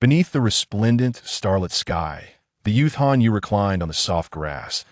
Beneath the resplendent, starlit sky, the youth Han Yu reclined on the soft grass.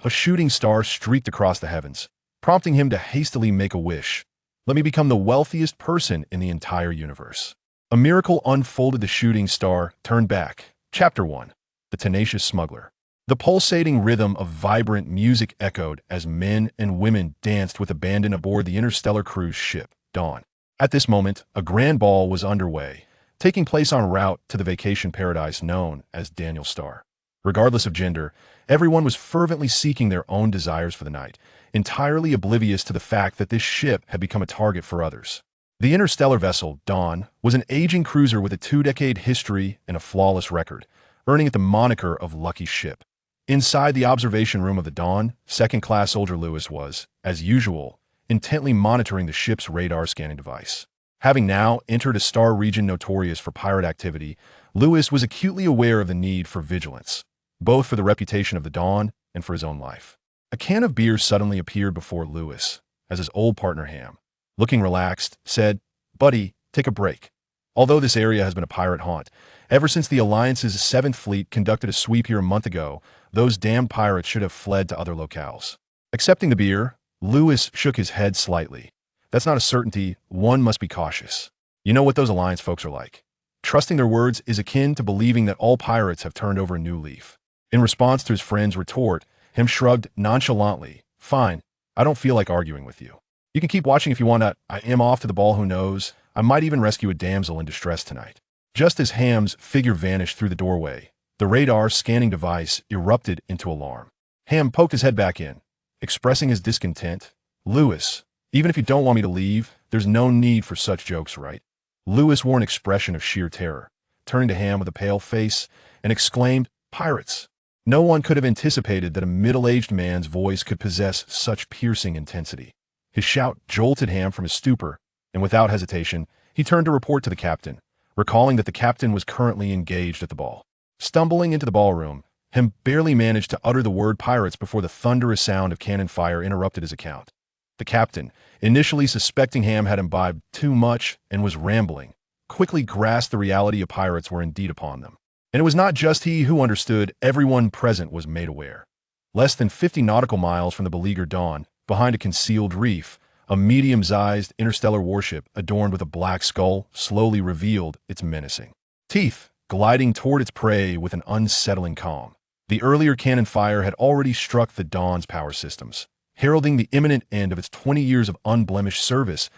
A shooting star streaked across the heavens, prompting him to hastily make a wish. Let me become the wealthiest person in the entire universe. A miracle unfolded. The shooting star turned back. Chapter 1. The Tenacious Smuggler. The pulsating rhythm of vibrant music echoed as men and women danced with abandon aboard the interstellar cruise ship, Dawn. At this moment, a grand ball was underway, taking place en route to the vacation paradise known as Daniel Star. Regardless of gender, everyone was fervently seeking their own desires for the night, entirely oblivious to the fact that this ship had become a target for others. The interstellar vessel, Dawn, was an aging cruiser with a 2-decade history and a flawless record, earning it the moniker of Lucky Ship. Inside the observation room of the Dawn, second-class soldier Lewis was, as usual, intently monitoring the ship's radar scanning device. Having now entered a star region notorious for pirate activity, Lewis was acutely aware of the need for vigilance, both for the reputation of the Dawn and for his own life. A can of beer suddenly appeared before Lewis, as his old partner Ham, looking relaxed, said, "Buddy, take a break. Although this area has been a pirate haunt, ever since the Alliance's 7th Fleet conducted a sweep here a month ago, those damned pirates should have fled to other locales." Accepting the beer, Lewis shook his head slightly. "That's not a certainty. One must be cautious. You know what those Alliance folks are like. Trusting their words is akin to believing that all pirates have turned over a new leaf." In response to his friend's retort, Ham shrugged nonchalantly. "Fine. I don't feel like arguing with you. You can keep watching if you want to. I am off to the ball. Who knows? I might even rescue a damsel in distress tonight." Just as Ham's figure vanished through the doorway, the radar scanning device erupted into alarm. Ham poked his head back in, expressing his discontent. "Lewis, even if you don't want me to leave, there's no need for such jokes, right?" Lewis wore an expression of sheer terror, turning to Ham with a pale face, and exclaimed, "Pirates!" No one could have anticipated that a middle-aged man's voice could possess such piercing intensity. His shout jolted Ham from his stupor, and without hesitation, he turned to report to the captain, recalling that the captain was currently engaged at the ball. Stumbling into the ballroom, Ham barely managed to utter the word pirates before the thunderous sound of cannon fire interrupted his account. The captain, initially suspecting Ham had imbibed too much and was rambling, quickly grasped the reality of pirates were indeed upon them. And it was not just he who understood, everyone present was made aware. Less than 50 nautical miles from the beleaguered Dawn, behind a concealed reef, a medium-sized interstellar warship adorned with a black skull slowly revealed its menacing teeth, gliding toward its prey with an unsettling calm. The earlier cannon fire had already struck the Dawn's power systems, heralding the imminent end of its 20 years of unblemished service.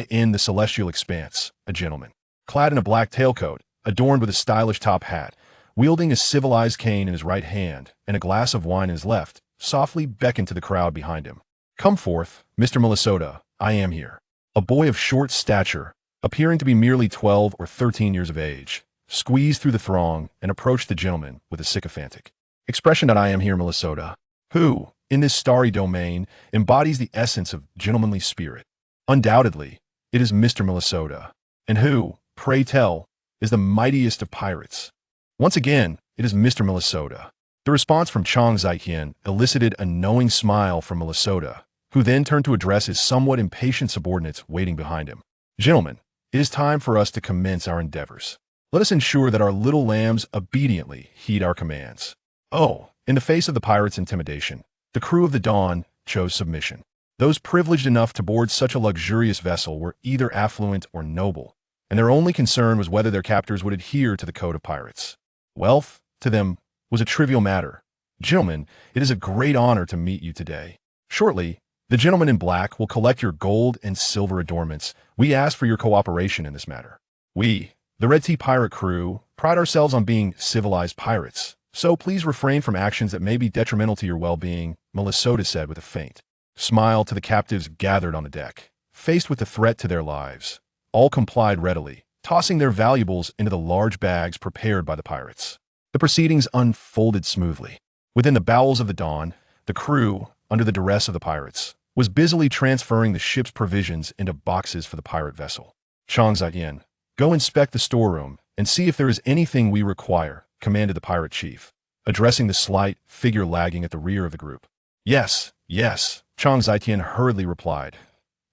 In the celestial expanse, a gentleman, clad in a black tailcoat, adorned with a stylish top hat, wielding a civilized cane in his right hand and a glass of wine in his left, softly beckoned to the crowd behind him. "Come forth, Mr. Minnesota, I am here." A boy of short stature, appearing to be merely 12 or 13 years of age, squeezed through the throng and approached the gentleman with a sycophantic expression. "I am here, Minnesota, who, in this starry domain, embodies the essence of gentlemanly spirit. Undoubtedly, it is Mr. Minnesota, and who, pray tell, is the mightiest of pirates. Once again, it is Mr. Minnesota." The response from Chang Zaiqian elicited a knowing smile from Minnesota, who then turned to address his somewhat impatient subordinates waiting behind him. "Gentlemen, it is time for us to commence our endeavors. Let us ensure that our little lambs obediently heed our commands." Oh, in the face of the pirates' intimidation, the crew of the Dawn chose submission. Those privileged enough to board such a luxurious vessel were either affluent or noble, and their only concern was whether their captors would adhere to the code of pirates. Wealth, to them, was a trivial matter. "Gentlemen, it is a great honor to meet you today. Shortly, the gentleman in black will collect your gold and silver adornments. We ask for your cooperation in this matter. We, the Red Tea Pirate crew, pride ourselves on being civilized pirates, so please refrain from actions that may be detrimental to your well-being," Minnesota said with a faint smile to the captives gathered on the deck. Faced with the threat to their lives, all complied readily, tossing their valuables into the large bags prepared by the pirates. The proceedings unfolded smoothly. Within the bowels of the Dawn, the crew, under the duress of the pirates, was busily transferring the ship's provisions into boxes for the pirate vessel. "Chang Zaiyan, go inspect the storeroom and see if there is anything we require," commanded the pirate chief, addressing the slight figure lagging at the rear of the group. "Yes, yes," Chang Zaiyan hurriedly replied.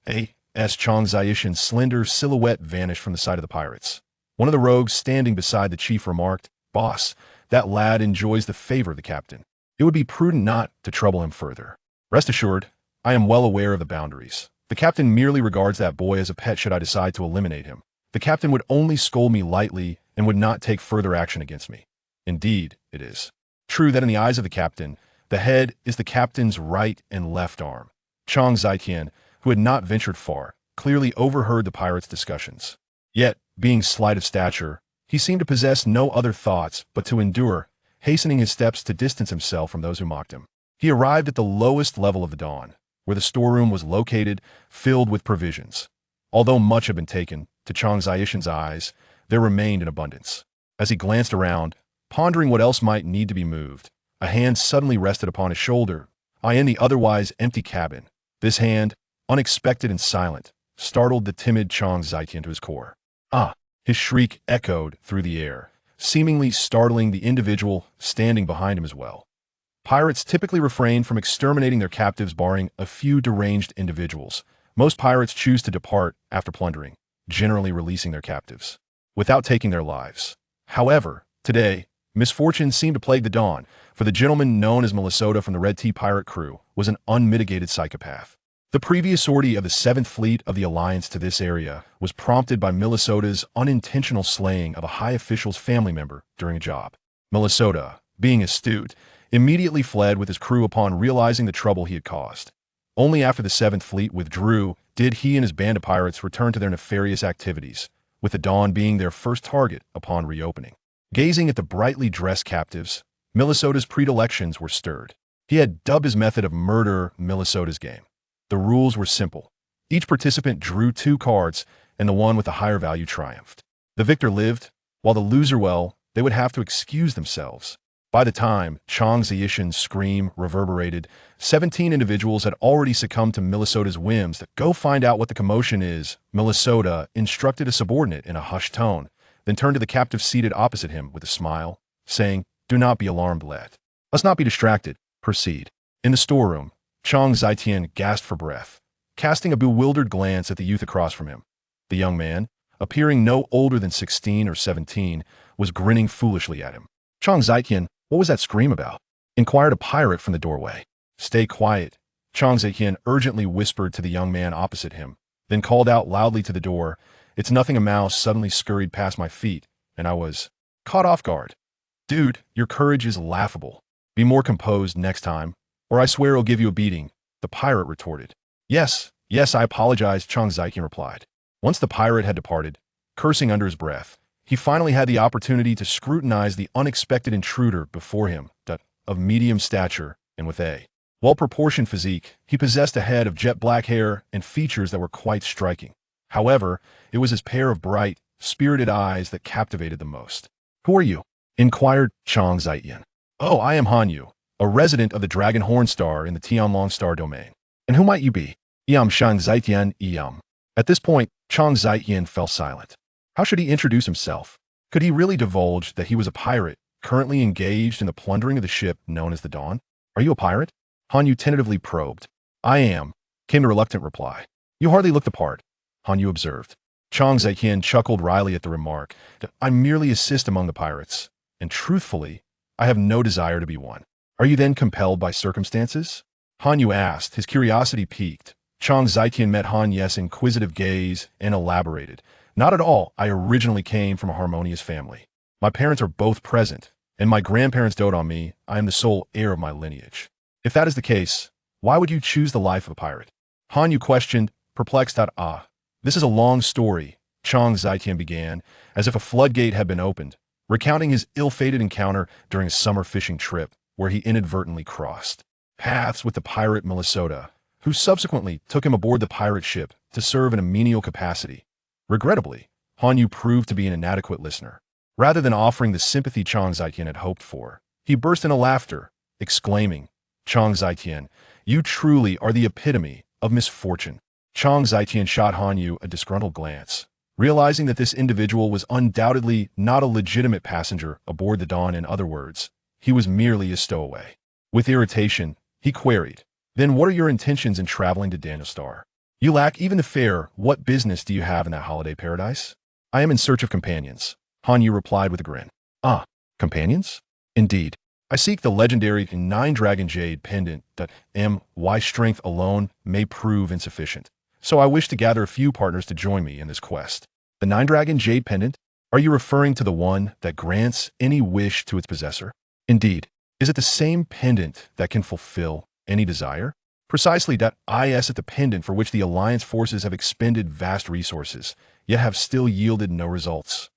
Chang Zaishan's slender silhouette vanished from the sight of the pirates. One of the rogues standing beside the chief remarked, "Boss, that lad enjoys the favor of the captain. It would be prudent not to trouble him further. Rest assured, I am well aware of the boundaries. The captain merely regards that boy as a pet should I decide to eliminate him. The captain would only scold me lightly and would not take further action against me. Indeed, it is true that in the eyes of the captain, the head is the captain's right and left arm." Chang Zitian, who had not ventured far, clearly overheard the pirates' discussions. Yet, being slight of stature, he seemed to possess no other thoughts but to endure, hastening his steps to distance himself from those who mocked him. He arrived at the lowest level of the dawn, where the storeroom was located, filled with provisions. Although much had been taken, to Chang Zitian's eyes, there remained in abundance. As he glanced around, pondering what else might need to be moved, a hand suddenly rested upon his shoulder, in the otherwise empty cabin. This hand, unexpected and silent, startled the timid Chang Zitian to his core. "Ah!" His shriek echoed through the air, seemingly startling the individual standing behind him as well. Pirates typically refrain from exterminating their captives barring a few deranged individuals. Most pirates choose to depart after plundering, generally releasing their captives, without taking their lives. However, today, misfortune seemed to plague the dawn, for the gentleman known as Minnesota from the Red Tea pirate crew was an unmitigated psychopath. The previous sortie of the 7th Fleet of the Alliance to this area was prompted by Minnesota's unintentional slaying of a high official's family member during a job. Minnesota, being astute, immediately fled with his crew upon realizing the trouble he had caused. Only after the 7th Fleet withdrew did he and his band of pirates return to their nefarious activities, with the Dawn being their first target upon reopening. Gazing at the brightly dressed captives, Minnesota's predilections were stirred. He had dubbed his method of murder Minnesota's game. The rules were simple. Each participant drew 2 cards, and the one with the higher value triumphed. The victor lived, while the loser, well, they would have to excuse themselves. By the time Chang Zitian's scream reverberated, 17 individuals had already succumbed to Minnesota's whims to go find out what the commotion is. Minnesota instructed a subordinate in a hushed tone, then turned to the captive seated opposite him with a smile, saying, "Do not be alarmed, lad. Let's not be distracted. Proceed." In the storeroom, Chang Zitian gasped for breath, casting a bewildered glance at the youth across from him. The young man, appearing no older than 16 or 17, was grinning foolishly at him. "Chang Zitian, what was that scream about?" inquired a pirate from the doorway. "Stay quiet," Chang Zitian urgently whispered to the young man opposite him, then called out loudly to the door, "It's nothing, a mouse suddenly scurried past my feet, and I was caught off guard." "Dude, your courage is laughable. Be more composed next time, or I swear I'll give you a beating," the pirate retorted. Yes, I apologize," Chang Zitian replied. Once the pirate had departed, cursing under his breath, he finally had the opportunity to scrutinize the unexpected intruder before him, of medium stature and with a well-proportioned physique. He possessed a head of jet black hair and features that were quite striking. However, it was his pair of bright, spirited eyes that captivated the most. "Who are you?" inquired Chang Zitian. "Oh, I am Han Yu, a resident of the Dragon Horn Star in the Tianlong Star domain." "And who might you be?" "Iam Chang Zitian Iam." At this point, Chang Zitian fell silent. How should he introduce himself? Could he really divulge that he was a pirate, currently engaged in the plundering of the ship known as the Dawn? "Are you a pirate?" Han Yu tentatively probed. "I am," came the reluctant reply. "You hardly look the part," Han Yu observed. Chang Zitian chuckled wryly at the remark. "I merely assist among the pirates, and truthfully, I have no desire to be one." "Are you then compelled by circumstances?" Han Yu asked, his curiosity piqued. Chang Zitian met Han Yu's inquisitive gaze and elaborated. "Not at all. I originally came from a harmonious family. My parents are both present, and my grandparents dote on me. I am the sole heir of my lineage." "If that is the case, why would you choose the life of a pirate?" Han Yu questioned, perplexed. This is a long story," Chang Zitian began, as if a floodgate had been opened, recounting his ill-fated encounter during a summer fishing trip where he inadvertently crossed paths with the pirate Minnesota, who subsequently took him aboard the pirate ship to serve in a menial capacity. Regrettably, Han Yu proved to be an inadequate listener. Rather than offering the sympathy Chang Zitian had hoped for, he burst into laughter, exclaiming, "Chang Zitian, you truly are the epitome of misfortune." Chang Zitian shot Han Yu a disgruntled glance, realizing that this individual was undoubtedly not a legitimate passenger aboard the Dawn. In other words, he was merely a stowaway. With irritation, he queried, "Then what are your intentions in traveling to Daniel Star? You lack even the fare. What business do you have in that holiday paradise?" I am in search of companions, Han Yu replied with a grin. Ah, companions? Indeed. I seek the legendary nine-dragon jade pendant that my strength alone may prove insufficient. So I wish to gather a few partners to join me in this quest. The nine-dragon jade pendant? Are you referring to the one that grants any wish to its possessor? Indeed. Is it the same pendant that can fulfill any desire? Precisely that is at the pendant for which the Alliance forces have expended vast resources, yet have still yielded no results.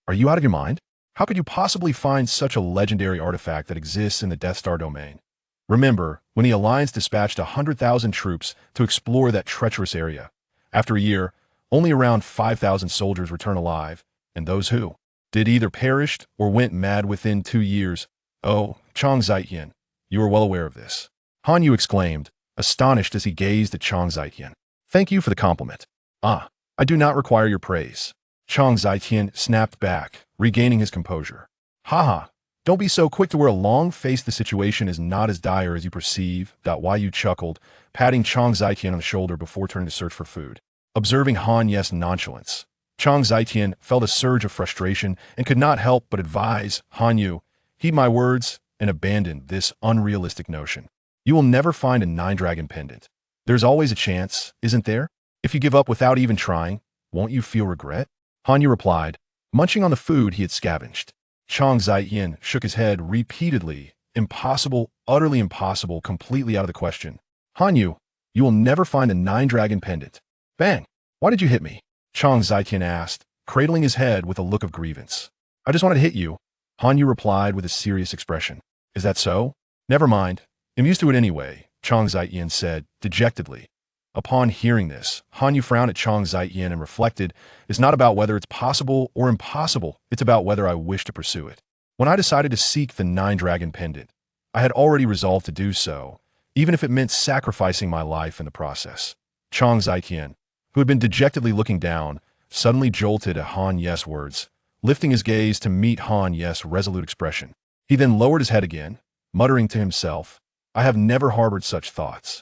Are you out of your mind? How could you possibly find such a legendary artifact that exists in the Death Star domain? Remember, when the Alliance dispatched 100,000 troops to explore that treacherous area. After a year, only around 5,000 soldiers return alive, and those who did either perished or went mad within 2 years. Oh, Chang Zietian, you are well aware of this. Han Yu exclaimed, astonished as he gazed at Chang Zietian. Thank you for the compliment. I do not require your praise. Chang Zietian snapped back, regaining his composure. Haha, don't be so quick to wear a long face. The situation is not as dire as you perceive. Why you chuckled, patting Chang Zietian on the shoulder before turning to search for food. Observing Han Yu's nonchalance, Chang Zietian felt a surge of frustration and could not help but advise Han Yu, heed my words and abandon this unrealistic notion. You will never find a nine-dragon pendant. There's always a chance, isn't there? If you give up without even trying, won't you feel regret? Han Yu replied, munching on the food he had scavenged. Chang Zietian shook his head repeatedly. Impossible, utterly impossible, completely out of the question. Han Yu, you will never find a nine-dragon pendant. Bang! Why did you hit me? Chang Zietian asked, cradling his head with a look of grievance. I just wanted to hit you. Han Yu replied with a serious expression. Is that so? Never mind. I'm used to it anyway, Chang Zietian said, dejectedly. Upon hearing this, Han Yu frowned at Chang Zietian and reflected, it's not about whether it's possible or impossible, it's about whether I wish to pursue it. When I decided to seek the nine-dragon pendant, I had already resolved to do so, even if it meant sacrificing my life in the process. Chang Zietian, who had been dejectedly looking down, suddenly jolted at Han Yu's words, lifting his gaze to meet Han Yu's resolute expression. He then lowered his head again, muttering to himself, I have never harbored such thoughts.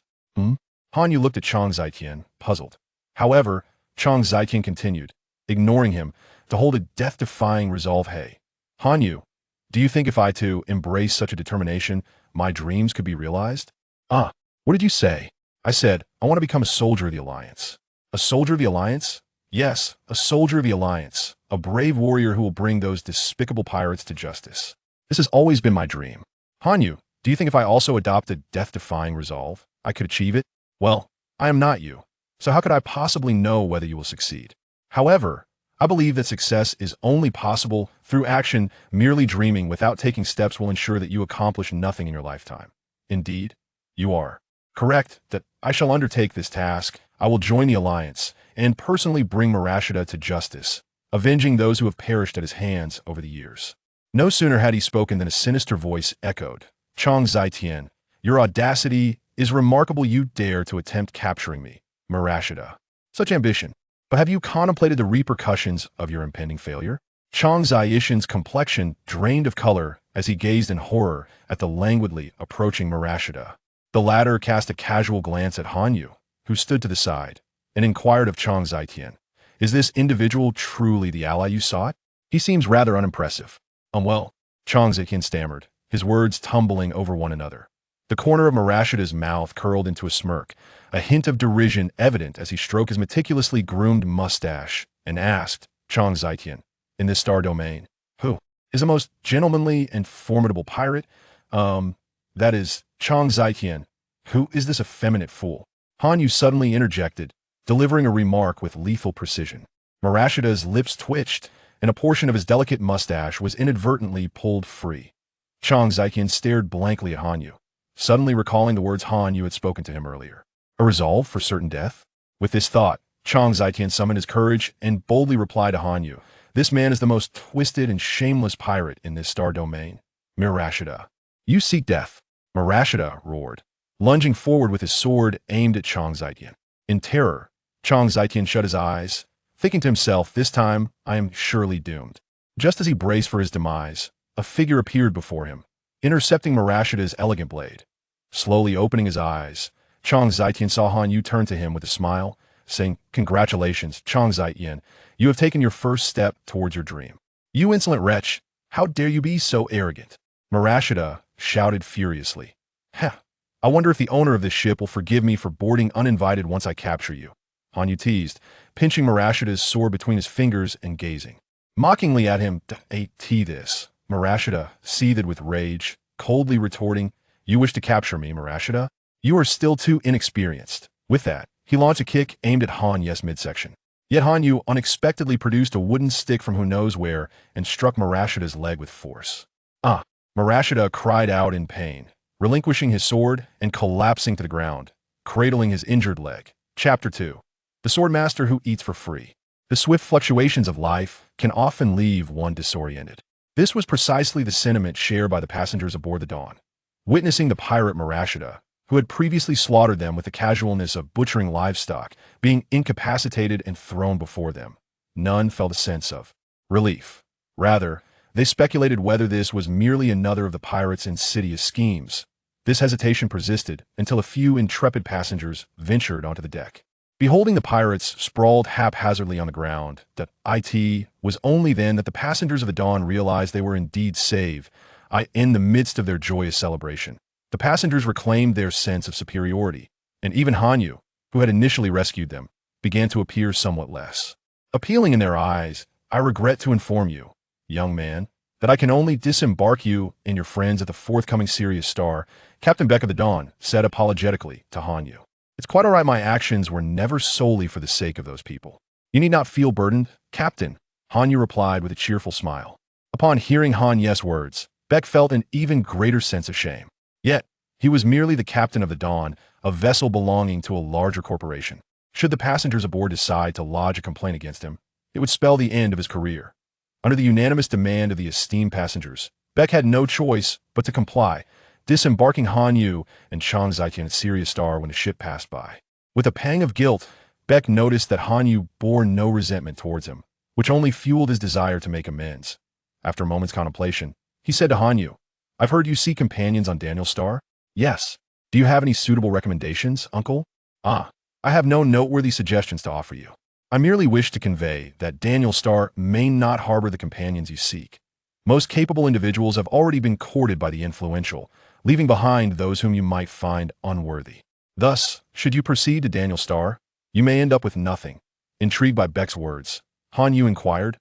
Han Yu looked at Chang Zietian, puzzled. However, Chang Zietian continued, ignoring him, to hold a death-defying resolve. Hey, Han Yu, do you think if I too embrace such a determination, my dreams could be realized? What did you say? I said, I want to become a soldier of the Alliance. A soldier of the Alliance? Yes, a soldier of the Alliance, a brave warrior who will bring those despicable pirates to justice. This has always been my dream. Han Yu, do you think if I also adopt a death-defying resolve, I could achieve it? Well, I am not you, so how could I possibly know whether you will succeed? However, I believe that success is only possible through action. Merely dreaming without taking steps will ensure that you accomplish nothing in your lifetime. Indeed, you are correct that I shall undertake this task. I will join the Alliance and personally bring Marashida to justice, avenging those who have perished at his hands over the years. No sooner had he spoken than a sinister voice echoed. Chang Zietian, your audacity is remarkable. You dare to attempt capturing me, Marashida. Such ambition. But have you contemplated the repercussions of your impending failure? Chang Zietian's complexion drained of color as he gazed in horror at the languidly approaching Marashida. The latter cast a casual glance at Han Yu, who stood to the side, and inquired of Chang Zietian, is this individual truly the ally you sought? He seems rather unimpressive. Well, Chang Zietian stammered, his words tumbling over one another. The corner of Marashida's mouth curled into a smirk, a hint of derision evident as he stroked his meticulously groomed mustache, and asked, Chang Zietian, in this star domain, who is the most gentlemanly and formidable pirate? That is, Chang Zietian, who is this effeminate fool? Han Yu suddenly interjected, delivering a remark with lethal precision. Marashida's lips twitched, and a portion of his delicate mustache was inadvertently pulled free. Chang Zietian stared blankly at Han Yu, suddenly recalling the words Han Yu had spoken to him earlier. A resolve for certain death? With this thought, Chang Zietian summoned his courage and boldly replied to Han Yu, this man is the most twisted and shameless pirate in this star domain. Marashida. You seek death. Marashida roared, lunging forward with his sword aimed at Chang Zietian. In terror, Chang Zietian shut his eyes, thinking to himself, this time I am surely doomed. Just as he braced for his demise, a figure appeared before him, intercepting Marashida's elegant blade. Slowly opening his eyes, Chang Zietian saw Han Yu turn to him with a smile, saying, "Congratulations, Chang Zaiyan. You have taken your first step towards your dream." "You insolent wretch! How dare you be so arrogant?" Marashida shouted furiously. "Heh, I wonder if the owner of this ship will forgive me for boarding uninvited once I capture you," Hanyu teased, pinching Marashida's sword between his fingers and gazing mockingly at him. This. Marashida seethed with rage, coldly retorting, "You wish to capture me, Marashida? You are still too inexperienced." With that, he launched a kick aimed at Hanyu's midsection. Yet Hanyu unexpectedly produced a wooden stick from who knows where and struck Marashida's leg with force. "Ah!" Marashida cried out in pain, relinquishing his sword and collapsing to the ground, cradling his injured leg. Chapter 2. The Swordmaster Who Eats for Free. The swift fluctuations of life can often leave one disoriented. This was precisely the sentiment shared by the passengers aboard the Dawn. Witnessing the pirate Marashida, who had previously slaughtered them with the casualness of butchering livestock, being incapacitated and thrown before them, none felt a sense of relief. Rather, they speculated whether this was merely another of the pirates' insidious schemes. This hesitation persisted until a few intrepid passengers ventured onto the deck. Beholding the pirates sprawled haphazardly on the ground, it was only then that the passengers of the Dawn realized they were indeed saved. In the midst of their joyous celebration, the passengers reclaimed their sense of superiority, and even Hanyu, who had initially rescued them, began to appear somewhat less appealing in their eyes. "I regret to inform you, young man, that I can only disembark you and your friends at the forthcoming Sirius Star," Captain Beck of the Dawn said apologetically to Hanyu. "It's quite all right, my actions were never solely for the sake of those people. You need not feel burdened, Captain," Hanyu replied with a cheerful smile. Upon hearing Hanyu's words, Beck felt an even greater sense of shame. Yet, he was merely the captain of the Dawn, a vessel belonging to a larger corporation. Should the passengers aboard decide to lodge a complaint against him, it would spell the end of his career. Under the unanimous demand of the esteemed passengers, Beck had no choice but to comply, disembarking Hanyu and Chang Zaiqian at Sirius Star when the ship passed by. With a pang of guilt, Beck noticed that Hanyu bore no resentment towards him, which only fueled his desire to make amends. After a moment's contemplation, he said to Hanyu, "I've heard you seek companions on Daniel Star?" "Yes. Do you have any suitable recommendations, uncle?" "Ah, I have no noteworthy suggestions to offer you. I merely wish to convey that Daniel Star may not harbor the companions you seek. Most capable individuals have already been courted by the influential, leaving behind those whom you might find unworthy. Thus, should you proceed to Daniel Star, you may end up with nothing." Intrigued by Beck's words, Hanyu inquired,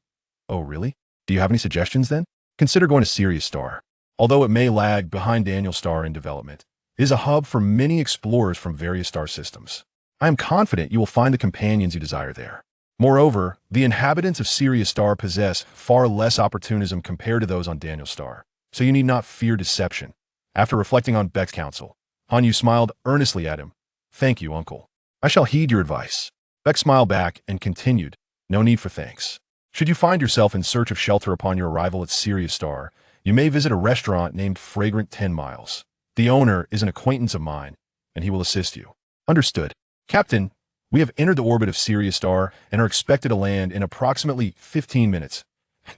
"Oh, really? Do you have any suggestions then?" "Consider going to Sirius Star. Although it may lag behind Daniel Star in development, it is a hub for many explorers from various star systems. I am confident you will find the companions you desire there. Moreover, the inhabitants of Sirius Star possess far less opportunism compared to those on Daniel Star, so you need not fear deception." After reflecting on Beck's counsel, Hanyu smiled earnestly at him. "Thank you, uncle. I shall heed your advice." Beck smiled back and continued, "No need for thanks. Should you find yourself in search of shelter upon your arrival at Sirius Star, you may visit a restaurant named Fragrant 10 Miles. The owner is an acquaintance of mine, and he will assist you." "Understood. Captain, we have entered the orbit of Sirius Star and are expected to land in approximately 15 minutes.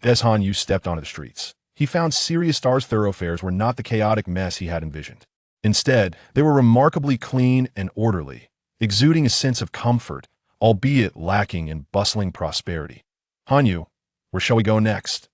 As Hanyu stepped onto the streets, he found Sirius Star's thoroughfares were not the chaotic mess he had envisioned. Instead, they were remarkably clean and orderly, exuding a sense of comfort, albeit lacking in bustling prosperity. "Hanyu, where shall we go next?"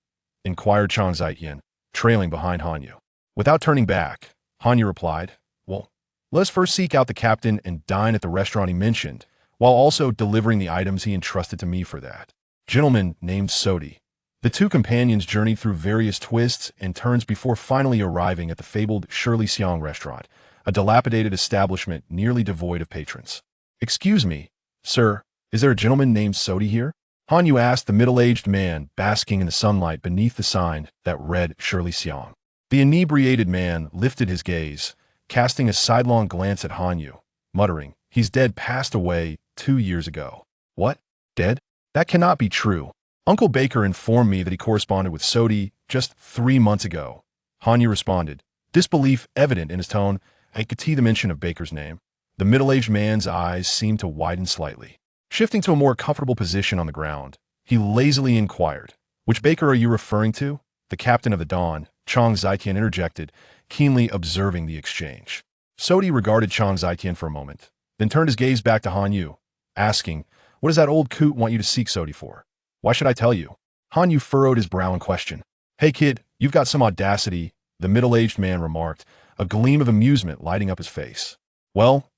inquired Chang Zaiqian, trailing behind Hanyu. Without turning back, Hanyu replied, "Well, let us first seek out the captain and dine at the restaurant he mentioned, while also delivering the items he entrusted to me for that gentleman named Sodi." The two companions journeyed through various twists and turns before finally arriving at the fabled Shirley Xiong restaurant, a dilapidated establishment nearly devoid of patrons. "Excuse me, sir, is there a gentleman named Sodi here?" Hanyu asked the middle-aged man basking in the sunlight beneath the sign that read Shirley Xiong. The inebriated man lifted his gaze, casting a sidelong glance at Hanyu, muttering, "He's dead, passed away 2 years ago." "What? Dead? That cannot be true. Uncle Baker informed me that he corresponded with Sodi just 3 months ago." Hanyu responded, disbelief evident in his tone. At the mention of Baker's name, the middle-aged man's eyes seemed to widen slightly. Shifting to a more comfortable position on the ground, he lazily inquired, "Which Baker are you referring to?" The captain of the Dawn, Chang Zaiqian, interjected, keenly observing the exchange. Sodi regarded Chang Zaiqian for a moment, then turned his gaze back to Hanyu. asking, "What does that old coot want you to seek Sodi for? Why should I tell you?" Hanyu furrowed his brow in question. "Hey kid, you've got some audacity," the middle-aged man remarked, a gleam of amusement lighting up his face. "Well,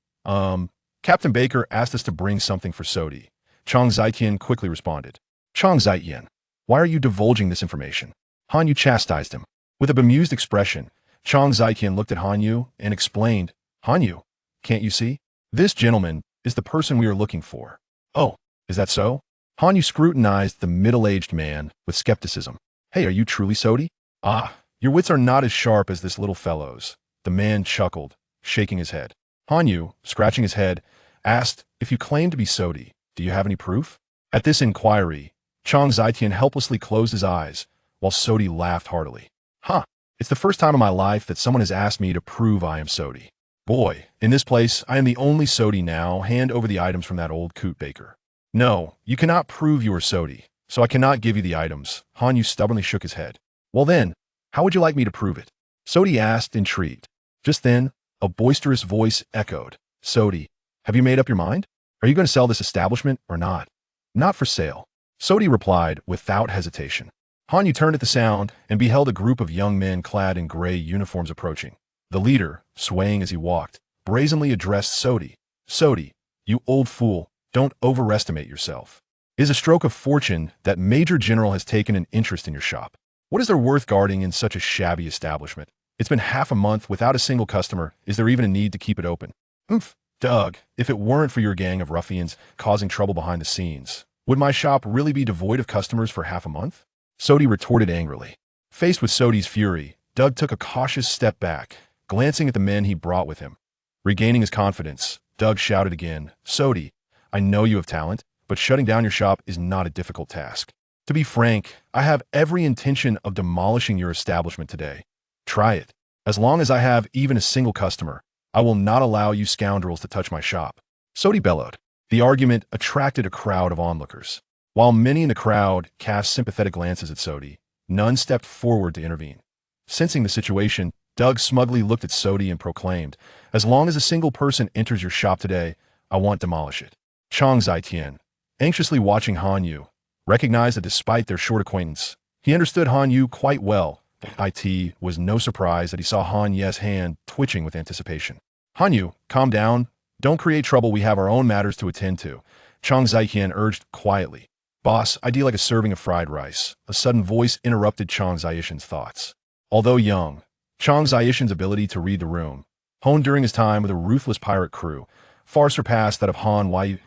Captain Baker asked us to bring something for Sodi," Chang Zitian quickly responded. "Chang Zitian, why are you divulging this information?" Hanyu chastised him. With a bemused expression, Chang Zitian looked at Hanyu and explained, "Hanyu, can't you see? This gentleman is the person we are looking for." "Oh, is that so?" Hanyu scrutinized the middle-aged man with skepticism. "Hey, are you truly Sodi?" "Ah, your wits are not as sharp as this little fellow's," the man chuckled, shaking his head. Hanyu, scratching his head, asked, "If you claim to be Sodi, do you have any proof?" At this inquiry, Chang Zitian helplessly closed his eyes, while Sodi laughed heartily. "Huh, it's the first time in my life that someone has asked me to prove I am Sodi. Boy, in this place, I am the only Sodi now. Hand over the items from that old coot Baker." "No, you cannot prove you are Sodi, so I cannot give you the items." Hanyu stubbornly shook his head. "Well then, how would you like me to prove it?" Sodi asked, intrigued. Just then, a boisterous voice echoed, "Sodi, have you made up your mind? Are you going to sell this establishment or not?" "Not for sale," Sodi replied without hesitation. Hanyu turned at the sound and beheld a group of young men clad in gray uniforms approaching. The leader, swaying as he walked, brazenly addressed Sodi. "Sodi, you old fool, don't overestimate yourself. It is a stroke of fortune that Major General has taken an interest in your shop. What is there worth guarding in such a shabby establishment? It's been half a month without a single customer. Is there even a need to keep it open?" "Oomph, Doug, if it weren't for your gang of ruffians causing trouble behind the scenes, would my shop really be devoid of customers for half a month?" Sodi retorted angrily. Faced with Sodi's fury, Doug took a cautious step back, glancing at the men he brought with him. Regaining his confidence, Doug shouted again, "Sodi, I know you have talent, but shutting down your shop is not a difficult task. To be frank, I have every intention of demolishing your establishment today. Try it. As long as I have even a single customer, I will not allow you scoundrels to touch my shop." Sodi bellowed. The argument attracted a crowd of onlookers. While many in the crowd cast sympathetic glances at Sodi, none stepped forward to intervene. Sensing the situation, Doug smugly looked at Sodi and proclaimed, "As long as a single person enters your shop today, I won't demolish it." Chang Zitian, anxiously watching Hanyu, recognized that despite their short acquaintance, he understood Hanyu quite well. It was no surprise that he saw Hanyu's hand twitching with anticipation. "Hanyu, calm down. Don't create trouble. We have our own matters to attend to," Chang Zitian urged quietly. "Boss, I do like a serving of fried rice." A sudden voice interrupted Chang Zitian's thoughts. Although young, Chang Zitian's ability to read the room, honed during his time with a ruthless pirate crew, far surpassed that of Han Yat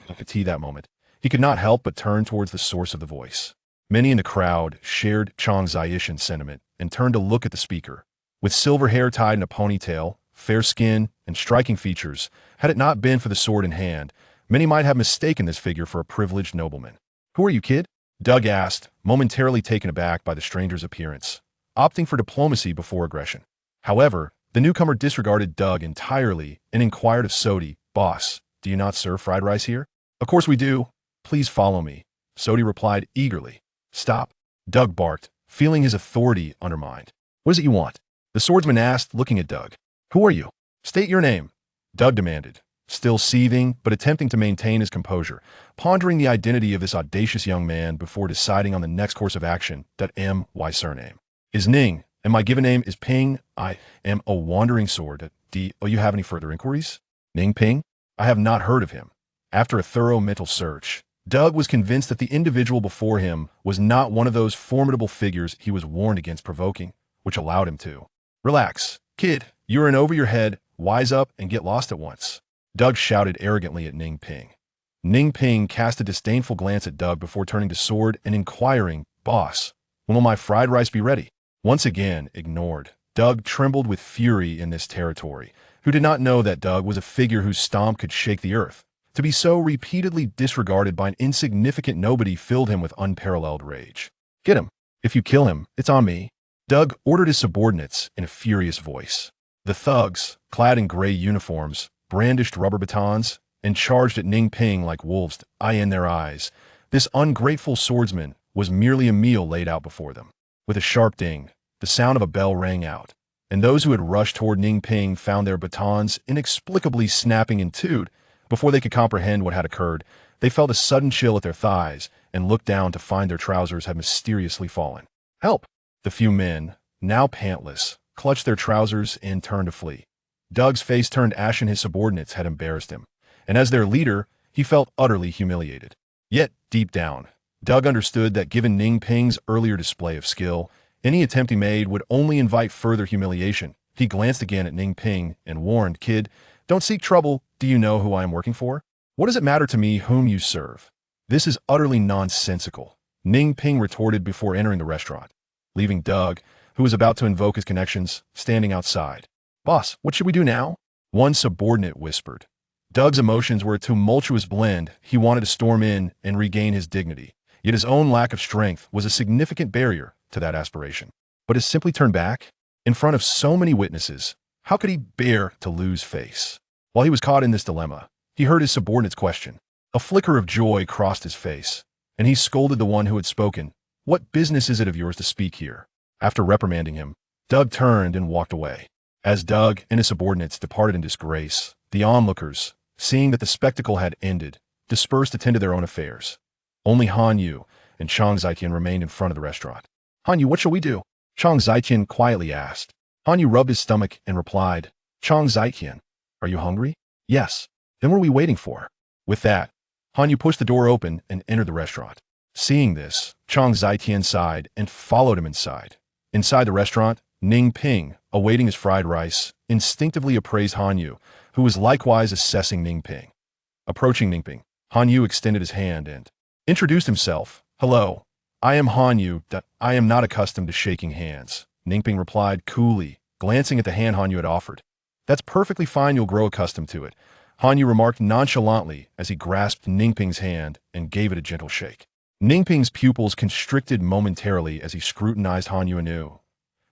that moment. He could not help but turn towards the source of the voice. Many in the crowd shared Chang Zitian's sentiment and turned to look at the speaker. With silver hair tied in a ponytail, fair skin, and striking features, had it not been for the sword in hand, many might have mistaken this figure for a privileged nobleman. "Who are you, kid?" Doug asked, momentarily taken aback by the stranger's appearance, opting for diplomacy before aggression. However, the newcomer disregarded Doug entirely and inquired of Sodi, "Boss, do you not serve fried rice here?" "Of course we do. Please follow me," Sodi replied eagerly. "Stop," Doug barked, feeling his authority undermined. "What is it you want?" the swordsman asked, looking at Doug. "Who are you? State your name," Doug demanded, still seething but attempting to maintain his composure, pondering the identity of this audacious young man before deciding on the next course of action. "My surname is Ning, and my given name is Ping. I am a wandering sword. Do you have any further inquiries?" "Ning Ping? I have not heard of him." After a thorough mental search, Doug was convinced that the individual before him was not one of those formidable figures he was warned against provoking, which allowed him to. "Relax, kid, you're in over your head. Wise up and get lost at once," Doug shouted arrogantly at Ning Ping. Ning Ping cast a disdainful glance at Doug before turning to Sword and inquiring, "Boss, when will my fried rice be ready?" Once again ignored, Doug trembled with fury in this territory, who did not know that Doug was a figure whose stomp could shake the earth. To be so repeatedly disregarded by an insignificant nobody filled him with unparalleled rage. "Get him. If you kill him, it's on me," Doug ordered his subordinates in a furious voice. The thugs, clad in gray uniforms, brandished rubber batons, and charged at Ning Ping like wolves, eye in their eyes. This ungrateful swordsman was merely a meal laid out before them. With a sharp ding, the sound of a bell rang out, and those who had rushed toward Ning Ping found their batons inexplicably snapping in two. Before they could comprehend what had occurred, They felt a sudden chill at their thighs and looked down to find their trousers had mysteriously fallen. Help! The few men, now pantless, clutched their trousers and turned to flee. Doug's face turned ashen. His subordinates had embarrassed him, and as their leader, he felt utterly humiliated. Yet, deep down, Doug understood that given Ning Ping's earlier display of skill, any attempt he made would only invite further humiliation. He glanced again at Ning Ping and warned, "Kid, don't seek trouble. Do you know who I am working for? What does it matter to me whom you serve?" "This is utterly nonsensical," Ning Ping retorted before entering the restaurant, leaving Doug, who was about to invoke his connections, standing outside. "Boss, what should we do now?" one subordinate whispered. Doug's emotions were a tumultuous blend. He wanted to storm in and regain his dignity, yet his own lack of strength was a significant barrier to that aspiration. But to simply turn back, in front of so many witnesses, how could he bear to lose face? While he was caught in this dilemma, he heard his subordinate's question. A flicker of joy crossed his face, and he scolded the one who had spoken. "What business is it of yours to speak here?" After reprimanding him, Doug turned and walked away. As Doug and his subordinates departed in disgrace, the onlookers, seeing that the spectacle had ended, dispersed to tend to their own affairs. Only Han Yu and Chang Zietian remained in front of the restaurant. "Han Yu, what shall we do?" Chang Zietian quietly asked. Han Yu rubbed his stomach and replied, "Chang Zietian, are you hungry?" "Yes." "Then what are we waiting for?" With that, Han Yu pushed the door open and entered the restaurant. Seeing this, Chang Zietian sighed and followed him inside. Inside the restaurant, Ning Ping, awaiting his fried rice, instinctively appraised Han Yu, who was likewise assessing Ning Ping. Approaching Ning Ping, Han Yu extended his hand and introduced himself. "Hello, I am Han Yu. I am not accustomed to shaking hands," Ning Ping replied coolly, glancing at the hand Han Yu had offered. "That's perfectly fine. You'll grow accustomed to it," Han Yu remarked nonchalantly as he grasped Ning Ping's hand and gave it a gentle shake. Ning Ping's pupils constricted momentarily as he scrutinized Han Yu anew.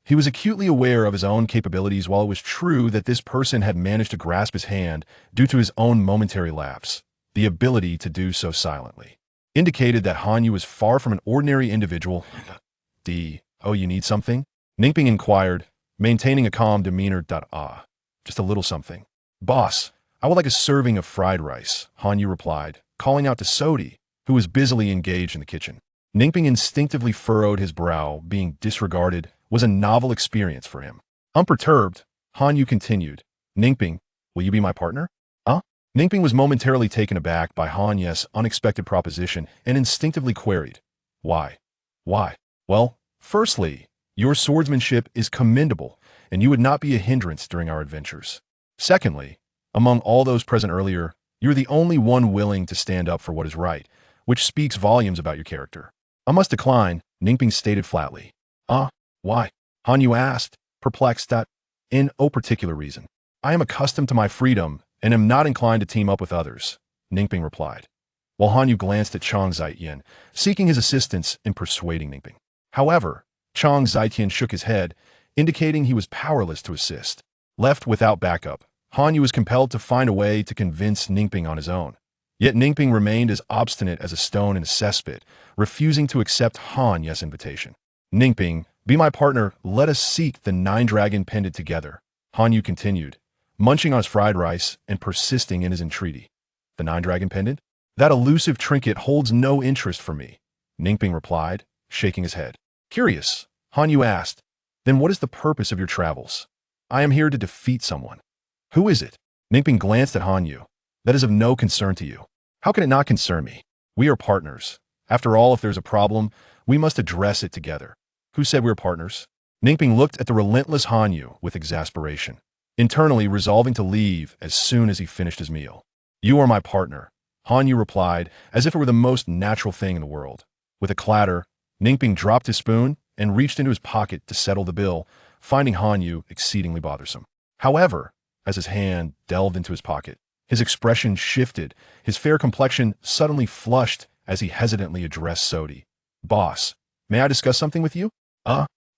He was acutely aware of his own capabilities. While it was true that this person had managed to grasp his hand due to his own momentary lapse, the ability to do so silently indicated that Han Yu was far from an ordinary individual. "Oh, you need something?" Ning Ping inquired, maintaining a calm demeanor. Just a little something." "Boss, I would like a serving of fried rice," Han Yu replied, calling out to Sodi, who was busily engaged in the kitchen. Ning Ping instinctively furrowed his brow. Being disregarded was a novel experience for him. Unperturbed, Han Yu continued, "Ning Ping, will you be my partner?" "Huh?" Ning Ping was momentarily taken aback by Han Yu's unexpected proposition and instinctively queried, "Why? Why?" "Well, firstly, your swordsmanship is commendable, and you would not be a hindrance during our adventures. Secondly, among all those present earlier, you're the only one willing to stand up for what is right, which speaks volumes about your character." "I must decline," Ning Ping stated flatly. Why?" Han Yu asked, perplexed. "In no particular reason. I am accustomed to my freedom and am not inclined to team up with others," Ning Ping replied, while Han Yu glanced at Chang Zietian, seeking his assistance in persuading Ning Ping. However, Chang Zietian shook his head, indicating he was powerless to assist. Left without backup, Han Yu was compelled to find a way to convince Ning Ping on his own. Yet Ning Ping remained as obstinate as a stone in a cesspit, refusing to accept Han Yu's invitation. "Ning Ping, be my partner. Let us seek the nine-dragon pendant together," Han Yu continued, munching on his fried rice and persisting in his entreaty. "The nine-dragon pendant? That elusive trinket holds no interest for me," Ning Ping replied, shaking his head. Curious, Han Yu asked, "Then what is the purpose of your travels?" "I am here to defeat someone." "Who is it?" Ning Ping glanced at Han Yu. "That is of no concern to you." "How can it not concern me? We are partners. After all, if there's a problem, we must address it together." "Who said we were partners?" Ning Ping looked at the relentless Han Yu with exasperation, internally resolving to leave as soon as he finished his meal. "You are my partner," Han Yu replied, as if it were the most natural thing in the world. With a clatter, Ning Ping dropped his spoon and reached into his pocket to settle the bill, finding Han Yu exceedingly bothersome. However, as his hand delved into his pocket, his expression shifted, his fair complexion suddenly flushed as he hesitantly addressed Sodi. "Boss, may I discuss something with you?"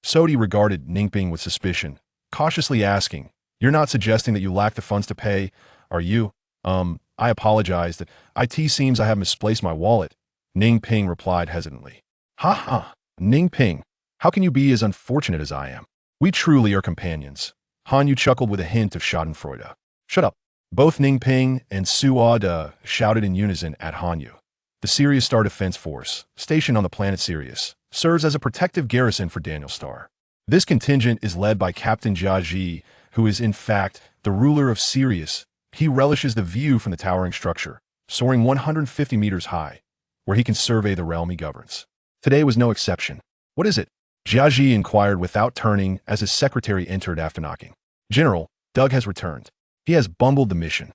Sodi regarded Ning Ping with suspicion, cautiously asking, "You're not suggesting that you lack the funds to pay, are you?" I apologize. That it seems I have misplaced my wallet," Ning Ping replied hesitantly. "Ha ha, Ning Ping, how can you be as unfortunate as I am? We truly are companions." Han Yu chuckled with a hint of schadenfreude. "Shut up." Both Ning Ping and Suada shouted in unison at Han Yu. The Sirius Star Defense Force, stationed on the planet Sirius, serves as a protective garrison for Daniel Star. This contingent is led by Captain Jiaji, who is in fact the ruler of Sirius. He relishes the view from the towering structure, soaring 150 meters high, where he can survey the realm he governs. Today was no exception. What is it? Jiaji inquired without turning as his secretary entered after knocking. General, Doug has returned. He has bungled the mission.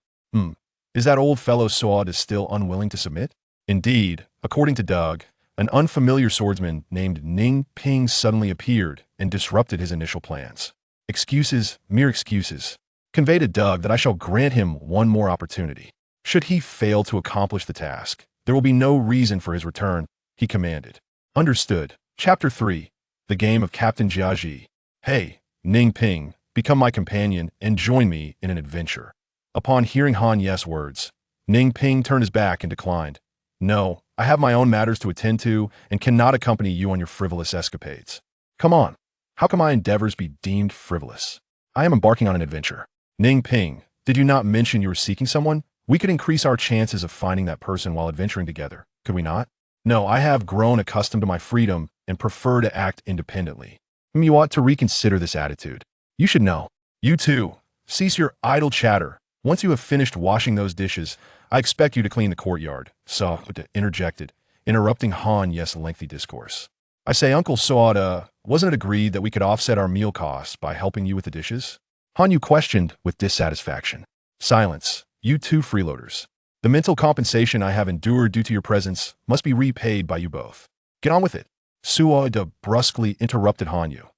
Is that old fellow Suad is still unwilling to submit? Indeed, according to Doug, an unfamiliar swordsman named Ning Ping suddenly appeared and disrupted his initial plans. Excuses, mere excuses. Convey to Doug that I shall grant him one more opportunity. Should he fail to accomplish the task, there will be no reason for his return, he commanded. Understood. Chapter 3. The Game of Captain Jiaji. Hey, Ning Ping, become my companion and join me in an adventure. Upon hearing Han Yes' words, Ning Ping turned his back and declined. No, I have my own matters to attend to and cannot accompany you on your frivolous escapades. Come on. How can my endeavors be deemed frivolous? I am embarking on an adventure. Ning Ping, did you not mention you were seeking someone? We could increase our chances of finding that person while adventuring together, could we not? No, I have grown accustomed to my freedom and prefer to act independently. You ought to reconsider this attitude. You should know. You too. Cease your idle chatter. Once you have finished washing those dishes, I expect you to clean the courtyard. So, interjected, interrupting Han Yes' lengthy discourse. I say, Uncle Suad, wasn't it agreed that we could offset our meal costs by helping you with the dishes? Han Yu questioned with dissatisfaction. Silence, you two freeloaders. The mental compensation I have endured due to your presence must be repaid by you both. Get on with it. Suad brusquely interrupted Han Yu.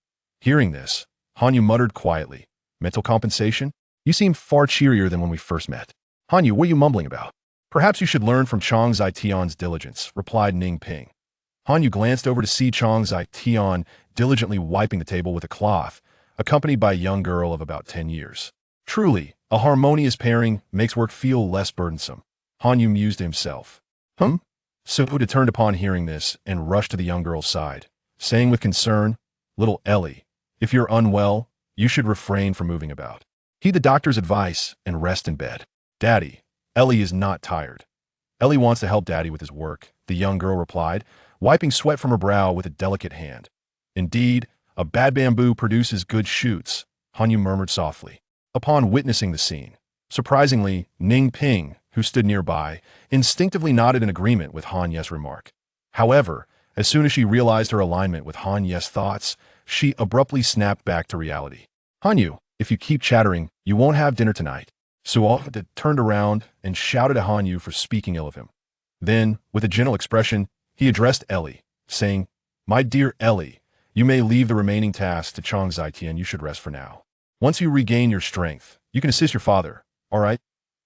Hearing this, Han Yu muttered quietly. Mental compensation? You seem far cheerier than when we first met. Han Yu, what are you mumbling about? Perhaps you should learn from Chang Zai Tian's diligence, replied Ning Ping. Han Yu glanced over to see Chang Zai Tian diligently wiping the table with a cloth, accompanied by a young girl of about 10 years. Truly, a harmonious pairing makes work feel less burdensome. Han Yu mused to himself. Suda turned upon hearing this and rushed to the young girl's side, saying with concern, Little Ellie, if you're unwell, you should refrain from moving about. Heed the doctor's advice and rest in bed. Daddy, Ellie is not tired. Ellie wants to help Daddy with his work, the young girl replied, wiping sweat from her brow with a delicate hand. Indeed, a bad bamboo produces good shoots, Han Yu murmured softly. Upon witnessing the scene, surprisingly, Ning Ping, who stood nearby, instinctively nodded in agreement with Han Yes' remark. However, as soon as she realized her alignment with Han Yes' thoughts, she abruptly snapped back to reality. Han Yu, if you keep chattering, you won't have dinner tonight. Suad turned around and shouted at Han Yu for speaking ill of him. Then, with a gentle expression, he addressed Ellie, saying, My dear Ellie, you may leave the remaining tasks to Chang Zai Tian. You should rest for now. Once you regain your strength, you can assist your father, all right?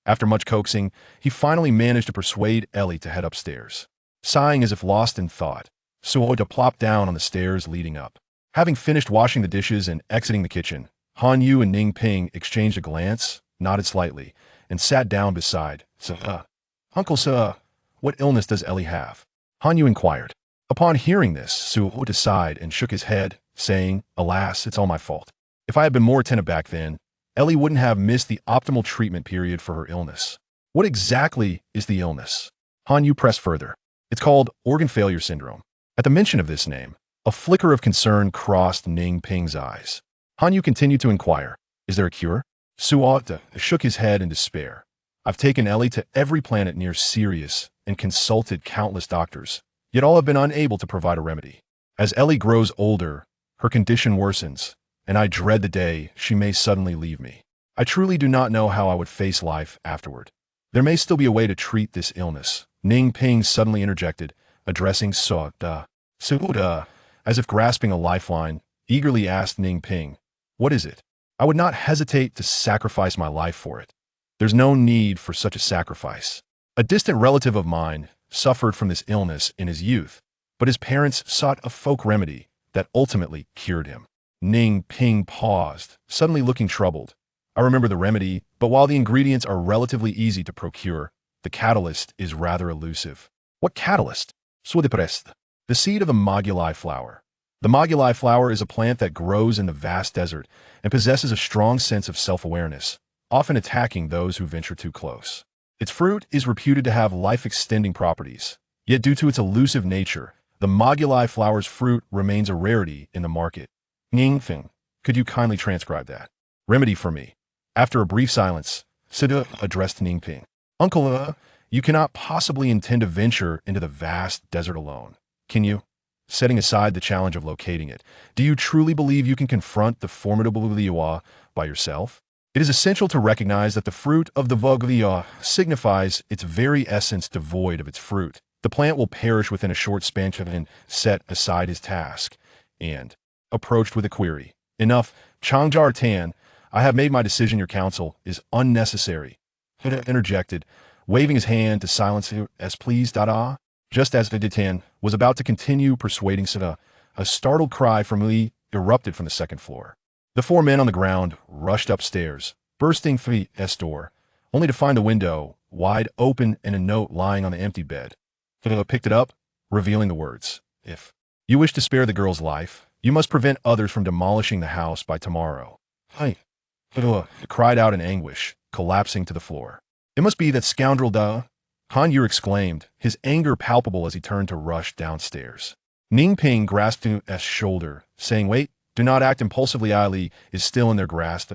After much coaxing, he finally managed to persuade Ellie to head upstairs. Sighing as if lost in thought, Suad plopped down on the stairs leading up. Having finished washing the dishes and exiting the kitchen, Han Yu and Ning Ping exchanged a glance, nodded slightly, and sat down beside Uncle Suh, what illness does Ellie have? Han Yu inquired. Upon hearing this, Suad sighed and shook his head, saying, Alas, it's all my fault. If I had been more attentive back then, Ellie wouldn't have missed the optimal treatment period for her illness. What exactly is the illness? Han Yu pressed further. It's called organ failure syndrome. At the mention of this name, a flicker of concern crossed Ning Ping's eyes. Han Yu continued to inquire, Is there a cure? Suad shook his head in despair. I've taken Ellie to every planet near Sirius and consulted countless doctors, yet all have been unable to provide a remedy. As Ellie grows older, her condition worsens, and I dread the day she may suddenly leave me. I truly do not know how I would face life afterward. There may still be a way to treat this illness, Ning Ping suddenly interjected, addressing Suda. Suda, as if grasping a lifeline, eagerly asked Ning Ping, What is it? I would not hesitate to sacrifice my life for it. There's no need for such a sacrifice. A distant relative of mine suffered from this illness in his youth, but his parents sought a folk remedy that ultimately cured him. Ning Ping paused, suddenly looking troubled. I remember the remedy, but while the ingredients are relatively easy to procure, the catalyst is rather elusive. What catalyst? Sudiprest. The seed of the Magulai flower. The Magulai flower is a plant that grows in the vast desert and possesses a strong sense of self-awareness, often attacking those who venture too close. Its fruit is reputed to have life-extending properties, Yet due to its elusive nature, the Moguli flower's fruit remains a rarity in the market. Ningfeng, could you kindly transcribe that? Remedy for me. After a brief silence, Sida addressed Ningping. Uncle, you cannot possibly intend to venture into the vast desert alone, can you? Setting aside the challenge of locating it, do you truly believe you can confront the formidable Liua by yourself? It is essential to recognize that the fruit of the Voglia signifies its very essence devoid of its fruit. The plant will perish within a short span and set aside his task, and approached with a query. Enough, Changjar Tan, I have made my decision. Your counsel is unnecessary. Hida interjected, waving his hand to silence him as pleased. Just as Tan was about to continue persuading Sida, a startled cry from Li erupted from the second floor. The four men on the ground rushed upstairs, bursting through the door, only to find the window wide open and a note lying on the empty bed. Sida picked it up, revealing the words, "If you wish to spare the girl's life, you must prevent others from demolishing the house by tomorrow." Hey, Sida cried out in anguish, collapsing to the floor. "It must be that scoundrel Da," Han Yu exclaimed, his anger palpable as he turned to rush downstairs. Ning Ping grasped his shoulder, saying, "Wait, do not act impulsively. Ali is still in their grasp."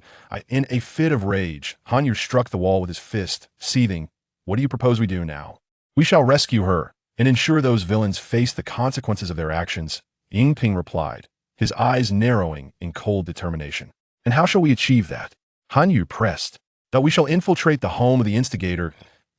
In a fit of rage, Han Yu struck the wall with his fist, seething, "What do you propose we do now?" "We shall rescue her and ensure those villains face the consequences of their actions," Ying Ping replied, his eyes narrowing in cold determination. "And how shall we achieve that?" Han Yu pressed. "That we shall infiltrate the home of the instigator."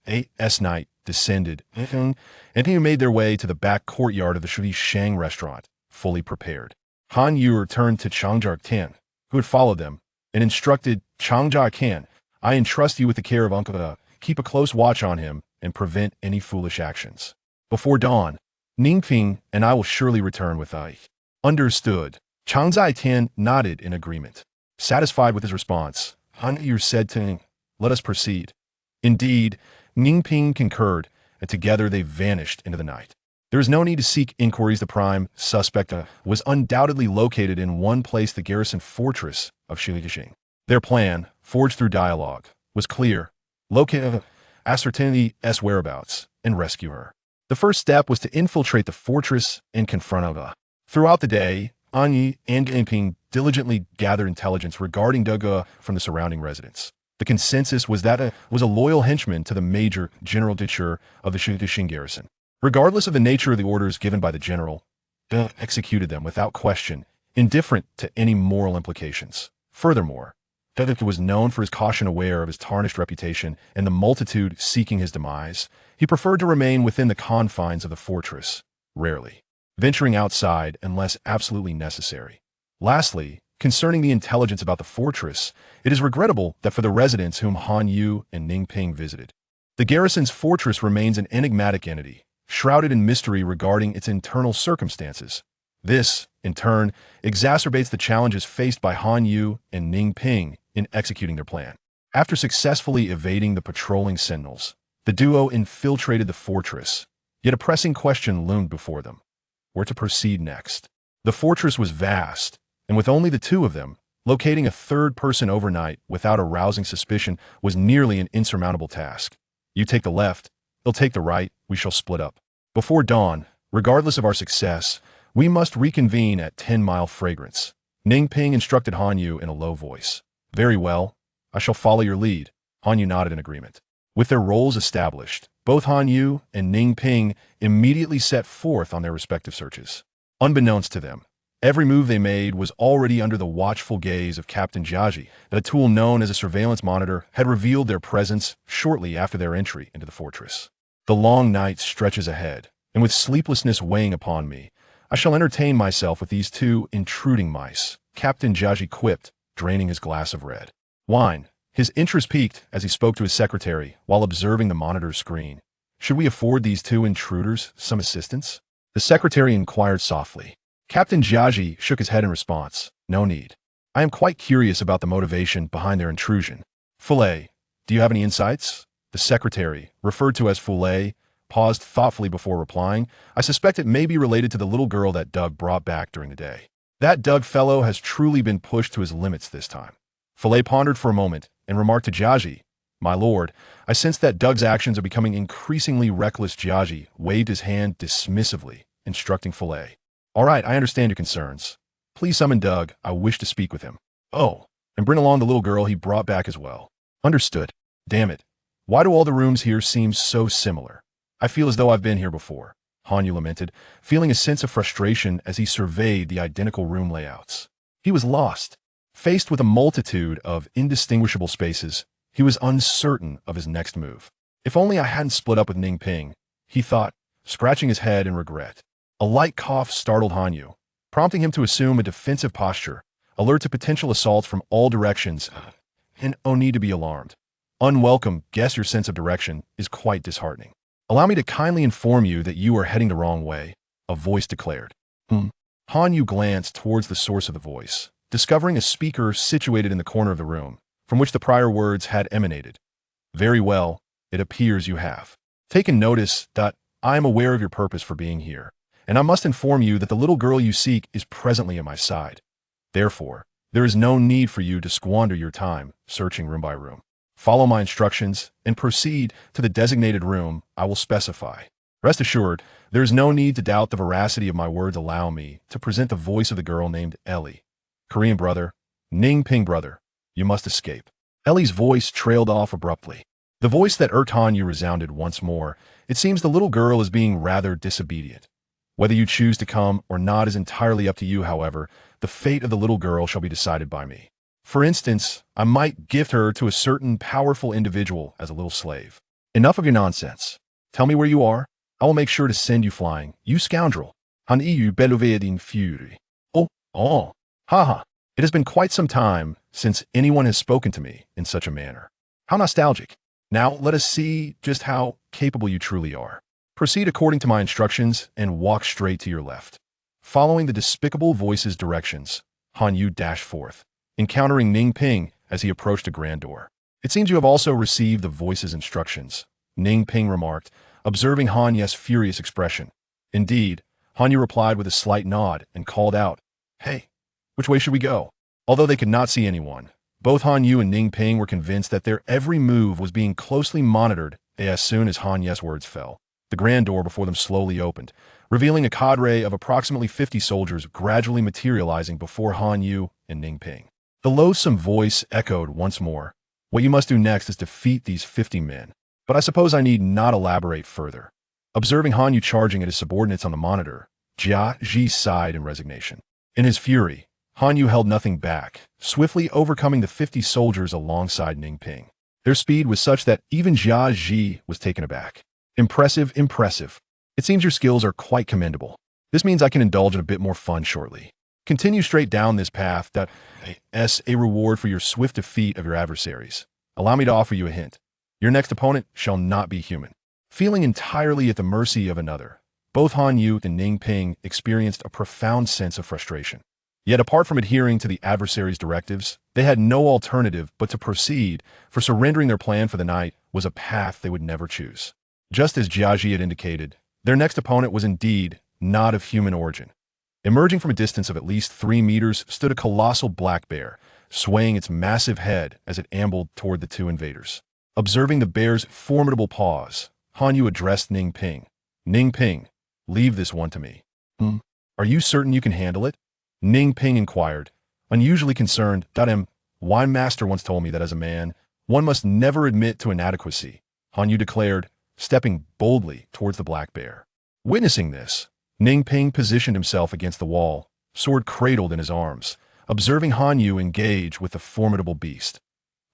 A.S. Knight descended, and he made their way to the back courtyard of the Shui Shang restaurant, fully prepared. Han Yu returned to Changjar Tian, who had followed them, and instructed Changjar Tian, "I entrust you with the care of Uncle Da. Keep a close watch on him and prevent any foolish actions. Before dawn, Ningping and I will surely return with I." "Understood." Changzai Tian nodded in agreement. Satisfied with his response, Han Yu said to him, "Let us proceed." Indeed, Ningping concurred, and together they vanished into the night. There is no need to seek inquiries. The prime suspect was undoubtedly located in one place, the garrison fortress of Shilixing. Their plan, forged through dialogue, was clear: locate, ascertain S whereabouts, and rescue her. The first step was to infiltrate the fortress and confront Aga. Throughout the day, Anyi and Ningping diligently gathered intelligence regarding Daga from the surrounding residents. The consensus was that was a loyal henchman to the major general teacher of the Shilixing garrison. Regardless of the nature of the orders given by the general, De executed them without question, indifferent to any moral implications. Furthermore, De was known for his caution, aware of his tarnished reputation and the multitude seeking his demise. He preferred to remain within the confines of the fortress, rarely venturing outside unless absolutely necessary. Lastly, concerning the intelligence about the fortress, it is regrettable that for the residents whom Han Yu and Ningping visited, the garrison's fortress remains an enigmatic entity, shrouded in mystery regarding its internal circumstances. This, in turn, exacerbates the challenges faced by Han Yu and Ningping in executing their plan. After successfully evading the patrolling sentinels, the duo infiltrated the fortress, yet a pressing question loomed before them: where to proceed next. The fortress was vast, and with only the two of them, locating a third person overnight without arousing suspicion was nearly an insurmountable task. You take the left, he'll take the right, we shall split up. Before dawn, regardless of our success, we must reconvene at 10 Mile Fragrance. Ningping instructed Han Yu in a low voice. "Very well, I shall follow your lead." Han Yu nodded in agreement. With their roles established, both Han Yu and Ningping immediately set forth on their respective searches. Unbeknownst to them, every move they made was already under the watchful gaze of Captain Jiaji. That a tool known as a surveillance monitor had revealed their presence shortly after their entry into the fortress. The long night stretches ahead, and with sleeplessness weighing upon me, I shall entertain myself with these two intruding mice, Captain Jiaji quipped, draining his glass of red wine. His interest piqued as he spoke to his secretary while observing the monitor screen. Should we afford these two intruders some assistance? The secretary inquired softly. Captain Jiaji shook his head in response. No need. I am quite curious about the motivation behind their intrusion. Fulay, do you have any insights? The secretary, referred to as Fulay, paused thoughtfully before replying. I suspect it may be related to the little girl that Doug brought back during the day. That Doug fellow has truly been pushed to his limits this time. Fulay pondered for a moment and remarked to Jiaji, My lord, I sense that Doug's actions are becoming increasingly reckless. Jiaji waved his hand dismissively, instructing Filet. All right, I understand your concerns. Please summon Doug. I wish to speak with him. Oh, and bring along the little girl he brought back as well. Understood. Damn it. Why do all the rooms here seem so similar? I feel as though I've been here before, Hanyu lamented, feeling a sense of frustration as he surveyed the identical room layouts. He was lost. Faced with a multitude of indistinguishable spaces, he was uncertain of his next move. If only I hadn't split up with Ning Ping, he thought, scratching his head in regret. A light cough startled Hanyu, prompting him to assume a defensive posture, alert to potential assaults from all directions, and no need to be alarmed. Unwelcome, guess your sense of direction is quite disheartening. Allow me to kindly inform you that you are heading the wrong way, a voice declared. Hanyu glanced towards the source of the voice, discovering a speaker situated in the corner of the room, from which the prior words had emanated. Very well, it appears you have taken notice that I am aware of your purpose for being here, and I must inform you that the little girl you seek is presently at my side. Therefore, there is no need for you to squander your time searching room by room. Follow my instructions and proceed to the designated room I will specify. Rest assured, there is no need to doubt the veracity of my words. Allow me to present the voice of the girl named Ellie. Korean brother, Ning Ping brother, you must escape. Ellie's voice trailed off abruptly. The voice that irked Hanyu resounded once more. It seems the little girl is being rather disobedient. Whether you choose to come or not is entirely up to you. However, the fate of the little girl shall be decided by me. For instance, I might gift her to a certain powerful individual as a little slave. Enough of your nonsense. Tell me where you are. I will make sure to send you flying. You scoundrel. Han eu beluved in fury. Oh. Haha. It has been quite some time since anyone has spoken to me in such a manner. How nostalgic. Now let us see just how capable you truly are. Proceed according to my instructions and walk straight to your left. Following the despicable voice's directions, Hanyu dashed forth, encountering Ning Ping as he approached a grand door. It seems you have also received the voice's instructions, Ning Ping remarked, observing Hanyu's furious expression. Indeed, Hanyu replied with a slight nod and called out, Hey, which way should we go? Although they could not see anyone, both Hanyu and Ning Ping were convinced that their every move was being closely monitored. As soon as Hanyu's words fell, the grand door before them slowly opened, revealing a cadre of approximately 50 soldiers gradually materializing before Hanyu and Ning Ping. The loathsome voice echoed once more. What you must do next is defeat these 50 men. But I suppose I need not elaborate further. Observing Hanyu charging at his subordinates on the monitor, Jia Ji sighed in resignation. In his fury, Hanyu held nothing back, swiftly overcoming the 50 soldiers alongside Ning Ping. Their speed was such that even Jia Ji was taken aback. Impressive. It seems your skills are quite commendable. This means I can indulge in a bit more fun shortly. Continue straight down this path that is a reward for your swift defeat of your adversaries. Allow me to offer you a hint. Your next opponent shall not be human. Feeling entirely at the mercy of another, both Hanyu and Ning Ping experienced a profound sense of frustration. Yet apart from adhering to the adversary's directives, they had no alternative but to proceed, for surrendering their plan for the night was a path they would never choose. Just as Jiaji had indicated, their next opponent was indeed not of human origin. Emerging from a distance of at least 3 meters stood a colossal black bear, swaying its massive head as it ambled toward the two invaders. Observing the bear's formidable paws, Hanyu addressed Ning Ping. Ning Ping, leave this one to me. Are you certain you can handle it? Ning Ping inquired, unusually concerned. Why master once told me that as a man, one must never admit to inadequacy, Hanyu declared, stepping boldly towards the black bear. Witnessing this, Ning Ping positioned himself against the wall, sword cradled in his arms, observing Hanyu engage with the formidable beast.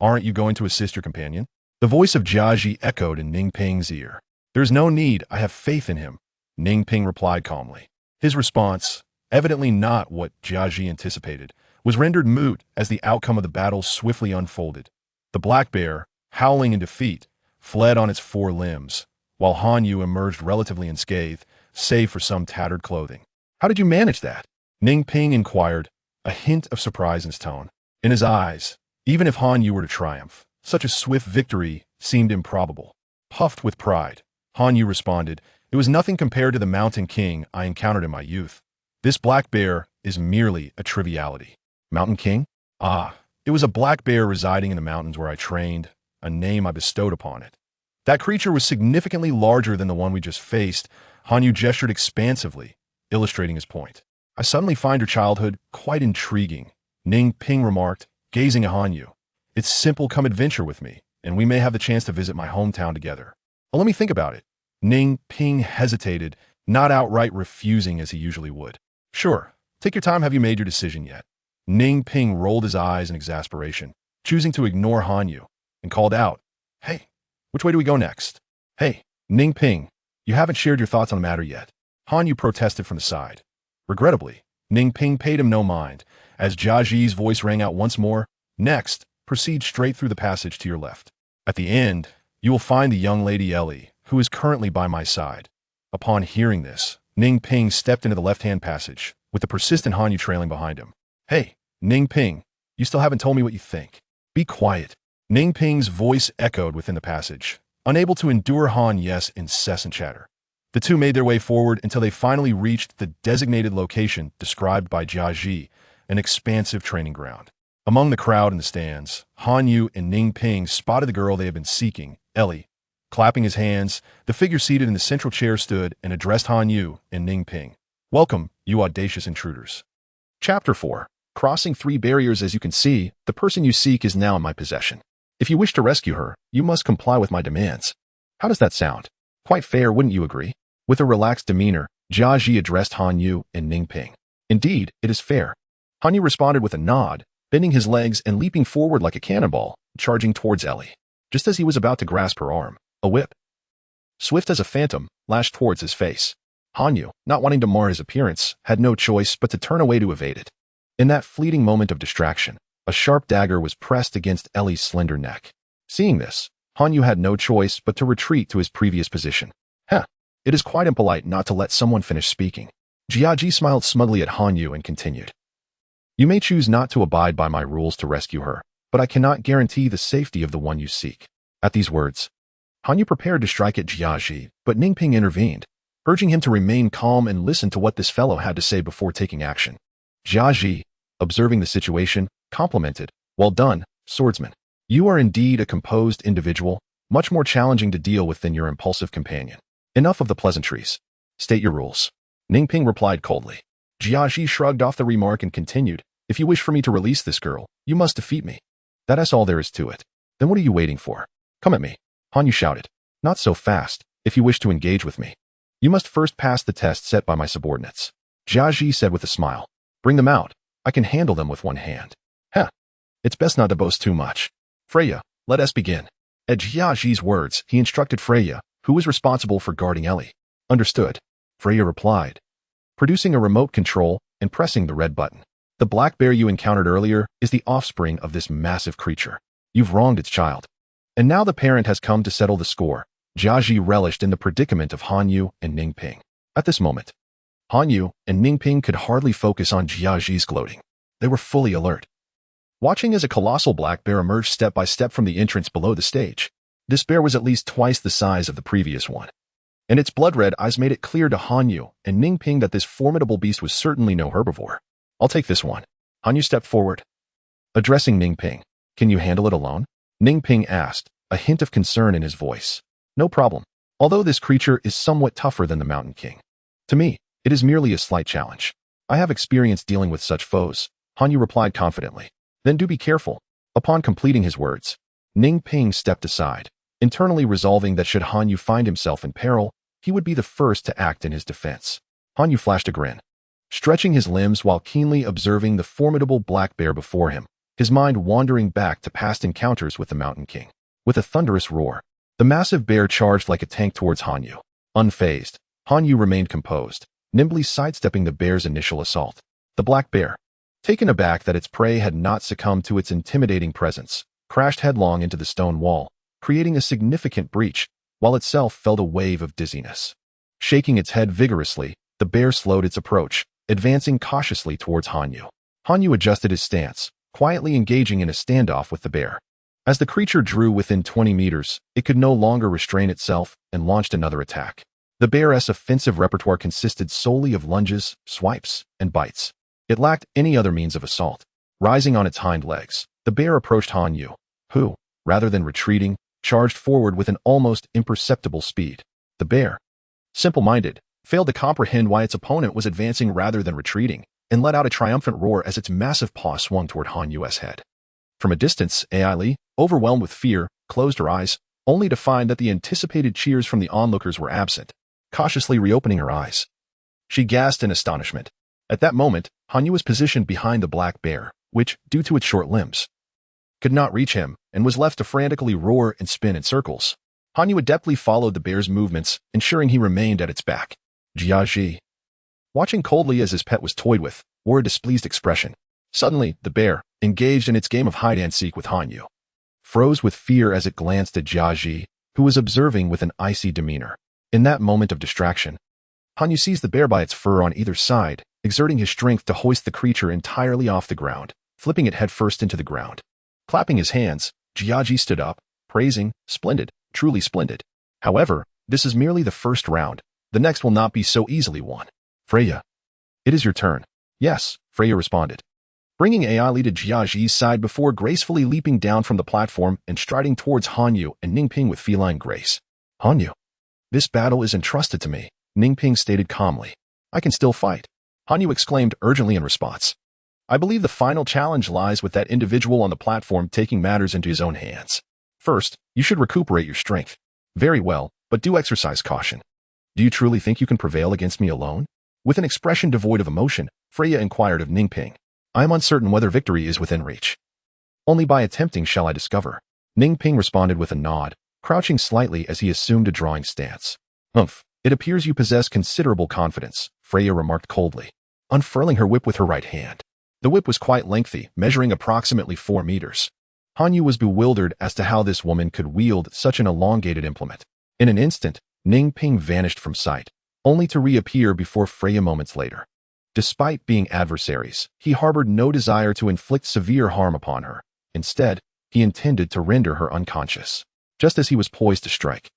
Aren't you going to assist your companion? The voice of Jiaji echoed in Ning Ping's ear. There is no need, I have faith in him, Ning Ping replied calmly. His response, evidently not what Jiaji anticipated, was rendered moot as the outcome of the battle swiftly unfolded. The black bear, howling in defeat, fled on its 4 limbs, while Hanyu emerged relatively unscathed, save for some tattered clothing. How did you manage that? Ning Ping inquired, a hint of surprise in his tone. In his eyes, even if Hanyu were to triumph, such a swift victory seemed improbable. Puffed with pride, Hanyu responded, it was nothing compared to the mountain king I encountered in my youth. This black bear is merely a triviality. Mountain king? Ah, it was a black bear residing in the mountains where I trained. a name I bestowed upon it. That creature was significantly larger than the one we just faced. Hanyu gestured expansively, illustrating his point. I suddenly find your childhood quite intriguing, Ning Ping remarked, gazing at Hanyu. It's simple, come adventure with me, and we may have the chance to visit my hometown together. Well, let me think about it. Ning Ping hesitated, not outright refusing as he usually would. Sure, take your time. Have you made your decision yet? Ning Ping rolled his eyes in exasperation, choosing to ignore Hanyu, and called out, Hey, which way do we go next? Hey, Ning Ping, you haven't shared your thoughts on the matter yet. Hanyu protested from the side. Regrettably, Ning Ping paid him no mind, as Jiaji's voice rang out once more. Next, proceed straight through the passage to your left. At the end, you will find the young lady Ellie, who is currently by my side. Upon hearing this, Ning Ping stepped into the left-hand passage, with the persistent Hanyu trailing behind him. Hey, Ning Ping, you still haven't told me what you think. Be quiet. Ning Ping's voice echoed within the passage, unable to endure Hanyu's incessant chatter. The two made their way forward until they finally reached the designated location described by Jiaji, an expansive training ground. Among the crowd in the stands, Hanyu and Ning Ping spotted the girl they had been seeking, Ellie. Clapping his hands, the figure seated in the central chair stood and addressed Hanyu and Ning Ping. Welcome, you audacious intruders. Chapter 4. Crossing 3 barriers. As you can see, the person you seek is now in my possession. If you wish to rescue her, you must comply with my demands. How does that sound? Quite fair, wouldn't you agree? With a relaxed demeanor, Jiaji addressed Hanyu and Ning Ping. Indeed, it is fair. Hanyu responded with a nod, bending his legs and leaping forward like a cannonball, charging towards Ellie. Just as he was about to grasp her arm, a whip, swift as a phantom, lashed towards his face. Hanyu, not wanting to mar his appearance, had no choice but to turn away to evade it. In that fleeting moment of distraction, a sharp dagger was pressed against Ellie's slender neck. Seeing this, Hanyu had no choice but to retreat to his previous position. It is quite impolite not to let someone finish speaking. Jiaji smiled smugly at Hanyu and continued. You may choose not to abide by my rules to rescue her, but I cannot guarantee the safety of the one you seek. At these words, Hanyu prepared to strike at Jiaji, but Ning Ping intervened, urging him to remain calm and listen to what this fellow had to say before taking action. Jiaji, observing the situation, complimented, Well done, swordsman. You are indeed a composed individual, much more challenging to deal with than your impulsive companion. Enough of the pleasantries. State your rules. Ning Ping replied coldly. Jiaji shrugged off the remark and continued, If you wish for me to release this girl, you must defeat me. That is all there is to it. Then what are you waiting for? Come at me. Hanyu shouted. Not so fast, if you wish to engage with me. You must first pass the test set by my subordinates. Jiaji said with a smile. Bring them out. I can handle them with one hand. It's best not to boast too much. Freya, let us begin. At Jiaji's words, he instructed Freya, who was responsible for guarding Ellie. Understood. Freya replied, producing a remote control and pressing the red button. The black bear you encountered earlier is the offspring of this massive creature. You've wronged its child. And now the parent has come to settle the score. Jiaji relished in the predicament of Hanyu and Ning Ping. At this moment, Hanyu and Ning Ping could hardly focus on Jiaji's gloating. They were fully alert, watching as a colossal black bear emerged step by step from the entrance below the stage. This bear was at least twice the size of the previous one, and its blood-red eyes made it clear to Hanyu and Ning Ping that this formidable beast was certainly no herbivore. I'll take this one. Hanyu stepped forward, addressing Ning Ping. Can you handle it alone? Ning Ping asked, a hint of concern in his voice. No problem. Although this creature is somewhat tougher than the Mountain King. To me, it is merely a slight challenge. I have experience dealing with such foes, Hanyu replied confidently. Then do be careful. Upon completing his words, Ning Ping stepped aside, internally resolving that should Hanyu find himself in peril, he would be the first to act in his defense. Hanyu flashed a grin, stretching his limbs while keenly observing the formidable black bear before him, his mind wandering back to past encounters with the Mountain King. With a thunderous roar, the massive bear charged like a tank towards Hanyu. Unfazed, Hanyu remained composed, nimbly sidestepping the bear's initial assault. The black bear, taken aback that its prey had not succumbed to its intimidating presence, crashed headlong into the stone wall, creating a significant breach, while itself felt a wave of dizziness. Shaking its head vigorously, the bear slowed its approach, advancing cautiously towards Hanyu. Hanyu adjusted his stance, quietly engaging in a standoff with the bear. As the creature drew within 20 meters, it could no longer restrain itself and launched another attack. The bear's offensive repertoire consisted solely of lunges, swipes, and bites. It lacked any other means of assault. Rising on its hind legs, the bear approached Hanyu, who, rather than retreating, charged forward with an almost imperceptible speed. The bear, simple-minded, failed to comprehend why its opponent was advancing rather than retreating, and let out a triumphant roar as its massive paw swung toward Han Yu's head. From a distance, Ai Li, overwhelmed with fear, closed her eyes, only to find that the anticipated cheers from the onlookers were absent. Cautiously reopening her eyes, she gasped in astonishment. At that moment, Han Yu was positioned behind the black bear, which, due to its short limbs, could not reach him, and was left to frantically roar and spin in circles. Han Yu adeptly followed the bear's movements, ensuring he remained at its back. Jia Ji, watching coldly as his pet was toyed with, wore a displeased expression. Suddenly, the bear, engaged in its game of hide-and-seek with Han Yu, froze with fear as it glanced at Jia Ji, who was observing with an icy demeanor. In that moment of distraction, Han Yu seized the bear by its fur on either side, exerting his strength to hoist the creature entirely off the ground, flipping it headfirst into the ground. Clapping his hands, Jia Ji stood up, praising, "Splendid, truly splendid. However, this is merely the first round. The next will not be so easily won. Freya, it is your turn." "Yes," Freya responded, bringing Ai Li to Jia Ji's side before gracefully leaping down from the platform and striding towards Han Yu and Ningping with feline grace. "Han Yu, this battle is entrusted to me," Ningping stated calmly. "I can still fight," Han Yu exclaimed urgently in response. "I believe the final challenge lies with that individual on the platform taking matters into his own hands. First, you should recuperate your strength." "Very well, but do exercise caution." "Do you truly think you can prevail against me alone?" With an expression devoid of emotion, Freya inquired of Ningping. "I am uncertain whether victory is within reach. Only by attempting shall I discover." Ningping responded with a nod, crouching slightly as he assumed a drawing stance. "Humph, it appears you possess considerable confidence," Freya remarked coldly, unfurling her whip with her right hand. The whip was quite lengthy, measuring approximately 4 meters. Han Yu was bewildered as to how this woman could wield such an elongated implement. In an instant, Ningping vanished from sight, only to reappear before Freya moments later. Despite being adversaries, he harbored no desire to inflict severe harm upon her. Instead, he intended to render her unconscious. Just as he was poised to strike,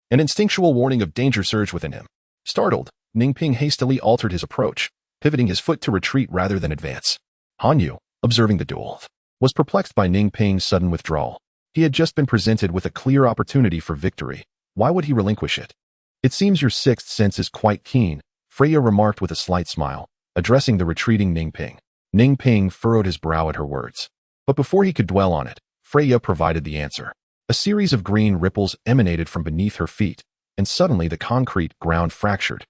an instinctual warning of danger surged within him. Startled, Ningping hastily altered his approach, pivoting his foot to retreat rather than advance. Han Yu, observing the duel, was perplexed by Ningping's sudden withdrawal. He had just been presented with a clear opportunity for victory. Why would he relinquish it? "It seems your sixth sense is quite keen," Freya remarked with a slight smile, addressing the retreating Ningping. Ningping furrowed his brow at her words. But before he could dwell on it, Freya provided the answer. A series of green ripples emanated from beneath her feet, and suddenly the concrete ground fractured,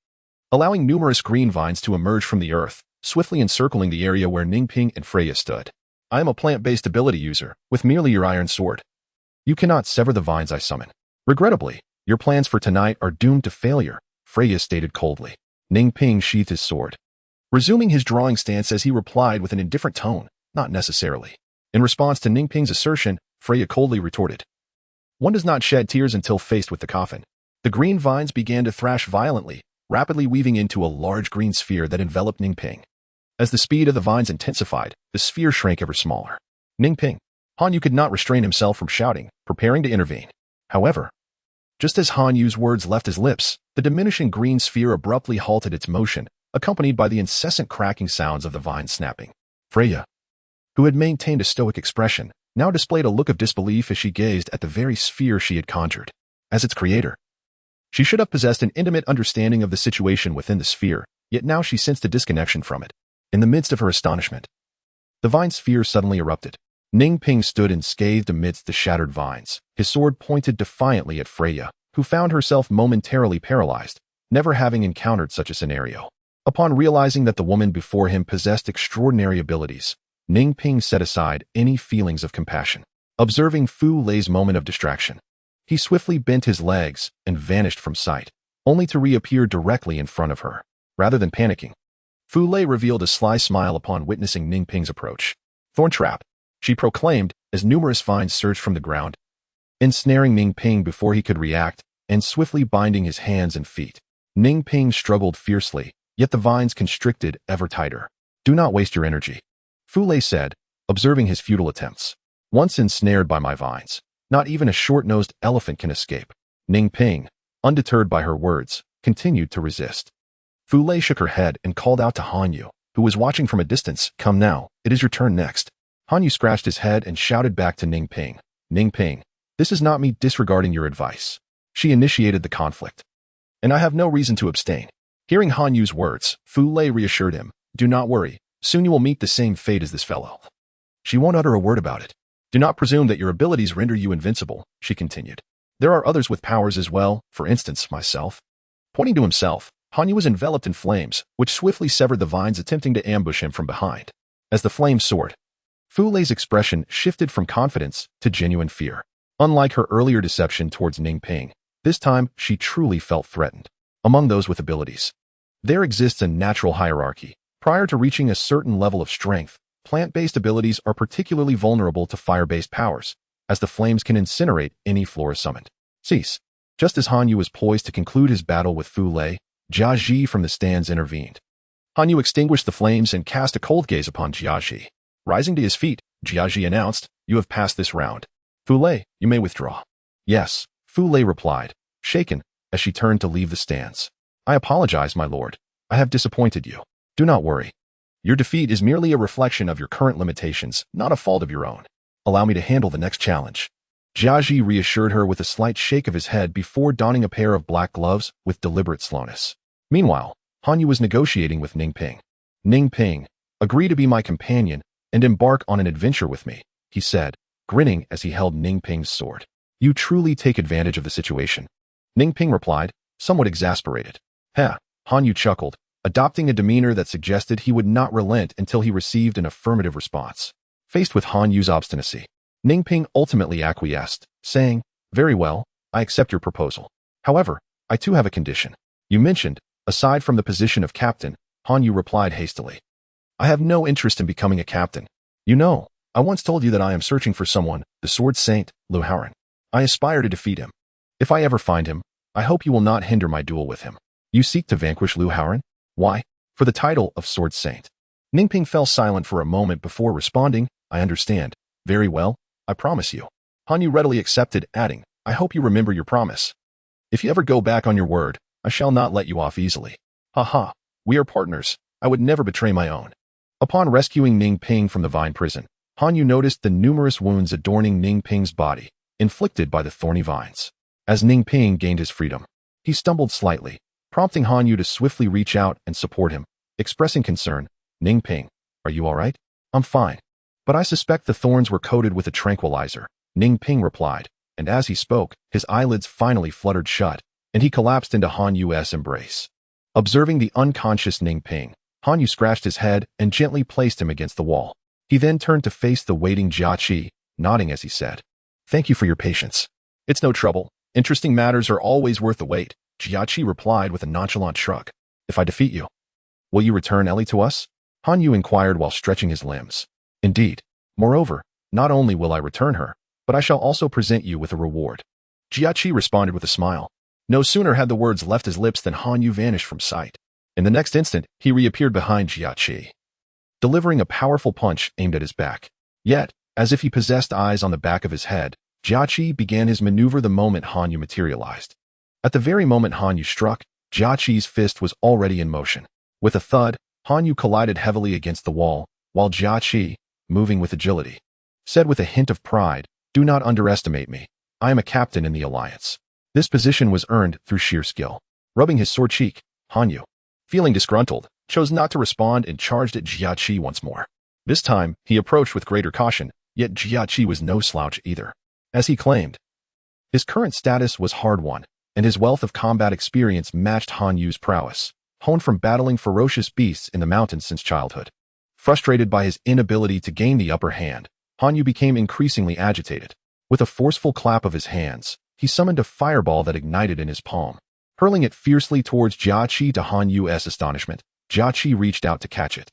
allowing numerous green vines to emerge from the earth, swiftly encircling the area where Ningping and Freya stood. "I am a plant-based ability user, with merely your iron sword. You cannot sever the vines I summon. Regrettably, your plans for tonight are doomed to failure," Freya stated coldly. Ningping sheathed his sword, resuming his drawing stance as he replied with an indifferent tone, "Not necessarily." In response to Ningping's assertion, Freya coldly retorted, "One does not shed tears until faced with the coffin." The green vines began to thrash violently, rapidly weaving into a large green sphere that enveloped Ningping. As the speed of the vines intensified, the sphere shrank ever smaller. "Ningping!" Han Yu could not restrain himself from shouting, preparing to intervene. However, just as Han Yu's words left his lips, the diminishing green sphere abruptly halted its motion, accompanied by the incessant cracking sounds of the vines snapping. Freya, who had maintained a stoic expression, now displayed a look of disbelief as she gazed at the very sphere she had conjured. As its creator, she should have possessed an intimate understanding of the situation within the sphere, yet now she sensed a disconnection from it. In the midst of her astonishment, the vine sphere suddenly erupted. Ningping stood unscathed amidst the shattered vines, his sword pointed defiantly at Freya, who found herself momentarily paralyzed, never having encountered such a scenario. Upon realizing that the woman before him possessed extraordinary abilities, Ningping set aside any feelings of compassion. Observing Fu Lei's moment of distraction, he swiftly bent his legs and vanished from sight, only to reappear directly in front of her. Rather than panicking, Fu Lei revealed a sly smile upon witnessing Ningping's approach. "Thorn trap," she proclaimed as numerous vines surged from the ground, ensnaring Ningping before he could react and swiftly binding his hands and feet. Ningping struggled fiercely, yet the vines constricted ever tighter. "Do not waste your energy," Fu Lei said, observing his futile attempts. "Once ensnared by my vines, not even a short-nosed elephant can escape." Ningping, undeterred by her words, continued to resist. Fu Lei shook her head and called out to Han Yu, who was watching from a distance, "Come now, it is your turn next." Han Yu scratched his head and shouted back to Ningping, "Ningping, This is not me disregarding your advice. She initiated the conflict, and I have no reason to abstain. Hearing Han Yu's words, Fu Lei reassured him, do not worry, soon you will meet the same fate as this fellow. She won't utter a word about it. Do not presume that your abilities render you invincible, she continued. There are others with powers as well, for instance, myself. Pointing to himself, Han Yu was enveloped in flames, which swiftly severed the vines attempting to ambush him from behind. As the flames soared, Fu Lei's expression shifted from confidence to genuine fear. Unlike her earlier deception towards Ning Ping, this time she truly felt threatened. Among those with abilities, there exists a natural hierarchy. Prior to reaching a certain level of strength, plant-based abilities are particularly vulnerable to fire-based powers, as the flames can incinerate any flora summoned. Cease. Just as Han Yu was poised to conclude his battle with Fu Lei, Jia Ji from the stands intervened. Han Yu extinguished the flames and cast a cold gaze upon Jia Ji. Rising to his feet, Jia Ji announced, you have passed this round. Fu Lei, you may withdraw. Yes, Fu Lei replied, shaken, as she turned to leave the stands. I apologize, my lord. I have disappointed you. Do not worry. Your defeat is merely a reflection of your current limitations, not a fault of your own. Allow me to handle the next challenge. Jia Ji reassured her with a slight shake of his head before donning a pair of black gloves with deliberate slowness. Meanwhile, Han Yu was negotiating with Ning Ping. Ning Ping, agree to be my companion and embark on an adventure with me, he said, grinning as he held Ning Ping's sword. You truly take advantage of the situation. Ning Ping replied, somewhat exasperated. Heh, Han Yu chuckled, adopting a demeanor that suggested he would not relent until he received an affirmative response. Faced with Han Yu's obstinacy, Ning Ping ultimately acquiesced, saying, very well, I accept your proposal. However, I too have a condition. You mentioned, aside from the position of captain, Han Yu replied hastily. I have no interest in becoming a captain. You know, I once told you that I am searching for someone, the Sword Saint, Lu Haoran. I aspire to defeat him. If I ever find him, I hope you will not hinder my duel with him. You seek to vanquish Lu Haoran? Why? For the title of Sword Saint. Ning Ping fell silent for a moment before responding, I understand. Very well, I promise you. Han Yu readily accepted, adding, I hope you remember your promise. If you ever go back on your word, I shall not let you off easily. Ha, we are partners. I would never betray my own. Upon rescuing Ning Ping from the vine prison, Han Yu noticed the numerous wounds adorning Ning Ping's body, inflicted by the thorny vines. As Ning Ping gained his freedom, he stumbled slightly, prompting Han Yu to swiftly reach out and support him. Expressing concern, Ning Ping, are you all right? I'm fine. But I suspect the thorns were coated with a tranquilizer, Ning Ping replied, and as he spoke, his eyelids finally fluttered shut, and he collapsed into Han Yu's embrace. Observing the unconscious Ning Ping, Han Yu scratched his head and gently placed him against the wall. He then turned to face the waiting Jia Ji, nodding as he said, thank you for your patience. It's no trouble. Interesting matters are always worth the wait, Jia Ji replied with a nonchalant shrug. If I defeat you, will you return Ellie to us? Han Yu inquired while stretching his limbs. Indeed. Moreover, not only will I return her, but I shall also present you with a reward. Jia Ji responded with a smile. No sooner had the words left his lips than Han Yu vanished from sight. In the next instant, he reappeared behind Jia Ji, delivering a powerful punch aimed at his back. Yet, as if he possessed eyes on the back of his head, Jia Ji began his maneuver the moment Han Yu materialized. At the very moment Han Yu struck, Jia Ji's fist was already in motion. With a thud, Han Yu collided heavily against the wall, while Jia Ji, moving with agility, said with a hint of pride, do not underestimate me. I am a captain in the alliance. This position was earned through sheer skill. Rubbing his sore cheek, Han Yu, feeling disgruntled, chose not to respond and charged at Jia Ji once more. This time, he approached with greater caution, yet Jia Ji was no slouch either. As he claimed, his current status was hard-won, and his wealth of combat experience matched Han Yu's prowess, honed from battling ferocious beasts in the mountains since childhood. Frustrated by his inability to gain the upper hand, Han Yu became increasingly agitated. With a forceful clap of his hands, he summoned a fireball that ignited in his palm. Hurling it fiercely towards Jia Ji to Han Yu's astonishment, Jia Ji reached out to catch it.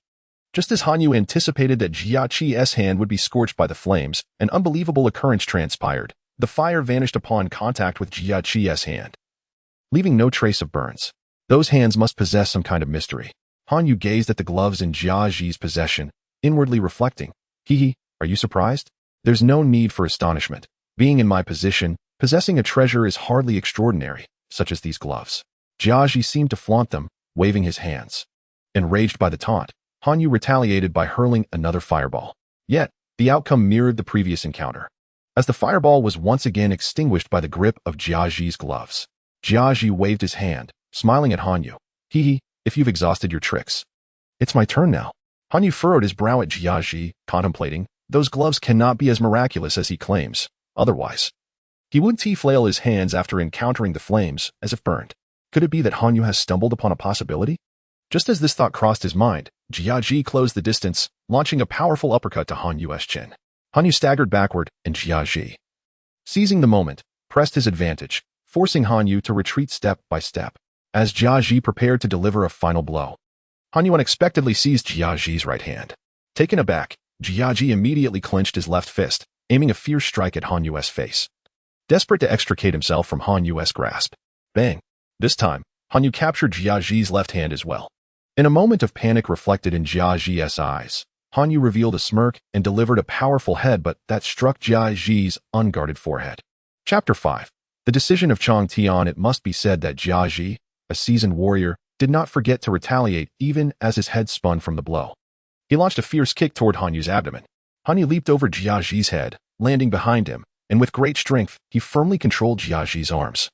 Just as Han Yu anticipated that Jia Ji's hand would be scorched by the flames, an unbelievable occurrence transpired. The fire vanished upon contact with Jia Ji's hand, leaving no trace of burns. Those hands must possess some kind of mystery. Han Yu gazed at the gloves in Jia Ji's possession, inwardly reflecting, are you surprised? There's no need for astonishment. Being in my position, possessing a treasure is hardly extraordinary, such as these gloves. Jia Ji seemed to flaunt them, waving his hands. Enraged by the taunt, Han Yu retaliated by hurling another fireball. Yet, the outcome mirrored the previous encounter. as the fireball was once again extinguished by the grip of Jiaji's gloves. Jiaji waved his hand, smiling at Hanyu. Hee, if you've exhausted your tricks. It's my turn now. Hanyu furrowed his brow at Jiaji, contemplating. Those gloves cannot be as miraculous as he claims. Otherwise, he wouldn't flail his hands after encountering the flames, as if burned. Could it be that Hanyu has stumbled upon a possibility? Just as this thought crossed his mind, Jiaji closed the distance, launching a powerful uppercut to Hanyu's chin. Hanyu staggered backward, and Jiaji, seizing the moment, pressed his advantage, forcing Hanyu to retreat step by step. As Jiaji prepared to deliver a final blow, Hanyu unexpectedly seized Jiaji's right hand. Taken aback, Jiaji immediately clenched his left fist, aiming a fierce strike at Hanyu's face. Desperate to extricate himself from Hanyu's grasp. Bang! This time, Hanyu captured Jiaji's left hand as well. In a moment of panic reflected in Jiaji's eyes, Hanyu revealed a smirk and delivered a powerful headbutt that struck Jiaji's unguarded forehead. Chapter 5. The decision of Chang Tian. It must be said that Jiaji, a seasoned warrior, did not forget to retaliate even as his head spun from the blow. He launched a fierce kick toward Hanyu's abdomen. Hanyu leaped over Jiaji's head, landing behind him, and with great strength, he firmly controlled Jiaji's arms.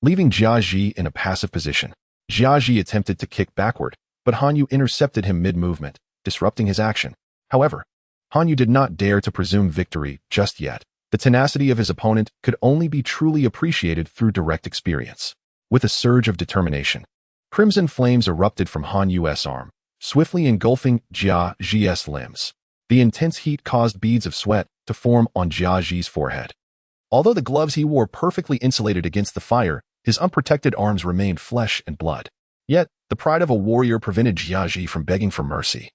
Leaving Jiaji in a passive position, Jiaji attempted to kick backward, but Hanyu intercepted him mid-movement, disrupting his action. However, Hanyu did not dare to presume victory just yet. The tenacity of his opponent could only be truly appreciated through direct experience. With a surge of determination, crimson flames erupted from Hanyu's arm, swiftly engulfing Jiaji's limbs. The intense heat caused beads of sweat to form on Jiaji's forehead. Although the gloves he wore perfectly insulated against the fire, his unprotected arms remained flesh and blood. Yet, the pride of a warrior prevented Jiaji from begging for mercy.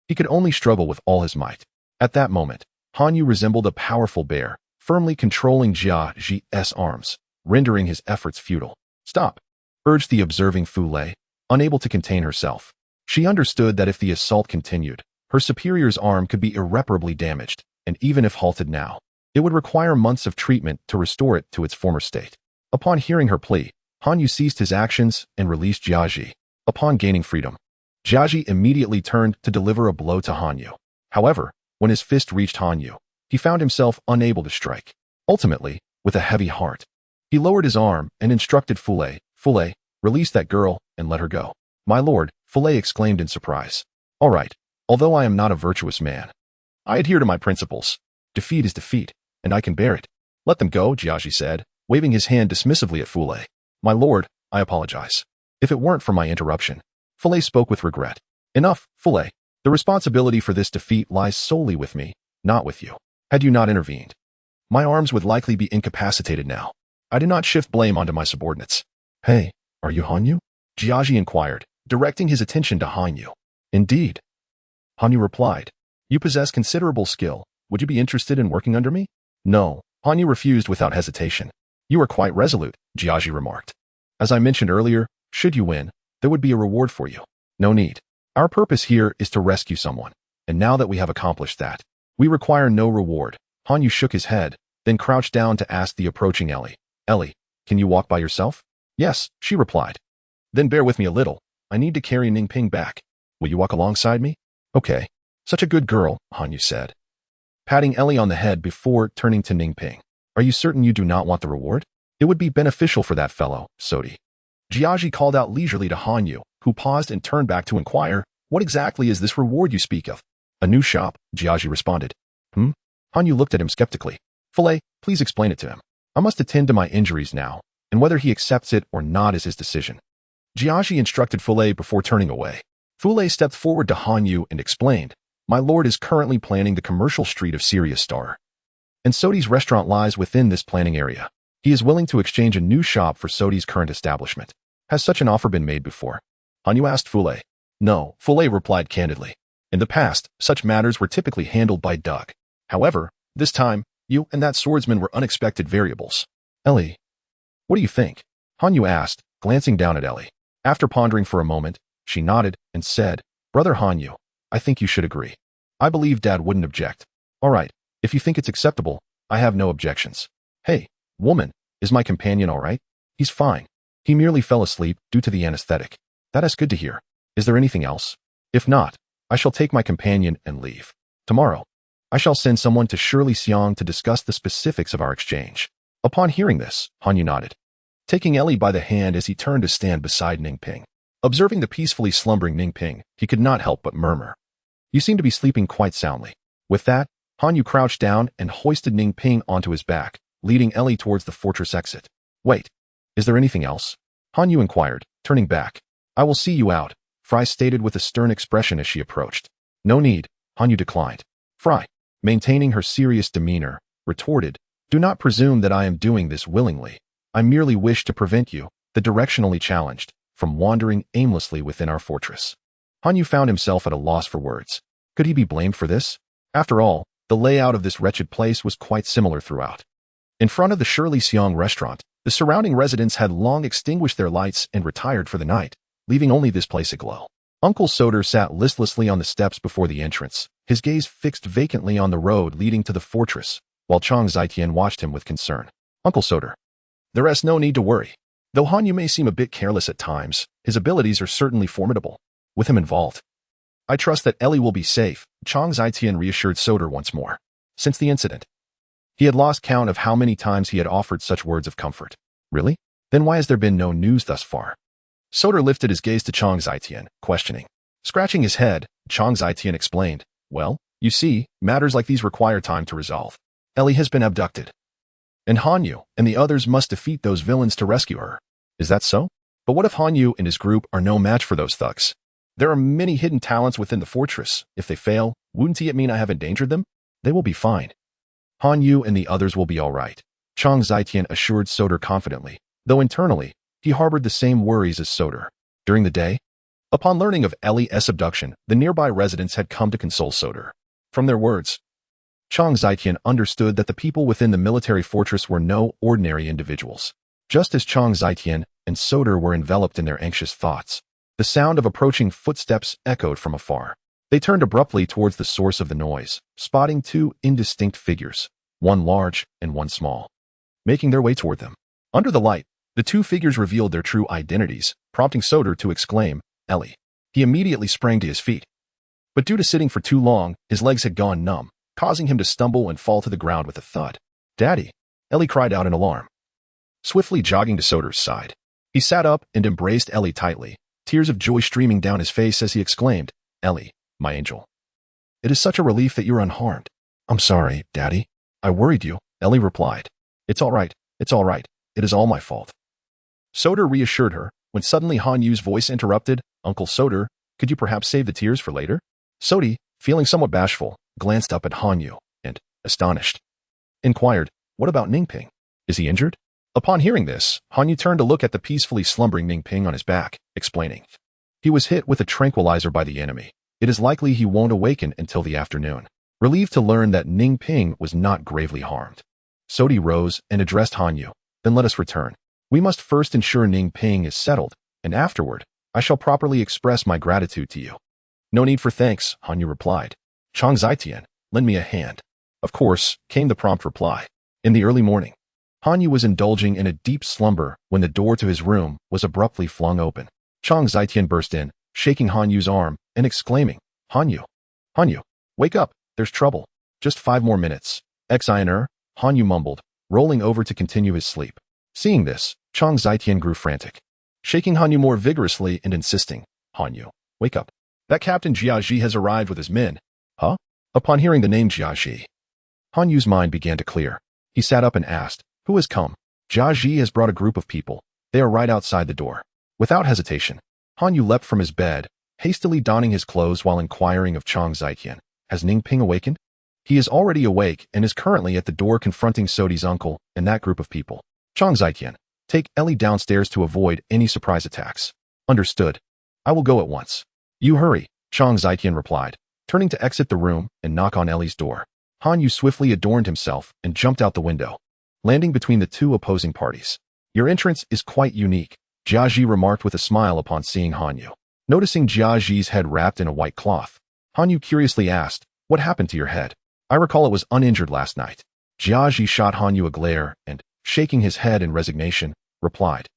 He could only struggle with all his might. At that moment, Hanyu resembled a powerful bear, firmly controlling Jiaji's arms, rendering his efforts futile. Stop, urged the observing Fulei, unable to contain herself. She understood that if the assault continued, her superior's arm could be irreparably damaged, and even if halted now, it would require months of treatment to restore it to its former state. Upon hearing her plea, Hanyu ceased his actions and released Jiaji. Upon gaining freedom, Jiaji immediately turned to deliver a blow to Hanyu. However, when his fist reached Hanyu, he found himself unable to strike. Ultimately, with a heavy heart, he lowered his arm and instructed Fulei, release that girl and let her go. My lord, Fulei exclaimed in surprise. All right, although I am not a virtuous man, I adhere to my principles. Defeat is defeat, and I can bear it. Let them go, Jiaji said, waving his hand dismissively at Fulei. My lord, I apologize. If it weren't for my interruption. Fulei spoke with regret. Enough, Fulei. The responsibility for this defeat lies solely with me, not with you. Had you not intervened, my arms would likely be incapacitated now. I did not shift blame onto my subordinates. Hey, are you Hanyu? Jiaji inquired, directing his attention to Hanyu. Indeed. Hanyu replied. You possess considerable skill. Would you be interested in working under me? No. Hanyu refused without hesitation. You are quite resolute, Jiaji remarked. As I mentioned earlier, should you win, there would be a reward for you. No need. Our purpose here is to rescue someone, and now that we have accomplished that, we require no reward. Hanyu shook his head, then crouched down to ask the approaching Ellie. Ellie, can you walk by yourself? Yes, she replied. Then bear with me a little. I need to carry Ningping back. Will you walk alongside me? Okay. Such a good girl, Hanyu said, patting Ellie on the head before turning to Ningping. Are you certain you do not want the reward? It would be beneficial for that fellow, Sodi. Jiaji called out leisurely to Hanyu, who paused and turned back to inquire, what exactly is this reward you speak of? A new shop, Jiaji responded. Hanyu looked at him skeptically. Fulei, please explain it to him. I must attend to my injuries now, and whether he accepts it or not is his decision. Jiaji instructed Fulei before turning away. Fulei stepped forward to Hanyu and explained, My lord is currently planning the commercial street of Sirius Star, and Sodi's restaurant lies within this planning area. He is willing to exchange a new shop for Sodi's current establishment. Has such an offer been made before? Hanyu asked Fulei. No, Fulei replied candidly. In the past, such matters were typically handled by Doug. However, this time, you and that swordsman were unexpected variables. Ellie, what do you think? Hanyu asked, glancing down at Ellie. After pondering for a moment, she nodded and said, Brother Hanyu, I think you should agree. I believe Dad wouldn't object. All right, if you think it's acceptable, I have no objections. Hey, woman, is my companion all right? He's fine. He merely fell asleep due to the anesthetic. That is good to hear. Is there anything else? If not, I shall take my companion and leave. Tomorrow, I shall send someone to Shirley Xiang to discuss the specifics of our exchange. Upon hearing this, Han Yu nodded, taking Ellie by the hand as he turned to stand beside Ning Ping. Observing the peacefully slumbering Ning Ping, he could not help but murmur, "You seem to be sleeping quite soundly." With that, Han Yu crouched down and hoisted Ning Ping onto his back, leading Ellie towards the fortress exit. "Wait, is there anything else?" Han Yu inquired, turning back. "I will see you out," Fry stated with a stern expression as she approached. "No need," Han Yu declined. Fry, maintaining her serious demeanor, retorted, "Do not presume that I am doing this willingly. I merely wish to prevent you, the directionally challenged, from wandering aimlessly within our fortress." Han Yu found himself at a loss for words. Could he be blamed for this? After all, the layout of this wretched place was quite similar throughout. In front of the Shirley Xiang restaurant, the surrounding residents had long extinguished their lights and retired for the night, leaving only this place aglow. Uncle Soder sat listlessly on the steps before the entrance, his gaze fixed vacantly on the road leading to the fortress, while Chang Zitian watched him with concern. "Uncle Soder, there is no need to worry. Though Han Yu may seem a bit careless at times, his abilities are certainly formidable. With him involved, I trust that Ellie will be safe," Chang Zitian reassured Soder once more. Since the incident, he had lost count of how many times he had offered such words of comfort. "Really? Then why has there been no news thus far?" Soder lifted his gaze to Chang Zitian, questioning. Scratching his head, Chang Zitian explained, "Well, you see, matters like these require time to resolve. Ellie has been abducted, and Han Yu and the others must defeat those villains to rescue her." "Is that so? But what if Han Yu and his group are no match for those thugs? There are many hidden talents within the fortress. If they fail, wouldn't it mean I have endangered them? They will be fine. Han Yu and the others will be all right," Chang Zitian assured Soder confidently, though internally, he harbored the same worries as Soder. During the day, upon learning of Ellie's abduction, the nearby residents had come to console Soder. From their words, Chang Zitian understood that the people within the military fortress were no ordinary individuals. Just as Chang Zitian and Soder were enveloped in their anxious thoughts, the sound of approaching footsteps echoed from afar. They turned abruptly towards the source of the noise, spotting two indistinct figures, one large and one small, making their way toward them. Under the light, the two figures revealed their true identities, prompting Soder to exclaim, "Ellie." He immediately sprang to his feet. But due to sitting for too long, his legs had gone numb, causing him to stumble and fall to the ground with a thud. "Daddy!" Ellie cried out in alarm. Swiftly jogging to Soder's side, he sat up and embraced Ellie tightly, tears of joy streaming down his face as he exclaimed, "Ellie, my angel. It is such a relief that you're unharmed." "I'm sorry, Daddy. I worried you," Ellie replied. It's all right. It is all my fault." Soder reassured her, when suddenly Han Yu's voice interrupted, "Uncle Soder, could you perhaps save the tears for later?" Sodi, feeling somewhat bashful, glanced up at Han Yu and, astonished, inquired, "What about Ning Ping? Is he injured?" Upon hearing this, Han Yu turned to look at the peacefully slumbering Ning Ping on his back, explaining, "He was hit with a tranquilizer by the enemy. It is likely he won't awaken until the afternoon." Relieved to learn that Ning Ping was not gravely harmed, Sodi rose and addressed Han Yu. "Then let us return. We must first ensure Ning Ping is settled, and afterward, I shall properly express my gratitude to you." "No need for thanks," Han Yu replied. "Chang Zitian, lend me a hand." "Of course," came the prompt reply. In the early morning, Han Yu was indulging in a deep slumber when the door to his room was abruptly flung open. Chang Zitian burst in, shaking Han Yu's arm and exclaiming, Han Yu, wake up, there's trouble. Just 5 more minutes." "Xiner," Han Yu mumbled, rolling over to continue his sleep. Seeing this, Chang Zitian grew frantic, shaking Han Yu more vigorously and insisting, "Han Yu, wake up. That Captain Jiaji has arrived with his men." "Huh?" Upon hearing the name Jiaji, Han Yu's mind began to clear. He sat up and asked, "Who has come?" "Jiaji has brought a group of people. They are right outside the door." Without hesitation, Han Yu leapt from his bed, hastily donning his clothes while inquiring of Chang Zitian, "Has Ning Ping awakened?" "He is already awake and is currently at the door confronting Sodi's uncle and that group of people." "Chang Zitian, take Ellie downstairs to avoid any surprise attacks." "Understood. I will go at once." "You hurry," Chang Zitian replied, turning to exit the room and knock on Ellie's door. Han Yu swiftly adorned himself and jumped out the window, landing between the two opposing parties. "Your entrance is quite unique," Jiaji remarked with a smile upon seeing Han Yu. Noticing Jiaji's head wrapped in a white cloth, Han Yu curiously asked, "What happened to your head?" "I recall it was uninjured last night." Jiaji shot Han Yu a glare and, shaking his head in resignation, replied,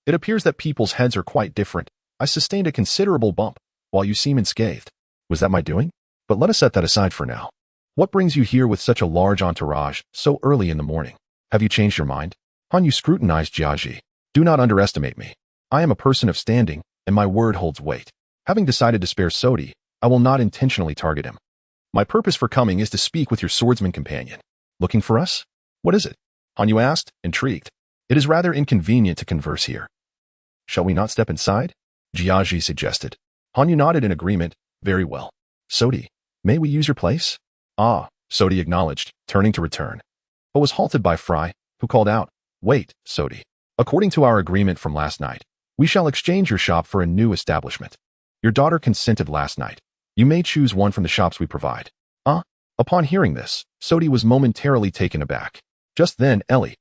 "It appears that people's heads are quite different. I sustained a considerable bump, while you seem unscathed. Was that my doing? But let us set that aside for now. What brings you here with such a large entourage so early in the morning? Have you changed your mind? Han Yu scrutinized Jiaji. Do not underestimate me. I am a person of standing, and my word holds weight. Having decided to spare Sodi, I will not intentionally target him. My purpose for coming is to speak with your swordsman companion. Looking for us? What is it? Han Yu asked, intrigued. It is rather inconvenient to converse here. Shall we not step inside? Jiaji suggested. Han Yu nodded in agreement. Very well. Sodi, may we use your place? Ah, Sodi acknowledged, turning to return, but was halted by Fry, who called out, Wait, Sodi. According to our agreement from last night, we shall exchange your shop for a new establishment. Your daughter consented last night. You may choose one from the shops we provide. Upon hearing this, Sodi was momentarily taken aback. Just then, Ellie,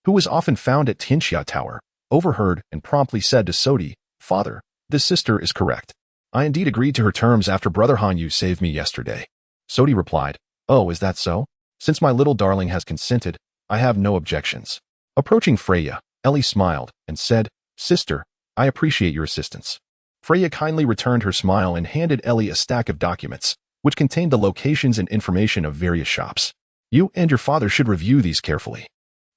who was often found at Tianxia Tower, overheard and promptly said to Sodi, Father, this sister is correct. I indeed agreed to her terms after Brother Han Yu saved me yesterday. Sodi replied, Oh, is that so? Since my little darling has consented, I have no objections. Approaching Freya, Ellie smiled and said, Sister, I appreciate your assistance. Freya kindly returned her smile and handed Ellie a stack of documents, which contained the locations and information of various shops. You and your father should review these carefully.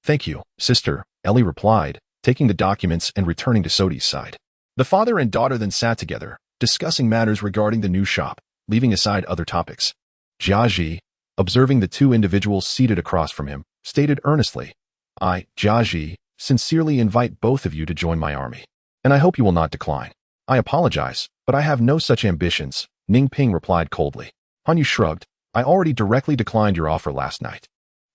Thank you, sister, Ellie replied, taking the documents and returning to Sodi's side. The father and daughter then sat together, discussing matters regarding the new shop, leaving aside other topics. Jiaji, observing the two individuals seated across from him, stated earnestly, I, Jiaji, sincerely invite both of you to join my army, and I hope you will not decline. I apologize, but I have no such ambitions, Ning Ping replied coldly. Han Yu shrugged, I already directly declined your offer last night.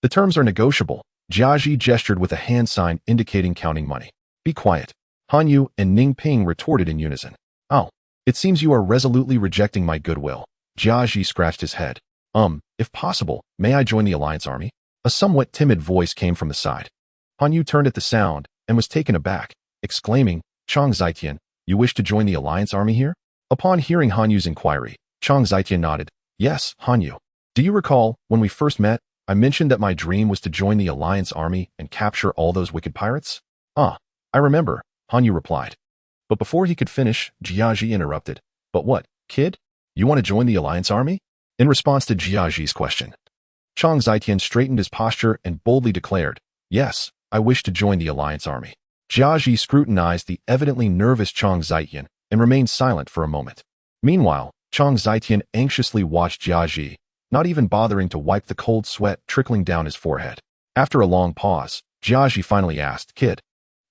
The terms are negotiable. Jiaji gestured with a hand sign indicating counting money. Be quiet. Han Yu and Ning Ping retorted in unison. Oh, it seems you are resolutely rejecting my goodwill. Jiaji scratched his head. If possible, may I join the Alliance army? A somewhat timid voice came from the side. Han Yu turned at the sound and was taken aback, exclaiming, Chang Zitian, you wish to join the Alliance army here? Upon hearing Han Yu's inquiry, Chang Zitian nodded. Yes, Han Yu. Do you recall, when we first met, I mentioned that my dream was to join the Alliance army and capture all those wicked pirates? I remember, Han Yu replied. But before he could finish, Jiaji interrupted. But what, kid? You want to join the Alliance army? In response to Jiaji's question, Chang Zitian straightened his posture and boldly declared, Yes, I wish to join the Alliance army. Jiaji scrutinized the evidently nervous Chang Zitian and remained silent for a moment. Meanwhile, Chang Zitian anxiously watched Jiaji, not even bothering to wipe the cold sweat trickling down his forehead. After a long pause, Jiaji finally asked, Kid,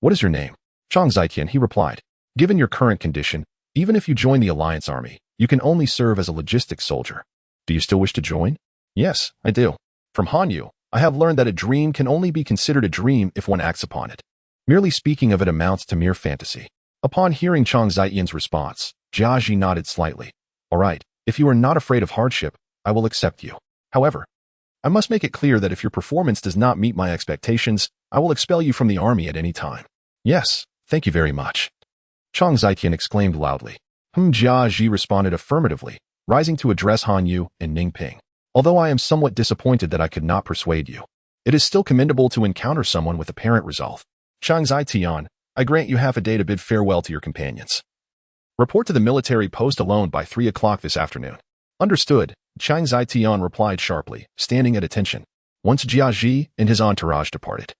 what is your name? Chang Zitian, he replied. Given your current condition, even if you join the Alliance army, you can only serve as a logistics soldier. Do you still wish to join? Yes, I do. From Han Yu, I have learned that a dream can only be considered a dream if one acts upon it. Merely speaking of it amounts to mere fantasy. Upon hearing Chang Zitian's response, Jiaji nodded slightly. All right, if you are not afraid of hardship, I will accept you. However, I must make it clear that if your performance does not meet my expectations, I will expel you from the army at any time. Yes, thank you very much. Chang Zitian exclaimed loudly. Jiaji responded affirmatively, rising to address Han Yu and Ning Ping. Although I am somewhat disappointed that I could not persuade you, it is still commendable to encounter someone with apparent resolve. Chang Zitian, I grant you half a day to bid farewell to your companions. Report to the military post alone by 3 o'clock this afternoon. Understood, Chang Zitian replied sharply, standing at attention. Once Jiaji and his entourage departed,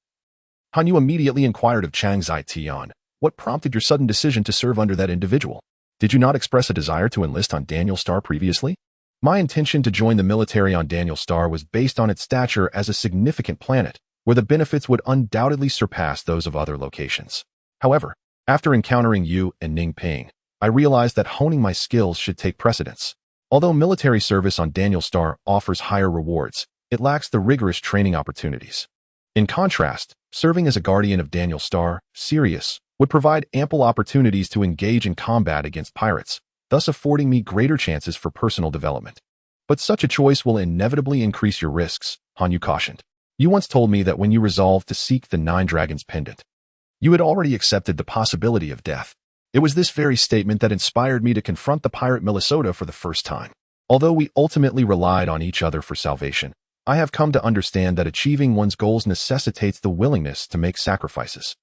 Han Yu immediately inquired of Chang Zitian, what prompted your sudden decision to serve under that individual? Did you not express a desire to enlist on Daniel Star previously? My intention to join the military on Daniel Star was based on its stature as a significant planet, where the benefits would undoubtedly surpass those of other locations. However, after encountering you and Ning Ping, I realized that honing my skills should take precedence. Although military service on Daniel Star offers higher rewards, it lacks the rigorous training opportunities. In contrast, serving as a guardian of Daniel Star, Sirius, would provide ample opportunities to engage in combat against pirates, thus affording me greater chances for personal development. But such a choice will inevitably increase your risks, Han Yu cautioned. You once told me that when you resolved to seek the Nine Dragons pendant, you had already accepted the possibility of death. It was this very statement that inspired me to confront the pirate Minnesota for the first time. Although we ultimately relied on each other for salvation, I have come to understand that achieving one's goals necessitates the willingness to make sacrifices.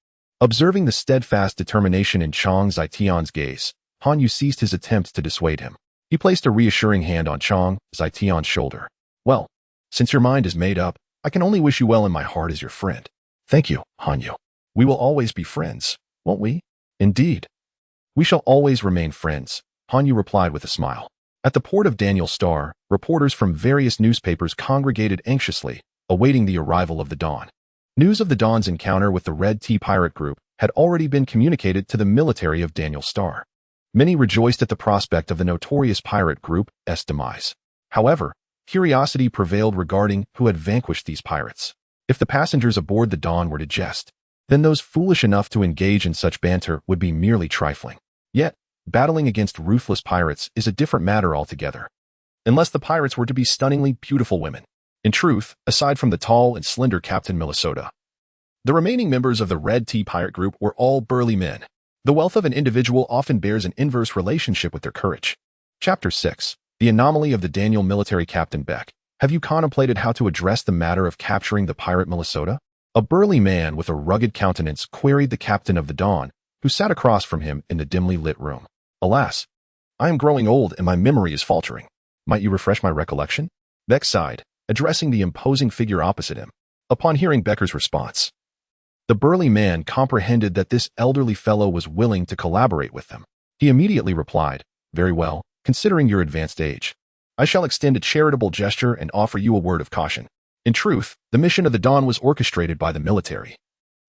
Observing the steadfast determination in Chang Zitian's gaze, Han Yu ceased his attempts to dissuade him. He placed a reassuring hand on Chang Zitian's shoulder. Well, Since your mind is made up, I can only wish you well, and my heart is your friend. Thank you, Hanyu. We will always be friends, won't we? Indeed. We shall always remain friends, Hanyu replied with a smile. At the port of Daniel Star, reporters from various newspapers congregated anxiously, awaiting the arrival of the Dawn. News of the Dawn's encounter with the Red Tea Pirate Group had already been communicated to the military of Daniel Star. Many rejoiced at the prospect of the notorious pirate group's demise. However, curiosity prevailed regarding who had vanquished these pirates. If the passengers aboard the Dawn were to jest, then those foolish enough to engage in such banter would be merely trifling. Yet, battling against ruthless pirates is a different matter altogether. Unless the pirates were to be stunningly beautiful women. In truth, aside from the tall and slender Captain Minnesota, the remaining members of the Red Tea Pirate Group were all burly men. The wealth of an individual often bears an inverse relationship with their courage. Chapter 6. The Anomaly of the Daniel Military. Captain Beck, have you contemplated how to address the matter of capturing the pirate Minnesota? A burly man with a rugged countenance queried the captain of the Dawn, who sat across from him in the dimly lit room. Alas, I am growing old and my memory is faltering. Might you refresh my recollection? Beck sighed, addressing the imposing figure opposite him. Upon hearing Becker's response, the burly man comprehended that this elderly fellow was willing to collaborate with them. He immediately replied, "Very well, considering your advanced age. I shall extend a charitable gesture and offer you a word of caution." In truth, the mission of the Dawn was orchestrated by the military,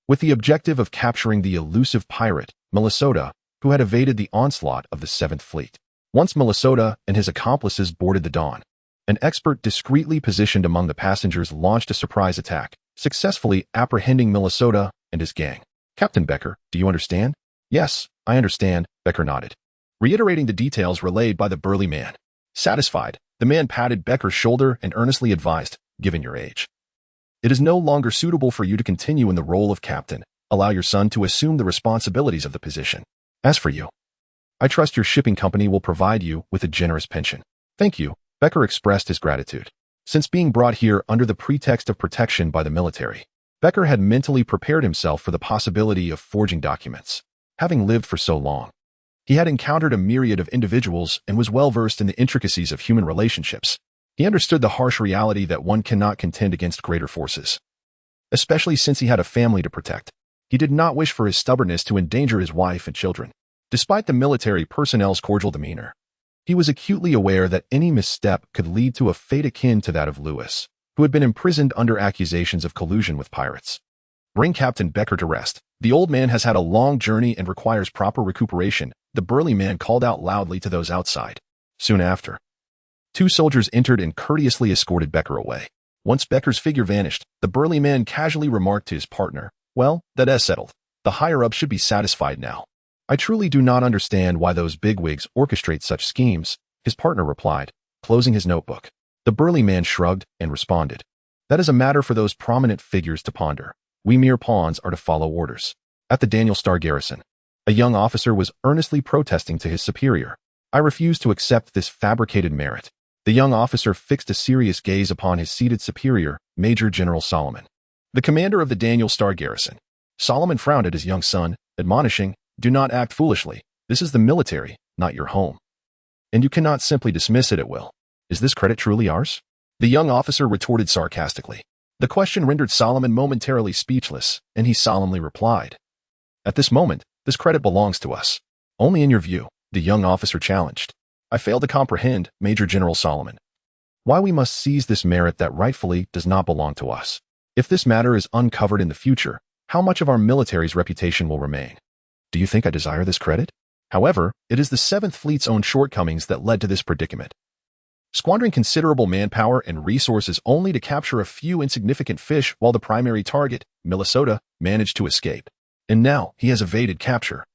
with the objective of capturing the elusive pirate, Minnesota, who had evaded the onslaught of the 7th Fleet. Once Minnesota and his accomplices boarded the Dawn, an expert discreetly positioned among the passengers launched a surprise attack, successfully apprehending Minnesota and his gang. Captain Becker, do you understand? Yes, I understand, Becker nodded, reiterating the details relayed by the burly man. Satisfied, the man patted Becker's shoulder and earnestly advised, "Given your age, it is no longer suitable for you to continue in the role of captain. Allow your son to assume the responsibilities of the position. As for you, I trust your shipping company will provide you with a generous pension." Thank you, Becker expressed his gratitude. Since being brought here under the pretext of protection by the military, Becker had mentally prepared himself for the possibility of forging documents. Having lived for so long, he had encountered a myriad of individuals and was well versed in the intricacies of human relationships. He understood the harsh reality that one cannot contend against greater forces, especially since he had a family to protect. He did not wish for his stubbornness to endanger his wife and children. Despite the military personnel's cordial demeanor, he was acutely aware that any misstep could lead to a fate akin to that of Lewis, who had been imprisoned under accusations of collusion with pirates. Bring Captain Becker to rest. The old man has had a long journey and requires proper recuperation, the burly man called out loudly to those outside. Soon after, 2 soldiers entered and courteously escorted Becker away. Once Becker's figure vanished, the burly man casually remarked to his partner, "Well, that is settled. The higher-ups should be satisfied now." "I truly do not understand why those bigwigs orchestrate such schemes," his partner replied, closing his notebook. The burly man shrugged and responded, "That is a matter for those prominent figures to ponder. We mere pawns are to follow orders." At the Daniel Star garrison, a young officer was earnestly protesting to his superior. "I refuse to accept this fabricated merit." The young officer fixed a serious gaze upon his seated superior, Major General Solomon, the commander of the Daniel Star garrison. Solomon frowned at his young son, admonishing, "Do not act foolishly. This is the military, not your home, and you cannot simply dismiss it at will. Is this credit truly ours?" The young officer retorted sarcastically. The question rendered Solomon momentarily speechless, and he solemnly replied, "At this moment, this credit belongs to us." "Only in your view," the young officer challenged. "I fail to comprehend, Major General Solomon, why we must seize this merit that rightfully does not belong to us. If this matter is uncovered in the future, how much of our military's reputation will remain? Do you think I desire this credit? However, it is the 7th Fleet's own shortcomings that led to this predicament. Squandering considerable manpower and resources only to capture a few insignificant fish while the primary target, Minnesota, managed to escape. And now he has evaded capture.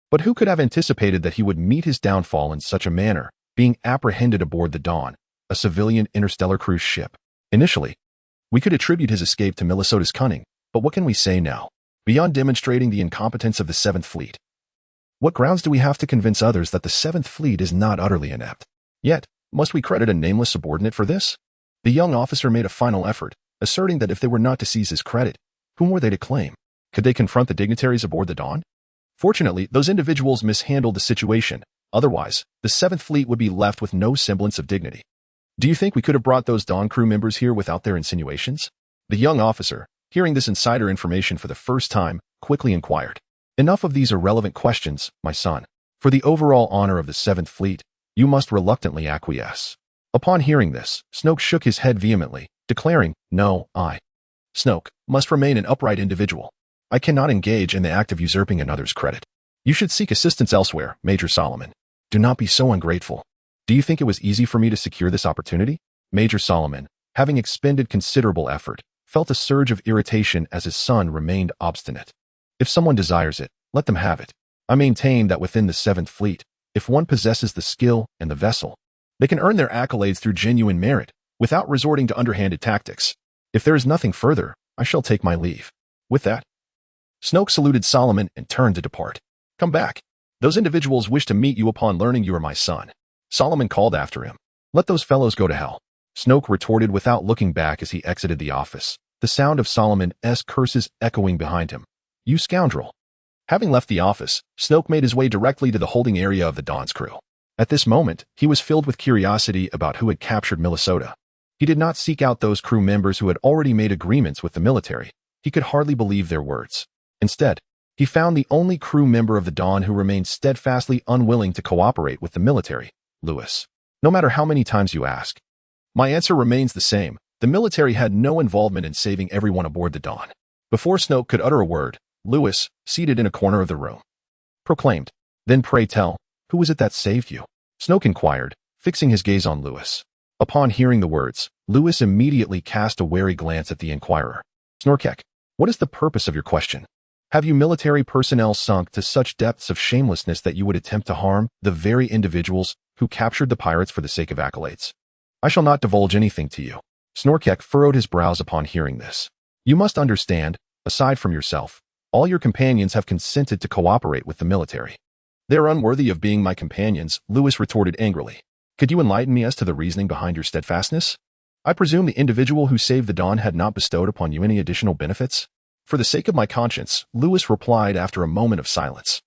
But who could have anticipated that he would meet his downfall in such a manner, being apprehended aboard the Dawn, a civilian interstellar cruise ship? Initially, we could attribute his escape to Minnesota's cunning, but what can we say now? Beyond demonstrating the incompetence of the 7th Fleet, what grounds do we have to convince others that the 7th Fleet is not utterly inept? Yet, must we credit a nameless subordinate for this? The young officer made a final effort, asserting that if they were not to seize his credit, whom were they to claim? Could they confront the dignitaries aboard the Dawn? Fortunately, those individuals mishandled the situation. Otherwise, the 7th Fleet would be left with no semblance of dignity. Do you think we could have brought those Dawn crew members here without their insinuations? The young officer, hearing this insider information for the first time, quickly inquired. Enough of these irrelevant questions, my son. For the overall honor of the Seventh Fleet, you must reluctantly acquiesce. Upon hearing this, Snoke shook his head vehemently, declaring, No, Snoke, must remain an upright individual. I cannot engage in the act of usurping another's credit. You should seek assistance elsewhere, Major Solomon. Do not be so ungrateful. Do you think it was easy for me to secure this opportunity? Major Solomon, having expended considerable effort, felt a surge of irritation as his son remained obstinate. If someone desires it, let them have it. I maintain that within the Seventh Fleet, if one possesses the skill and the vessel, they can earn their accolades through genuine merit, without resorting to underhanded tactics. If there is nothing further, I shall take my leave. With that, Snoke saluted Solomon and turned to depart. Come back. Those individuals wish to meet you upon learning you are my son. Solomon called after him. Let those fellows go to hell. Snoke retorted without looking back as he exited the office, the sound of Solomon's curses echoing behind him. You scoundrel. Having left the office, Snoke made his way directly to the holding area of the Dawn's crew. At this moment, he was filled with curiosity about who had captured Minnesota. He did not seek out those crew members who had already made agreements with the military. He could hardly believe their words. Instead, he found the only crew member of the Dawn who remained steadfastly unwilling to cooperate with the military, Lewis. No matter how many times you ask, my answer remains the same. The military had no involvement in saving everyone aboard the Dawn. Before Snoke could utter a word, Lewis, seated in a corner of the room, proclaimed, Then pray tell, who was it that saved you? Snoke inquired, fixing his gaze on Lewis. Upon hearing the words, Lewis immediately cast a wary glance at the inquirer. Snorkek, what is the purpose of your question? Have you military personnel sunk to such depths of shamelessness that you would attempt to harm the very individuals who captured the pirates for the sake of accolades? I shall not divulge anything to you. Snorkek furrowed his brows upon hearing this. You must understand, aside from yourself, all your companions have consented to cooperate with the military. They are unworthy of being my companions, Lewis retorted angrily. Could you enlighten me as to the reasoning behind your steadfastness? I presume the individual who saved the Dawn had not bestowed upon you any additional benefits? For the sake of my conscience, Lewis replied after a moment of silence.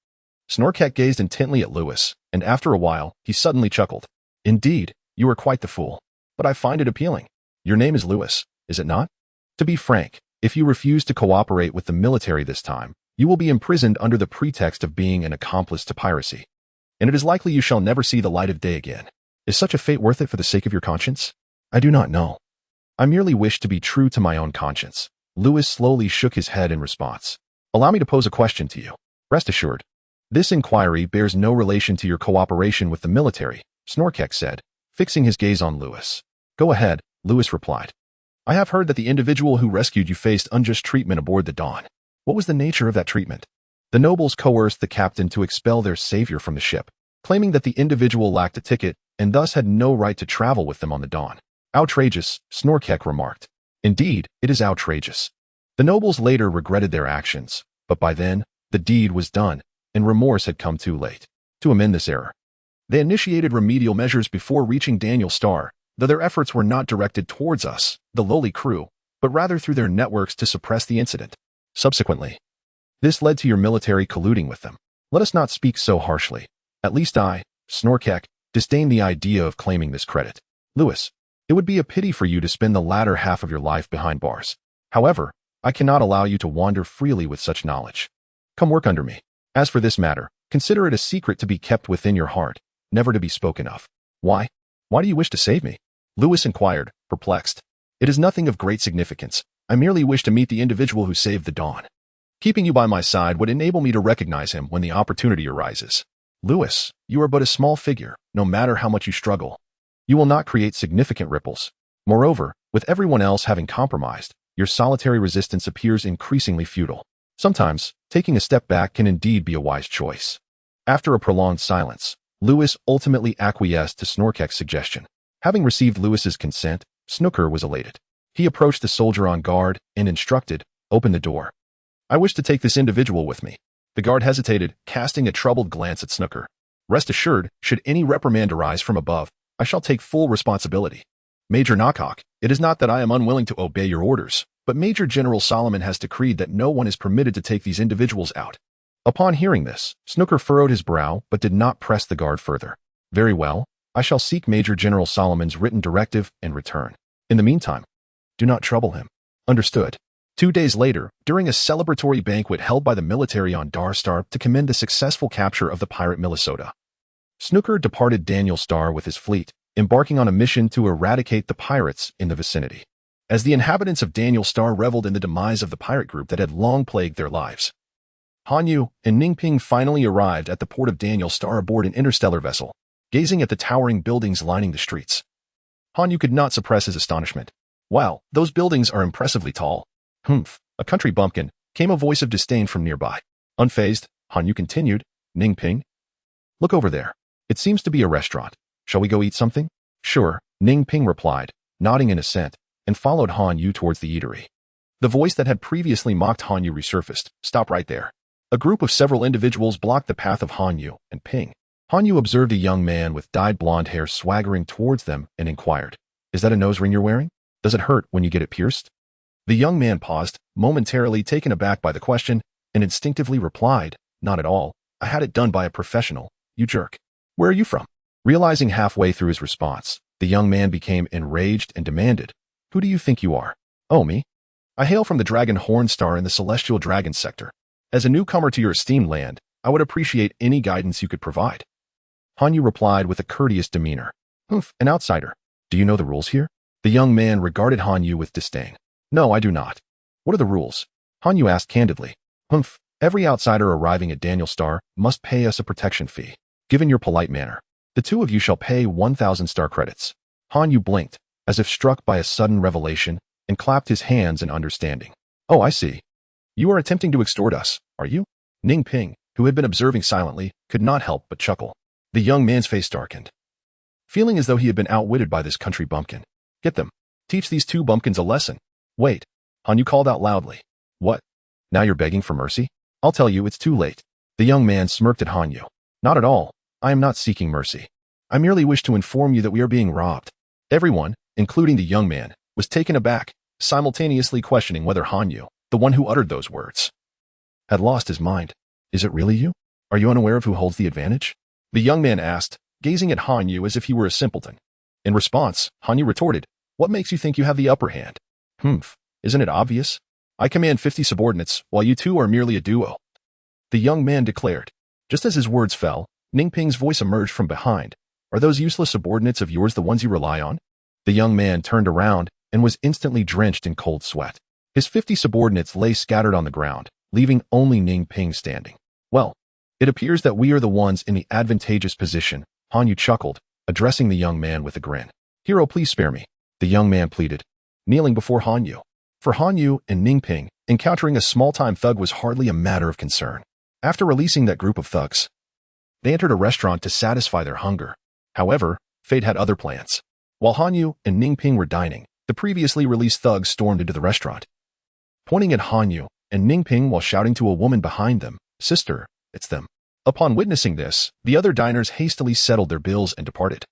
Snorkek gazed intently at Lewis, and after a while, he suddenly chuckled. Indeed, you are quite the fool. But I find it appealing. Your name is Lewis, is it not? To be frank, if you refuse to cooperate with the military this time, you will be imprisoned under the pretext of being an accomplice to piracy. And it is likely you shall never see the light of day again. Is such a fate worth it for the sake of your conscience? I do not know. I merely wish to be true to my own conscience. Lewis slowly shook his head in response. Allow me to pose a question to you. Rest assured, this inquiry bears no relation to your cooperation with the military, Snorkek said, fixing his gaze on Lewis. Go ahead, Lewis replied. I have heard that the individual who rescued you faced unjust treatment aboard the Dawn. What was the nature of that treatment? The nobles coerced the captain to expel their savior from the ship, claiming that the individual lacked a ticket and thus had no right to travel with them on the Dawn. Outrageous, Snorkek remarked. Indeed, it is outrageous. The nobles later regretted their actions, but by then, the deed was done, and remorse had come too late. To amend this error, they initiated remedial measures before reaching Daniel Star, though their efforts were not directed towards us, the lowly crew, but rather through their networks to suppress the incident. Subsequently, this led to your military colluding with them. Let us not speak so harshly. At least I, Snorkek, disdain the idea of claiming this credit. Lewis, it would be a pity for you to spend the latter half of your life behind bars. However, I cannot allow you to wander freely with such knowledge. Come work under me. As for this matter, consider it a secret to be kept within your heart, never to be spoken of. Why? Why do you wish to save me? Lewis inquired, perplexed. It is nothing of great significance. I merely wish to meet the individual who saved the Dawn. Keeping you by my side would enable me to recognize him when the opportunity arises. Lewis, you are but a small figure, no matter how much you struggle. You will not create significant ripples. Moreover, with everyone else having compromised, your solitary resistance appears increasingly futile. Sometimes, taking a step back can indeed be a wise choice. After a prolonged silence, Lewis ultimately acquiesced to Snorkek's suggestion. Having received Lewis's consent, Snooker was elated. He approached the soldier on guard and instructed, "Open the door. I wish to take this individual with me." The guard hesitated, casting a troubled glance at Snooker. "Rest assured, should any reprimand arise from above, I shall take full responsibility. Major Knockhawk, it is not that I am unwilling to obey your orders, but Major General Solomon has decreed that no one is permitted to take these individuals out." Upon hearing this, Snooker furrowed his brow but did not press the guard further. "Very well, I shall seek Major General Solomon's written directive and return. In the meantime, do not trouble him. Understood. 2 days later, during a celebratory banquet held by the military on Darstar to commend the successful capture of the pirate Minnesota, Snooker departed Daniel Star with his fleet, embarking on a mission to eradicate the pirates in the vicinity. As the inhabitants of Daniel Star reveled in the demise of the pirate group that had long plagued their lives, Han Yu and Ning Ping finally arrived at the port of Daniel Star aboard an interstellar vessel, gazing at the towering buildings lining the streets. Han Yu could not suppress his astonishment. Wow, those buildings are impressively tall. Humph, a country bumpkin, came a voice of disdain from nearby. Unfazed, Han Yu continued, Ning Ping? Look over there. It seems to be a restaurant. Shall we go eat something? Sure, Ning Ping replied, nodding in assent, and followed Han Yu towards the eatery. The voice that had previously mocked Han Yu resurfaced. Stop right there. A group of several individuals blocked the path of Han Yu and Ping. Han Yu observed a young man with dyed blonde hair swaggering towards them and inquired, Is that a nose ring you're wearing? Does it hurt when you get it pierced? The young man paused, momentarily taken aback by the question, and instinctively replied, Not at all. I had it done by a professional, you jerk. Where are you from? Realizing halfway through his response, the young man became enraged and demanded, Who do you think you are? Oh, me? I hail from the Dragon Horn Star in the Celestial Dragon Sector. As a newcomer to your esteemed land, I would appreciate any guidance you could provide. Han Yu replied with a courteous demeanor. Humph, an outsider. Do you know the rules here? The young man regarded Han Yu with disdain. No, I do not. What are the rules? Han Yu asked candidly. Humph, every outsider arriving at Daniel Star must pay us a protection fee. Given your polite manner, the two of you shall pay 1,000 star credits. Han Yu blinked, as if struck by a sudden revelation, and clapped his hands in understanding. Oh, I see. You are attempting to extort us, are you? Ning Ping, who had been observing silently, could not help but chuckle. The young man's face darkened, feeling as though he had been outwitted by this country bumpkin. Get them. Teach these two bumpkins a lesson. Wait. Han Yu called out loudly. What? Now you're begging for mercy? I'll tell you, it's too late. The young man smirked at Han Yu. Not at all. I am not seeking mercy. I merely wish to inform you that we are being robbed. Everyone, including the young man, was taken aback, simultaneously questioning whether Han Yu, the one who uttered those words, had lost his mind. Is it really you? Are you unaware of who holds the advantage? The young man asked, gazing at Han Yu as if he were a simpleton. In response, Han Yu retorted, What makes you think you have the upper hand? Humph, isn't it obvious? I command 50 subordinates, while you two are merely a duo. The young man declared. Just as his words fell, Ning Ping's voice emerged from behind. Are those useless subordinates of yours the ones you rely on? The young man turned around and was instantly drenched in cold sweat. His 50 subordinates lay scattered on the ground, leaving only Ning Ping standing. Well, it appears that we are the ones in the advantageous position, Han Yu chuckled, addressing the young man with a grin. Hero, please spare me, the young man pleaded, kneeling before Han Yu. For Han Yu and Ning Ping, encountering a small-time thug was hardly a matter of concern. After releasing that group of thugs, they entered a restaurant to satisfy their hunger. However, fate had other plans. While Han Yu and Ning Ping were dining, the previously released thugs stormed into the restaurant, pointing at Han Yu and Ning Ping while shouting to a woman behind them, Sister, it's them. Upon witnessing this, the other diners hastily settled their bills and departed,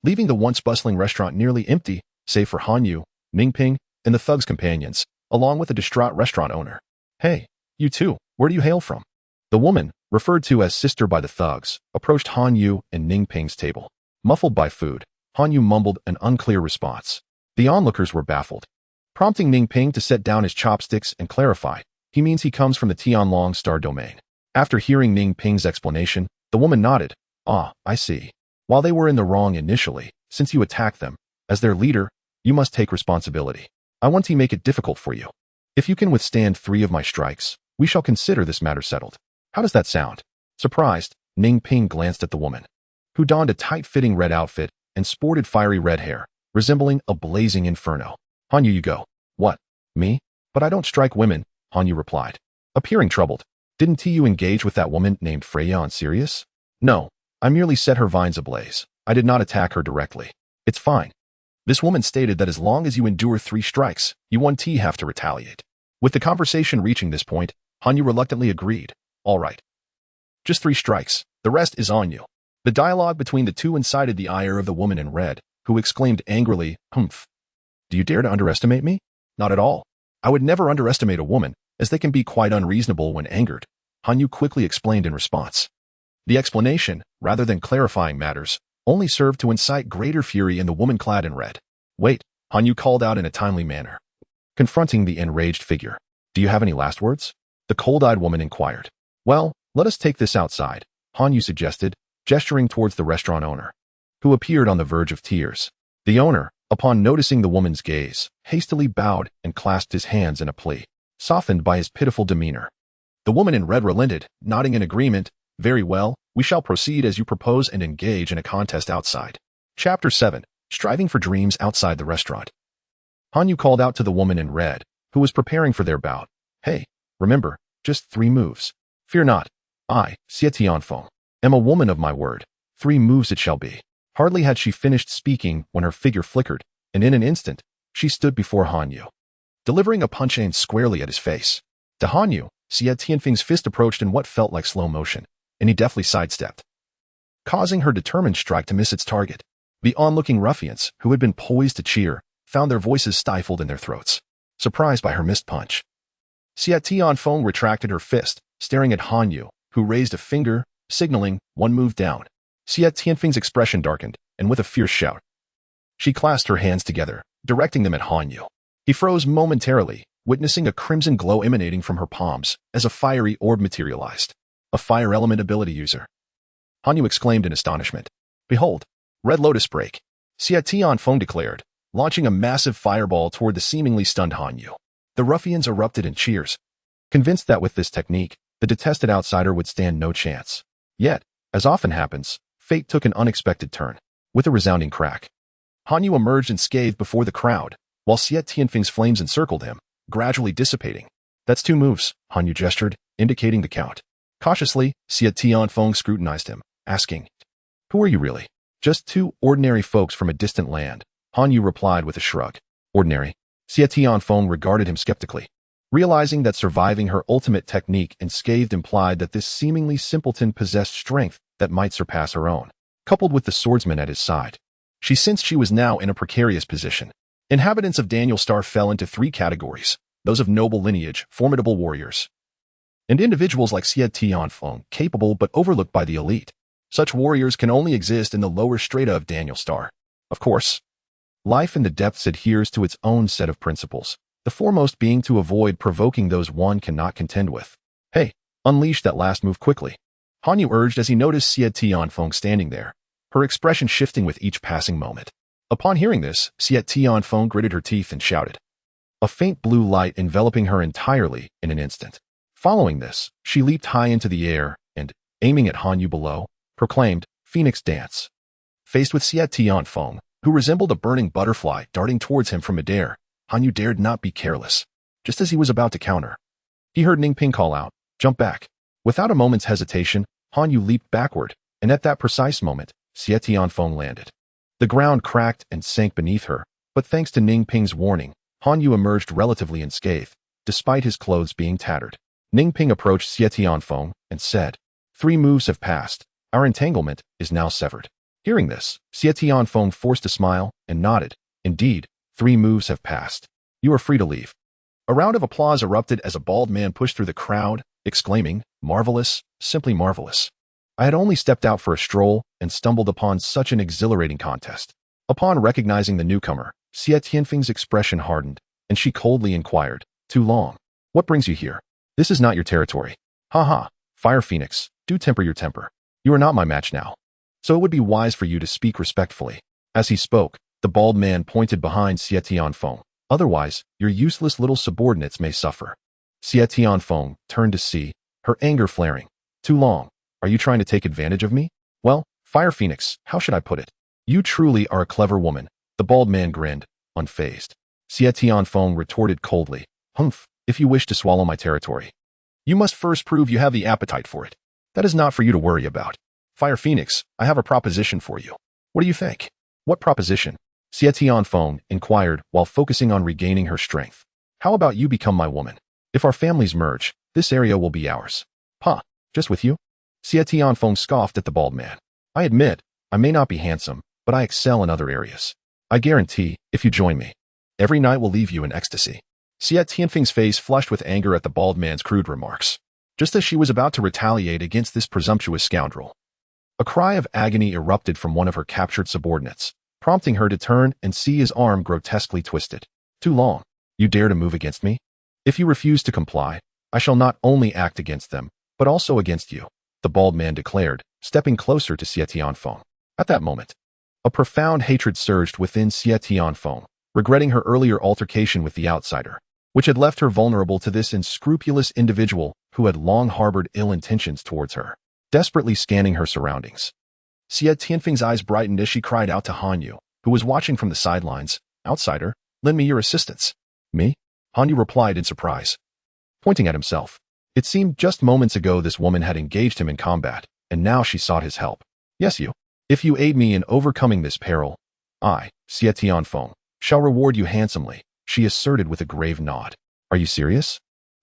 leaving the once bustling restaurant nearly empty, save for Han Yu, Ning Ping, and the thugs' companions, along with the distraught restaurant owner. Hey, you two, where do you hail from? The woman, referred to as Sister by the thugs, approached Han Yu and Ning Ping's table. Muffled by food, Han Yu mumbled an unclear response. The onlookers were baffled, prompting Ning Ping to set down his chopsticks and clarify. He means he comes from the Tianlong star domain. After hearing Ning Ping's explanation, the woman nodded. Ah, I see. While they were in the wrong initially, since you attacked them, as their leader, you must take responsibility. I want to make it difficult for you. If you can withstand 3 of my strikes, we shall consider this matter settled. How does that sound? Surprised, Ning Ping glanced at the woman, who donned a tight-fitting red outfit and sported fiery red hair, resembling a blazing inferno. Han Yu, you go. What? Me? But I don't strike women, Han Yu replied, appearing troubled. Didn't you engage with that woman named Freya on Sirius? No, I merely set her vines ablaze. I did not attack her directly. It's fine. This woman stated that as long as you endure 3 strikes, you 1T have to retaliate. With the conversation reaching this point, Han Yu reluctantly agreed. All right. Just 3 strikes. The rest is on you. The dialogue between the two incited the ire of the woman in red, who exclaimed angrily, Humph. Do you dare to underestimate me? Not at all. I would never underestimate a woman, as they can be quite unreasonable when angered, Han Yu quickly explained in response. The explanation, rather than clarifying matters, only served to incite greater fury in the woman clad in red. Wait, Han Yu called out in a timely manner, confronting the enraged figure. Do you have any last words? The cold-eyed woman inquired. Well, let us take this outside, Han Yu suggested, gesturing towards the restaurant owner, who appeared on the verge of tears. The owner, upon noticing the woman's gaze, hastily bowed and clasped his hands in a plea, softened by his pitiful demeanor. The woman in red relented, nodding in agreement. Very well, we shall proceed as you propose and engage in a contest outside. Chapter 7. Striving for Dreams Outside the Restaurant. Han Yu called out to the woman in red, who was preparing for their bout. Hey, remember, just 3 moves. Fear not. I, Xie Tianfeng, am a woman of my word. 3 moves it shall be. Hardly had she finished speaking when her figure flickered, and in an instant, she stood before Han Yu, delivering a punch aimed squarely at his face. To Han Yu, Xie Tianfeng's fist approached in what felt like slow motion, and he deftly sidestepped, causing her determined strike to miss its target. The onlooking ruffians, who had been poised to cheer, found their voices stifled in their throats, surprised by her missed punch. Xie Tianfeng retracted her fist, staring at Han Yu, who raised a finger, signaling 1 move down. Xie Tianfeng's expression darkened, and with a fierce shout, she clasped her hands together, directing them at Han Yu. He froze momentarily, witnessing a crimson glow emanating from her palms as a fiery orb materialized. A fire element ability user. Han Yu exclaimed in astonishment. Behold, Red Lotus Break. Xie Tianfeng declared, launching a massive fireball toward the seemingly stunned Han Yu. The ruffians erupted in cheers, convinced that with this technique, the detested outsider would stand no chance. Yet, as often happens, fate took an unexpected turn. With a resounding crack, Han Yu emerged unscathed before the crowd, while Xie Tianfeng's flames encircled him, gradually dissipating. That's 2 moves, Han Yu gestured, indicating the count. Cautiously, Xie Tianfeng scrutinized him, asking, Who are you really? Just 2 ordinary folks from a distant land, Han Yu replied with a shrug. Ordinary? Xie Tianfeng regarded him skeptically, realizing that surviving her ultimate technique unscathed implied that this seemingly simpleton possessed strength that might surpass her own. Coupled with the swordsman at his side, she sensed she was now in a precarious position. Inhabitants of Daniel Star fell into 3 categories, those of noble lineage, formidable warriors, and individuals like Xie Tianfeng, capable but overlooked by the elite. Such warriors can only exist in the lower strata of Daniel Star. Of course, life in the depths adheres to its own set of principles, the foremost being to avoid provoking those one cannot contend with. Hey, unleash that last move quickly, Han Yu urged as he noticed Xie Tianfeng standing there, her expression shifting with each passing moment. Upon hearing this, Xie Tianfeng gritted her teeth and shouted, a faint blue light enveloping her entirely in an instant. Following this, she leaped high into the air and, aiming at Han Yu below, proclaimed, Phoenix Dance. Faced with Xie Tianfeng, who resembled a burning butterfly darting towards him from midair, Han Yu dared not be careless. Just as he was about to counter, he heard Ningping call out, Jump back. Without a moment's hesitation, Han Yu leaped backward, and at that precise moment, Xie Tianfeng landed. The ground cracked and sank beneath her, but thanks to Ningping's warning, Han Yu emerged relatively unscathed, despite his clothes being tattered. Ningping approached Xie Tianfeng and said, 3 moves have passed. Our entanglement is now severed. Hearing this, Xie Tianfeng forced a smile and nodded. Indeed, 3 moves have passed. You are free to leave. A round of applause erupted as a bald man pushed through the crowd, exclaiming, Marvelous, simply marvelous. I had only stepped out for a stroll and stumbled upon such an exhilarating contest. Upon recognizing the newcomer, Xie Tianfeng's expression hardened, and she coldly inquired, Too long. What brings you here? This is not your territory. Ha ha, Fire Phoenix, do temper your temper. You are not my match now. So it would be wise for you to speak respectfully. As he spoke, the bald man pointed behind Xie Tianfeng. Otherwise, your useless little subordinates may suffer. Xie Tianfeng turned to see, her anger flaring. Too long. Are you trying to take advantage of me? Well, Fire Phoenix, how should I put it? You truly are a clever woman. The bald man grinned, unfazed. Xie Tianfeng retorted coldly. Humph, if you wish to swallow my territory, you must first prove you have the appetite for it. That is not for you to worry about. Fire Phoenix, I have a proposition for you. What do you think? What proposition? Xie Tianfeng inquired while focusing on regaining her strength. How about you become my woman? If our families merge, this area will be ours. Huh, just with you? Xie Tianfeng scoffed at the bald man. I admit, I may not be handsome, but I excel in other areas. I guarantee, if you join me, every night will leave you in ecstasy. Xie Tianfeng's face flushed with anger at the bald man's crude remarks, just as she was about to retaliate against this presumptuous scoundrel. A cry of agony erupted from one of her captured subordinates, prompting her to turn and see his arm grotesquely twisted. Too long. You dare to move against me? If you refuse to comply, I shall not only act against them, but also against you, the bald man declared, stepping closer to Xie Tianfeng. At that moment, a profound hatred surged within Xie Tianfeng, regretting her earlier altercation with the outsider, which had left her vulnerable to this unscrupulous individual who had long harbored ill intentions towards her. Desperately scanning her surroundings, Xie Tianfeng's eyes brightened as she cried out to Han Yu, who was watching from the sidelines. Outsider, lend me your assistance. Me? Han Yu replied in surprise, pointing at himself. It seemed just moments ago this woman had engaged him in combat, and now she sought his help. Yes, you. If you aid me in overcoming this peril, I, Xie Tianfeng, shall reward you handsomely, she asserted with a grave nod. Are you serious?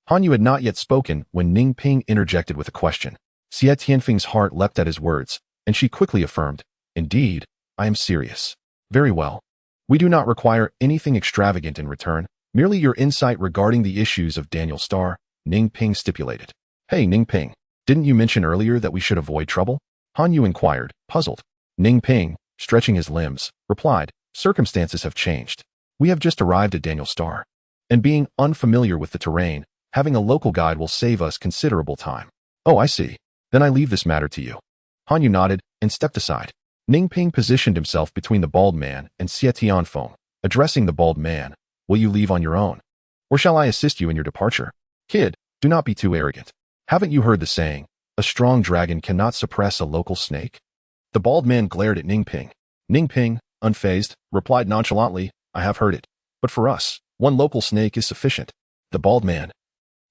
Han Yu had not yet spoken when Ning Ping interjected with a question. Xie Tianfeng's heart leapt at his words, and she quickly affirmed, Indeed, I am serious. Very well. We do not require anything extravagant in return, merely your insight regarding the issues of Daniel Starr, Ning Ping stipulated. Hey, Ning Ping, didn't you mention earlier that we should avoid trouble? Han Yu inquired, puzzled. Ning Ping, stretching his limbs, replied, Circumstances have changed. We have just arrived at Daniel Starr, and being unfamiliar with the terrain, having a local guide will save us considerable time. Oh, I see. Then I leave this matter to you. Han Yu nodded and stepped aside. Ning Ping positioned himself between the bald man and Xie Tianfeng, addressing the bald man. Will you leave on your own? Or shall I assist you in your departure? Kid, do not be too arrogant. Haven't you heard the saying, a strong dragon cannot suppress a local snake? The bald man glared at Ning Ping. Ning Ping, unfazed, replied nonchalantly, I have heard it. But for us, one local snake is sufficient. The bald man,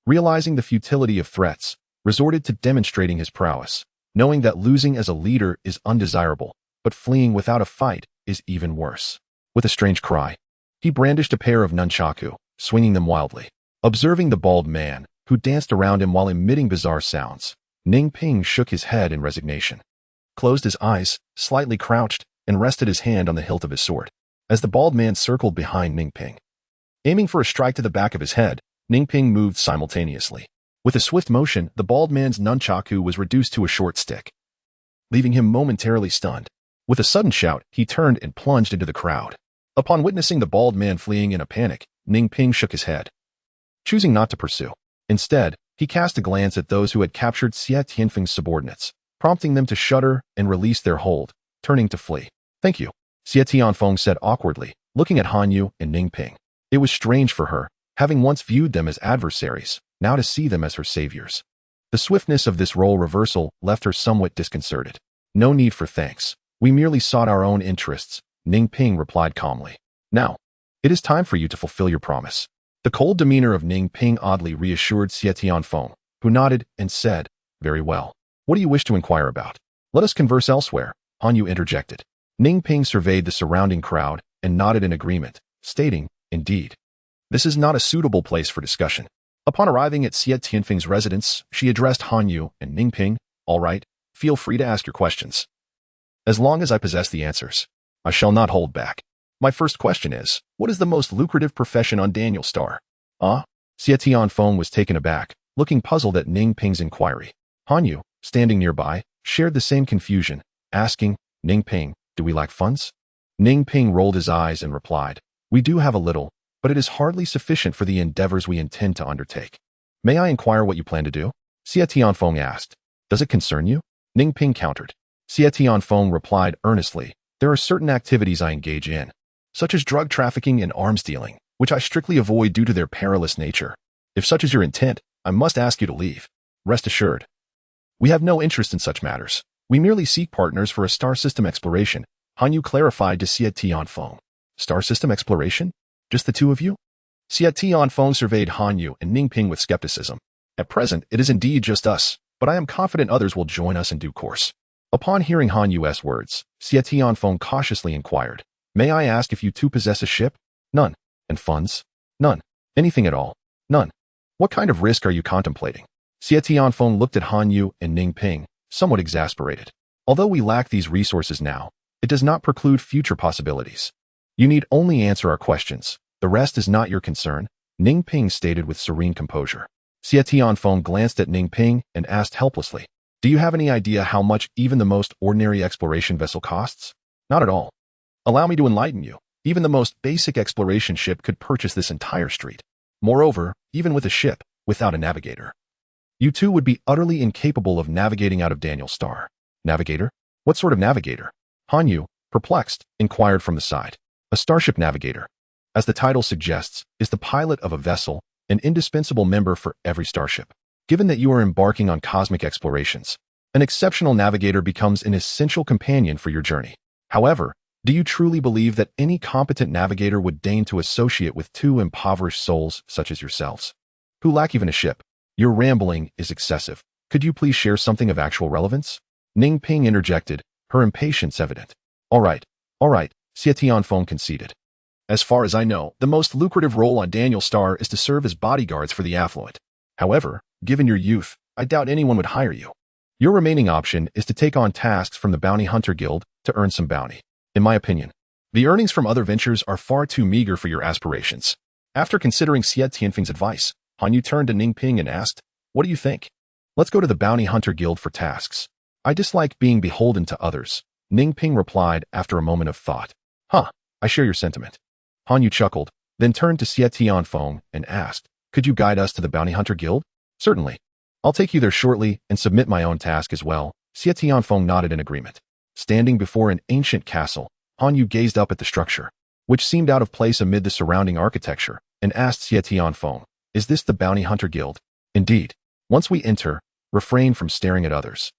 realizing the futility of threats, resorted to demonstrating his prowess, knowing that losing as a leader is undesirable, but fleeing without a fight is even worse. With a strange cry, he brandished a pair of nunchaku, swinging them wildly. Observing the bald man, who danced around him while emitting bizarre sounds, Ning Ping shook his head in resignation, closed his eyes, slightly crouched, and rested his hand on the hilt of his sword, as the bald man circled behind Ning Ping. Aiming for a strike to the back of his head, Ning Ping moved simultaneously. With a swift motion, the bald man's nunchaku was reduced to a short stick, leaving him momentarily stunned. With a sudden shout, he turned and plunged into the crowd. Upon witnessing the bald man fleeing in a panic, Ning Ping shook his head, choosing not to pursue. Instead, he cast a glance at those who had captured Xie Tianfeng's subordinates, prompting them to shudder and release their hold, turning to flee. Thank you, Xie Tianfeng said awkwardly, looking at Han Yu and Ning Ping. It was strange for her, having once viewed them as adversaries, now to see them as her saviors. The swiftness of this role reversal left her somewhat disconcerted. No need for thanks. We merely sought our own interests, Ning Ping replied calmly. Now, it is time for you to fulfill your promise. The cold demeanor of Ning Ping oddly reassured Xie Tianfeng, who nodded and said, Very well. What do you wish to inquire about? Let us converse elsewhere, Han Yu interjected. Ning Ping surveyed the surrounding crowd and nodded in agreement, stating, Indeed. This is not a suitable place for discussion. Upon arriving at Xie Tianfeng's residence, she addressed Han Yu and Ning Ping. All right, feel free to ask your questions. As long as I possess the answers, I shall not hold back. My first question is, what is the most lucrative profession on Daniel Starr? Xie Tianfeng was taken aback, looking puzzled at Ning Ping's inquiry. Han Yu, standing nearby, shared the same confusion, asking, Ning Ping, do we lack funds? Ning Ping rolled his eyes and replied, We do have a little, but it is hardly sufficient for the endeavors we intend to undertake. May I inquire what you plan to do? Xie Tianfeng asked. Does it concern you? Ning Ping countered. Xie Tianfeng replied earnestly, There are certain activities I engage in, such as drug trafficking and arms dealing, which I strictly avoid due to their perilous nature. If such is your intent, I must ask you to leave. Rest assured, we have no interest in such matters. We merely seek partners for a star system exploration, Han Yu clarified to Xie Tianfeng. Star system exploration? Just the two of you? Xie Tianfeng surveyed Han Yu and Ning Ping with skepticism. At present, it is indeed just us, but I am confident others will join us in due course. Upon hearing Han Yu's words, Xie Tianfeng cautiously inquired, May I ask if you two possess a ship? None. And funds? None. Anything at all? None. What kind of risk are you contemplating? Xie Tianfeng looked at Han Yu and Ning Ping, somewhat exasperated. Although we lack these resources now, it does not preclude future possibilities. You need only answer our questions. The rest is not your concern, Ning Ping stated with serene composure. Xie Tianfeng glanced at Ning Ping and asked helplessly, Do you have any idea how much even the most ordinary exploration vessel costs? Not at all. Allow me to enlighten you. Even the most basic exploration ship could purchase this entire street. Moreover, even with a ship, without a navigator, you two would be utterly incapable of navigating out of Daniel's star. Navigator? What sort of navigator? Hanyu, perplexed, inquired from the side. A starship navigator, as the title suggests, is the pilot of a vessel, an indispensable member for every starship. Given that you are embarking on cosmic explorations, an exceptional navigator becomes an essential companion for your journey. However, do you truly believe that any competent navigator would deign to associate with two impoverished souls such as yourselves, who lack even a ship? Your rambling is excessive. Could you please share something of actual relevance? Ning Ping interjected, her impatience evident. All right, Xie Tianfeng conceded. As far as I know, the most lucrative role on Daniel's star is to serve as bodyguards for the affluent. However, given your youth, I doubt anyone would hire you. Your remaining option is to take on tasks from the Bounty Hunter Guild to earn some bounty. In my opinion, the earnings from other ventures are far too meager for your aspirations. After considering Xie Tianfeng's advice, Hanyu turned to Ning Ping and asked, "What do you think? Let's go to the Bounty Hunter Guild for tasks. I dislike being beholden to others." Ning Ping replied after a moment of thought. I share your sentiment. Hanyu chuckled, then turned to Xie Tianfeng and asked, "Could you guide us to the Bounty Hunter Guild?" "Certainly. I'll take you there shortly and submit my own task as well." Xie Tianfeng nodded in agreement. Standing before an ancient castle, Hanyu gazed up at the structure, which seemed out of place amid the surrounding architecture, and asked Xie Tianfeng, "Is this the Bounty Hunter Guild?" "Indeed. Once we enter, refrain from staring at others.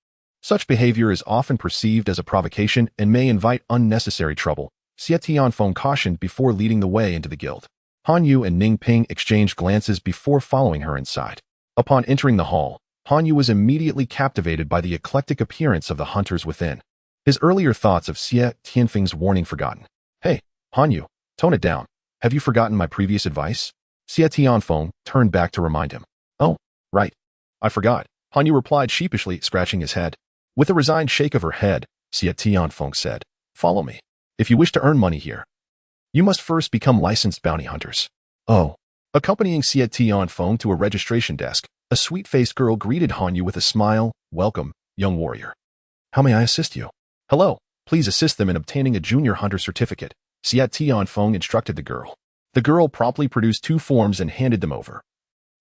Such behavior is often perceived as a provocation and may invite unnecessary trouble," Xie Tianfeng cautioned before leading the way into the guild. Hanyu and Ning Ping exchanged glances before following her inside. Upon entering the hall, Hanyu was immediately captivated by the eclectic appearance of the hunters within. His earlier thoughts of Xie Tianfeng's warning forgotten. "Hey, Hanyu, tone it down. Have you forgotten my previous advice?" Xie Tianfeng turned back to remind him. "Oh, right. I forgot," Hanyu replied sheepishly, scratching his head. With a resigned shake of her head, Xie Tianfeng said, "Follow me. If you wish to earn money here, you must first become licensed bounty hunters." "Oh." Accompanying Xie Tianfeng to a registration desk, a sweet-faced girl greeted Hanyu with a smile. "Welcome, young warrior. How may I assist you?" "Hello, please assist them in obtaining a junior hunter certificate," Xie Tianfeng instructed the girl. The girl promptly produced 2 forms and handed them over.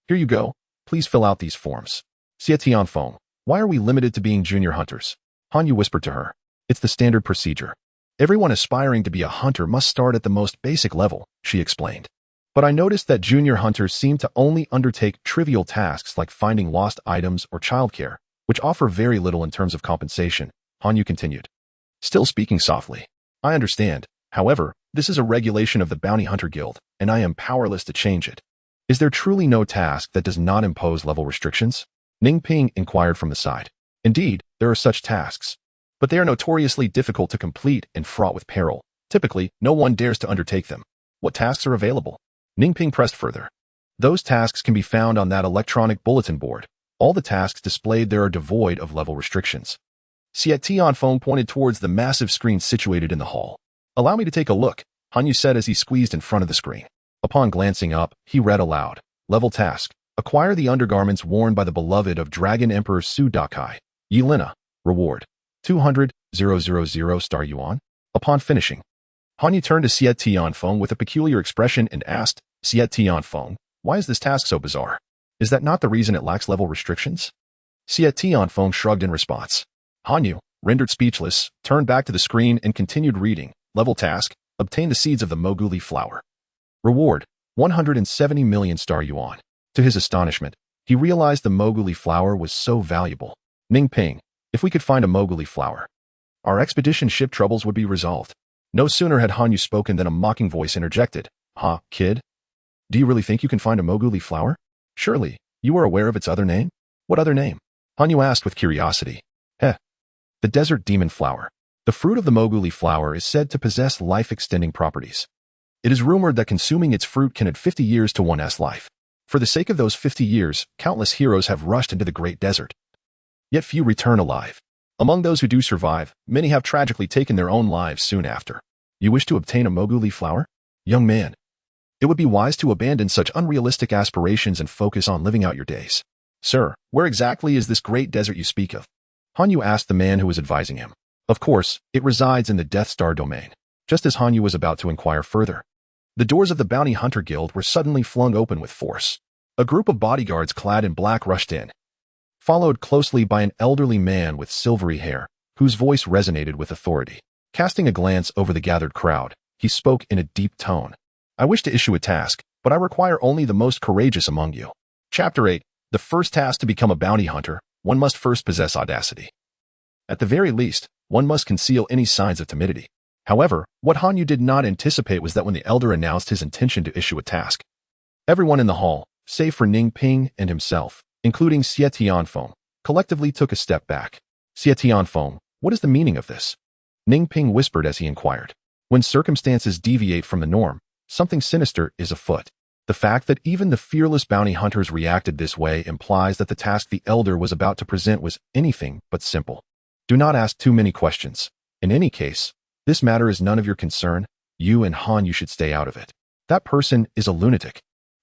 "Here you go. Please fill out these forms." Xie Tianfeng, "Why are we limited to being junior hunters?" Hanyu whispered to her. "It's the standard procedure. Everyone aspiring to be a hunter must start at the most basic level," she explained. "But I noticed that junior hunters seem to only undertake trivial tasks like finding lost items or childcare, which offer very little in terms of compensation," Hanyu continued, still speaking softly. "I understand. However, this is a regulation of the Bounty Hunter Guild, and I am powerless to change it. Is there truly no task that does not impose level restrictions?" Ning Ping inquired from the side. "Indeed, there are such tasks, but they are notoriously difficult to complete and fraught with peril. Typically, no one dares to undertake them. What tasks are available?" Ning Ping pressed further. "Those tasks can be found on that electronic bulletin board. All the tasks displayed there are devoid of level restrictions." Xie Tianfeng pointed towards the massive screen situated in the hall. "Allow me to take a look," Hanyu said as he squeezed in front of the screen. Upon glancing up, he read aloud. Level task. Acquire the undergarments worn by the beloved of Dragon Emperor Su Dakai, Yelena. Reward. 200,000 star yuan. Upon finishing, Hanyu turned to Xie Tianfeng with a peculiar expression and asked, "Xie Tianfeng, why is this task so bizarre? Is that not the reason it lacks level restrictions?" Xie Tianfeng shrugged in response. Hanyu, rendered speechless, turned back to the screen and continued reading. Level task. Obtain the seeds of the Moguli flower. Reward. 170 million star yuan. To his astonishment, he realized the Moguli flower was so valuable. "Ning Ping, if we could find a Moguli flower, our expedition ship troubles would be resolved." No sooner had Hanyu spoken than a mocking voice interjected. "Ha, kid? Do you really think you can find a Moguli flower? Surely, you are aware of its other name?" "What other name?" Hanyu asked with curiosity. The desert demon flower. The fruit of the Moguli flower is said to possess life-extending properties. It is rumored that consuming its fruit can add 50 years to one's life. For the sake of those 50 years, countless heroes have rushed into the great desert. Yet few return alive. Among those who do survive, many have tragically taken their own lives soon after. You wish to obtain a Moguli flower? Young man, it would be wise to abandon such unrealistic aspirations and focus on living out your days. Sir, where exactly is this great desert you speak of? Han Yu asked the man who was advising him. Of course, it resides in the Death Star domain. Just as Han Yu was about to inquire further, the doors of the Bounty Hunter Guild were suddenly flung open with force. A group of bodyguards clad in black rushed in, followed closely by an elderly man with silvery hair, whose voice resonated with authority. Casting a glance over the gathered crowd, he spoke in a deep tone. I wish to issue a task, but I require only the most courageous among you. Chapter 8. The first task to become a bounty hunter, one must first possess audacity. At the very least, one must conceal any signs of timidity. However, what Han Yu did not anticipate was that when the elder announced his intention to issue a task, everyone in the hall, save for Ning Ping and himself, including Xie Tianfeng, collectively took a step back. Xie Tianfeng, what is the meaning of this? Ning Ping whispered as he inquired. When circumstances deviate from the norm, something sinister is afoot. The fact that even the fearless bounty hunters reacted this way implies that the task the elder was about to present was anything but simple. Do not ask too many questions. In any case, this matter is none of your concern. You and Han Yu should stay out of it. That person is a lunatic.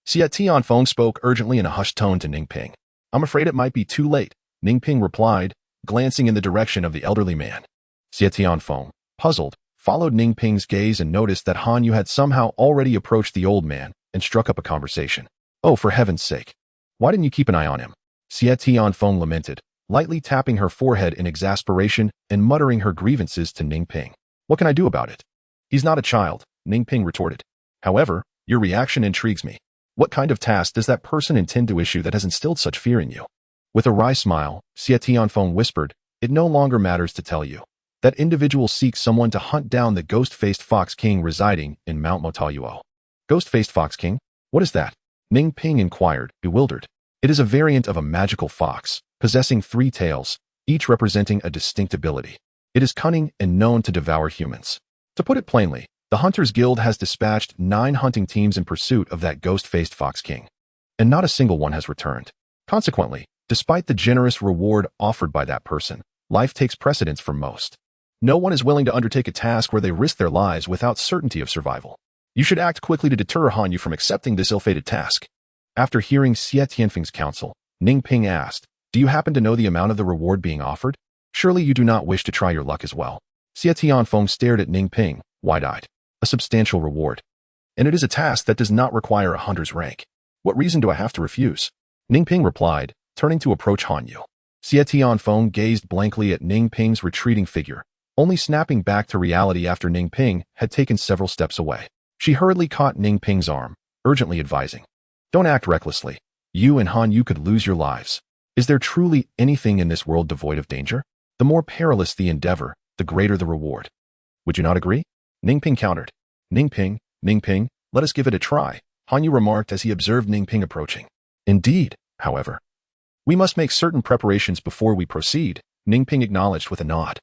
Xie Tianfeng spoke urgently in a hushed tone to Ning Ping. I'm afraid it might be too late, Ning Ping replied, glancing in the direction of the elderly man. Xie Tianfeng, puzzled, followed Ning Ping's gaze and noticed that Han Yu had somehow already approached the old man and struck up a conversation. Oh, for heaven's sake. Why didn't you keep an eye on him? Xie Tianfeng lamented, lightly tapping her forehead in exasperation and muttering her grievances to Ning Ping. What can I do about it? He's not a child, Ning Ping retorted. However, your reaction intrigues me. What kind of task does that person intend to issue that has instilled such fear in you? With a wry smile, Xie Tianfeng whispered, it no longer matters to tell you. That individual seeks someone to hunt down the ghost-faced Fox King residing in Mount Motaluo. Ghost-faced Fox King? What is that? Ning Ping inquired, bewildered. It is a variant of a magical fox, possessing 3 tails, each representing a distinct ability. It is cunning and known to devour humans. To put it plainly, the Hunters Guild has dispatched 9 hunting teams in pursuit of that ghost-faced Fox King, and not a single one has returned. Consequently, despite the generous reward offered by that person, life takes precedence for most. No one is willing to undertake a task where they risk their lives without certainty of survival. You should act quickly to deter Han Yu from accepting this ill-fated task. After hearing Xie Tianfeng's counsel, Ning Ping asked, do you happen to know the amount of the reward being offered? Surely you do not wish to try your luck as well. Xie Tianfeng stared at Ning Ping, wide-eyed. A substantial reward. And it is a task that does not require a hunter's rank. What reason do I have to refuse? Ning Ping replied, turning to approach Han Yu. Xie Tianfeng gazed blankly at Ning Ping's retreating figure, only snapping back to reality after Ning Ping had taken several steps away. She hurriedly caught Ning Ping's arm, urgently advising, don't act recklessly. You and Han Yu could lose your lives. Is there truly anything in this world devoid of danger? The more perilous the endeavor, the greater the reward. Would you not agree? Ning Ping countered. Ning Ping, let us give it a try, Han Yu remarked as he observed Ning Ping approaching. Indeed, however. We must make certain preparations before we proceed, Ning Ping acknowledged with a nod.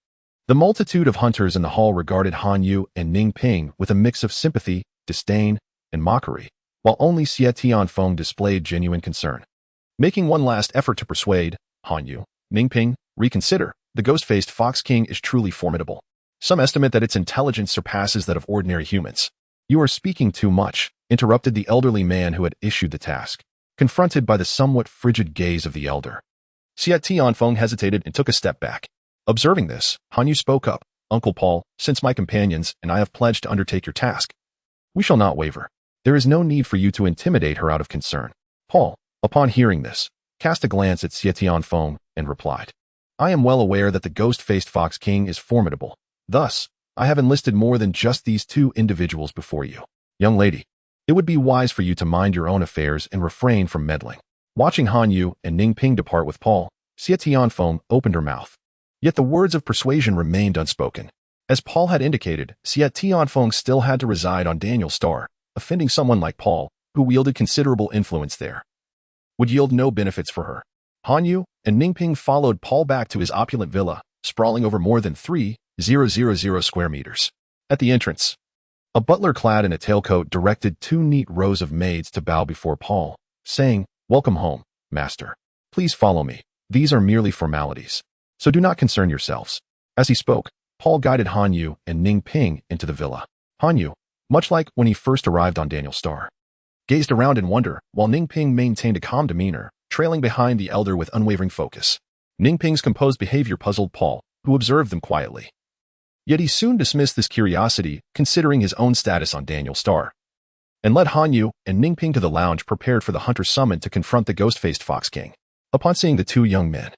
The multitude of hunters in the hall regarded Han Yu and Ning Ping with a mix of sympathy, disdain, and mockery, while only Xie Tianfeng displayed genuine concern. Making one last effort to persuade, Han Yu, Ning Ping, reconsider, the ghost-faced Fox King is truly formidable. Some estimate that its intelligence surpasses that of ordinary humans. You are speaking too much, interrupted the elderly man who had issued the task, confronted by the somewhat frigid gaze of the elder. Xie Tianfeng hesitated and took a step back. Observing this, Han Yu spoke up, Uncle Paul, since my companions and I have pledged to undertake your task, we shall not waver. There is no need for you to intimidate her out of concern. Paul, upon hearing this, cast a glance at Xie Tianfeng and replied, I am well aware that the ghost-faced Fox King is formidable. Thus, I have enlisted more than just these 2 individuals before you. Young lady, it would be wise for you to mind your own affairs and refrain from meddling. Watching Han Yu and Ning Ping depart with Paul, Xie Tianfeng opened her mouth. Yet the words of persuasion remained unspoken. As Paul had indicated, Xie Tianfeng still had to reside on Daniel Star, offending someone like Paul, who wielded considerable influence there, would yield no benefits for her. Han Yu and Ning Ping followed Paul back to his opulent villa, sprawling over more than 3,000 square meters. At the entrance, a butler clad in a tailcoat directed 2 neat rows of maids to bow before Paul, saying, Welcome home, master. Please follow me. These are merely formalities, so do not concern yourselves. As he spoke, Paul guided Han Yu and Ning Ping into the villa. Han Yu, much like when he first arrived on Daniel Star, gazed around in wonder, while Ning Ping maintained a calm demeanor, trailing behind the elder with unwavering focus. Ningping's composed behavior puzzled Paul, who observed them quietly. Yet he soon dismissed this curiosity, considering his own status on Daniel's star, and led Hanyu and Ningping to the lounge prepared for the hunter summoned to confront the ghost-faced Fox King. Upon seeing the two young men,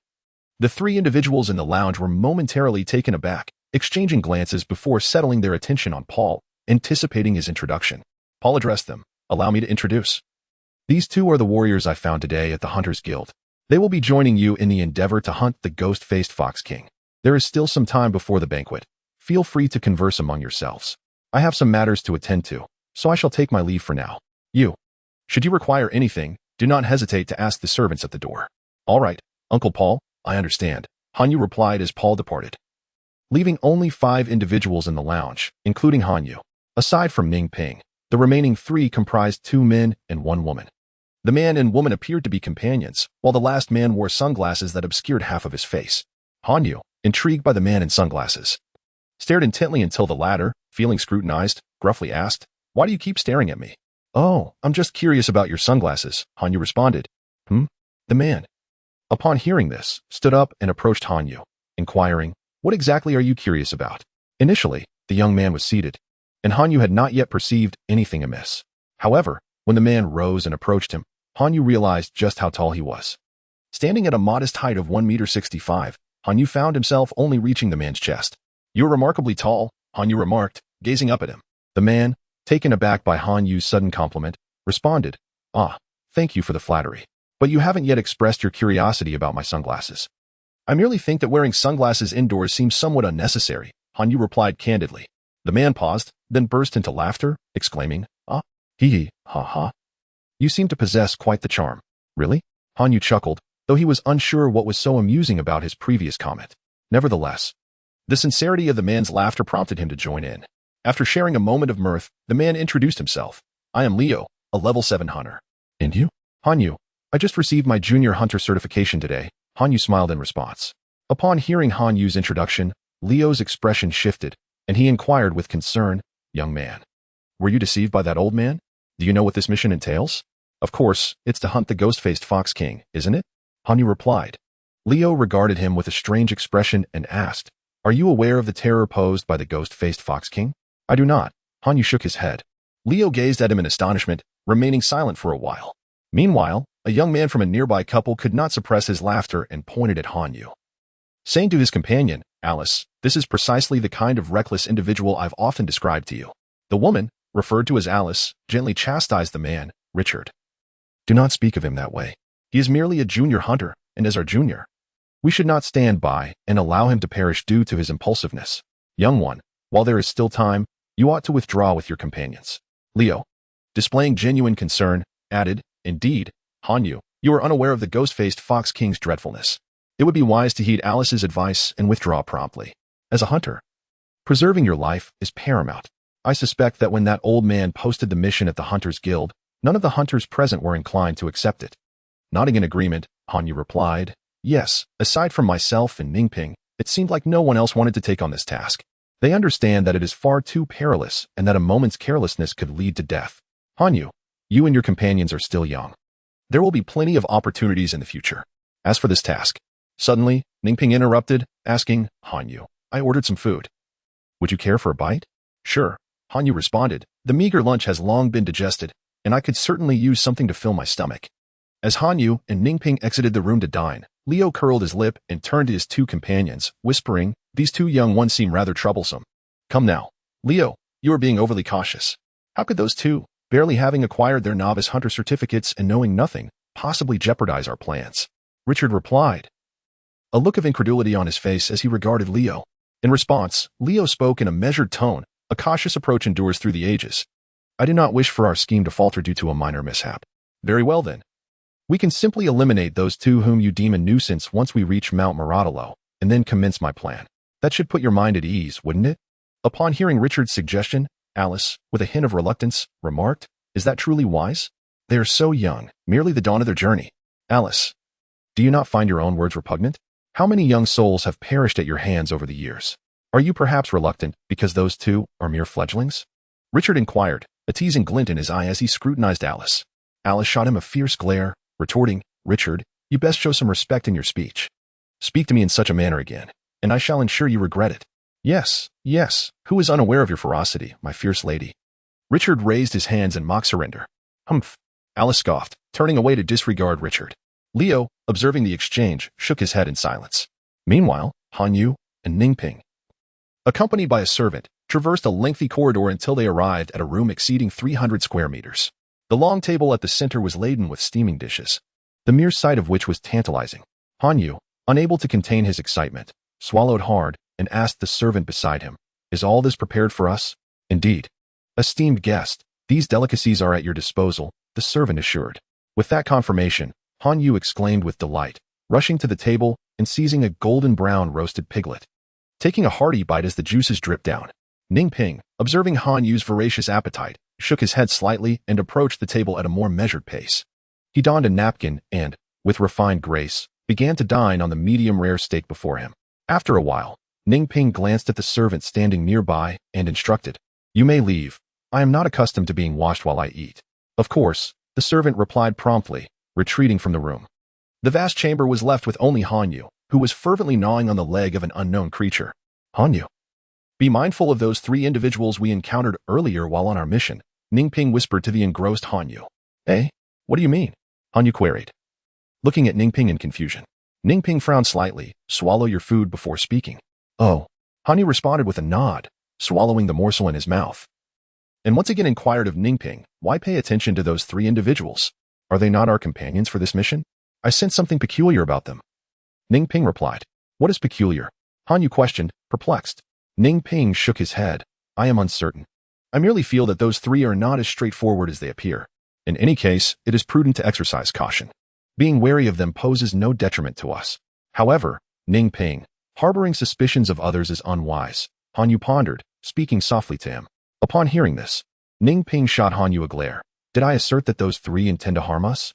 the three individuals in the lounge were momentarily taken aback, exchanging glances before settling their attention on Paul, anticipating his introduction. Paul addressed them. Allow me to introduce. These two are the warriors I found today at the Hunters Guild. They will be joining you in the endeavor to hunt the ghost-faced Fox King. There is still some time before the banquet. Feel free to converse among yourselves. I have some matters to attend to, so I shall take my leave for now. Should you require anything, do not hesitate to ask the servants at the door. All right, Uncle Paul, I understand, Hanyu replied as Paul departed, leaving only 5 individuals in the lounge, including Hanyu. Aside from Ningping, the remaining 3 comprised 2 men and 1 woman. The man and woman appeared to be companions, while the last man wore sunglasses that obscured half of his face. Hanyu, intrigued by the man in sunglasses, stared intently until the latter, feeling scrutinized, gruffly asked, "Why do you keep staring at me?" "Oh, I'm just curious about your sunglasses," Hanyu responded. The man, upon hearing this, stood up and approached Hanyu, inquiring, "What exactly are you curious about?" Initially, the young man was seated, and Hanyu had not yet perceived anything amiss. However, when the man rose and approached him, Hanyu realized just how tall he was. Standing at a modest height of 1.65 m, Hanyu found himself only reaching the man's chest. "You're remarkably tall," Hanyu remarked, gazing up at him. The man, taken aback by Hanyu's sudden compliment, responded, "Ah, thank you for the flattery. But you haven't yet expressed your curiosity about my sunglasses." "I merely think that wearing sunglasses indoors seems somewhat unnecessary," Hanyu replied candidly. The man paused, then burst into laughter, exclaiming, "Ah, hee, ha ha. You seem to possess quite the charm." "Really?" Hanyu chuckled, though he was unsure what was so amusing about his previous comment. Nevertheless, the sincerity of the man's laughter prompted him to join in. After sharing a moment of mirth, the man introduced himself. "I am Leo, a level 7 hunter." "And you?" "Hanyu. I just received my junior hunter certification today." Hanyu smiled in response. Upon hearing Hanyu's introduction, Leo's expression shifted, and he inquired with concern, "Young man, were you deceived by that old man? Do you know what this mission entails?" "Of course, it's to hunt the ghost-faced Fox King, isn't it?" Hanyu replied. Leo regarded him with a strange expression and asked, "Are you aware of the terror posed by the ghost-faced Fox King?" "I do not." Hanyu shook his head. Leo gazed at him in astonishment, remaining silent for a while. Meanwhile, a young man from a nearby couple could not suppress his laughter and pointed at Hanyu, saying to his companion, "Alice, this is precisely the kind of reckless individual I've often described to you." The woman, referred to as Alice, gently chastised the man, "Richard, do not speak of him that way. He is merely a junior hunter, and as our junior, we should not stand by and allow him to perish due to his impulsiveness. Young one, while there is still time, you ought to withdraw with your companions." Leo, displaying genuine concern, added, "Indeed, Hanyu, you are unaware of the ghost-faced Fox King's dreadfulness. It would be wise to heed Alice's advice and withdraw promptly. As a hunter, preserving your life is paramount. I suspect that when that old man posted the mission at the Hunters Guild, none of the hunters present were inclined to accept it." Nodding in agreement, Hanyu replied, "Yes, aside from myself and Ningping, it seemed like no one else wanted to take on this task. They understand that it is far too perilous and that a moment's carelessness could lead to death. Hanyu, you and your companions are still young. There will be plenty of opportunities in the future. As for this task..." Suddenly, Ningping interrupted, asking, "Hanyu, I ordered some food. Would you care for a bite?" "Sure," Hanyu responded. "The meager lunch has long been digested, and I could certainly use something to fill my stomach." As Hanyu and Ningping exited the room to dine, Leo curled his lip and turned to his 2 companions, whispering, "These 2 young ones seem rather troublesome." "Come now, Leo, you are being overly cautious. How could those 2, barely having acquired their novice hunter certificates and knowing nothing, possibly jeopardize our plans?" Richard replied, a look of incredulity on his face as he regarded Leo. In response, Leo spoke in a measured tone. "A cautious approach endures through the ages. I do not wish for our scheme to falter due to a minor mishap." "Very well then. We can simply eliminate those 2 whom you deem a nuisance once we reach Mount Maradalo, and then commence my plan. That should put your mind at ease, wouldn't it?" Upon hearing Richard's suggestion, Alice, with a hint of reluctance, remarked, "Is that truly wise? They are so young, merely the dawn of their journey." "Alice, do you not find your own words repugnant? How many young souls have perished at your hands over the years? Are you perhaps reluctant because those 2 are mere fledglings?" Richard inquired, a teasing glint in his eye as he scrutinized Alice. Alice shot him a fierce glare, retorting, "Richard, you best show some respect in your speech." Speak to me in such a manner again, and I shall ensure you regret it. Yes, yes, who is unaware of your ferocity, my fierce lady? Richard raised his hands in mock surrender. Humph, Alice scoffed, turning away to disregard Richard. Leo, observing the exchange, shook his head in silence. Meanwhile, Han Yu and Ning Ping, accompanied by a servant, traversed a lengthy corridor until they arrived at a room exceeding 300 square meters. The long table at the center was laden with steaming dishes, the mere sight of which was tantalizing. Han Yu, unable to contain his excitement, swallowed hard and asked the servant beside him, "Is all this prepared for us?" "Indeed. Esteemed guest, these delicacies are at your disposal," the servant assured. With that confirmation, Han Yu exclaimed with delight, rushing to the table and seizing a golden brown roasted piglet. Taking a hearty bite as the juices dripped down, Ning Ping, observing Han Yu's voracious appetite, shook his head slightly and approached the table at a more measured pace. He donned a napkin and, with refined grace, began to dine on the medium-rare steak before him. After a while, Ning Ping glanced at the servant standing nearby and instructed, "You may leave. I am not accustomed to being watched while I eat." "Of course," the servant replied promptly, retreating from the room. The vast chamber was left with only Han Yu, who was fervently gnawing on the leg of an unknown creature. "Han Yu, be mindful of those 3 individuals we encountered earlier while on our mission," Ning Ping whispered to the engrossed Han Yu. "Eh? What do you mean?" Han Yu queried, looking at Ning Ping in confusion. Ning Ping frowned slightly. "Swallow your food before speaking." "Oh." Han Yu responded with a nod, swallowing the morsel in his mouth. And once again inquired of Ning Ping, "Why pay attention to those 3 individuals? Are they not our companions for this mission? I sense something peculiar about them." Ning Ping replied. "What is peculiar?" Han Yu questioned, perplexed. Ning Ping shook his head. "I am uncertain. I merely feel that those 3 are not as straightforward as they appear. In any case, it is prudent to exercise caution. Being wary of them poses no detriment to us. However, Ning Ping, harboring suspicions of others is unwise," Han Yu pondered, speaking softly to him. Upon hearing this, Ning Ping shot Han Yu a glare. "Did I assert that those 3 intend to harm us?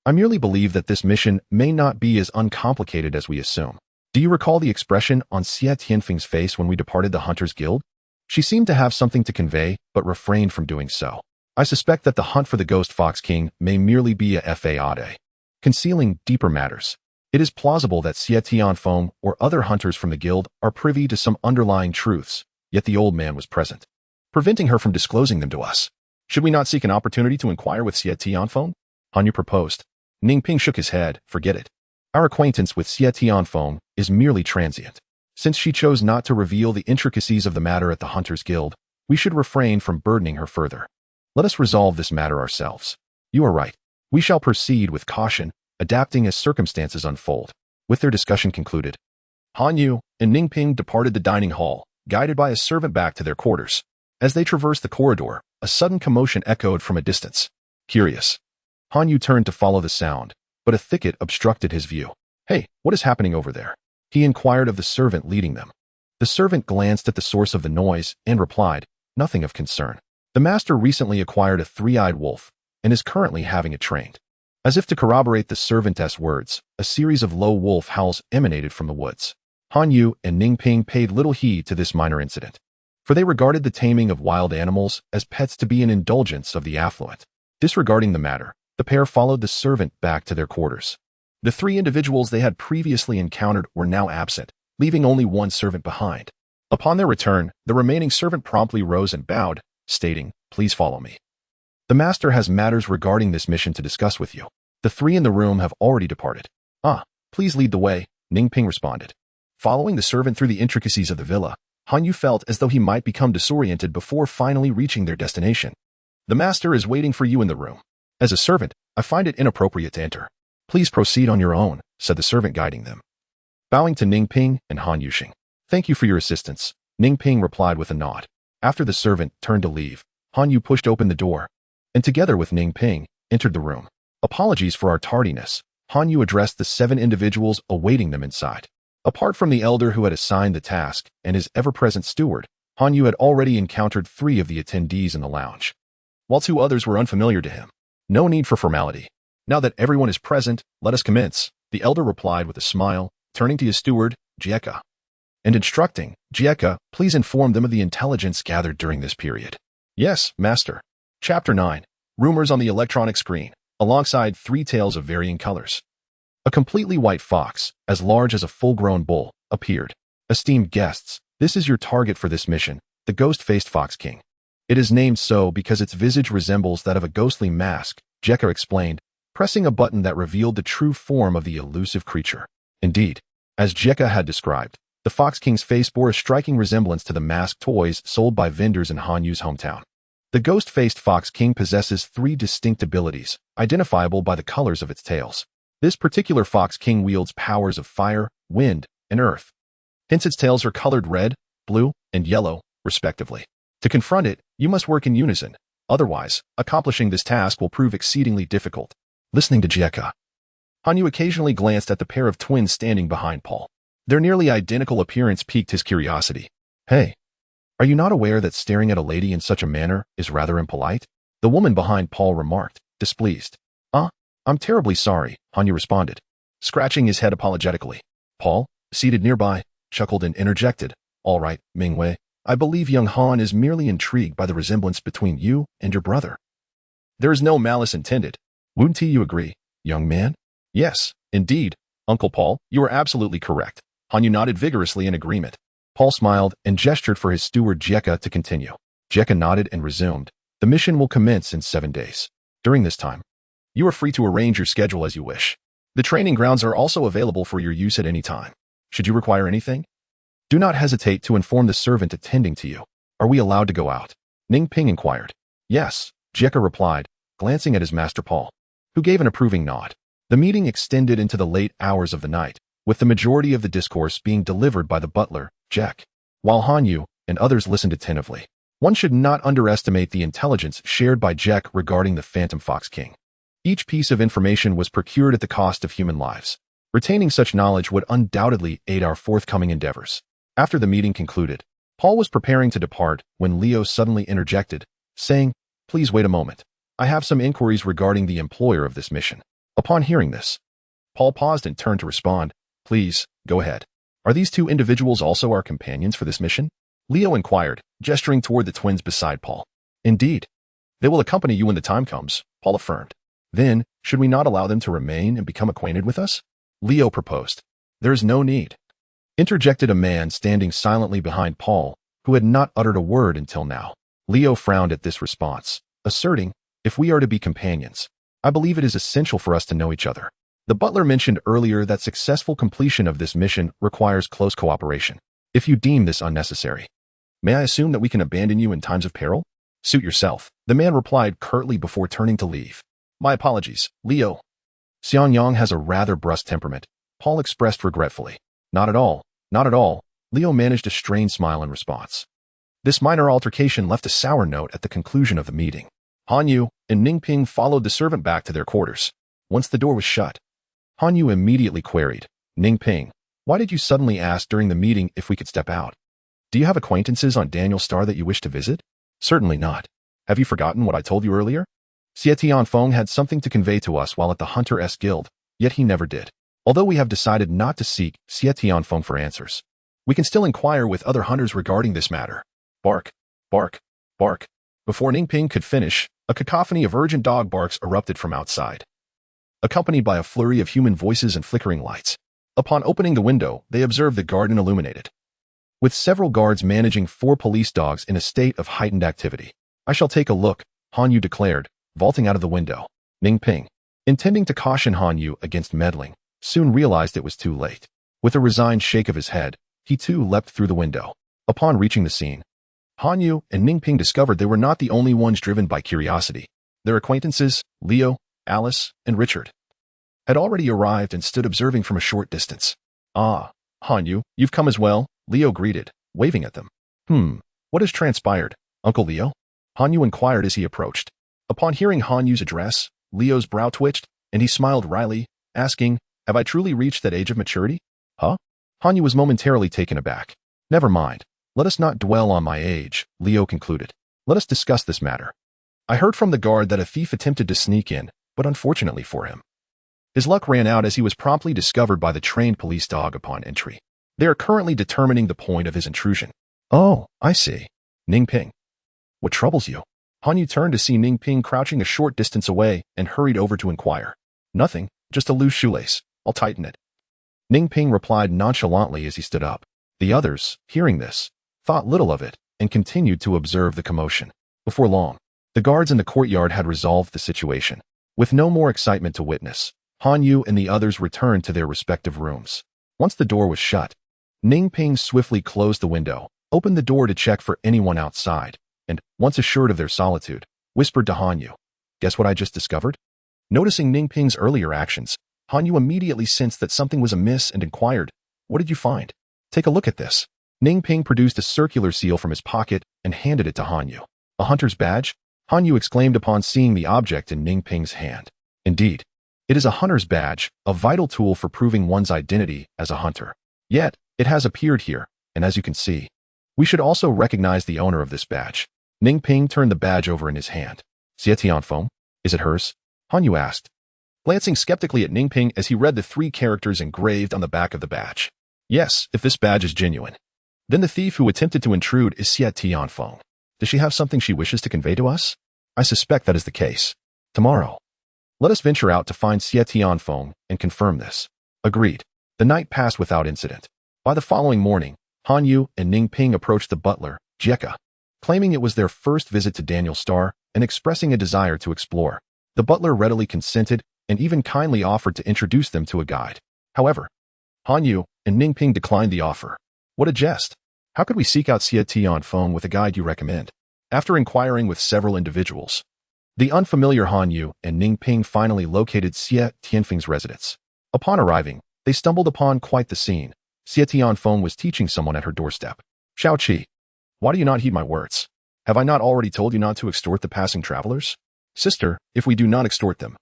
I merely believe that this mission may not be as uncomplicated as we assume. Do you recall the expression on Xie Tianfeng's face when we departed the Hunters Guild? She seemed to have something to convey, but refrained from doing so. I suspect that the hunt for the Ghost Fox King may merely be a fade, concealing deeper matters. It is plausible that Xie Tianfeng or other hunters from the guild are privy to some underlying truths, yet the old man was present, preventing her from disclosing them to us. Should we not seek an opportunity to inquire with Xie Tianfeng?" Han Yu proposed. Ning Ping shook his head. "Forget it. Our acquaintance with Xie Tianfeng is merely transient. Since she chose not to reveal the intricacies of the matter at the Hunters Guild, we should refrain from burdening her further. Let us resolve this matter ourselves. You are right. We shall proceed with caution, adapting as circumstances unfold." With their discussion concluded, Han Yu and Ning Ping departed the dining hall, guided by a servant back to their quarters. As they traversed the corridor, a sudden commotion echoed from a distance. Curious, Han Yu turned to follow the sound, but a thicket obstructed his view. "Hey, what is happening over there?" he inquired of the servant leading them. The servant glanced at the source of the noise and replied, "Nothing of concern. The master recently acquired a 3-eyed wolf and is currently having it trained." As if to corroborate the servantess' words, a series of low wolf howls emanated from the woods. Han Yu and Ning Ping paid little heed to this minor incident, for they regarded the taming of wild animals as pets to be an indulgence of the affluent. Disregarding the matter, the pair followed the servant back to their quarters. The 3 individuals they had previously encountered were now absent, leaving only one servant behind. Upon their return, the remaining servant promptly rose and bowed, stating, "Please follow me. The master has matters regarding this mission to discuss with you." The 3 in the room have already departed. "Ah, please lead the way," Ning Ping responded. Following the servant through the intricacies of the villa, Han Yu felt as though he might become disoriented before finally reaching their destination. "The master is waiting for you in the room. As a servant, I find it inappropriate to enter. Please proceed on your own," said the servant guiding them. Bowing to Ning Ping and Han Yuxing, "Thank you for your assistance," Ning Ping replied with a nod. After the servant turned to leave, Han Yu pushed open the door, and together with Ning Ping, entered the room. "Apologies for our tardiness," Han Yu addressed the 7 individuals awaiting them inside. Apart from the elder who had assigned the task and his ever-present steward, Han Yu had already encountered 3 of the attendees in the lounge, while 2 others were unfamiliar to him. No need for formality. "Now that everyone is present, let us commence," the elder replied with a smile, turning to his steward, Jieka, and instructing, "Jieka, please inform them of the intelligence gathered during this period." "Yes, master." Chapter 9. Rumors on the electronic screen, alongside 3 tales of varying colors. A completely white fox, as large as a full-grown bull, appeared. Esteemed guests, this is your target for this mission, the ghost-faced Fox King. It is named so because its visage resembles that of a ghostly mask, Jekka explained, pressing a button that revealed the true form of the elusive creature. Indeed, as Jekka had described, the Fox King's face bore a striking resemblance to the masked toys sold by vendors in Hanyu's hometown. The ghost-faced Fox King possesses 3 distinct abilities, identifiable by the colors of its tails. This particular Fox King wields powers of fire, wind, and earth. Hence its tails are colored red, blue, and yellow, respectively. To confront it, you must work in unison. Otherwise, accomplishing this task will prove exceedingly difficult. Listening to Jekka, Hanyu occasionally glanced at the pair of twins standing behind Paul. Their nearly identical appearance piqued his curiosity. Hey, are you not aware that staring at a lady in such a manner is rather impolite? The woman behind Paul remarked, displeased. I'm terribly sorry, Hanyu responded, scratching his head apologetically. Paul, seated nearby, chuckled and interjected. All right, Mingwei, I believe young Han is merely intrigued by the resemblance between you and your brother. There is no malice intended. Wouldn't you agree, young man? Yes, indeed, Uncle Paul, you are absolutely correct. Hanyu nodded vigorously in agreement. Paul smiled and gestured for his steward Jekka to continue. Jekka nodded and resumed. The mission will commence in 7 days. During this time, you are free to arrange your schedule as you wish. The training grounds are also available for your use at any time. Should you require anything, do not hesitate to inform the servant attending to you. Are we allowed to go out? Ning Ping inquired. Yes, Jekka replied, glancing at his master Paul, who gave an approving nod. The meeting extended into the late hours of the night, with the majority of the discourse being delivered by the butler, Jack, while Hanyu and others listened attentively. One should not underestimate the intelligence shared by Jack regarding the Phantom Fox King. Each piece of information was procured at the cost of human lives. Retaining such knowledge would undoubtedly aid our forthcoming endeavors. After the meeting concluded, Paul was preparing to depart when Leo suddenly interjected, saying, Please wait a moment. I have some inquiries regarding the employer of this mission. Upon hearing this, Paul paused and turned to respond. Please, go ahead. Are these 2 individuals also our companions for this mission? Leo inquired, gesturing toward the twins beside Paul. Indeed. They will accompany you when the time comes, Paul affirmed. Then, should we not allow them to remain and become acquainted with us? Leo proposed. There is no need. Interjected a man standing silently behind Paul, who had not uttered a word until now. Leo frowned at this response, asserting, if we are to be companions, I believe it is essential for us to know each other. The butler mentioned earlier that successful completion of this mission requires close cooperation. If you deem this unnecessary, may I assume that we can abandon you in times of peril? Suit yourself, the man replied curtly before turning to leave. My apologies, Leo. Xiangyang has a rather brusque temperament, Paul expressed regretfully. Not at all, not at all, Leo managed a strained smile in response. This minor altercation left a sour note at the conclusion of the meeting. Hanyu and Ningping followed the servant back to their quarters. Once the door was shut, Hanyu immediately queried, Ningping, why did you suddenly ask during the meeting if we could step out? Do you have acquaintances on Daniel Star that you wish to visit? Certainly not. Have you forgotten what I told you earlier? Xie Tianfeng had something to convey to us while at the Hunter S Guild, yet he never did. Although we have decided not to seek Xie Tianfeng for answers, we can still inquire with other hunters regarding this matter. Bark, bark, bark. Before Ningping could finish, a cacophony of urgent dog barks erupted from outside, accompanied by a flurry of human voices and flickering lights. Upon opening the window, they observed the garden illuminated, with several guards managing 4 police dogs in a state of heightened activity. I shall take a look, Hanyu declared, vaulting out of the window. Ningping, intending to caution Hanyu against meddling, soon realized it was too late. With a resigned shake of his head, he too leapt through the window. Upon reaching the scene, Hanyu and Ningping discovered they were not the only ones driven by curiosity. Their acquaintances, Leo, Alice, and Richard, had already arrived and stood observing from a short distance. Ah, Hanyu, you've come as well, Leo greeted, waving at them. What has transpired, Uncle Leo? Hanyu inquired as he approached. Upon hearing Hanyu's address, Leo's brow twitched, and he smiled wryly, asking, Have I truly reached that age of maturity? Huh? Hanyu was momentarily taken aback. Never mind. Let us not dwell on my age, Leo concluded. Let us discuss this matter. I heard from the guard that a thief attempted to sneak in, but unfortunately for him, his luck ran out as he was promptly discovered by the trained police dog upon entry. They are currently determining the point of his intrusion. Oh, I see. Ningping, what troubles you? Hanyu turned to see Ningping crouching a short distance away and hurried over to inquire. Nothing, just a loose shoelace. I'll tighten it. Ning Ping replied nonchalantly as he stood up. The others, hearing this, thought little of it and continued to observe the commotion. Before long, the guards in the courtyard had resolved the situation. With no more excitement to witness, Han Yu and the others returned to their respective rooms. Once the door was shut, Ning Ping swiftly closed the window, opened the door to check for anyone outside, and, once assured of their solitude, whispered to Han Yu, "Guess what I just discovered?" Noticing Ning Ping's earlier actions, Han Yu immediately sensed that something was amiss and inquired, "What did you find?" "Take a look at this." Ning Ping produced a circular seal from his pocket and handed it to Han Yu. "A hunter's badge?" Han Yu exclaimed upon seeing the object in Ning Ping's hand. Indeed, it is a hunter's badge, a vital tool for proving one's identity as a hunter. Yet, it has appeared here, and as you can see, we should also recognize the owner of this badge. Ning Ping turned the badge over in his hand. "Xie Tianfeng? Is it hers?" Han Yu asked, glancing skeptically at Ning Ping as he read the 3 characters engraved on the back of the badge. "Yes, if this badge is genuine. Then the thief who attempted to intrude is Xie Tianfeng. Does she have something she wishes to convey to us? I suspect that is the case. Tomorrow, let us venture out to find Xie Tianfeng and confirm this." Agreed. The night passed without incident. By the following morning, Han Yu and Ning Ping approached the butler, Jekka, claiming it was their first visit to Daniel Star and expressing a desire to explore. The butler readily consented and even kindly offered to introduce them to a guide. However, Han Yu and Ning Ping declined the offer. "What a jest! How could we seek out Xie Tianfeng with a guide you recommend?" After inquiring with several individuals, the unfamiliar Han Yu and Ning Ping finally located Xie Tianfeng's residence. Upon arriving, they stumbled upon quite the scene. Xie Tianfeng was teaching someone at her doorstep. "Shao Qi, why do you not heed my words? Have I not already told you not to extort the passing travelers?" "Sister, if we do not extort them,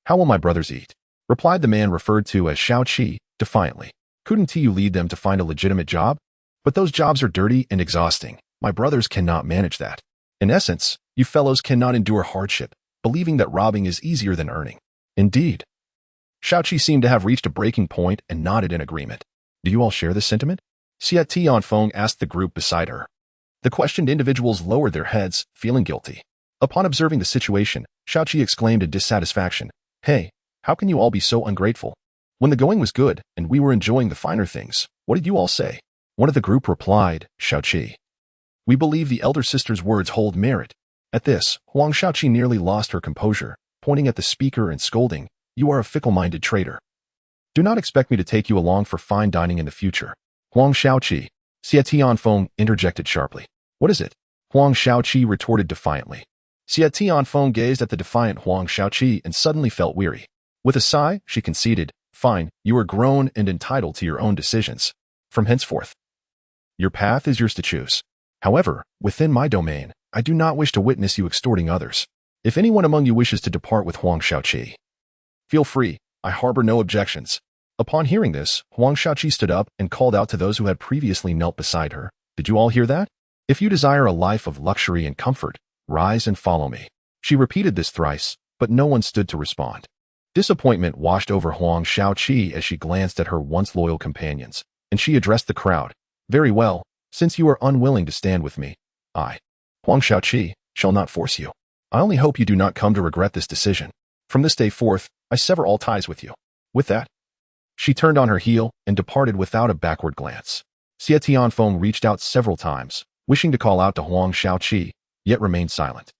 how will my brothers eat?" replied the man referred to as Shao Qi, defiantly. "Couldn't you lead them to find a legitimate job? But those jobs are dirty and exhausting. My brothers cannot manage that. In essence, you fellows cannot endure hardship, believing that robbing is easier than earning." Indeed. Shao Qi seemed to have reached a breaking point and nodded in agreement. "Do you all share this sentiment?" Xie Tianfeng asked the group beside her. The questioned individuals lowered their heads, feeling guilty. Upon observing the situation, Shao Qi exclaimed in dissatisfaction, "Hey, how can you all be so ungrateful? When the going was good and we were enjoying the finer things, what did you all say?" One of the group replied, "Shao Qi, we believe the elder sister's words hold merit." At this, Huang Shaoqi nearly lost her composure, pointing at the speaker and scolding, "You are a fickle-minded traitor. Do not expect me to take you along for fine dining in the future." "Huang Shaoqi," Xie Tianfeng interjected sharply. "What is it?" Huang Shaoqi retorted defiantly. Xie Tianfeng gazed at the defiant Huang Shaoqi and suddenly felt weary. With a sigh, she conceded, "Fine, you are grown and entitled to your own decisions. From henceforth, your path is yours to choose. However, within my domain, I do not wish to witness you extorting others. If anyone among you wishes to depart with Huang Shaoqi, feel free. I harbor no objections." Upon hearing this, Huang Shaoqi stood up and called out to those who had previously knelt beside her, "Did you all hear that? If you desire a life of luxury and comfort, rise and follow me." She repeated this thrice, but no one stood to respond. Disappointment washed over Huang Shaoqi as she glanced at her once loyal companions, and she addressed the crowd. "Very well, since you are unwilling to stand with me, I, Huang Shaoqi, shall not force you. I only hope you do not come to regret this decision. From this day forth, I sever all ties with you." With that, she turned on her heel and departed without a backward glance. Xie Tianfeng reached out several times, wishing to call out to Huang Shaoqi, yet remained silent,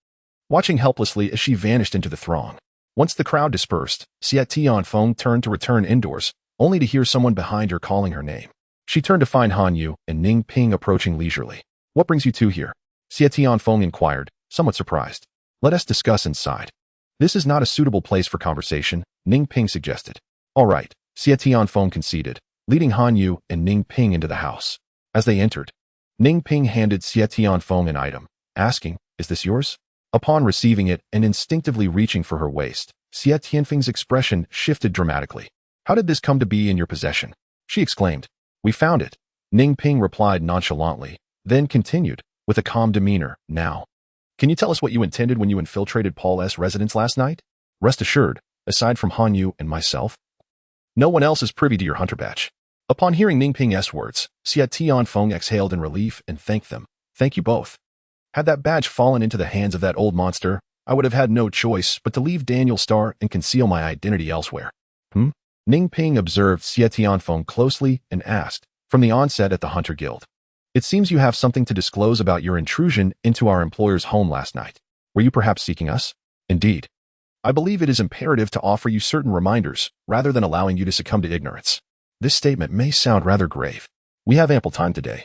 watching helplessly as she vanished into the throng. Once the crowd dispersed, Xie Tianfeng turned to return indoors, only to hear someone behind her calling her name. She turned to find Han Yu and Ning Ping approaching leisurely. "What brings you two here?" Xie Tianfeng inquired, somewhat surprised. "Let us discuss inside." "This is not a suitable place for conversation," Ning Ping suggested. "All right," Xie Tianfeng conceded, leading Han Yu and Ning Ping into the house. As they entered, Ning Ping handed Xie Tianfeng an item, asking, "Is this yours?" Upon receiving it and instinctively reaching for her waist, Xie Tianfeng's expression shifted dramatically. "How did this come to be in your possession?" she exclaimed. "We found it," Ning Ping replied nonchalantly, then continued, with a calm demeanor, "Now, can you tell us what you intended when you infiltrated Paul S.'s residence last night? Rest assured, aside from Han Yu and myself, no one else is privy to your hunter badge." Upon hearing Ning Ping's words, Xie Tianfeng exhaled in relief and thanked them. "Thank you both. Had that badge fallen into the hands of that old monster, I would have had no choice but to leave Daniel Star and conceal my identity elsewhere." Ning Ping observed Xie Tianfeng closely and asked, from the onset at the Hunter Guild. It seems you have something to disclose about your intrusion into our employer's home last night. Were you perhaps seeking us? Indeed. I believe it is imperative to offer you certain reminders, rather than allowing you to succumb to ignorance. This statement may sound rather grave. We have ample time today.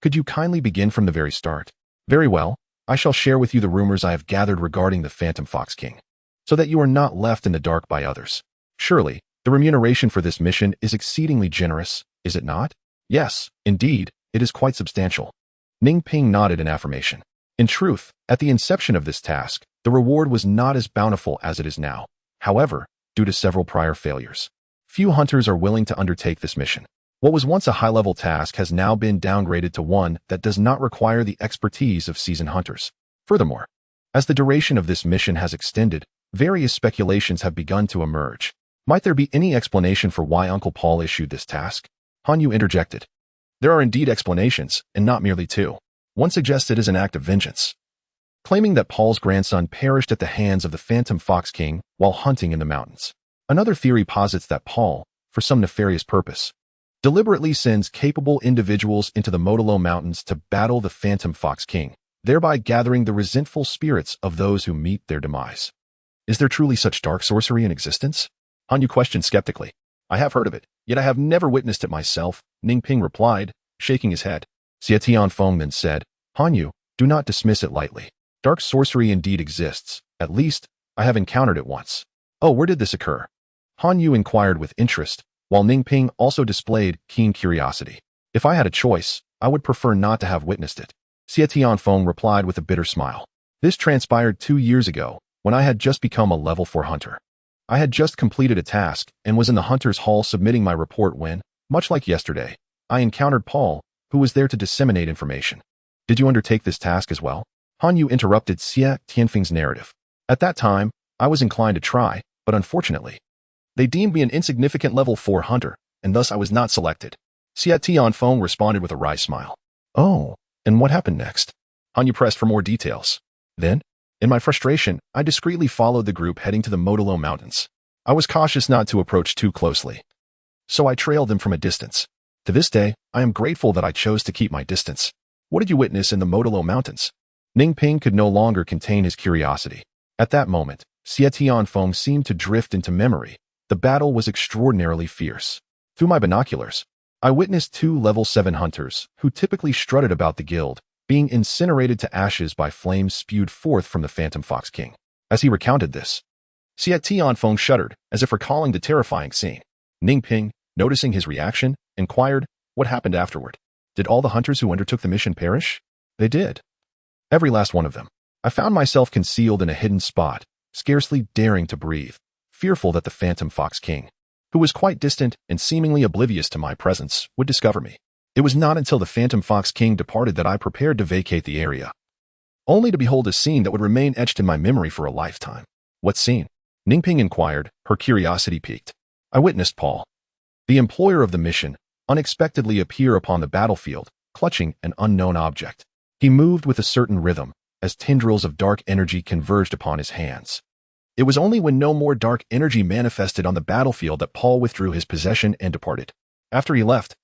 Could you kindly begin from the very start? Very well. I shall share with you the rumors I have gathered regarding the Phantom Fox King, so that you are not left in the dark by others. Surely, the remuneration for this mission is exceedingly generous, is it not? Yes, indeed, it is quite substantial. Ning Ping nodded in affirmation. In truth, at the inception of this task, the reward was not as bountiful as it is now. However, due to several prior failures, few hunters are willing to undertake this mission. What was once a high-level task has now been downgraded to one that does not require the expertise of seasoned hunters. Furthermore, as the duration of this mission has extended, various speculations have begun to emerge. Might there be any explanation for why Uncle Paul issued this task? Han Yu interjected. There are indeed explanations, and not merely two. One suggests it is an act of vengeance, claiming that Paul's grandson perished at the hands of the Phantom Fox King while hunting in the mountains. Another theory posits that Paul, for some nefarious purpose, deliberately sends capable individuals into the Modolo Mountains to battle the Phantom Fox King, thereby gathering the resentful spirits of those who meet their demise. Is there truly such dark sorcery in existence? Han Yu questioned skeptically. I have heard of it, yet I have never witnessed it myself, Ning Ping replied, shaking his head. Xie Tianfeng then said, Han Yu, do not dismiss it lightly. Dark sorcery indeed exists. At least, I have encountered it once. Oh, where did this occur? Han Yu inquired with interest, while Ning Ping also displayed keen curiosity. If I had a choice, I would prefer not to have witnessed it. Xie Tianfeng replied with a bitter smile. This transpired 2 years ago, when I had just become a level 4 hunter. I had just completed a task and was in the hunter's hall submitting my report when, much like yesterday, I encountered Paul, who was there to disseminate information. Did you undertake this task as well? Han Yu interrupted Xie Tianfeng's narrative. At that time, I was inclined to try, but unfortunately, they deemed me an insignificant level 4 hunter, and thus I was not selected. Xie Tianfeng responded with a wry smile. Oh, and what happened next? Han Yu pressed for more details. Then, in my frustration, I discreetly followed the group heading to the Modolo Mountains. I was cautious not to approach too closely, so I trailed them from a distance. To this day, I am grateful that I chose to keep my distance. What did you witness in the Modolo Mountains? Ning Ping could no longer contain his curiosity. At that moment, Xie Tianfeng seemed to drift into memory. The battle was extraordinarily fierce. Through my binoculars, I witnessed 2 level 7 hunters, who typically strutted about the guild, being incinerated to ashes by flames spewed forth from the Phantom Fox King. As he recounted this, Xie Tianfeng shuddered, as if recalling the terrifying scene. Ning Ping, noticing his reaction, inquired, what happened afterward? Did all the hunters who undertook the mission perish? They did. Every last one of them. I found myself concealed in a hidden spot, scarcely daring to breathe, fearful that the Phantom Fox King, who was quite distant and seemingly oblivious to my presence, would discover me. It was not until the Phantom Fox King departed that I prepared to vacate the area, only to behold a scene that would remain etched in my memory for a lifetime. What scene? Ning Ping inquired, her curiosity piqued. I witnessed Paul, the employer of the mission, unexpectedly appear upon the battlefield, clutching an unknown object. He moved with a certain rhythm, as tendrils of dark energy converged upon his hands. It was only when no more dark energy manifested on the battlefield that Paul withdrew his possession and departed. After he left,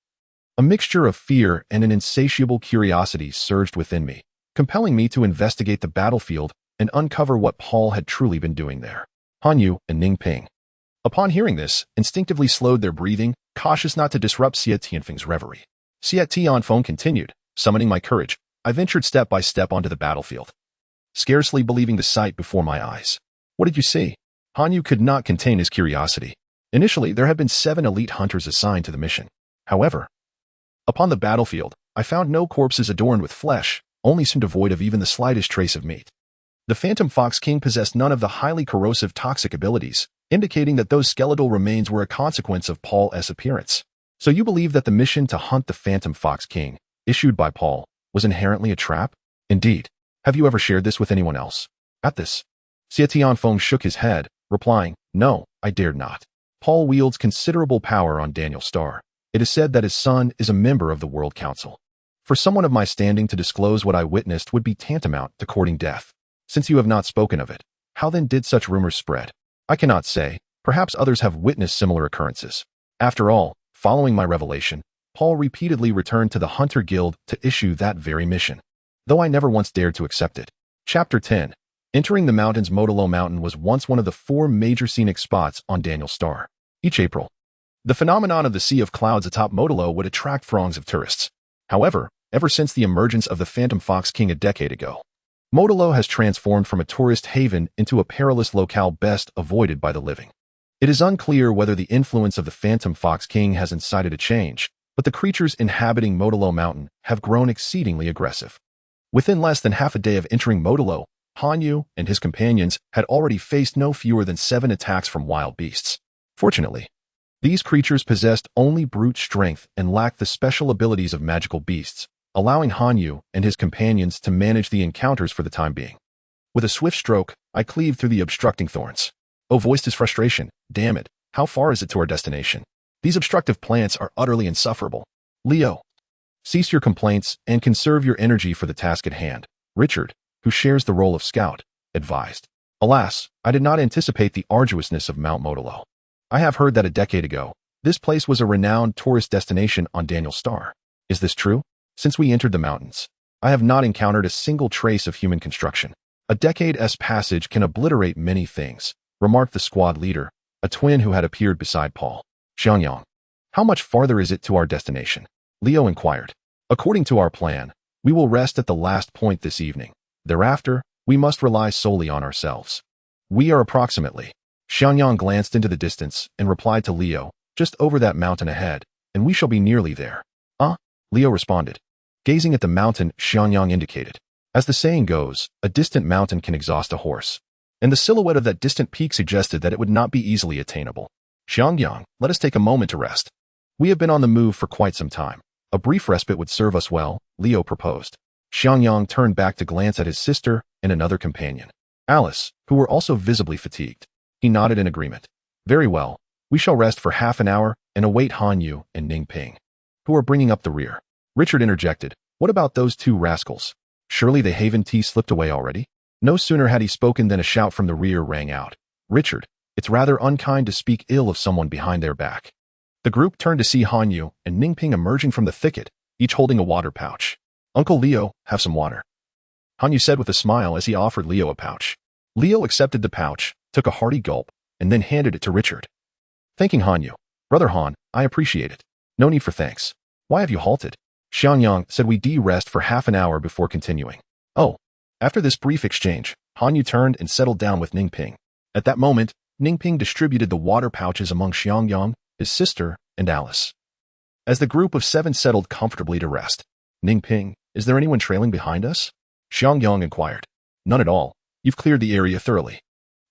a mixture of fear and an insatiable curiosity surged within me, compelling me to investigate the battlefield and uncover what Paul had truly been doing there. Han Yu and Ning Ping, upon hearing this, instinctively slowed their breathing, cautious not to disrupt Xie Tianfeng's reverie. Xie Tianfeng continued, summoning my courage, I ventured step by step onto the battlefield, scarcely believing the sight before my eyes. What did you see? Han Yu could not contain his curiosity. Initially, there had been 7 elite hunters assigned to the mission. However, upon the battlefield, I found no corpses adorned with flesh, only some devoid of even the slightest trace of meat. The Phantom Fox King possessed none of the highly corrosive toxic abilities, indicating that those skeletal remains were a consequence of Paul's appearance. So you believe that the mission to hunt the Phantom Fox King, issued by Paul, was inherently a trap? Indeed. Have you ever shared this with anyone else? At this, Xie Tianfeng shook his head, replying, no, I dared not. Paul wields considerable power on Daniel Starr. It is said that his son is a member of the World Council. For someone of my standing to disclose what I witnessed would be tantamount to courting death. Since you have not spoken of it, how then did such rumors spread? I cannot say, Perhaps others have witnessed similar occurrences. After all, following my revelation, Paul repeatedly returned to the Hunter Guild to issue that very mission, though I never once dared to accept it. Chapter 10. Entering the mountains. Modolo Mountain was once one of the 4 major scenic spots on Daniel's star. Each April, the phenomenon of the Sea of Clouds atop Modolo would attract throngs of tourists. However, ever since the emergence of the Phantom Fox King a decade ago, Modolo has transformed from a tourist haven into a perilous locale best avoided by the living. It is unclear whether the influence of the Phantom Fox King has incited a change, but the creatures inhabiting Modolo Mountain have grown exceedingly aggressive. Within less than half a day of entering Modolo, Hanyu and his companions had already faced no fewer than 7 attacks from wild beasts. Fortunately, these creatures possessed only brute strength and lacked the special abilities of magical beasts, allowing Hanyu and his companions to manage the encounters for the time being. With a swift stroke, I cleaved through the obstructing thorns. Oh, voiced his frustration. Damn it, how far is it to our destination? These obstructive plants are utterly insufferable. Leo, cease your complaints and conserve your energy for the task at hand, Richard, who shares the role of scout, advised. Alas, I did not anticipate the arduousness of Mount Modolo. I have heard that a decade ago, this place was a renowned tourist destination on Daniel's star. Is this true? Since we entered the mountains, I have not encountered a single trace of human construction. A decade's passage can obliterate many things, remarked the squad leader, a twin who had appeared beside Paul. Xiangyang, how much farther is it to our destination? Leo inquired. According to our plan, we will rest at the last point this evening. Thereafter, we must rely solely on ourselves. We are approximately. Xiangyang glanced into the distance and replied to Leo, just over that mountain ahead, and we shall be nearly there. Leo responded. Gazing at the mountain Xiangyang indicated. As the saying goes, a distant mountain can exhaust a horse. And the silhouette of that distant peak suggested that it would not be easily attainable. Xiangyang, let us take a moment to rest. We have been on the move for quite some time. A brief respite would serve us well, Leo proposed. Xiangyang turned back to glance at his sister and another companion, Alice, who were also visibly fatigued. He nodded in agreement. Very well, we shall rest for half an hour and await Hanyu and Ningping, who are bringing up the rear. Richard interjected. What about those 2 rascals? Surely the Haven Tea slipped away already? No sooner had he spoken than a shout from the rear rang out. Richard, it's rather unkind to speak ill of someone behind their back. The group turned to see Hanyu and Ningping emerging from the thicket, each holding a water pouch. Uncle Leo, have some water, Hanyu said with a smile as he offered Leo a pouch. Leo accepted the pouch, took a hearty gulp, and then handed it to Richard. Thanking Hanyu. Brother Han, I appreciate it. No need for thanks. Why have you halted? Xiangyang said we de-rest for half an hour before continuing. Oh. After this brief exchange, Hanyu turned and settled down with Ningping. At that moment, Ningping distributed the water pouches among Xiangyang, his sister, and Alice. As the group of 7 settled comfortably to rest, Ningping, is there anyone trailing behind us? Xiangyang inquired. None at all. You've cleared the area thoroughly.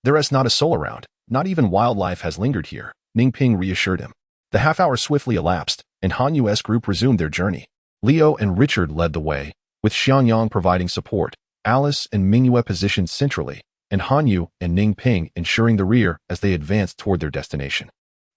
There is not a soul around. Not even wildlife has lingered here, Ningping reassured him. The half-hour swiftly elapsed, and Hanyu's group resumed their journey. Leo and Richard led the way, with Xiangyang providing support, Alice and Mingyue positioned centrally, and Hanyu and Ningping ensuring the rear as they advanced toward their destination.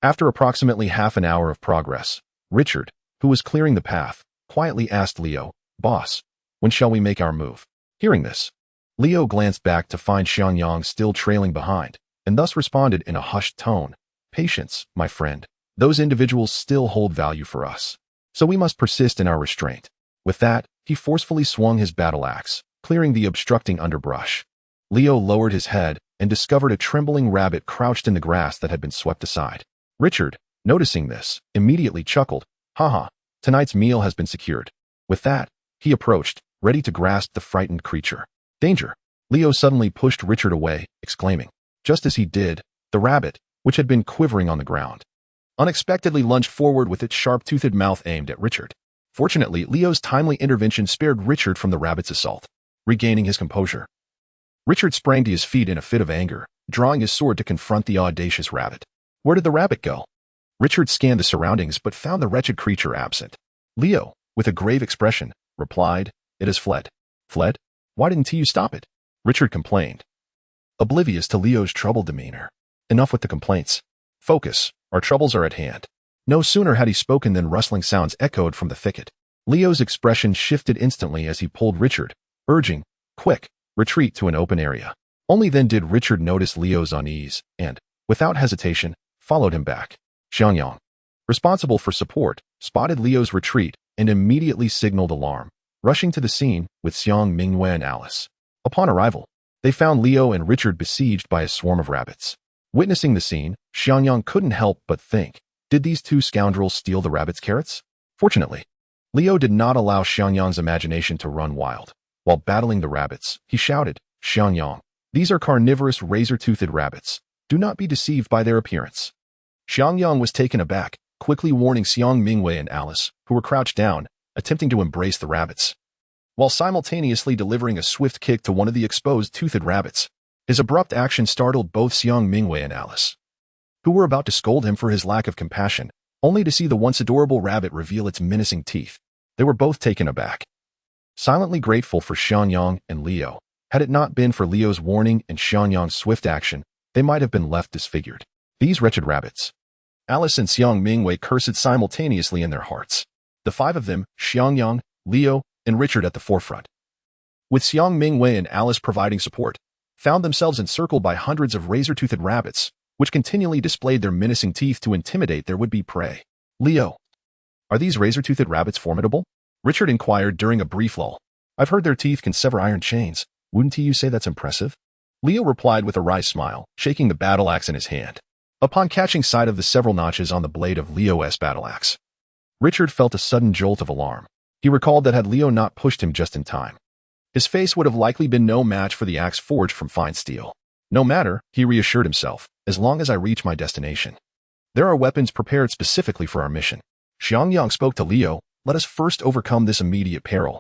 After approximately half an hour of progress, Richard, who was clearing the path, quietly asked Leo, Boss, when shall we make our move? Hearing this, Leo glanced back to find Xiangyang still trailing behind, and thus responded in a hushed tone, Patience, my friend. Those individuals still hold value for us, so we must persist in our restraint. With that, he forcefully swung his battle axe, clearing the obstructing underbrush. Leo lowered his head and discovered a trembling rabbit crouched in the grass that had been swept aside. Richard, noticing this, immediately chuckled, Haha, tonight's meal has been secured. With that, he approached, ready to grasp the frightened creature. Danger! Leo suddenly pushed Richard away, exclaiming. Just as he did, the rabbit, which had been quivering on the ground, unexpectedly lunged forward with its sharp-toothed mouth aimed at Richard. Fortunately, Leo's timely intervention spared Richard from the rabbit's assault. Regaining his composure, Richard sprang to his feet in a fit of anger, drawing his sword to confront the audacious rabbit. Where did the rabbit go? Richard scanned the surroundings but found the wretched creature absent. Leo, with a grave expression, replied, It has fled. Fled? Why didn't you stop it? Richard complained, oblivious to Leo's troubled demeanor. Enough with the complaints. Focus, our troubles are at hand. No sooner had he spoken than rustling sounds echoed from the thicket. Leo's expression shifted instantly as he pulled Richard, urging, Quick, retreat to an open area. Only then did Richard notice Leo's unease, and, without hesitation, followed him back. Xiangyang, responsible for support, spotted Leo's retreat and immediately signaled alarm, rushing to the scene with Xiang Mingyue and Alice. Upon arrival, they found Leo and Richard besieged by a swarm of rabbits. Witnessing the scene, Xiangyang couldn't help but think, did these two scoundrels steal the rabbits' carrots? Fortunately, Leo did not allow Xiangyang's imagination to run wild. While battling the rabbits, he shouted, Xiangyang, these are carnivorous razor-toothed rabbits. Do not be deceived by their appearance. Xiangyang was taken aback, quickly warning Xiang Mingyue and Alice, who were crouched down, attempting to embrace the rabbits, while simultaneously delivering a swift kick to one of the exposed toothed rabbits. His abrupt action startled both Xiang Mingyue and Alice, who were about to scold him for his lack of compassion, only to see the once adorable rabbit reveal its menacing teeth. They were both taken aback, silently grateful for Xiangyang and Leo. Had it not been for Leo's warning and Xiangyang's swift action, they might have been left disfigured. These wretched rabbits. Alice and Xiang Mingyue cursed simultaneously in their hearts. The five of them, Xiangyang, Leo, and Richard at the forefront, with Xiang Mingyue and Alice providing support, found themselves encircled by hundreds of razor-toothed rabbits, which continually displayed their menacing teeth to intimidate their would-be prey. Leo, are these razor-toothed rabbits formidable? Richard inquired during a brief lull. I've heard their teeth can sever iron chains. Wouldn't you say that's impressive? Leo replied with a wry smile, shaking the battle axe in his hand. Upon catching sight of the several notches on the blade of Leo's battle axe, Richard felt a sudden jolt of alarm. He recalled that had Leo not pushed him just in time, his face would have likely been no match for the axe forged from fine steel. No matter, he reassured himself, as long as I reach my destination. There are weapons prepared specifically for our mission. Xiangyang spoke to Leo, let us first overcome this immediate peril.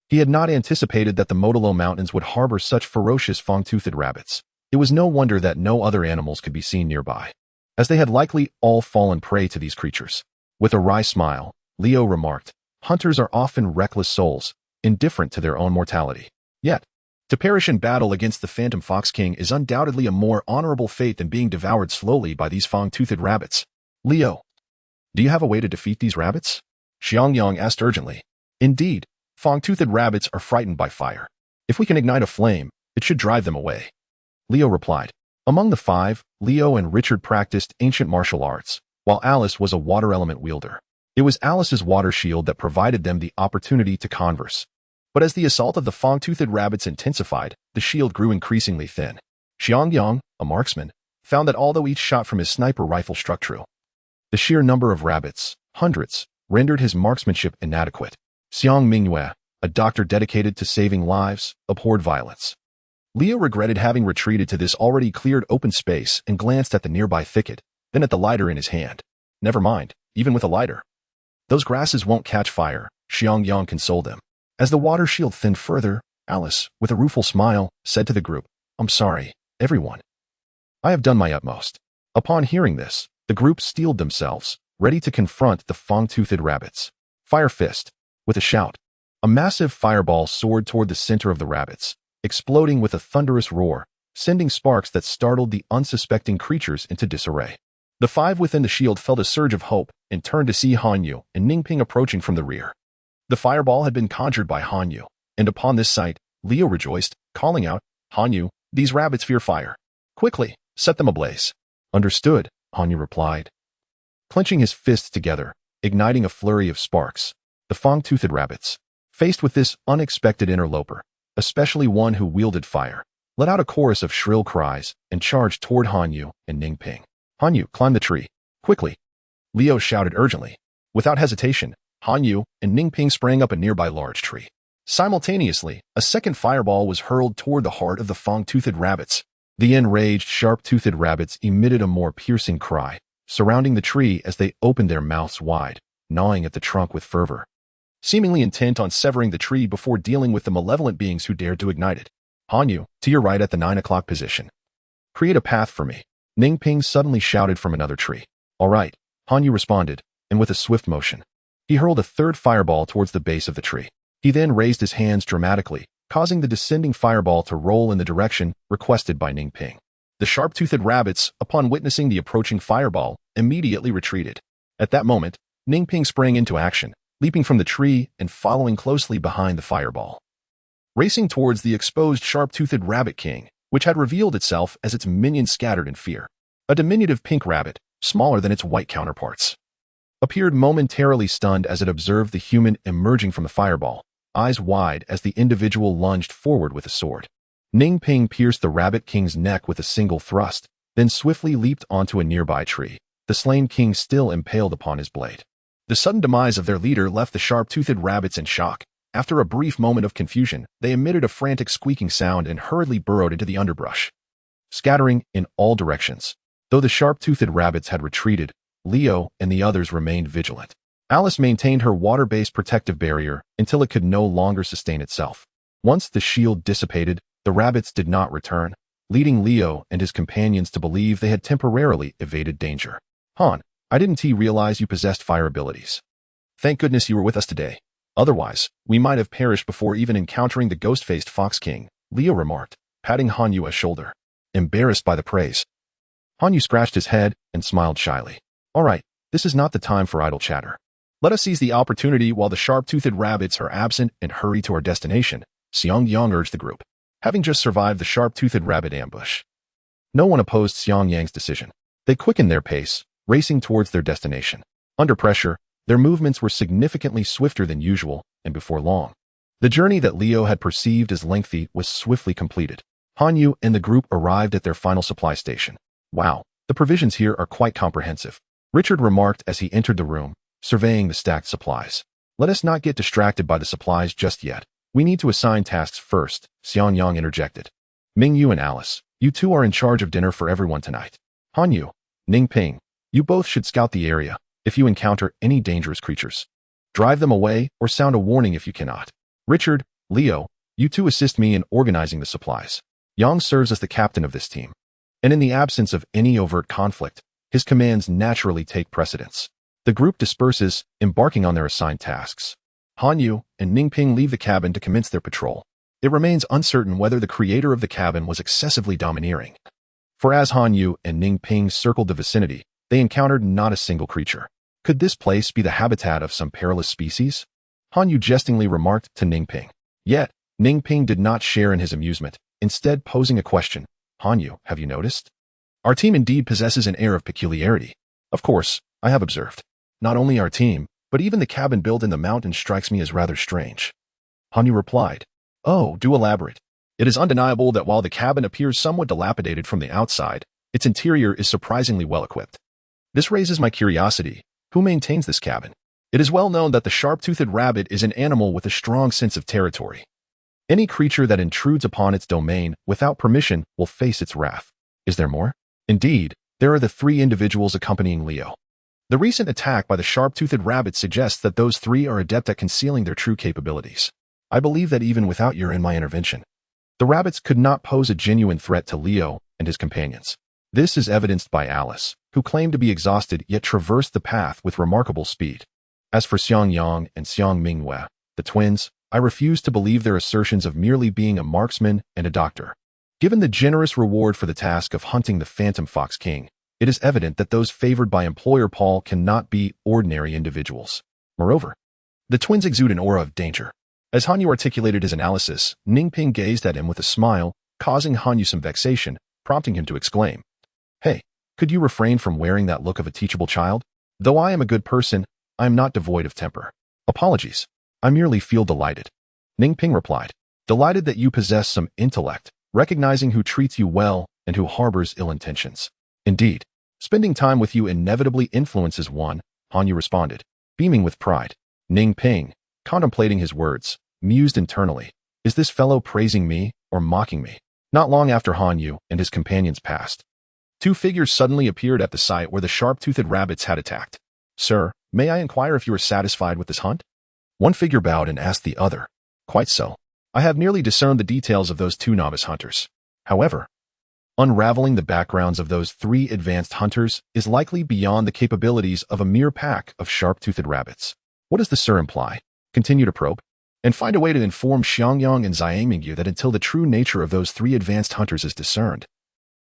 He had not anticipated that the Modolo Mountains would harbor such ferocious fang-toothed rabbits. It was no wonder that no other animals could be seen nearby, as they had likely all fallen prey to these creatures. With a wry smile, Leo remarked, hunters are often reckless souls, indifferent to their own mortality. Yet, to perish in battle against the Phantom Fox King is undoubtedly a more honorable fate than being devoured slowly by these fang-toothed rabbits. Leo, do you have a way to defeat these rabbits? Xiangyang asked urgently. Indeed, fang-toothed rabbits are frightened by fire. If we can ignite a flame, it should drive them away. Leo replied. Among the five, Leo and Richard practiced ancient martial arts, while Alice was a water element wielder. It was Alice's water shield that provided them the opportunity to converse. But as the assault of the fang-toothed rabbits intensified, the shield grew increasingly thin. Xiangyang, a marksman, found that although each shot from his sniper rifle struck true, the sheer number of rabbits, hundreds, rendered his marksmanship inadequate. Xiang Mingyue, a doctor dedicated to saving lives, abhorred violence. Leo regretted having retreated to this already cleared open space and glanced at the nearby thicket, then at the lighter in his hand. Never mind, even with a lighter, those grasses won't catch fire, Xiangyang consoled them. As the water shield thinned further, Alice, with a rueful smile, said to the group, I'm sorry, everyone. I have done my utmost. Upon hearing this, the group steeled themselves, ready to confront the fang-toothed rabbits. Fire fist. With a shout, a massive fireball soared toward the center of the rabbits, exploding with a thunderous roar, sending sparks that startled the unsuspecting creatures into disarray. The five within the shield felt a surge of hope and turned to see Hanyu and Ningping approaching from the rear. The fireball had been conjured by Hanyu, and upon this sight, Leo rejoiced, calling out, Hanyu, these rabbits fear fire. Quickly, set them ablaze. Understood, Hanyu replied, clenching his fists together, igniting a flurry of sparks. The fang-toothed rabbits, faced with this unexpected interloper, especially one who wielded fire, let out a chorus of shrill cries and charged toward Hanyu and Ningping. Hanyu, climb the tree. Quickly. Leo shouted urgently. Without hesitation, Hanyu and Ningping sprang up a nearby large tree. Simultaneously, a second fireball was hurled toward the heart of the fang-toothed rabbits. The enraged, sharp-toothed rabbits emitted a more piercing cry, surrounding the tree as they opened their mouths wide, gnawing at the trunk with fervor, seemingly intent on severing the tree before dealing with the malevolent beings who dared to ignite it. Hanyu, to your right at the 9 o'clock position. Create a path for me. Ningping suddenly shouted from another tree. All right, Hanyu responded, and with a swift motion, he hurled a third fireball towards the base of the tree. He then raised his hands dramatically, causing the descending fireball to roll in the direction requested by Ningping. The sharp-toothed rabbits, upon witnessing the approaching fireball, immediately retreated. At that moment, Ningping sprang into action, leaping from the tree and following closely behind the fireball, racing towards the exposed sharp-toothed rabbit king, which had revealed itself as its minions scattered in fear. A diminutive pink rabbit, smaller than its white counterparts, appeared momentarily stunned as it observed the human emerging from the fireball, eyes wide as the individual lunged forward with a sword. Ning Ping pierced the Rabbit King's neck with a single thrust, then swiftly leaped onto a nearby tree, the slain king still impaled upon his blade. The sudden demise of their leader left the sharp-toothed rabbits in shock. After a brief moment of confusion, they emitted a frantic squeaking sound and hurriedly burrowed into the underbrush, scattering in all directions. Though the sharp-toothed rabbits had retreated, Leo and the others remained vigilant. Alice maintained her water-based protective barrier until it could no longer sustain itself. Once the shield dissipated, the rabbits did not return, leading Leo and his companions to believe they had temporarily evaded danger. Han, I didn't realize you possessed fire abilities. Thank goodness you were with us today. Otherwise, we might have perished before even encountering the ghost-faced Fox King, Leo remarked, patting Han Yu's shoulder. Embarrassed by the praise, Han Yu scratched his head and smiled shyly. All right, this is not the time for idle chatter. Let us seize the opportunity while the sharp-toothed rabbits are absent and hurry to our destination, Xiang Yang urged the group, having just survived the sharp-toothed rabbit ambush. No one opposed Xiang Yang's decision. They quickened their pace, racing towards their destination. Under pressure, their movements were significantly swifter than usual, and before long, the journey that Leo had perceived as lengthy was swiftly completed. Han Yu and the group arrived at their final supply station. Wow, the provisions here are quite comprehensive, Richard remarked as he entered the room, surveying the stacked supplies. Let us not get distracted by the supplies just yet. We need to assign tasks first, Xiang Yang interjected. Ming Yu and Alice, you two are in charge of dinner for everyone tonight. Han Yu, Ning Ping, you both should scout the area. If you encounter any dangerous creatures, drive them away or sound a warning if you cannot. Richard, Leo, you two assist me in organizing the supplies. Yang serves as the captain of this team, and in the absence of any overt conflict, his commands naturally take precedence. The group disperses, embarking on their assigned tasks. Han Yu and Ning Ping leave the cabin to commence their patrol. It remains uncertain whether the creator of the cabin was excessively domineering, for as Han Yu and Ning Ping circled the vicinity, they encountered not a single creature. Could this place be the habitat of some perilous species? Han Yu jestingly remarked to Ning Ping. Yet, Ning Ping did not share in his amusement, instead posing a question. Han Yu, have you noticed? Our team indeed possesses an air of peculiarity. Of course, I have observed. Not only our team, but even the cabin built in the mountain strikes me as rather strange. Han Yu replied. Oh, do elaborate. It is undeniable that while the cabin appears somewhat dilapidated from the outside, its interior is surprisingly well equipped. This raises my curiosity. Who maintains this cabin? It is well known that the sharp-toothed rabbit is an animal with a strong sense of territory. Any creature that intrudes upon its domain without permission will face its wrath. Is there more? Indeed, there are the three individuals accompanying Leo. The recent attack by the sharp-toothed rabbit suggests that those three are adept at concealing their true capabilities. I believe that even without your and my intervention, the rabbits could not pose a genuine threat to Leo and his companions. This is evidenced by Alice, who claimed to be exhausted yet traversed the path with remarkable speed. As for Xiang Yang and Xiang Mingwei, the twins, I refuse to believe their assertions of merely being a marksman and a doctor. Given the generous reward for the task of hunting the Phantom Fox King, it is evident that those favored by employer Paul cannot be ordinary individuals. Moreover, the twins exude an aura of danger. As Han Yu articulated his analysis, Ning Ping gazed at him with a smile, causing Han Yu some vexation, prompting him to exclaim, Hey, could you refrain from wearing that look of a teachable child? Though I am a good person, I am not devoid of temper. Apologies. I merely feel delighted. Ning Ping replied, delighted that you possess some intellect, recognizing who treats you well and who harbors ill intentions. Indeed, spending time with you inevitably influences one, Han Yu responded, beaming with pride. Ning Ping, contemplating his words, mused internally, is this fellow praising me or mocking me? Not long after Han Yu and his companions passed, two figures suddenly appeared at the site where the sharp-toothed rabbits had attacked. Sir, may I inquire if you are satisfied with this hunt? One figure bowed and asked the other. Quite so. I have nearly discerned the details of those two novice hunters. However, unraveling the backgrounds of those three advanced hunters is likely beyond the capabilities of a mere pack of sharp-toothed rabbits. What does the sir imply? Continue to probe, and find a way to inform Xiangyang and Xiangmingyu that until the true nature of those three advanced hunters is discerned,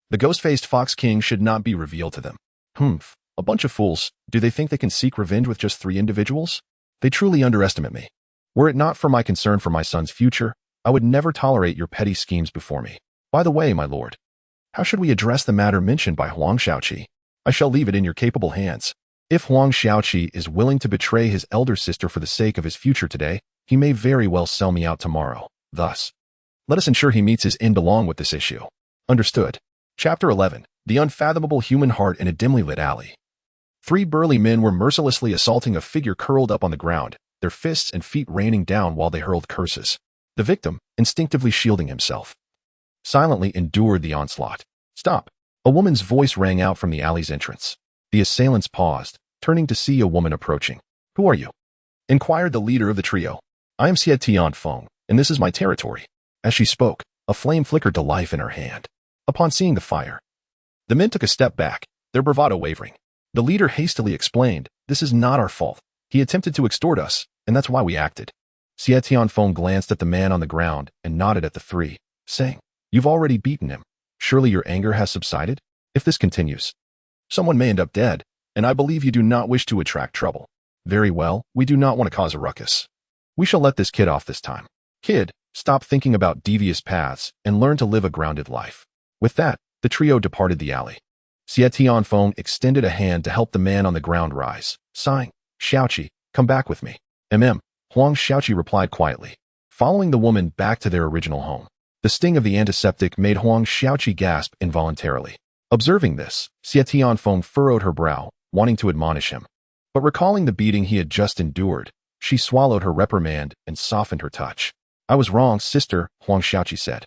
the ghost-faced Fox King should not be revealed to them. Humph, a bunch of fools. Do they think they can seek revenge with just three individuals? They truly underestimate me. Were it not for my concern for my son's future, I would never tolerate your petty schemes before me. By the way, my lord, How should we address the matter mentioned by Huang Xiaoqi? I shall leave it in your capable hands. If Huang Xiaoqi is willing to betray his elder sister for the sake of his future today, he may very well sell me out tomorrow. Thus, let us ensure he meets his end along with this issue. Understood. Chapter 11. The unfathomable human heart in a dimly lit alley. 3 burly men were mercilessly assaulting a figure curled up on the ground, their fists and feet raining down while they hurled curses. The victim, instinctively shielding himself, silently endured the onslaught. Stop! A woman's voice rang out from the alley's entrance. The assailants paused, turning to see a woman approaching. Who are you? Inquired the leader of the trio. I am Xie Tianfeng, and this is my territory. As she spoke, a flame flickered to life in her hand. Upon seeing the fire, the men took a step back, their bravado wavering. The leader hastily explained, this is not our fault. He attempted to extort us, and that's why we acted. Xie Tianfeng glanced at the man on the ground and nodded at the 3, saying, You've already beaten him. Surely your anger has subsided? If this continues, someone may end up dead, and I believe you do not wish to attract trouble. Very well, we do not want to cause a ruckus. We shall let this kid off this time. Kid, stop thinking about devious paths and learn to live a grounded life. With that, the trio departed the alley. Xie Tianfeng extended a hand to help the man on the ground rise, sighing, Xiaoqi, come back with me. Huang Xiaoqi replied quietly, following the woman back to their original home. The sting of the antiseptic made Huang Xiaoqi gasp involuntarily. Observing this, Xie Tianfeng furrowed her brow, wanting to admonish him. But recalling the beating he had just endured, she swallowed her reprimand and softened her touch. I was wrong, sister, Huang Xiaoqi said,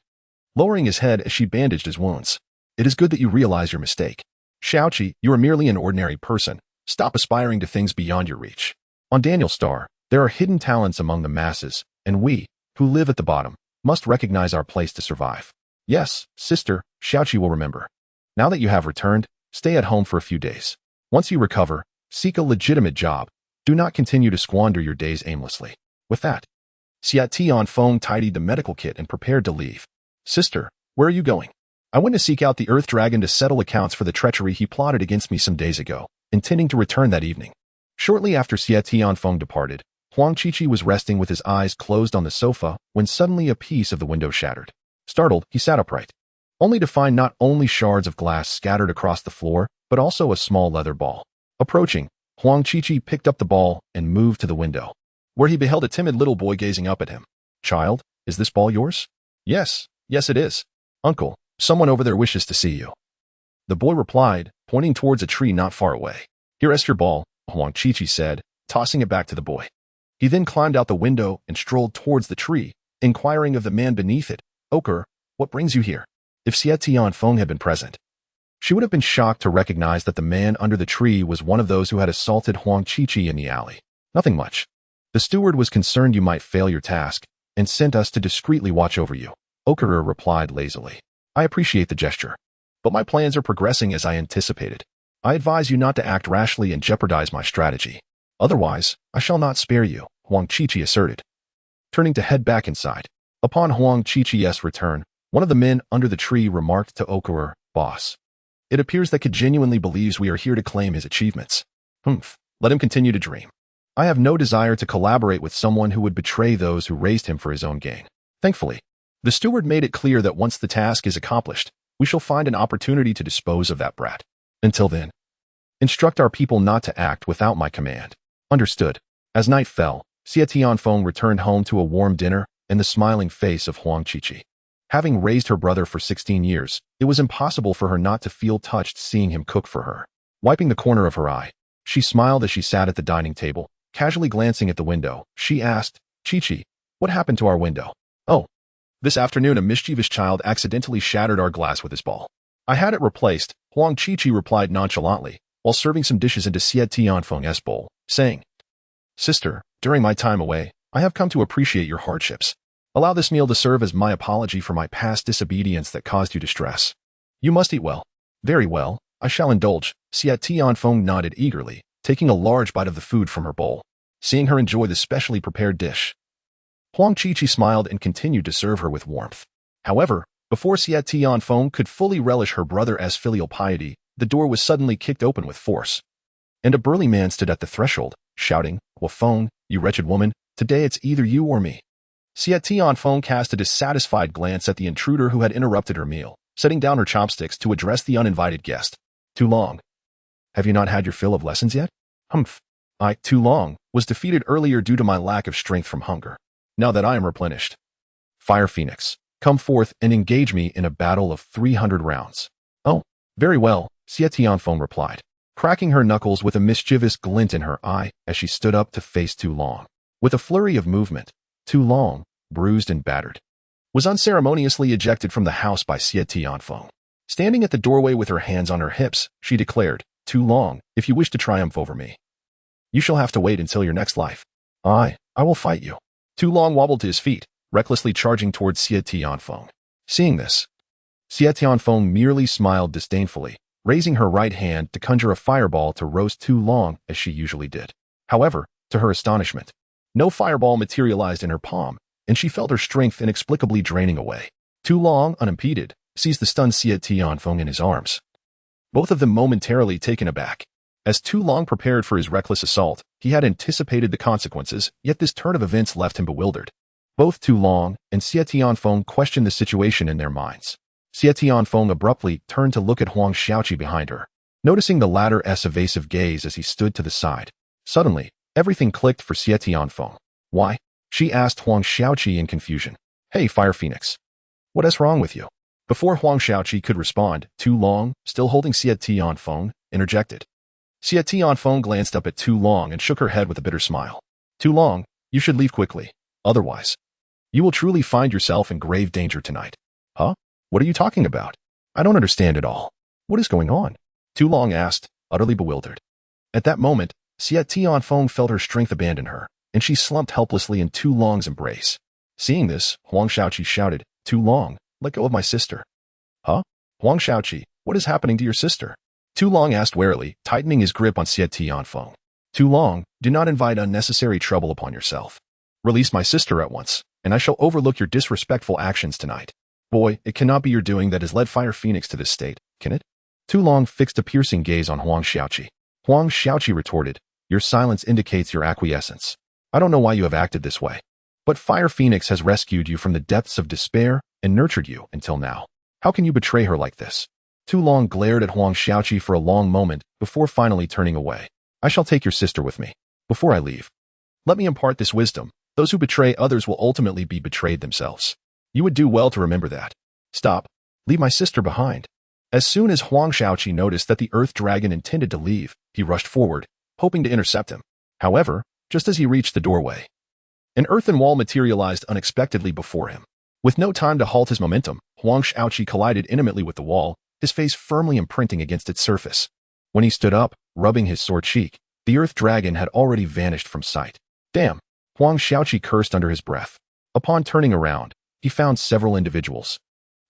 lowering his head as she bandaged his wounds. It is good that you realize your mistake. Xiaoqi, you are merely an ordinary person. Stop aspiring to things beyond your reach. On Daniel Star, there are hidden talents among the masses, and we, who live at the bottom, must recognize our place to survive. Yes, sister, Xiaoqi will remember. Now that you have returned, stay at home for a few days. Once you recover, seek a legitimate job. Do not continue to squander your days aimlessly. With that, Xie Tianfeng tidied the medical kit and prepared to leave. Sister, where are you going? I went to seek out the Earth Dragon to settle accounts for the treachery he plotted against me some days ago, intending to return that evening. Shortly after Xie Tianfeng departed, Huang Qiqi was resting with his eyes closed on the sofa when suddenly a piece of the window shattered. Startled, he sat upright, only to find not only shards of glass scattered across the floor, but also a small leather ball. Approaching, Huang Qiqi picked up the ball and moved to the window, where he beheld a timid little boy gazing up at him. Child, is this ball yours? Yes, it is. Uncle, someone over there wishes to see you. The boy replied, pointing towards a tree not far away. Here is your ball, Huang Qiqi said, tossing it back to the boy. He then climbed out the window and strolled towards the tree, inquiring of the man beneath it, Oker, what brings you here? If Xie Tianfeng had been present, she would have been shocked to recognize that the man under the tree was one of those who had assaulted Huang Qiqi in the alley. Nothing much. The steward was concerned you might fail your task, and sent us to discreetly watch over you. Oker replied lazily. I appreciate the gesture, but my plans are progressing as I anticipated. I advise you not to act rashly and jeopardize my strategy. Otherwise, I shall not spare you, Huang Qiqi asserted, turning to head back inside. Upon Huang Qiqi's return, one of the men under the tree remarked to Okurer, Boss, it appears that kid genuinely believes we are here to claim his achievements. Let him continue to dream. I have no desire to collaborate with someone who would betray those who raised him for his own gain. Thankfully, the steward made it clear that once the task is accomplished, we shall find an opportunity to dispose of that brat. Until then, instruct our people not to act without my command. Understood. As night fell, Xie Tianfeng returned home to a warm dinner and the smiling face of Huang Qiqi. Having raised her brother for 16 years, it was impossible for her not to feel touched seeing him cook for her. Wiping the corner of her eye, she smiled as she sat at the dining table. Casually glancing at the window, she asked, Qiqi, what happened to our window? Oh, this afternoon a mischievous child accidentally shattered our glass with his ball. I had it replaced, Huang Qiqi replied nonchalantly, while serving some dishes into Xie Tianfeng's bowl, saying, Sister, during my time away, I have come to appreciate your hardships. Allow this meal to serve as my apology for my past disobedience that caused you distress. You must eat well. Very well, I shall indulge. Xie Tianfeng nodded eagerly, taking a large bite of the food from her bowl. Seeing her enjoy the specially prepared dish, Huang Qiqi smiled and continued to serve her with warmth. However, before Xie Tianfeng could fully relish her brother's filial piety, the door was suddenly kicked open with force, and a burly man stood at the threshold, shouting, Wafeng, you wretched woman, today it's either you or me. Xie Tianfeng cast a dissatisfied glance at the intruder who had interrupted her meal, setting down her chopsticks to address the uninvited guest. Too long. Have you not had your fill of lessons yet? Humph. Too long, was defeated earlier due to my lack of strength from hunger. Now that I am replenished. Fire Phoenix, come forth and engage me in a battle of 300 rounds. Oh, very well, Xie Tianfeng replied, cracking her knuckles with a mischievous glint in her eye as she stood up to face Tu Long. With a flurry of movement, Tu Long, bruised and battered, was unceremoniously ejected from the house by Xie Tianfeng. Standing at the doorway with her hands on her hips, she declared, Tu Long, if you wish to triumph over me, you shall have to wait until your next life. I will fight you. Tu Long wobbled to his feet, recklessly charging towards Xie Tianfeng. Seeing this, Xie Tianfeng merely smiled disdainfully, raising her right hand to conjure a fireball to roast Tu Long as she usually did. However, to her astonishment, no fireball materialized in her palm, and she felt her strength inexplicably draining away. Tu Long, unimpeded, seized the stunned Xie Tianfeng in his arms, both of them momentarily taken aback. As Tu Long prepared for his reckless assault, he had anticipated the consequences, yet this turn of events left him bewildered. Both Tu Long and Xie Tianfeng questioned the situation in their minds. Xie Tianfeng abruptly turned to look at Huang Xiaoqi behind her, noticing the latter's evasive gaze as he stood to the side. Suddenly, everything clicked for Xie Tianfeng. Why? She asked Huang Xiaoqi in confusion. Hey, Fire Phoenix. What is wrong with you? Before Huang Xiaoqi could respond, Tu Long, still holding Xie Tianfeng, interjected. Xie Tianfeng glanced up at Tu Long and shook her head with a bitter smile. Tu Long, you should leave quickly. Otherwise, you will truly find yourself in grave danger tonight. Huh? What are you talking about? I don't understand at all. What is going on? Tu Long asked, utterly bewildered. At that moment, Xie Tianfeng felt her strength abandon her, and she slumped helplessly in Tu Long's embrace. Seeing this, Huang Xiaoqi shouted, Tu Long, let go of my sister. Huh? Huang Xiaoqi, what is happening to your sister? Tu Long asked warily, tightening his grip on Xie Tianfeng. Tu Long, do not invite unnecessary trouble upon yourself. Release my sister at once, and I shall overlook your disrespectful actions tonight. Boy, it cannot be your doing that has led Fire Phoenix to this state, can it? Tu Long fixed a piercing gaze on Huang Xiaoqi. Huang Xiaoqi retorted, your silence indicates your acquiescence. I don't know why you have acted this way, but Fire Phoenix has rescued you from the depths of despair and nurtured you until now. How can you betray her like this? Tu Long glared at Huang Xiaoqi for a long moment before finally turning away. I shall take your sister with me. Before I leave, let me impart this wisdom. Those who betray others will ultimately be betrayed themselves. You would do well to remember that. Stop. Leave my sister behind. As soon as Huang Xiaoqi noticed that the Earth Dragon intended to leave, he rushed forward, hoping to intercept him. However, just as he reached the doorway, an earthen wall materialized unexpectedly before him. With no time to halt his momentum, Huang Xiaoqi collided intimately with the wall, his face firmly imprinting against its surface. When he stood up, rubbing his sore cheek, the Earth Dragon had already vanished from sight. Damn! Huang Xiaoqi cursed under his breath. Upon turning around, he found several individuals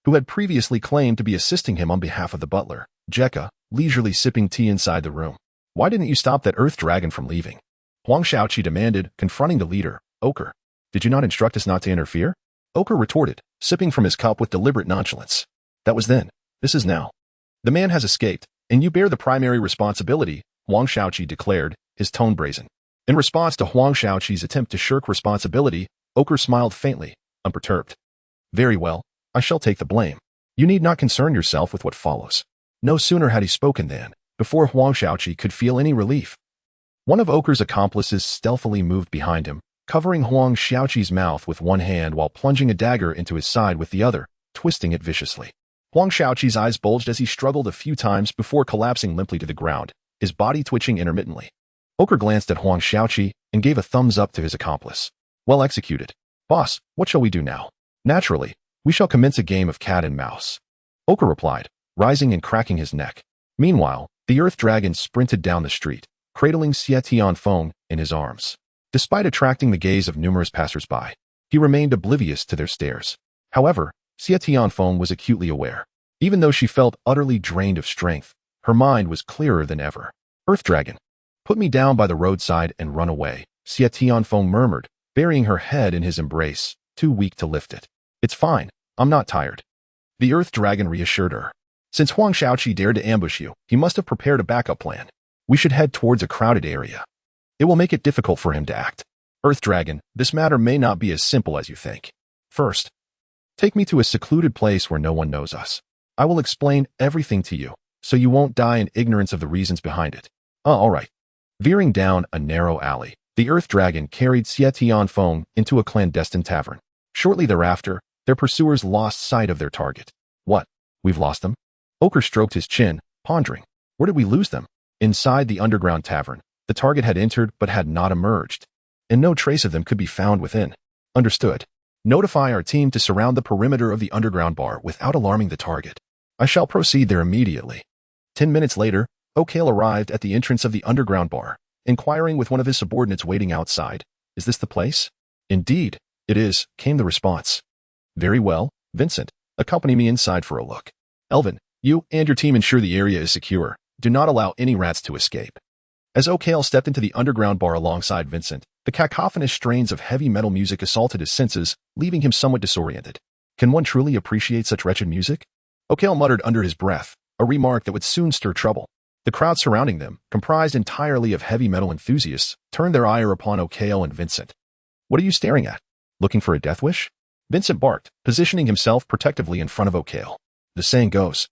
who had previously claimed to be assisting him on behalf of the butler, Jekka, leisurely sipping tea inside the room. Why didn't you stop that Earth Dragon from leaving? Huang Xiaoqi demanded, confronting the leader, Ochre. Did you not instruct us not to interfere? Ochre retorted, sipping from his cup with deliberate nonchalance. That was then. This is now. The man has escaped, and you bear the primary responsibility, Huang Xiaoqi declared, his tone brazen. In response to Huang Xiaoqi's attempt to shirk responsibility, Ochre smiled faintly, unperturbed. Very well, I shall take the blame. You need not concern yourself with what follows. No sooner had he spoken than, before Huang Xiaoqi could feel any relief, one of Ochre's accomplices stealthily moved behind him, covering Huang Xiaoqi's mouth with one hand while plunging a dagger into his side with the other, twisting it viciously. Huang Xiaoqi's eyes bulged as he struggled a few times before collapsing limply to the ground, his body twitching intermittently. Ochre glanced at Huang Xiaoqi and gave a thumbs up to his accomplice. Well executed. Boss, what shall we do now? Naturally, we shall commence a game of cat and mouse. Ochre replied, rising and cracking his neck. Meanwhile, the Earth Dragon sprinted down the street, cradling Xie Tianfeng in his arms. Despite attracting the gaze of numerous passers-by, he remained oblivious to their stares. However, Xie Tianfeng was acutely aware. Even though she felt utterly drained of strength, her mind was clearer than ever. Earth Dragon, put me down by the roadside and run away, Xie Tianfeng murmured, burying her head in his embrace, too weak to lift it. It's fine, I'm not tired. The Earth Dragon reassured her. Since Huang Xiaoqi dared to ambush you, he must have prepared a backup plan. We should head towards a crowded area. It will make it difficult for him to act. Earth Dragon, this matter may not be as simple as you think. First, take me to a secluded place where no one knows us. I will explain everything to you, so you won't die in ignorance of the reasons behind it. All right. Veering down a narrow alley, the Earth Dragon carried Xie Tianfeng into a clandestine tavern. Shortly thereafter, their pursuers lost sight of their target. What? We've lost them? Oker stroked his chin, pondering. Where did we lose them? Inside the underground tavern, the target had entered but had not emerged, and no trace of them could be found within. Understood. Notify our team to surround the perimeter of the underground bar without alarming the target. I shall proceed there immediately. 10 minutes later, O'Kale arrived at the entrance of the underground bar, inquiring with one of his subordinates waiting outside. Is this the place? Indeed, it is, came the response. Very well, Vincent, accompany me inside for a look. Elvin, you and your team ensure the area is secure. Do not allow any rats to escape. As O'Kale stepped into the underground bar alongside Vincent, the cacophonous strains of heavy metal music assaulted his senses, leaving him somewhat disoriented. Can one truly appreciate such wretched music? O'Kale muttered under his breath, a remark that would soon stir trouble. The crowd surrounding them, comprised entirely of heavy metal enthusiasts, turned their ire upon O'Kale and Vincent. What are you staring at? Looking for a death wish? Vincent barked, positioning himself protectively in front of O'Kale. The saying goes,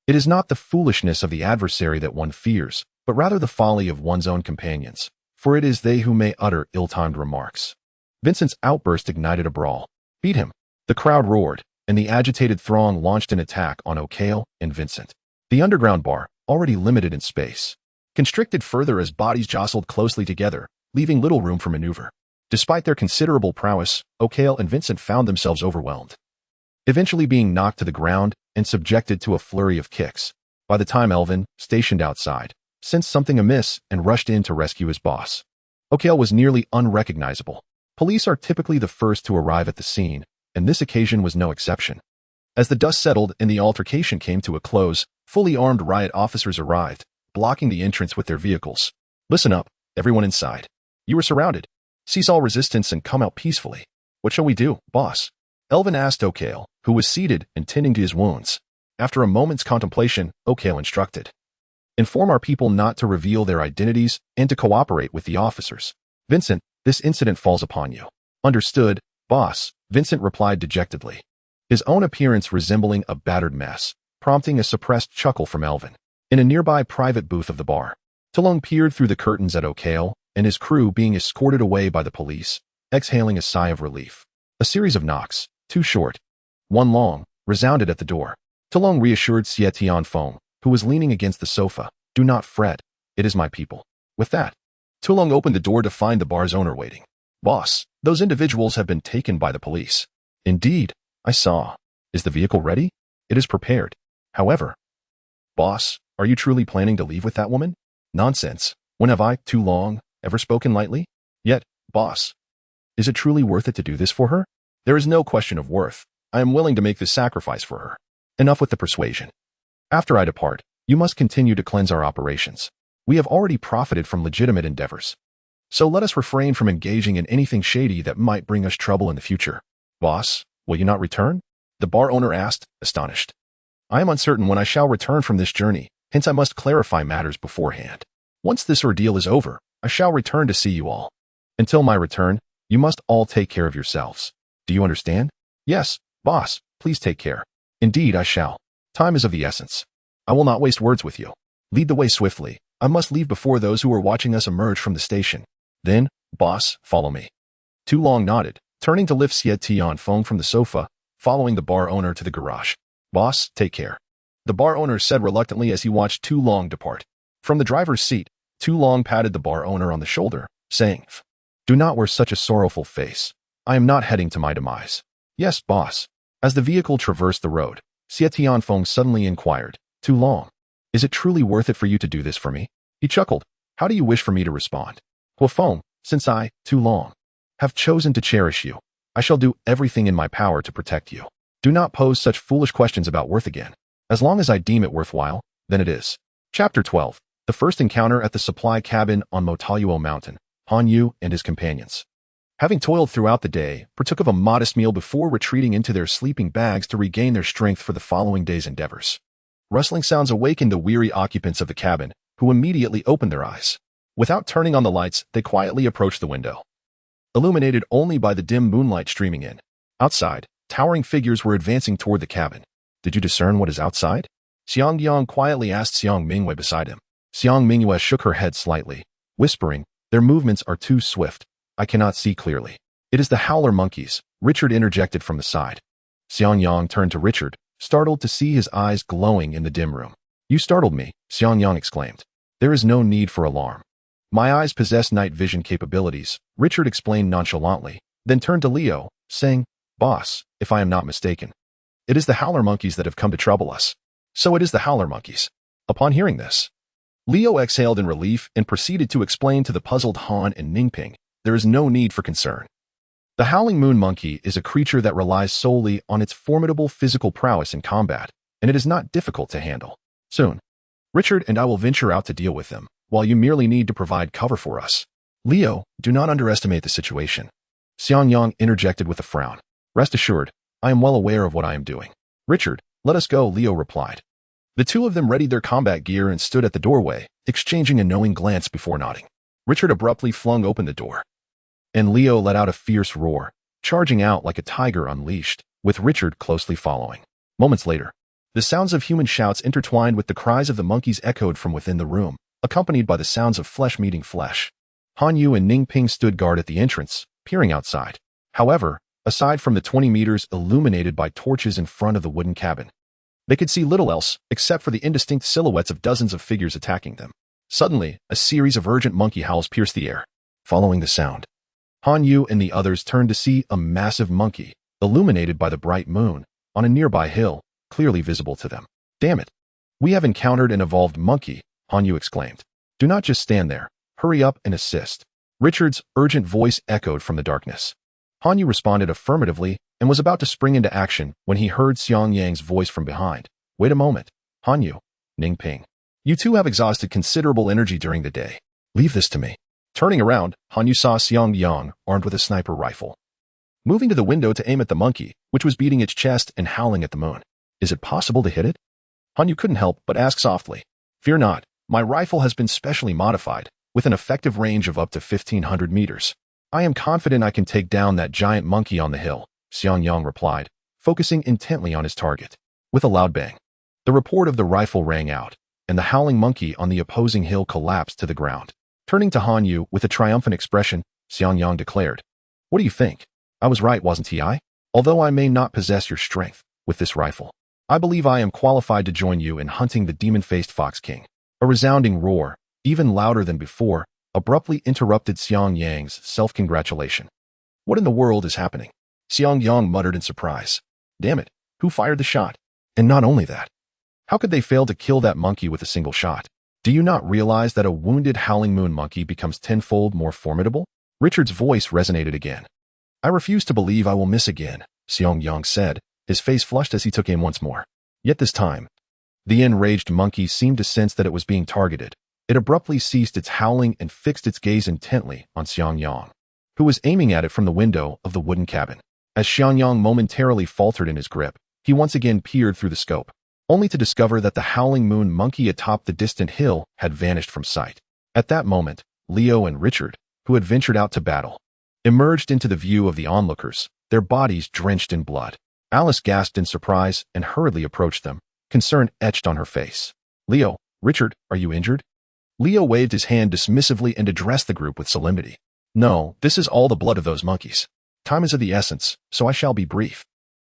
it is not the foolishness of the adversary that one fears, but rather the folly of one's own companions, for it is they who may utter ill-timed remarks. Vincent's outburst ignited a brawl. Beat him. The crowd roared, and the agitated throng launched an attack on O'Kale and Vincent. The underground bar, already limited in space, constricted further as bodies jostled closely together, leaving little room for maneuver. Despite their considerable prowess, O'Kale and Vincent found themselves overwhelmed, eventually being knocked to the ground and subjected to a flurry of kicks. By the time Elvin, stationed outside, sensed something amiss and rushed in to rescue his boss, O'Kale was nearly unrecognizable. Police are typically the first to arrive at the scene, and this occasion was no exception. As the dust settled and the altercation came to a close, fully armed riot officers arrived, blocking the entrance with their vehicles. Listen up, everyone inside. You are surrounded. Cease all resistance and come out peacefully. What shall we do, boss? Elvin asked O'Kale, who was seated and tending to his wounds. After a moment's contemplation, O'Kale instructed. Inform our people not to reveal their identities and to cooperate with the officers. Vincent, this incident falls upon you. Understood, boss, Vincent replied dejectedly, his own appearance resembling a battered mess, prompting a suppressed chuckle from Elvin. In a nearby private booth of the bar, Tulung peered through the curtains at O'Kale and his crew being escorted away by the police, exhaling a sigh of relief. A series of knocks, two short, one long, resounded at the door. Tulung reassured Xie Tianfeng, who was leaning against the sofa. Do not fret, it is my people. With that, Tulung opened the door to find the bar's owner waiting. Boss, those individuals have been taken by the police. Indeed, I saw. Is the vehicle ready? It is prepared. However, boss, are you truly planning to leave with that woman? Nonsense. When have I, too long, ever spoken lightly? Yet, boss, is it truly worth it to do this for her? There is no question of worth. I am willing to make this sacrifice for her. Enough with the persuasion. After I depart, you must continue to cleanse our operations. We have already profited from legitimate endeavors, so let us refrain from engaging in anything shady that might bring us trouble in the future. Boss, will you not return? The bar owner asked, astonished. I am uncertain when I shall return from this journey, hence I must clarify matters beforehand. Once this ordeal is over, I shall return to see you all. Until my return, you must all take care of yourselves. Do you understand? Yes, boss, please take care. Indeed, I shall. Time is of the essence. I will not waste words with you. Lead the way swiftly. I must leave before those who are watching us emerge from the station. Then, boss, follow me. Tulong nodded, turning to lift Xie Tianfeng from the sofa, following the bar owner to the garage. Boss, take care. The bar owner said reluctantly as he watched Tulong depart. From the driver's seat, Tulong patted the bar owner on the shoulder, saying, Do not wear such a sorrowful face. I am not heading to my demise. Yes, boss. As the vehicle traversed the road, Xie Tianfeng suddenly inquired, Tulong, is it truly worth it for you to do this for me? He chuckled. How do you wish for me to respond? Huafeng, since I, Tulong, have chosen to cherish you, I shall do everything in my power to protect you. Do not pose such foolish questions about worth again. As long as I deem it worthwhile, then it is. Chapter 12. The first encounter at the supply cabin on Motaluo Mountain. Han Yu and his companions, having toiled throughout the day, partook of a modest meal before retreating into their sleeping bags to regain their strength for the following day's endeavors. Rustling sounds awakened the weary occupants of the cabin, who immediately opened their eyes. Without turning on the lights, they quietly approached the window, illuminated only by the dim moonlight streaming in. Outside, towering figures were advancing toward the cabin. Did you discern what is outside? Xiang Yang quietly asked Xiang Mingwei beside him. Xiang Mingwei shook her head slightly, whispering, their movements are too swift. I cannot see clearly. It is the howler monkeys, Richard interjected from the side. Xiang Yang turned to Richard, startled to see his eyes glowing in the dim room. You startled me, Xiang Yang exclaimed. There is no need for alarm. My eyes possess night vision capabilities, Richard explained nonchalantly, then turned to Leo, saying, Boss, if I am not mistaken, it is the howler monkeys that have come to trouble us. So it is the howler monkeys. Upon hearing this, Leo exhaled in relief and proceeded to explain to the puzzled Han and Ningping, there is no need for concern. The howling moon monkey is a creature that relies solely on its formidable physical prowess in combat, and it is not difficult to handle. Soon, Richard and I will venture out to deal with them, while you merely need to provide cover for us. Leo, do not underestimate the situation. Xiang Yang interjected with a frown. Rest assured, I am well aware of what I am doing. Richard, let us go, Leo replied. The two of them readied their combat gear and stood at the doorway, exchanging a knowing glance before nodding. Richard abruptly flung open the door, and Leo let out a fierce roar, charging out like a tiger unleashed, with Richard closely following. Moments later, the sounds of human shouts intertwined with the cries of the monkeys echoed from within the room, accompanied by the sounds of flesh meeting flesh. Han Yu and Ningping stood guard at the entrance, peering outside. However, aside from the 20 meters illuminated by torches in front of the wooden cabin, they could see little else except for the indistinct silhouettes of dozens of figures attacking them. Suddenly, a series of urgent monkey howls pierced the air. Following the sound, Han Yu and the others turned to see a massive monkey, illuminated by the bright moon, on a nearby hill, clearly visible to them. Damn it! We have encountered an evolved monkey, Han Yu exclaimed. Do not just stand there. Hurry up and assist. Richard's urgent voice echoed from the darkness. Han Yu responded affirmatively and was about to spring into action when he heard Xiang Yang's voice from behind. Wait a moment. Han Yu, Ningping. You two have exhausted considerable energy during the day. Leave this to me. Turning around, Han Yu saw Xiang Yang armed with a sniper rifle, moving to the window to aim at the monkey, which was beating its chest and howling at the moon. Is it possible to hit it? Han Yu couldn't help but ask softly. Fear not, my rifle has been specially modified, with an effective range of up to 1,500 meters. I am confident I can take down that giant monkey on the hill, Xiang Yang replied, focusing intently on his target. With a loud bang, the report of the rifle rang out, and the howling monkey on the opposing hill collapsed to the ground. Turning to Han Yu with a triumphant expression, Xiang Yang declared, What do you think? I was right, wasn't I? Although I may not possess your strength with this rifle, I believe I am qualified to join you in hunting the demon-faced Fox King. A resounding roar, even louder than before, abruptly interrupted Xiang Yang's self-congratulation. What in the world is happening? Xiang Yang muttered in surprise. Damn it, who fired the shot? And not only that, how could they fail to kill that monkey with a single shot? Do you not realize that a wounded howling moon monkey becomes tenfold more formidable? Richard's voice resonated again. I refuse to believe I will miss again, Xiang Yang said, his face flushed as he took aim once more. Yet this time, the enraged monkey seemed to sense that it was being targeted. It abruptly ceased its howling and fixed its gaze intently on Xiang Yang, who was aiming at it from the window of the wooden cabin. As Xiang Yang momentarily faltered in his grip, he once again peered through the scope, only to discover that the howling moon monkey atop the distant hill had vanished from sight. At that moment, Leo and Richard, who had ventured out to battle, emerged into the view of the onlookers, their bodies drenched in blood. Alice gasped in surprise and hurriedly approached them, concern etched on her face. Leo, Richard, are you injured? Leo waved his hand dismissively and addressed the group with solemnity. No, this is all the blood of those monkeys. Time is of the essence, so I shall be brief.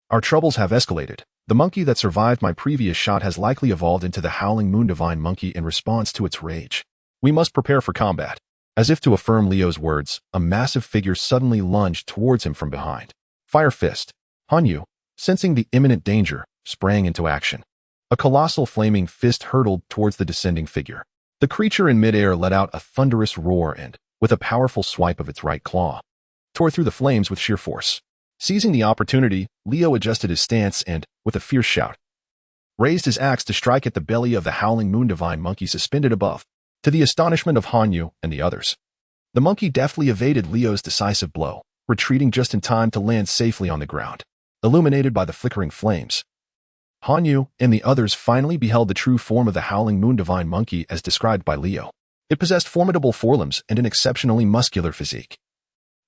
Our troubles have escalated. The monkey that survived my previous shot has likely evolved into the howling moon divine monkey in response to its rage. We must prepare for combat. As if to affirm Leo's words, a massive figure suddenly lunged towards him from behind. Fire Fist. Han Yu, sensing the imminent danger, sprang into action. A colossal flaming fist hurtled towards the descending figure. The creature in midair let out a thunderous roar and, with a powerful swipe of its right claw, tore through the flames with sheer force. Seizing the opportunity, Leo adjusted his stance and, with a fierce shout, raised his axe to strike at the belly of the howling moon divine monkey suspended above. To the astonishment of Han Yu and the others, the monkey deftly evaded Leo's decisive blow, retreating just in time to land safely on the ground. Illuminated by the flickering flames, Han Yu and the others finally beheld the true form of the howling moon divine monkey as described by Leo. It possessed formidable forelimbs and an exceptionally muscular physique.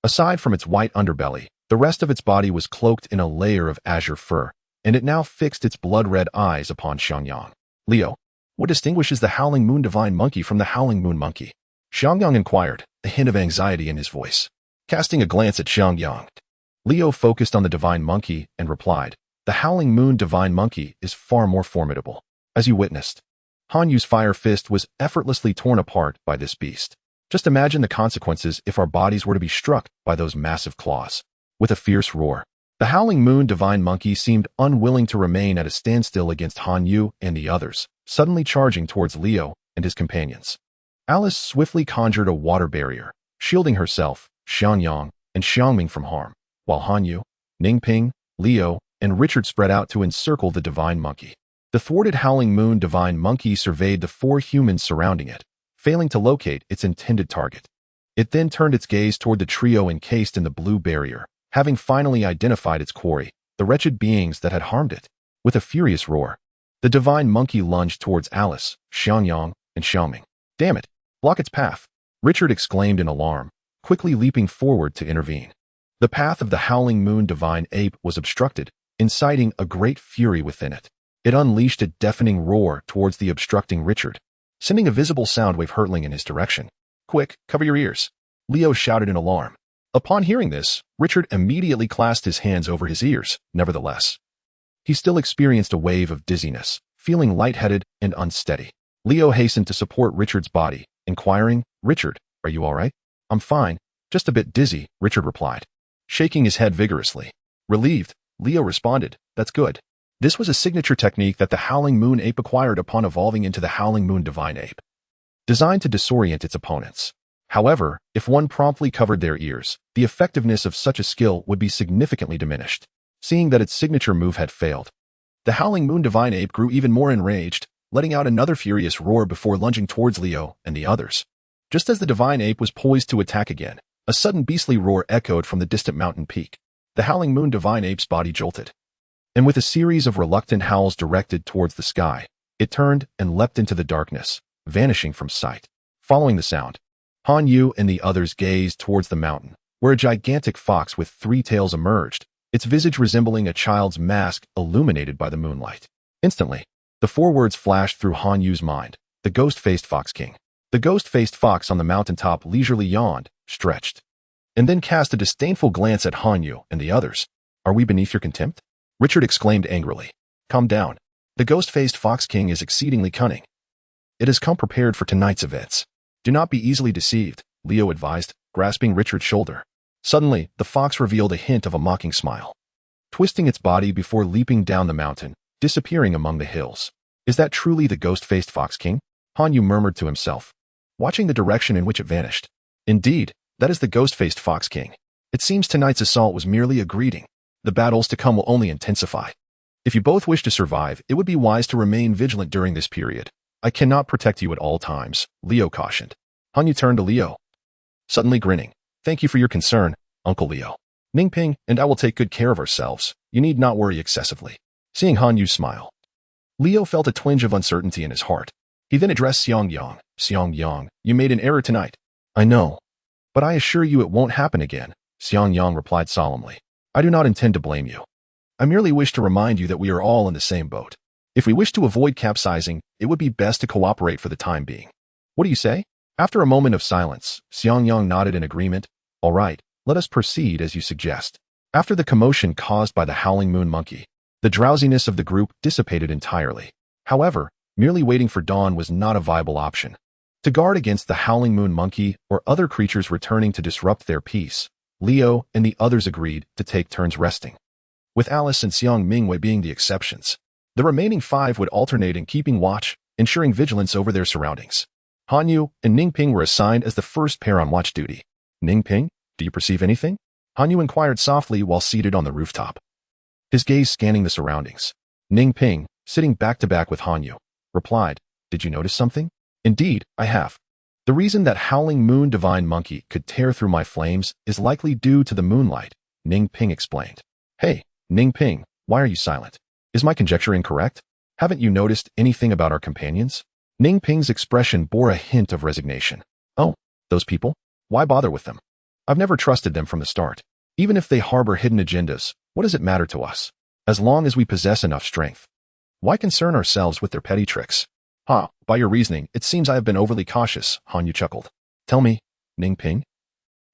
Aside from its white underbelly, the rest of its body was cloaked in a layer of azure fur, and it now fixed its blood-red eyes upon Xiangyang. Leo, what distinguishes the Howling Moon Divine Monkey from the Howling Moon Monkey? Xiangyang inquired, a hint of anxiety in his voice. Casting a glance at Xiangyang, Leo focused on the Divine Monkey and replied, the Howling Moon Divine Monkey is far more formidable. As you witnessed, Han Yu's fire fist was effortlessly torn apart by this beast. Just imagine the consequences if our bodies were to be struck by those massive claws. With a fierce roar, the Howling Moon Divine Monkey seemed unwilling to remain at a standstill against Han Yu and the others, suddenly charging towards Leo and his companions. Alice swiftly conjured a water barrier, shielding herself, Xiangyang, and Xiangming from harm, while Han Yu, Ningping, Leo, and Richard spread out to encircle the Divine Monkey. The thwarted Howling Moon Divine Monkey surveyed the 4 humans surrounding it, failing to locate its intended target. It then turned its gaze toward the trio encased in the blue barrier, having finally identified its quarry, the wretched beings that had harmed it. With a furious roar, the Divine Monkey lunged towards Alice, Xiangyang, and Xiangming. Damn it! Block its path! Richard exclaimed in alarm, quickly leaping forward to intervene. The path of the Howling Moon Divine Ape was obstructed, inciting a great fury within it. It unleashed a deafening roar towards the obstructing Richard, sending a visible sound wave hurtling in his direction. Quick, cover your ears! Leo shouted in alarm. Upon hearing this, Richard immediately clasped his hands over his ears. Nevertheless, he still experienced a wave of dizziness, feeling lightheaded and unsteady. Leo hastened to support Richard's body, inquiring, Richard, are you all right? I'm fine, just a bit dizzy, Richard replied, shaking his head vigorously. Relieved, Leo responded, that's good. This was a signature technique that the Howling Moon Ape acquired upon evolving into the Howling Moon Divine Ape, designed to disorient its opponents. However, if one promptly covered their ears, the effectiveness of such a skill would be significantly diminished. Seeing that its signature move had failed, the Howling Moon Divine Ape grew even more enraged, letting out another furious roar before lunging towards Leo and the others. Just as the Divine Ape was poised to attack again, a sudden beastly roar echoed from the distant mountain peak. The Howling Moon Divine Ape's body jolted, and with a series of reluctant howls directed towards the sky, it turned and leapt into the darkness, vanishing from sight. Following the sound, Han Yu and the others gazed towards the mountain, where a gigantic fox with 3 tails emerged, its visage resembling a child's mask illuminated by the moonlight. Instantly, the 4 words flashed through Han Yu's mind, the ghost-faced Fox King. The ghost-faced fox on the mountaintop leisurely yawned, stretched, and then cast a disdainful glance at Han Yu and the others. Are we beneath your contempt? Richard exclaimed angrily. Calm down. The ghost-faced Fox King is exceedingly cunning. It has come prepared for tonight's events. Do not be easily deceived, Leo advised, grasping Richard's shoulder. Suddenly, the fox revealed a hint of a mocking smile, twisting its body before leaping down the mountain, disappearing among the hills. Is that truly the ghost-faced Fox King? Han Yu murmured to himself, watching the direction in which it vanished. Indeed, that is the ghost-faced Fox King. It seems tonight's assault was merely a greeting. The battles to come will only intensify. If you both wish to survive, it would be wise to remain vigilant during this period. I cannot protect you at all times, Leo cautioned. Han Yu turned to Leo, suddenly grinning. Thank you for your concern, Uncle Leo. Ningping and I will take good care of ourselves. You need not worry excessively. Seeing Han Yu smile, Leo felt a twinge of uncertainty in his heart. He then addressed Xiangyang. Xiangyang, you made an error tonight. I know, but I assure you it won't happen again, Xiangyang replied solemnly. I do not intend to blame you. I merely wish to remind you that we are all in the same boat. If we wish to avoid capsizing, it would be best to cooperate for the time being. What do you say? After a moment of silence, Xiangyang nodded in agreement. All right, let us proceed as you suggest. After the commotion caused by the Howling Moon Monkey, the drowsiness of the group dissipated entirely. However, merely waiting for dawn was not a viable option. To guard against the Howling Moon Monkey or other creatures returning to disrupt their peace, Leo and the others agreed to take turns resting, with Alice and Xiang Mingwei being the exceptions. The remaining 5 would alternate in keeping watch, ensuring vigilance over their surroundings. Han Yu and Ningping were assigned as the first pair on watch duty. Ningping, do you perceive anything? Han Yu inquired softly while seated on the rooftop, his gaze scanning the surroundings. Ningping, sitting back-to-back with Han Yu, replied, Did you notice something? Indeed, I have. The reason that Howling Moon Divine Monkey could tear through my flames is likely due to the moonlight, Ningping explained. Hey, Ningping, why are you silent? Is my conjecture incorrect? Haven't you noticed anything about our companions? Ningping's expression bore a hint of resignation. Oh, those people? Why bother with them? I've never trusted them from the start. Even if they harbor hidden agendas, what does it matter to us? as long as we possess enough strength. Why concern ourselves with their petty tricks? By your reasoning, it seems I have been overly cautious, Han Yu chuckled. Tell me, Ning Ping,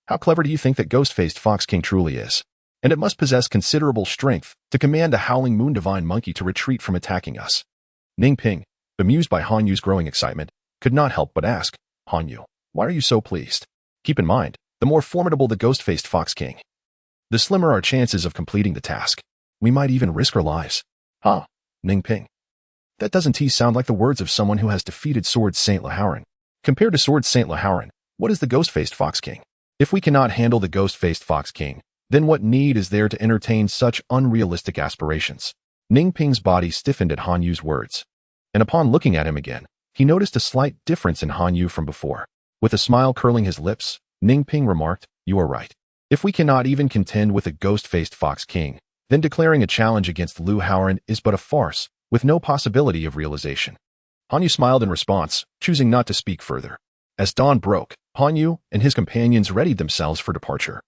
how clever do you think that ghost-faced Fox King truly is? And it must possess considerable strength to command the Howling Moon Divine Monkey to retreat from attacking us. Ning Ping, bemused by Han Yu's growing excitement, could not help but ask, Han Yu, why are you so pleased? Keep in mind, the more formidable the ghost-faced Fox King, the slimmer our chances of completing the task. We might even risk our lives. Ning Ping. That doesn't sound like the words of someone who has defeated Sword Saint Lahouran. Compared to Sword Saint Lahouran, what is the ghost-faced Fox King? If we cannot handle the ghost-faced Fox King, then what need is there to entertain such unrealistic aspirations? Ning Ping's body stiffened at Han Yu's words, and upon looking at him again, he noticed a slight difference in Han Yu from before. With a smile curling his lips, Ning Ping remarked, "You are right. If we cannot even contend with a ghost-faced Fox King, then declaring a challenge against Lu Howren is but a farce, with no possibility of realization." Han Yu smiled in response, choosing not to speak further. As dawn broke, Han Yu and his companions readied themselves for departure.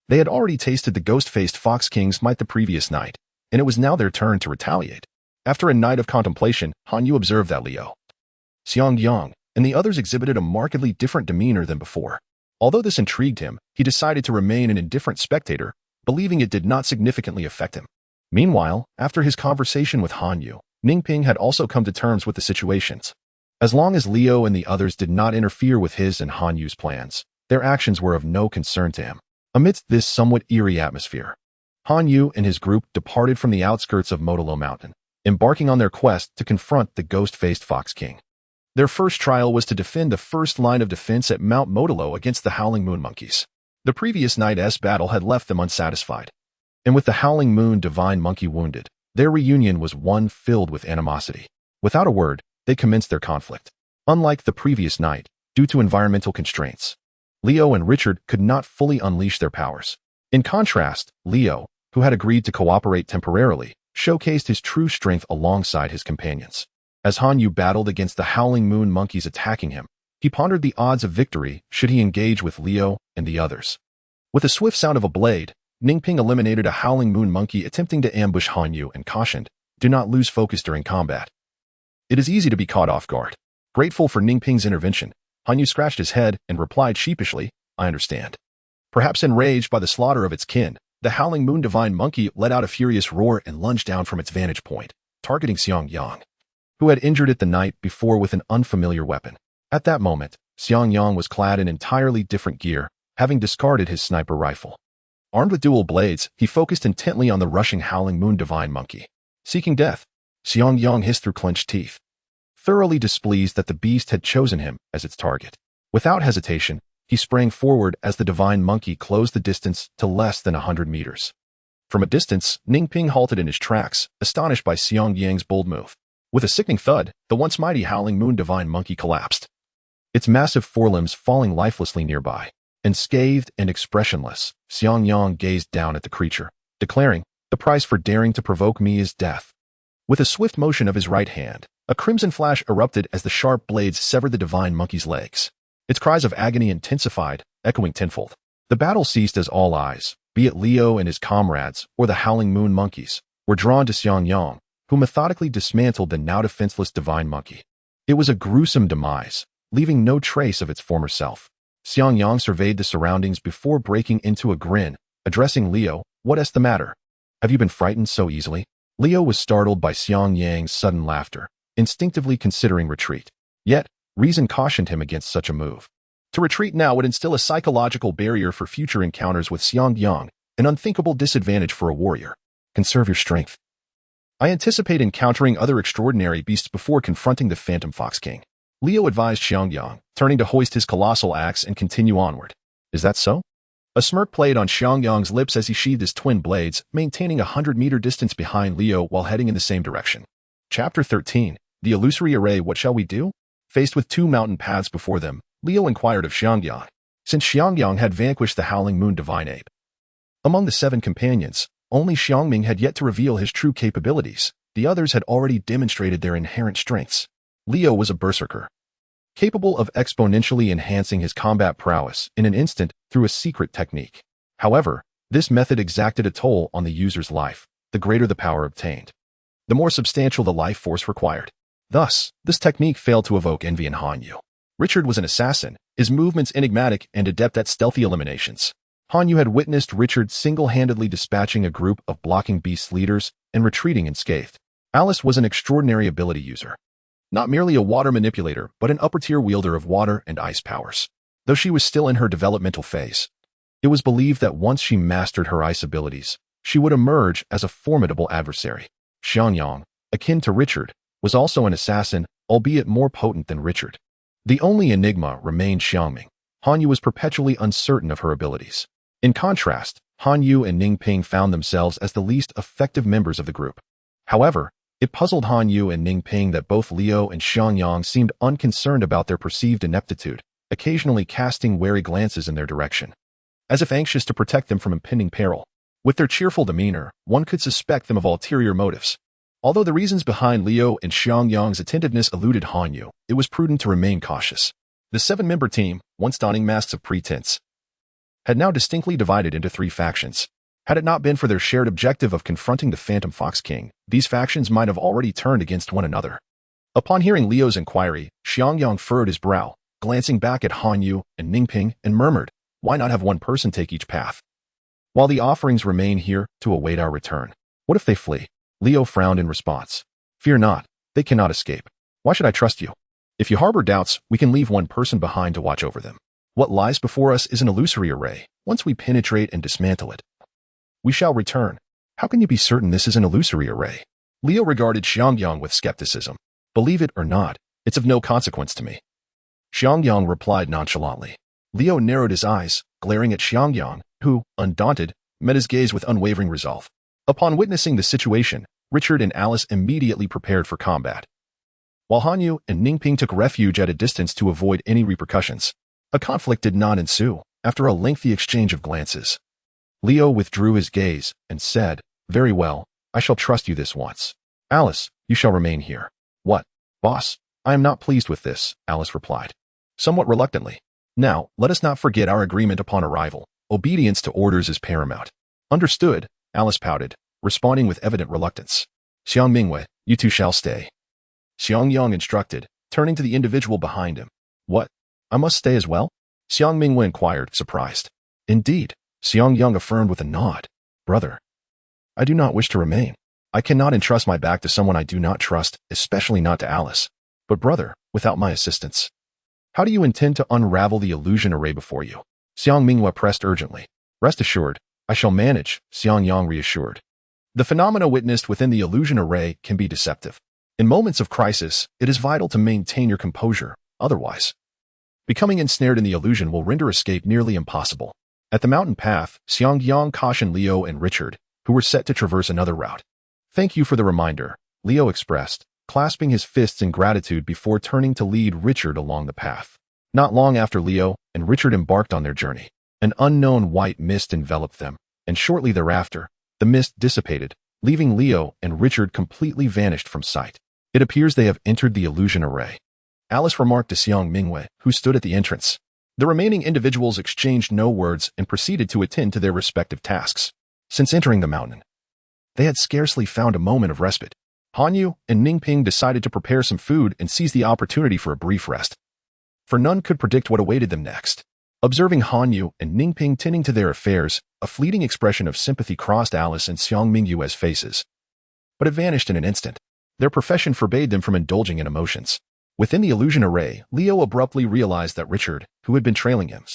They had already tasted the ghost-faced Fox King's might the previous night, and it was now their turn to retaliate. After a night of contemplation, Han Yu observed that Liu, Xiang Yang, and the others exhibited a markedly different demeanor than before. Although this intrigued him, he decided to remain an indifferent spectator, believing it did not significantly affect him. Meanwhile, after his conversation with Han Yu, Ning Ping had also come to terms with the situations. As long as Liu and the others did not interfere with his and Han Yu's plans, their actions were of no concern to him. Amidst this somewhat eerie atmosphere, Han Yu and his group departed from the outskirts of Modolo Mountain, embarking on their quest to confront the ghost-faced Fox King. Their first trial was to defend the first line of defense at Mount Modolo against the Howling Moon Monkeys. The previous night's battle had left them unsatisfied, and with the Howling Moon Divine Monkey wounded, their reunion was one filled with animosity. Without a word, they commenced their conflict. Unlike the previous night, due to environmental constraints, Leo and Richard could not fully unleash their powers. In contrast, Leo, who had agreed to cooperate temporarily, showcased his true strength alongside his companions. As Han Yu battled against the Howling Moon Monkeys attacking him, he pondered the odds of victory should he engage with Leo and the others. With a swift sound of a blade, Ning Ping eliminated a Howling Moon Monkey attempting to ambush Han Yu and cautioned, "Do not lose focus during combat. It is easy to be caught off guard." Grateful for Ning Ping's intervention, Han Yu scratched his head and replied sheepishly, "I understand." Perhaps enraged by the slaughter of its kin, the Howling Moon Divine Monkey let out a furious roar and lunged down from its vantage point, targeting Xiang Yang, who had injured it the night before with an unfamiliar weapon. At that moment, Xiang Yang was clad in entirely different gear, having discarded his sniper rifle. Armed with dual blades, he focused intently on the rushing Howling Moon Divine Monkey. Seeking death, Xiang Yang hissed through clenched teeth, thoroughly displeased that the beast had chosen him as its target. Without hesitation, he sprang forward as the Divine Monkey closed the distance to less than 100 meters. From a distance, Ning Ping halted in his tracks, astonished by Xiang Yang's bold move. With a sickening thud, the once mighty Howling Moon Divine Monkey collapsed, its massive forelimbs falling lifelessly nearby. And scathed and expressionless, Xiang Yang gazed down at the creature, declaring, "The price for daring to provoke me is death." With a swift motion of his right hand, a crimson flash erupted as the sharp blades severed the Divine Monkey's legs. Its cries of agony intensified, echoing tenfold. The battle ceased as all eyes, be it Leo and his comrades or the Howling Moon Monkeys, were drawn to Xiang Yang, who methodically dismantled the now defenseless Divine Monkey. It was a gruesome demise, leaving no trace of its former self. Xiang Yang surveyed the surroundings before breaking into a grin, addressing Leo, "What's the matter? Have you been frightened so easily?" Leo was startled by Xiang Yang's sudden laughter, instinctively considering retreat. Yet, reason cautioned him against such a move. To retreat now would instill a psychological barrier for future encounters with Xiang Yang, an unthinkable disadvantage for a warrior. "Conserve your strength. I anticipate encountering other extraordinary beasts before confronting the Phantom Fox King," Leo advised Xiang Yang, turning to hoist his colossal axe and continue onward. "Is that so?" A smirk played on Xiang Yang's lips as he sheathed his twin blades, maintaining a 100-meter distance behind Leo while heading in the same direction. Chapter 13, The Illusory Array. What shall we do? Faced with two mountain paths before them, Leo inquired of Xiang Yang, since Xiang Yang had vanquished the Howling Moon Divine Ape. Among the 7 companions, only Xiangming had yet to reveal his true capabilities. The others had already demonstrated their inherent strengths. Leo was a berserker, capable of exponentially enhancing his combat prowess in an instant through a secret technique. However, this method exacted a toll on the user's life, the greater the power obtained, the more substantial the life force required. Thus, this technique failed to evoke envy in Hanyu. Richard was an assassin, his movements enigmatic and adept at stealthy eliminations. Hanyu had witnessed Richard single-handedly dispatching a group of blocking beast leaders and retreating unscathed. Alice was an extraordinary ability user. Not merely a water manipulator, but an upper-tier wielder of water and ice powers. Though she was still in her developmental phase, it was believed that once she mastered her ice abilities, she would emerge as a formidable adversary. Xiangyang, akin to Richard, was also an assassin, albeit more potent than Richard. The only enigma remained Xiangming. Hanyu was perpetually uncertain of her abilities. In contrast, Hanyu and Ningping found themselves as the least effective members of the group. However, it puzzled Hanyu and Ningping that both Liu and Xiangyang seemed unconcerned about their perceived ineptitude, occasionally casting wary glances in their direction, as if anxious to protect them from impending peril. With their cheerful demeanor, one could suspect them of ulterior motives. Although the reasons behind Liu and Xiangyang's attentiveness eluded Hanyu, it was prudent to remain cautious. The 7-member team, once donning masks of pretense, had now distinctly divided into 3 factions. Had it not been for their shared objective of confronting the Phantom Fox King, these factions might have already turned against one another. Upon hearing Liu's inquiry, Xiangyang furrowed his brow, glancing back at Hanyu and Ningping, and murmured, "Why not have one person take each path? While the offerings remain here to await our return. What if they flee?" Liu frowned in response. "Fear not, they cannot escape. Why should I trust you? If you harbor doubts, we can leave one person behind to watch over them. What lies before us is an illusory array. Once we penetrate and dismantle it, we shall return. How can you be certain this is an illusory array?" Liu regarded Xiangyang with skepticism. "Believe it or not, it's of no consequence to me." Xiangyang replied nonchalantly. Liu narrowed his eyes, glaring at Xiangyang, who, undaunted, met his gaze with unwavering resolve. Upon witnessing the situation, Richard and Alice immediately prepared for combat, while Hanyu and Ningping took refuge at a distance to avoid any repercussions. A conflict did not ensue. After a lengthy exchange of glances, Liu withdrew his gaze and said, "Very well, I shall trust you this once. Alice, you shall remain here." "What, boss? I am not pleased with this," Alice replied, somewhat reluctantly. "Now, let us not forget our agreement upon arrival. Obedience to orders is paramount." "Understood," Alice pouted, responding with evident reluctance. "Xiang Mingwei, you two shall stay." Xiangyang instructed, turning to the individual behind him. "What? I must stay as well?" Xiang Mingwei inquired, surprised. "Indeed," Xiangyang affirmed with a nod. "Brother, I do not wish to remain. I cannot entrust my back to someone I do not trust, especially not to Alice. But brother, without my assistance, how do you intend to unravel the illusion array before you?" Xiang Mingwei pressed urgently. "Rest assured, I shall manage," Xiangyang reassured. The phenomena witnessed within the illusion array can be deceptive. In moments of crisis, it is vital to maintain your composure, otherwise, becoming ensnared in the illusion will render escape nearly impossible. At the mountain path, Xiangyang cautioned Liu and Richard, who were set to traverse another route. "Thank you for the reminder," Liu expressed, clasping his fists in gratitude before turning to lead Richard along the path. Not long after Liu and Richard embarked on their journey, an unknown white mist enveloped them, and shortly thereafter, the mist dissipated, leaving Liu and Richard completely vanished from sight. "It appears they have entered the illusion array," Alice remarked to Xiang Mingwei, who stood at the entrance. The remaining individuals exchanged no words and proceeded to attend to their respective tasks. Since entering the mountain, they had scarcely found a moment of respite. Hanyu and Ningping decided to prepare some food and seize the opportunity for a brief rest, for none could predict what awaited them next. Observing Hanyu and Ningping tending to their affairs, a fleeting expression of sympathy crossed Alice and Xiang Mingyue's faces, but it vanished in an instant. Their profession forbade them from indulging in emotions. Within the illusion array, Liu abruptly realized that Richard, who had been trailing him,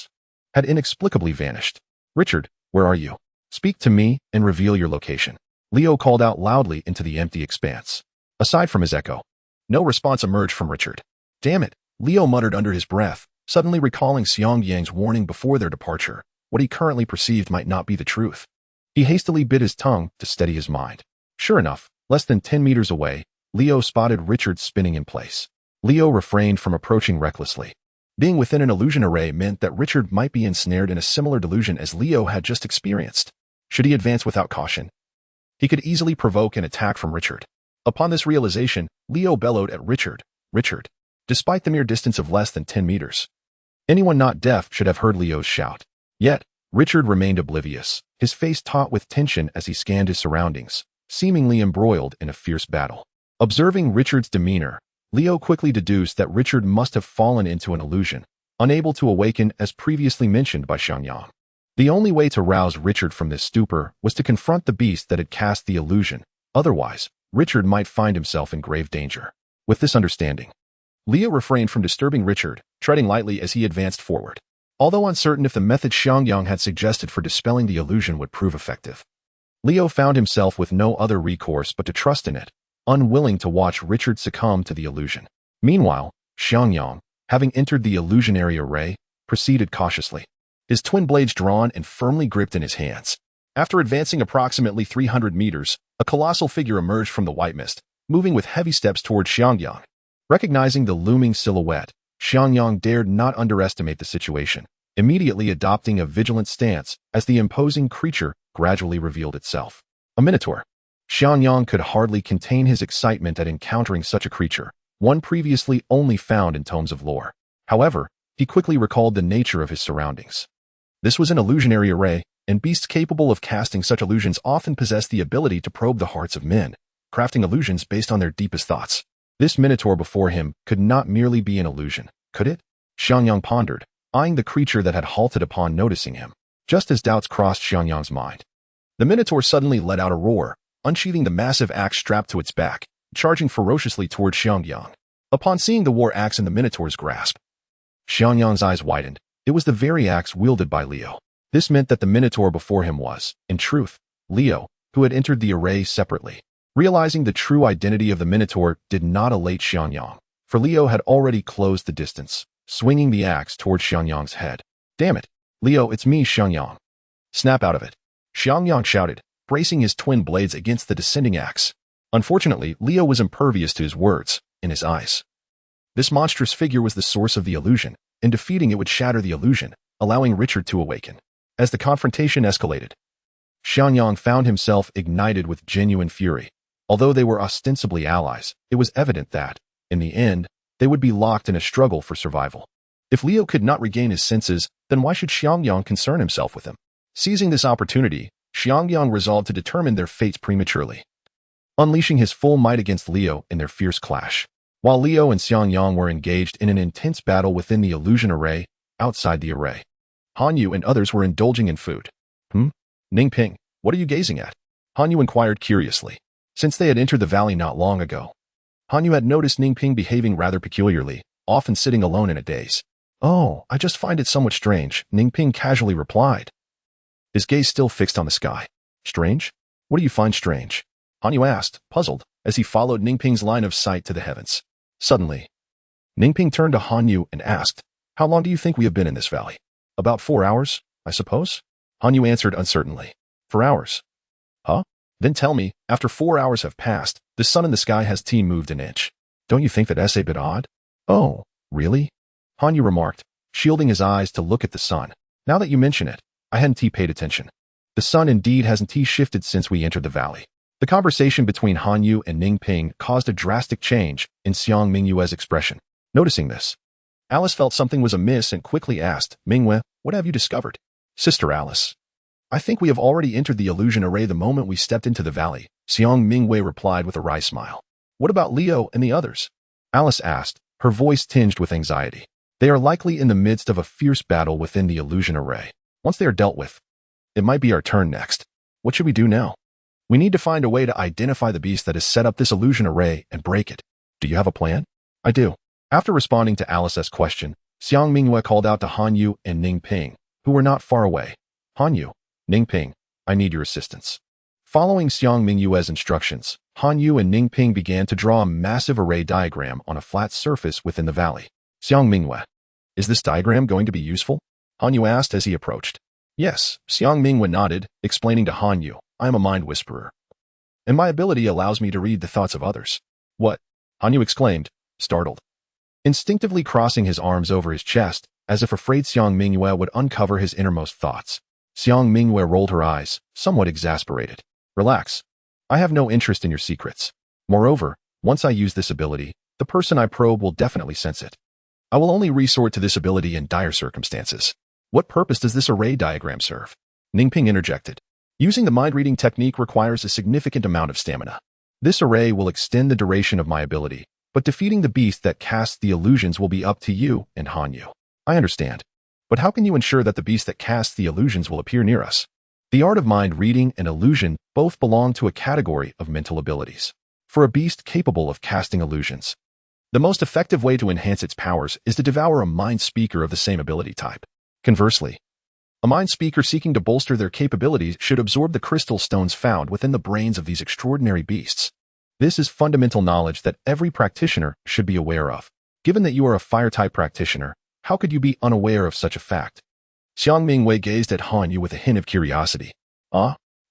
had inexplicably vanished. "Richard, where are you? Speak to me and reveal your location." Liu called out loudly into the empty expanse. Aside from his echo, no response emerged from Richard. "Damn it," Liu muttered under his breath, suddenly recalling Xiangyang's warning before their departure. What he currently perceived might not be the truth. He hastily bit his tongue to steady his mind. Sure enough, less than 10 meters away, Liu spotted Richard spinning in place. Liu refrained from approaching recklessly. Being within an illusion array meant that Richard might be ensnared in a similar delusion as Liu had just experienced. Should he advance without caution, he could easily provoke an attack from Richard. Upon this realization, Liu bellowed at Richard, "Richard!" Despite the mere distance of less than 10 meters. Anyone not deaf should have heard Liu's shout. Yet, Richard remained oblivious, his face taut with tension as he scanned his surroundings. seemingly embroiled in a fierce battle. Observing Richard's demeanor, Leo quickly deduced that Richard must have fallen into an illusion, unable to awaken as previously mentioned by Xiangyang. The only way to rouse Richard from this stupor was to confront the beast that had cast the illusion. Otherwise, Richard might find himself in grave danger. With this understanding, Leo refrained from disturbing Richard, treading lightly as he advanced forward. Although uncertain if the method Xiangyang had suggested for dispelling the illusion would prove effective, Leo found himself with no other recourse but to trust in it, unwilling to watch Richard succumb to the illusion. Meanwhile, Xiangyang, having entered the illusionary array, proceeded cautiously, his twin blades drawn and firmly gripped in his hands. After advancing approximately 300 meters, a colossal figure emerged from the white mist, moving with heavy steps toward Xiangyang. Recognizing the looming silhouette, Xiangyang dared not underestimate the situation, immediately adopting a vigilant stance as the imposing creature gradually revealed itself. A minotaur. Xiangyang could hardly contain his excitement at encountering such a creature, one previously only found in tomes of lore. However, he quickly recalled the nature of his surroundings. This was an illusionary array, and beasts capable of casting such illusions often possess the ability to probe the hearts of men, crafting illusions based on their deepest thoughts. This minotaur before him could not merely be an illusion, could it? Xiangyang pondered, eyeing the creature that had halted upon noticing him. Just as doubts crossed Xiangyang's mind, the minotaur suddenly let out a roar, unsheathing the massive axe strapped to its back, charging ferociously toward Xiangyang. Upon seeing the war axe in the minotaur's grasp, Xiangyang's eyes widened. It was the very axe wielded by Leo. This meant that the minotaur before him was, in truth, Leo, who had entered the array separately. Realizing the true identity of the minotaur did not elate Xiangyang, for Leo had already closed the distance, swinging the axe toward Xiangyang's head. Damn it, Leo, it's me, Xiangyang. Snap out of it, Xiangyang shouted, bracing his twin blades against the descending axe. Unfortunately, Leo was impervious to his words, in his eyes. This monstrous figure was the source of the illusion, and defeating it would shatter the illusion, allowing Richard to awaken. As the confrontation escalated, Xiangyang found himself ignited with genuine fury. Although they were ostensibly allies, it was evident that, in the end, they would be locked in a struggle for survival. If Leo could not regain his senses, then why should Xiangyang concern himself with him? Seizing this opportunity, Xiangyang resolved to determine their fates prematurely, unleashing his full might against Leo in their fierce clash. While Leo and Xiangyang were engaged in an intense battle within the illusion array, outside the array, Hanyu and others were indulging in food. Ningping, what are you gazing at? Hanyu inquired curiously. Since they had entered the valley not long ago, Hanyu had noticed Ningping behaving rather peculiarly, often sitting alone in a daze. Oh, I just find it somewhat strange, Ningping casually replied, his gaze still fixed on the sky. Strange? What do you find strange? Hanyu asked, puzzled, as he followed Ningping's line of sight to the heavens. Suddenly, Ningping turned to Hanyu and asked, how long do you think we have been in this valley? About 4 hours, I suppose? Hanyu answered uncertainly. 4 hours? Huh? Then tell me, after 4 hours have passed, the sun in the sky has moved an inch. Don't you think that's a bit odd? Oh, really? Hanyu remarked, shielding his eyes to look at the sun. Now that you mention it, I hadn't paid attention. The sun indeed hasn't shifted since we entered the valley. The conversation between Hanyu and Ningping caused a drastic change in Xiang Mingyue's expression. Noticing this, Alice felt something was amiss and quickly asked, Mingyue, what have you discovered? Sister Alice, I think we have already entered the illusion array the moment we stepped into the valley, Xiang Mingyue replied with a wry smile. What about Leo and the others? Alice asked, her voice tinged with anxiety. They are likely in the midst of a fierce battle within the illusion array. Once they are dealt with, it might be our turn next. What should we do now? We need to find a way to identify the beast that has set up this illusion array and break it. Do you have a plan? I do. After responding to Alice's question, Xiang Mingyue called out to Hanyu and Ningping, who were not far away. Hanyu, Ningping, I need your assistance. Following Xiang Mingyue's instructions, Hanyu and Ningping began to draw a massive array diagram on a flat surface within the valley. Xiang Mingyue, is this diagram going to be useful? Hanyu asked as he approached. Yes, Xiang Mingyue nodded, explaining to Hanyu, I am a mind whisperer, and my ability allows me to read the thoughts of others. What? Hanyu exclaimed, startled. Instinctively crossing his arms over his chest, as if afraid Xiang Mingyue would uncover his innermost thoughts. Xiang Mingyue rolled her eyes, somewhat exasperated. Relax. I have no interest in your secrets. Moreover, once I use this ability, the person I probe will definitely sense it. I will only resort to this ability in dire circumstances. What purpose does this array diagram serve? Ningping interjected. Using the mind-reading technique requires a significant amount of stamina. This array will extend the duration of my ability, but defeating the beast that casts the illusions will be up to you and Hanyu. I understand. But how can you ensure that the beast that casts the illusions will appear near us? The art of mind reading and illusion both belong to a category of mental abilities. For a beast capable of casting illusions, the most effective way to enhance its powers is to devour a mind speaker of the same ability type. Conversely, a mind speaker seeking to bolster their capabilities should absorb the crystal stones found within the brains of these extraordinary beasts. This is fundamental knowledge that every practitioner should be aware of. Given that you are a fire-type practitioner, how could you be unaware of such a fact? Xiang Mingwei gazed at Hanyu with a hint of curiosity.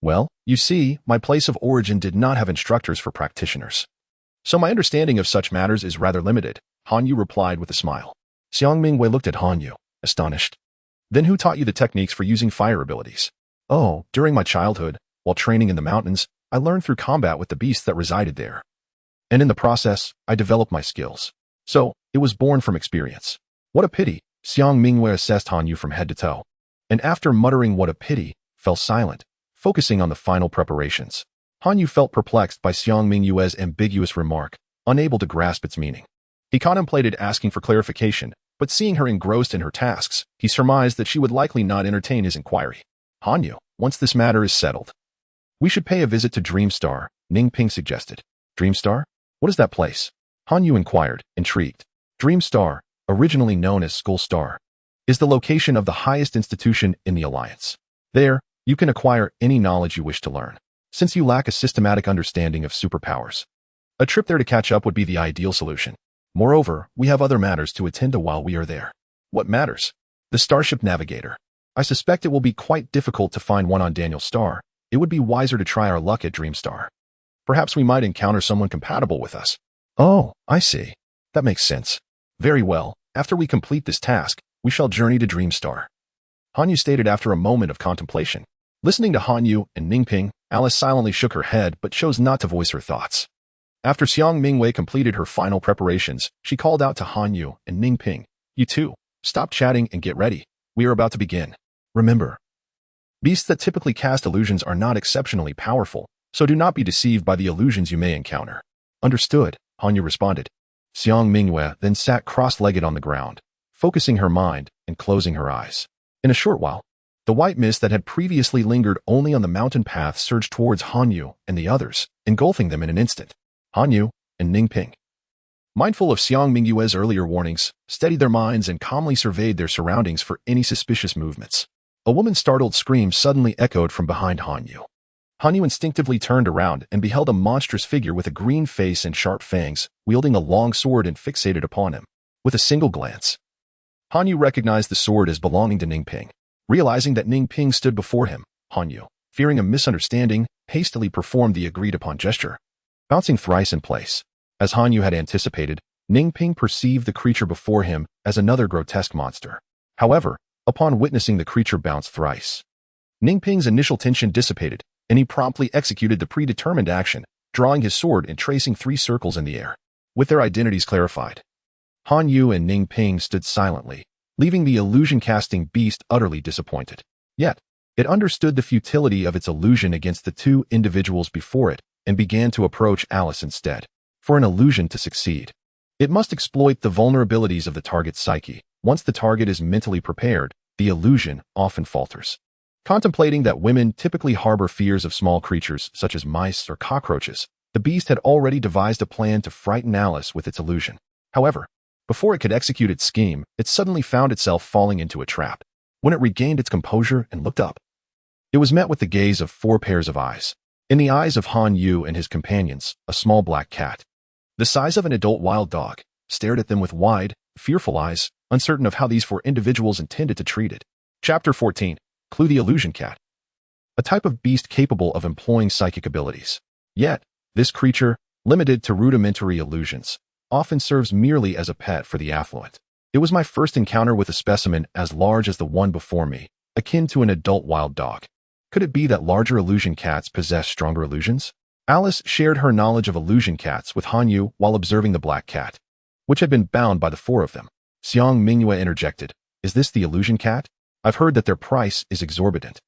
Well, you see, my place of origin did not have instructors for practitioners. So my understanding of such matters is rather limited, Hanyu replied with a smile. Xiang Mingwei looked at Hanyu, astonished. Then who taught you the techniques for using fire abilities? Oh, during my childhood, while training in the mountains, I learned through combat with the beasts that resided there. And in the process, I developed my skills. So, it was born from experience. What a pity, Xiang Mingwei assessed Hanyu from head to toe. And after muttering what a pity, fell silent, focusing on the final preparations. Hanyu felt perplexed by Xiang Mingwei's ambiguous remark, unable to grasp its meaning. He contemplated asking for clarification, but seeing her engrossed in her tasks, he surmised that she would likely not entertain his inquiry. Hanyu, once this matter is settled, we should pay a visit to Dreamstar, Ningping suggested. Dreamstar? What is that place? Hanyu inquired, intrigued. Dreamstar, originally known as Skull Star, is the location of the highest institution in the Alliance. There, you can acquire any knowledge you wish to learn, since you lack a systematic understanding of superpowers. A trip there to catch up would be the ideal solution. Moreover, we have other matters to attend to while we are there. What matters? The Starship Navigator. I suspect it will be quite difficult to find one on Daniel's star. It would be wiser to try our luck at Dreamstar. Perhaps we might encounter someone compatible with us. Oh, I see. That makes sense. Very well, after we complete this task, we shall journey to Dreamstar. Hanyu stated after a moment of contemplation. Listening to Hanyu and Ningping, Alice silently shook her head but chose not to voice her thoughts. After Xiang Mingwei completed her final preparations, she called out to Hanyu and Ningping. You two, stop chatting and get ready. We are about to begin. Remember, beasts that typically cast illusions are not exceptionally powerful, so do not be deceived by the illusions you may encounter. Understood, Hanyu responded. Xiang Mingwei then sat cross-legged on the ground, focusing her mind and closing her eyes. In a short while, the white mist that had previously lingered only on the mountain path surged towards Hanyu and the others, engulfing them in an instant. Hanyu and Ningping, mindful of Xiang Mingwei's earlier warnings, steadied their minds and calmly surveyed their surroundings for any suspicious movements. A woman's startled scream suddenly echoed from behind Hanyu. Hanyu instinctively turned around and beheld a monstrous figure with a green face and sharp fangs, wielding a long sword and fixated upon him. With a single glance, Hanyu recognized the sword as belonging to Ningping. Realizing that Ningping stood before him, Hanyu, fearing a misunderstanding, hastily performed the agreed-upon gesture, bouncing thrice in place. As Hanyu had anticipated, Ningping perceived the creature before him as another grotesque monster. However, upon witnessing the creature bounce thrice, Ningping's initial tension dissipated, and he promptly executed the predetermined action, drawing his sword and tracing 3 circles in the air. With their identities clarified, Hanyu and Ningping stood silently, leaving the illusion-casting beast utterly disappointed. Yet, it understood the futility of its illusion against the 2 individuals before it and began to approach Alice instead. For an illusion to succeed, it must exploit the vulnerabilities of the target's psyche. Once the target is mentally prepared, the illusion often falters. Contemplating that women typically harbor fears of small creatures such as mice or cockroaches, the beast had already devised a plan to frighten Alice with its illusion. However, before it could execute its scheme, it suddenly found itself falling into a trap. When it regained its composure and looked up, it was met with the gaze of 4 pairs of eyes. In the eyes of Hanyu and his companions, a small black cat, the size of an adult wild dog, stared at them with wide, fearful eyes, uncertain of how these 4 individuals intended to treat it. Chapter 14. Clue the Illusion Cat. A type of beast capable of employing psychic abilities. Yet, this creature, limited to rudimentary illusions, often serves merely as a pet for the affluent. It was my first encounter with a specimen as large as the one before me, akin to an adult wild dog. Could it be that larger illusion cats possess stronger illusions? Alice shared her knowledge of illusion cats with Hanyu while observing the black cat, which had been bound by the 4 of them. Xiang Mingwei interjected, "Is this the illusion cat? I've heard that their price is exorbitant."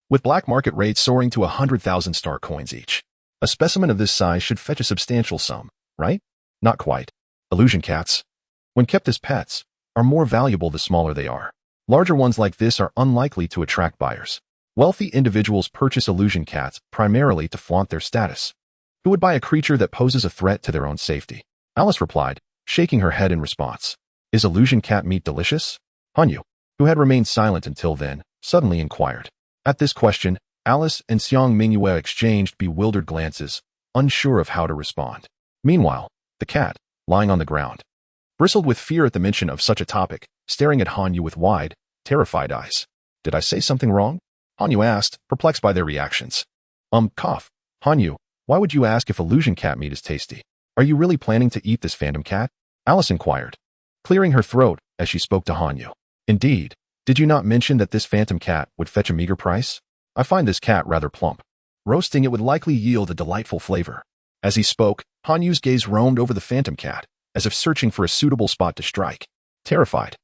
with black market rates soaring to 100,000 star coins each. A specimen of this size should fetch a substantial sum, right? Not quite. Illusion cats, when kept as pets, are more valuable the smaller they are. Larger ones like this are unlikely to attract buyers. Wealthy individuals purchase illusion cats primarily to flaunt their status. Who would buy a creature that poses a threat to their own safety? Alice replied, shaking her head in response. Is illusion cat meat delicious? Hanyu, who had remained silent until then, suddenly inquired. At this question, Alice and Xiang Mingyue exchanged bewildered glances, unsure of how to respond. Meanwhile, the cat, lying on the ground, bristled with fear at the mention of such a topic, staring at Hanyu with wide, terrified eyes. Did I say something wrong? Hanyu asked, perplexed by their reactions. Cough. Hanyu, why would you ask if illusion cat meat is tasty? Are you really planning to eat this phantom cat? Alice inquired, clearing her throat as she spoke to Hanyu. Indeed, did you not mention that this phantom cat would fetch a meager price? I find this cat rather plump. Roasting it would likely yield a delightful flavor. As he spoke, Hanyu's gaze roamed over the phantom cat, as if searching for a suitable spot to strike. Terrified,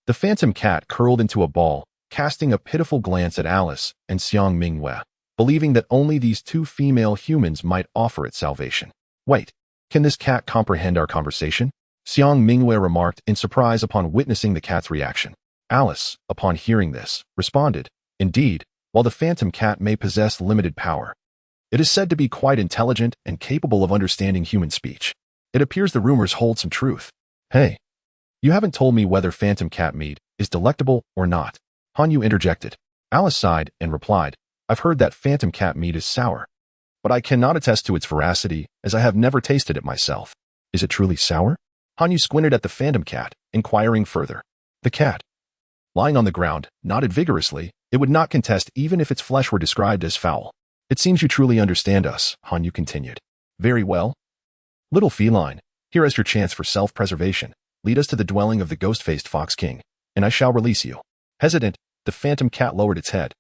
the phantom cat curled into a ball, casting a pitiful glance at Alice and Xiang Mingyue, believing that only these two female humans might offer it salvation. Wait, can this cat comprehend our conversation? Xiang Mingyue remarked in surprise upon witnessing the cat's reaction. Alice, upon hearing this, responded, indeed, while the phantom cat may possess limited power, it is said to be quite intelligent and capable of understanding human speech. It appears the rumors hold some truth. Hey, you haven't told me whether phantom cat meat is delectable or not. Hanyu interjected. Alice sighed and replied, I've heard that phantom cat meat is sour, but I cannot attest to its veracity as I have never tasted it myself. Is it truly sour? Hanyu squinted at the phantom cat, inquiring further. The cat, lying on the ground, nodded vigorously. It would not contest even if its flesh were described as foul. It seems you truly understand us, Hanyu continued. Very well. Little feline, here is your chance for self-preservation. Lead us to the dwelling of the ghost-faced Fox King, and I shall release you. Hesitant, the phantom cat lowered its head,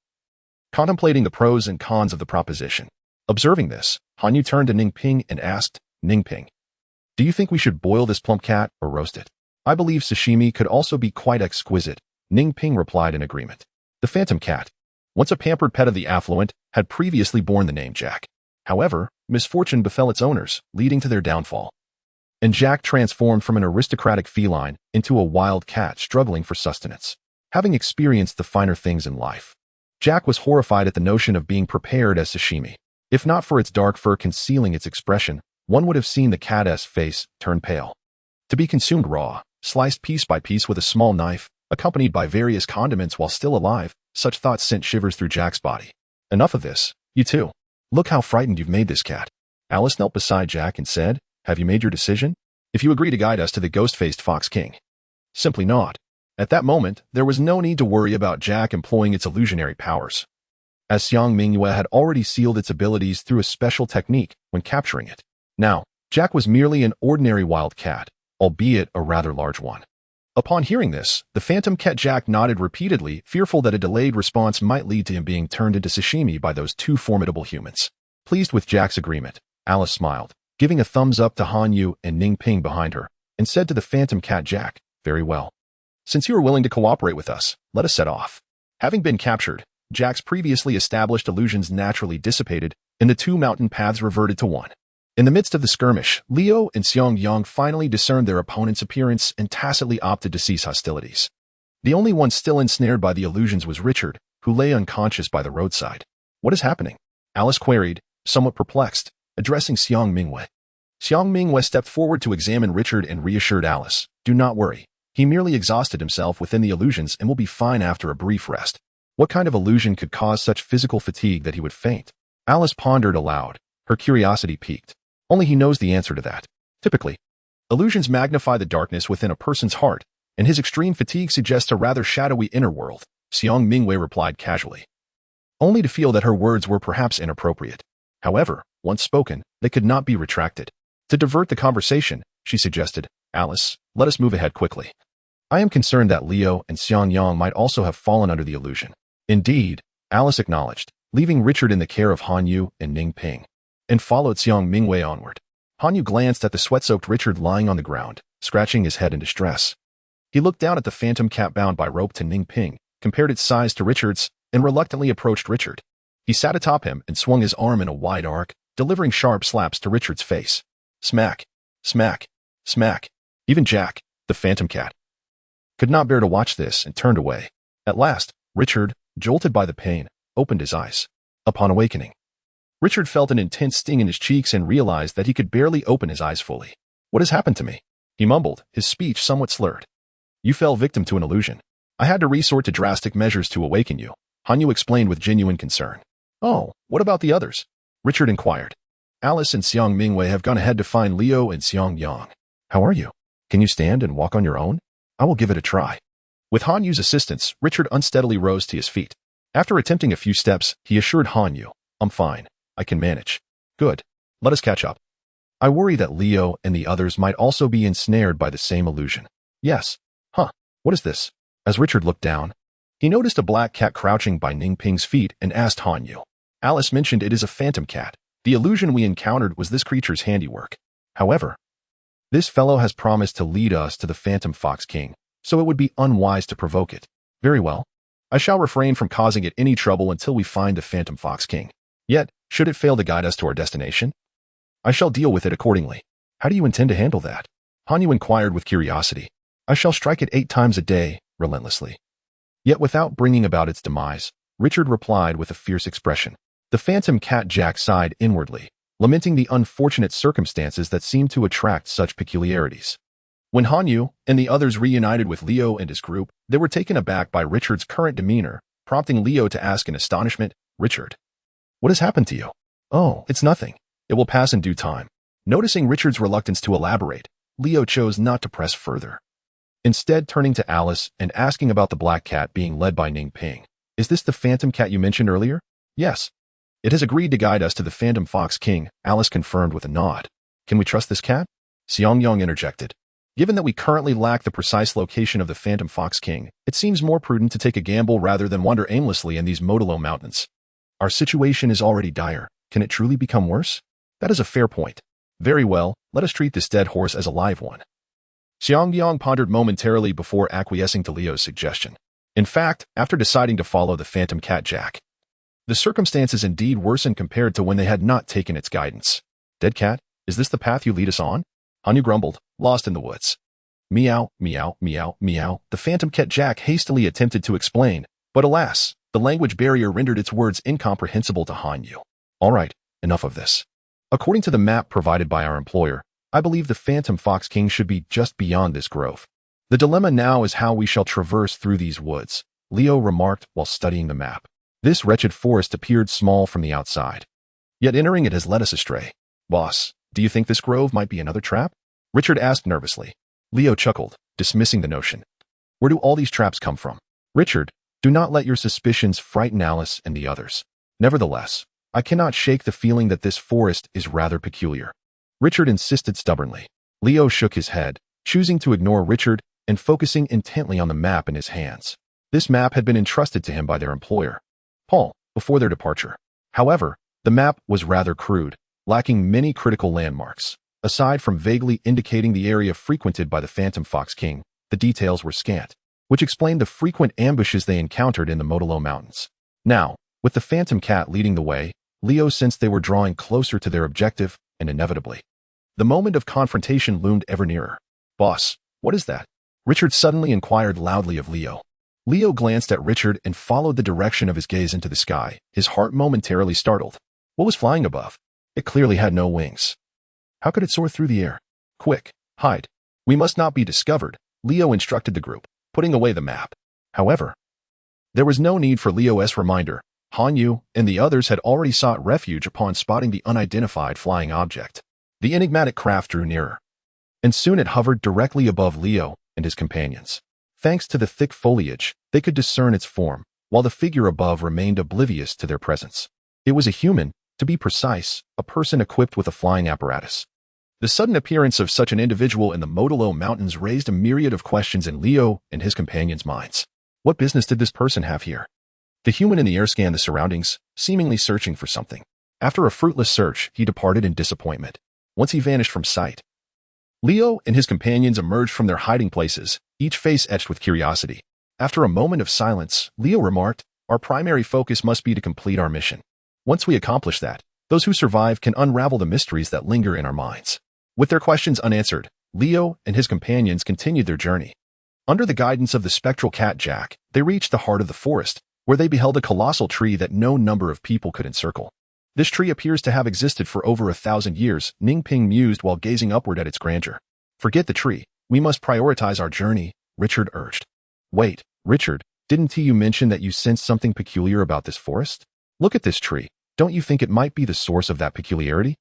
contemplating the pros and cons of the proposition. Observing this, Hanyu turned to Ningping and asked, Ningping, do you think we should boil this plump cat or roast it? I believe sashimi could also be quite exquisite, Ningping replied in agreement. The phantom cat, once a pampered pet of the affluent, had previously borne the name Jack. However, misfortune befell its owners, leading to their downfall. And Jack transformed from an aristocratic feline into a wild cat struggling for sustenance. Having experienced the finer things in life, Jack was horrified at the notion of being prepared as sashimi. If not for its dark fur concealing its expression, one would have seen the cat's face turn pale. To be consumed raw, sliced piece by piece with a small knife, accompanied by various condiments while still alive, such thoughts sent shivers through Jack's body. Enough of this, you two. Look how frightened you've made this cat. Alice knelt beside Jack and said, have you made your decision? If you agree to guide us to the ghost-faced Fox King. Simply nod. At that moment, there was no need to worry about Jack employing its illusionary powers, as Xiang Mingyue had already sealed its abilities through a special technique when capturing it. Now, Jack was merely an ordinary wild cat, albeit a rather large one. Upon hearing this, the phantom cat Jack nodded repeatedly, fearful that a delayed response might lead to him being turned into sashimi by those two formidable humans. Pleased with Jack's agreement, Alice smiled, giving a thumbs up to Hanyu and Ningping behind her, and said to the phantom cat Jack, very well. Since you are willing to cooperate with us, let us set off. Having been captured, Jack's previously established illusions naturally dissipated, and the two mountain paths reverted to one. In the midst of the skirmish, Leo and Xiong Yang finally discerned their opponent's appearance and tacitly opted to cease hostilities. The only one still ensnared by the illusions was Richard, who lay unconscious by the roadside. What is happening? Alice queried, somewhat perplexed, addressing Xiang Mingyue. Xiang Mingyue stepped forward to examine Richard and reassured Alice, do not worry. He merely exhausted himself within the illusions and will be fine after a brief rest. What kind of illusion could cause such physical fatigue that he would faint? Alice pondered aloud, her curiosity piqued. Only he knows the answer to that. Typically, illusions magnify the darkness within a person's heart, and his extreme fatigue suggests a rather shadowy inner world, Xiang Mingyue replied casually, only to feel that her words were perhaps inappropriate. However, once spoken, they could not be retracted. To divert the conversation, she suggested, Alice, let us move ahead quickly. I am concerned that Leo and Xiang Yang might also have fallen under the illusion. Indeed, Alice acknowledged, leaving Richard in the care of Hanyu and Ningping, and followed Xiang Mingyue onward. Hanyu glanced at the sweat-soaked Richard lying on the ground, scratching his head in distress. He looked down at the phantom cat bound by rope to Ningping, compared its size to Richard's, and reluctantly approached Richard. He sat atop him and swung his arm in a wide arc, delivering sharp slaps to Richard's face. Smack, smack, smack. Even Jack, the phantom cat, could not bear to watch this and turned away. At last, Richard, jolted by the pain, opened his eyes. Upon awakening, Richard felt an intense sting in his cheeks and realized that he could barely open his eyes fully. What has happened to me? He mumbled, his speech somewhat slurred. You fell victim to an illusion. I had to resort to drastic measures to awaken you, Hanyu explained with genuine concern. Oh, what about the others? Richard inquired. Alice and Xiang Mingwei have gone ahead to find Leo and Xiang Yang. How are you? Can you stand and walk on your own? I will give it a try. With Hanyu's assistance, Richard unsteadily rose to his feet. After attempting a few steps, he assured Hanyu, I'm fine. I can manage. Good. Let us catch up. I worry that Leo and the others might also be ensnared by the same illusion. Yes. Huh. What is this? As Richard looked down, he noticed a black cat crouching by Ningping's feet and asked Hanyu. Alice mentioned it is a phantom cat. The illusion we encountered was this creature's handiwork. However, this fellow has promised to lead us to the Phantom Fox King, so it would be unwise to provoke it. Very well. I shall refrain from causing it any trouble until we find the Phantom Fox King. Yet, should it fail to guide us to our destination, I shall deal with it accordingly. How do you intend to handle that? Hanyu inquired with curiosity. I shall strike it 8 times a day, relentlessly. Yet without bringing about its demise, Richard replied with a fierce expression. The phantom cat Jack sighed inwardly, lamenting the unfortunate circumstances that seemed to attract such peculiarities. When Hanyu and the others reunited with Leo and his group, they were taken aback by Richard's current demeanor, prompting Leo to ask in astonishment, Richard, what has happened to you? Oh, it's nothing. It will pass in due time. Noticing Richard's reluctance to elaborate, Leo chose not to press further. Instead, turning to Alice and asking about the black cat being led by Ningping. Is this the phantom cat you mentioned earlier? Yes. It has agreed to guide us to the Phantom Fox King, Alice confirmed with a nod. Can we trust this cat? Xiang Yang interjected. Given that we currently lack the precise location of the Phantom Fox King, it seems more prudent to take a gamble rather than wander aimlessly in these Modolo mountains. Our situation is already dire. Can it truly become worse? That is a fair point. Very well, let us treat this dead horse as a live one. Xiang Yang pondered momentarily before acquiescing to Leo's suggestion. In fact, after deciding to follow the phantom cat Jack, the circumstances indeed worsened compared to when they had not taken its guidance. Dead cat, is this the path you lead us on? Hanyu grumbled, lost in the woods. Meow, meow, meow, meow. The phantom cat Jack hastily attempted to explain, but alas, the language barrier rendered its words incomprehensible to Hanyu. All right, enough of this. According to the map provided by our employer, I believe the Phantom Fox King should be just beyond this grove. The dilemma now is how we shall traverse through these woods, Leo remarked while studying the map. This wretched forest appeared small from the outside. Yet entering it has led us astray. Boss, do you think this grove might be another trap? Richard asked nervously. Leo chuckled, dismissing the notion. Where do all these traps come from? Richard, do not let your suspicions frighten Alice and the others. Nevertheless, I cannot shake the feeling that this forest is rather peculiar. Richard insisted stubbornly. Leo shook his head, choosing to ignore Richard and focusing intently on the map in his hands. This map had been entrusted to him by their employer, Paul, before their departure. However, the map was rather crude, lacking many critical landmarks. Aside from vaguely indicating the area frequented by the Phantom Fox King, the details were scant, which explained the frequent ambushes they encountered in the Modolo Mountains. Now, with the Phantom Cat leading the way, Leo sensed they were drawing closer to their objective, and inevitably, the moment of confrontation loomed ever nearer. Boss, what is that? Richard suddenly inquired loudly of Leo. Leo glanced at Richard and followed the direction of his gaze into the sky, his heart momentarily startled. What was flying above? It clearly had no wings. How could it soar through the air? Quick, hide. We must not be discovered, Leo instructed the group, putting away the map. However, there was no need for Leo's reminder. Hanyu and the others had already sought refuge upon spotting the unidentified flying object. The enigmatic craft drew nearer, and soon it hovered directly above Leo and his companions. Thanks to the thick foliage, they could discern its form, while the figure above remained oblivious to their presence. It was a human, to be precise, a person equipped with a flying apparatus. The sudden appearance of such an individual in the Modolo Mountains raised a myriad of questions in Leo and his companions' minds. What business did this person have here? The human in the air scanned the surroundings, seemingly searching for something. After a fruitless search, he departed in disappointment. Once he vanished from sight, Leo and his companions emerged from their hiding places, each face etched with curiosity. After a moment of silence, Leo remarked, our primary focus must be to complete our mission. Once we accomplish that, those who survive can unravel the mysteries that linger in our minds. With their questions unanswered, Leo and his companions continued their journey. Under the guidance of the spectral cat Jack, they reached the heart of the forest, where they beheld a colossal tree that no number of people could encircle. This tree appears to have existed for over 1,000 years, Ningping mused while gazing upward at its grandeur. Forget the tree. We must prioritize our journey, Richard urged. Wait, Richard, didn't you mention that you sensed something peculiar about this forest? Look at this tree. Don't you think it might be the source of that peculiarity?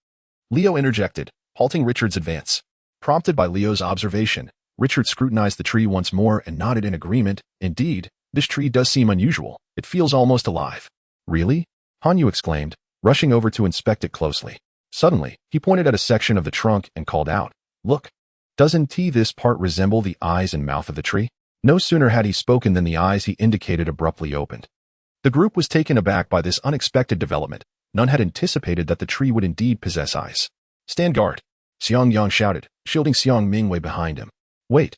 Leo interjected, halting Richard's advance. Prompted by Leo's observation, Richard scrutinized the tree once more and nodded in agreement. Indeed, this tree does seem unusual. It feels almost alive. Really? Hanyu exclaimed, rushing over to inspect it closely. Suddenly, he pointed at a section of the trunk and called out, Look! Doesn't this part resemble the eyes and mouth of the tree? No sooner had he spoken than the eyes he indicated abruptly opened. The group was taken aback by this unexpected development. None had anticipated that the tree would indeed possess eyes. Stand guard! Xiang Yang shouted, shielding Xiang Mingwei behind him. Wait!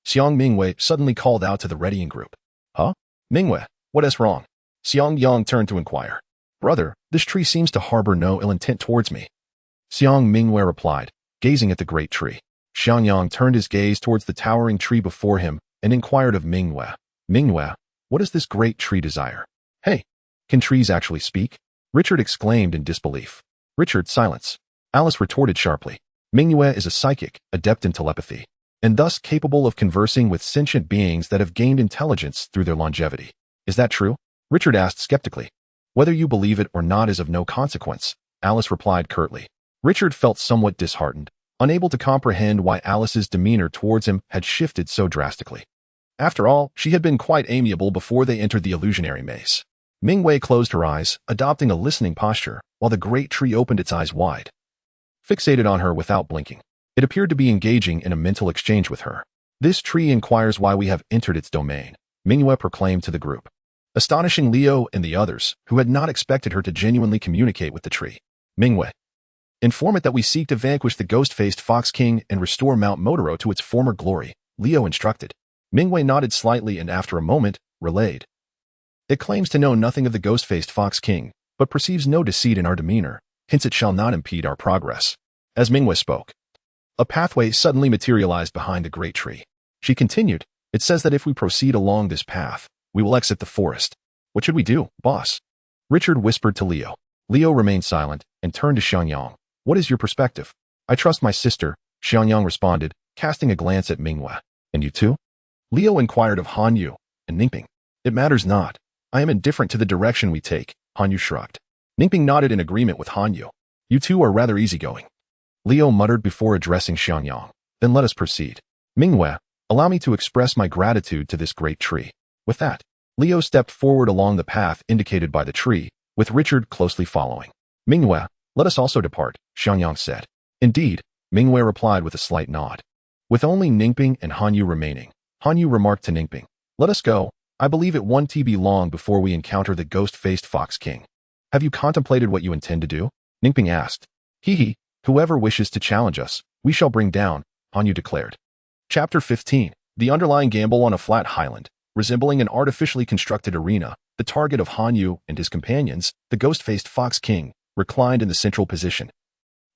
Xiang Mingwei suddenly called out to the readying group. Huh? Mingwei, what is wrong? Xiang Yang turned to inquire. Brother, this tree seems to harbor no ill intent towards me. Xiang Mingwei replied, gazing at the great tree. Xiang Yang turned his gaze towards the towering tree before him and inquired of Mingwei. Mingwei, what does this great tree desire? Hey, can trees actually speak? Richard exclaimed in disbelief. Richard, silence. Alice retorted sharply. Mingwei is a psychic, adept in telepathy, and thus capable of conversing with sentient beings that have gained intelligence through their longevity. Is that true? Richard asked skeptically. Whether you believe it or not is of no consequence, Alice replied curtly. Richard felt somewhat disheartened, unable to comprehend why Alice's demeanor towards him had shifted so drastically. After all, she had been quite amiable before they entered the illusionary maze. Mingwei closed her eyes, adopting a listening posture, while the great tree opened its eyes wide. Fixated on her without blinking, it appeared to be engaging in a mental exchange with her. This tree inquires why we have entered its domain, Mingwei proclaimed to the group, astonishing Leo and the others, who had not expected her to genuinely communicate with the tree. Mingwei, inform it that we seek to vanquish the ghost-faced Fox King and restore Mount Motoro to its former glory, Leo instructed. Mingwei nodded slightly and after a moment, relayed. It claims to know nothing of the ghost-faced Fox King, but perceives no deceit in our demeanor, hence it shall not impede our progress. As Mingwei spoke, a pathway suddenly materialized behind the great tree. She continued, it says that if we proceed along this path, we will exit the forest. What should we do, boss? Richard whispered to Leo. Leo remained silent and turned to Xiangyang. What is your perspective? I trust my sister, Xiangyang responded, casting a glance at Mingwei. And you too? Leo inquired of Hanyu and Ningping. It matters not. I am indifferent to the direction we take, Hanyu shrugged. Ningping nodded in agreement with Hanyu. You two are rather easygoing. Leo muttered before addressing Xiangyang. Then let us proceed. Mingwei, allow me to express my gratitude to this great tree. With that, Leo stepped forward along the path indicated by the tree, with Richard closely following. Mingwei, let us also depart, Xiangyang said. Indeed, Mingwei replied with a slight nod. With only Ningping and Hanyu remaining, Hanyu remarked to Ningping, let us go. I believe it won't be long before we encounter the ghost-faced Fox King. Have you contemplated what you intend to do? Ningping asked. Hee, whoever wishes to challenge us, we shall bring down, Hanyu declared. Chapter 15. The underlying gamble on a flat highland, resembling an artificially constructed arena, the target of Hanyu and his companions, the ghost-faced Fox King, reclined in the central position,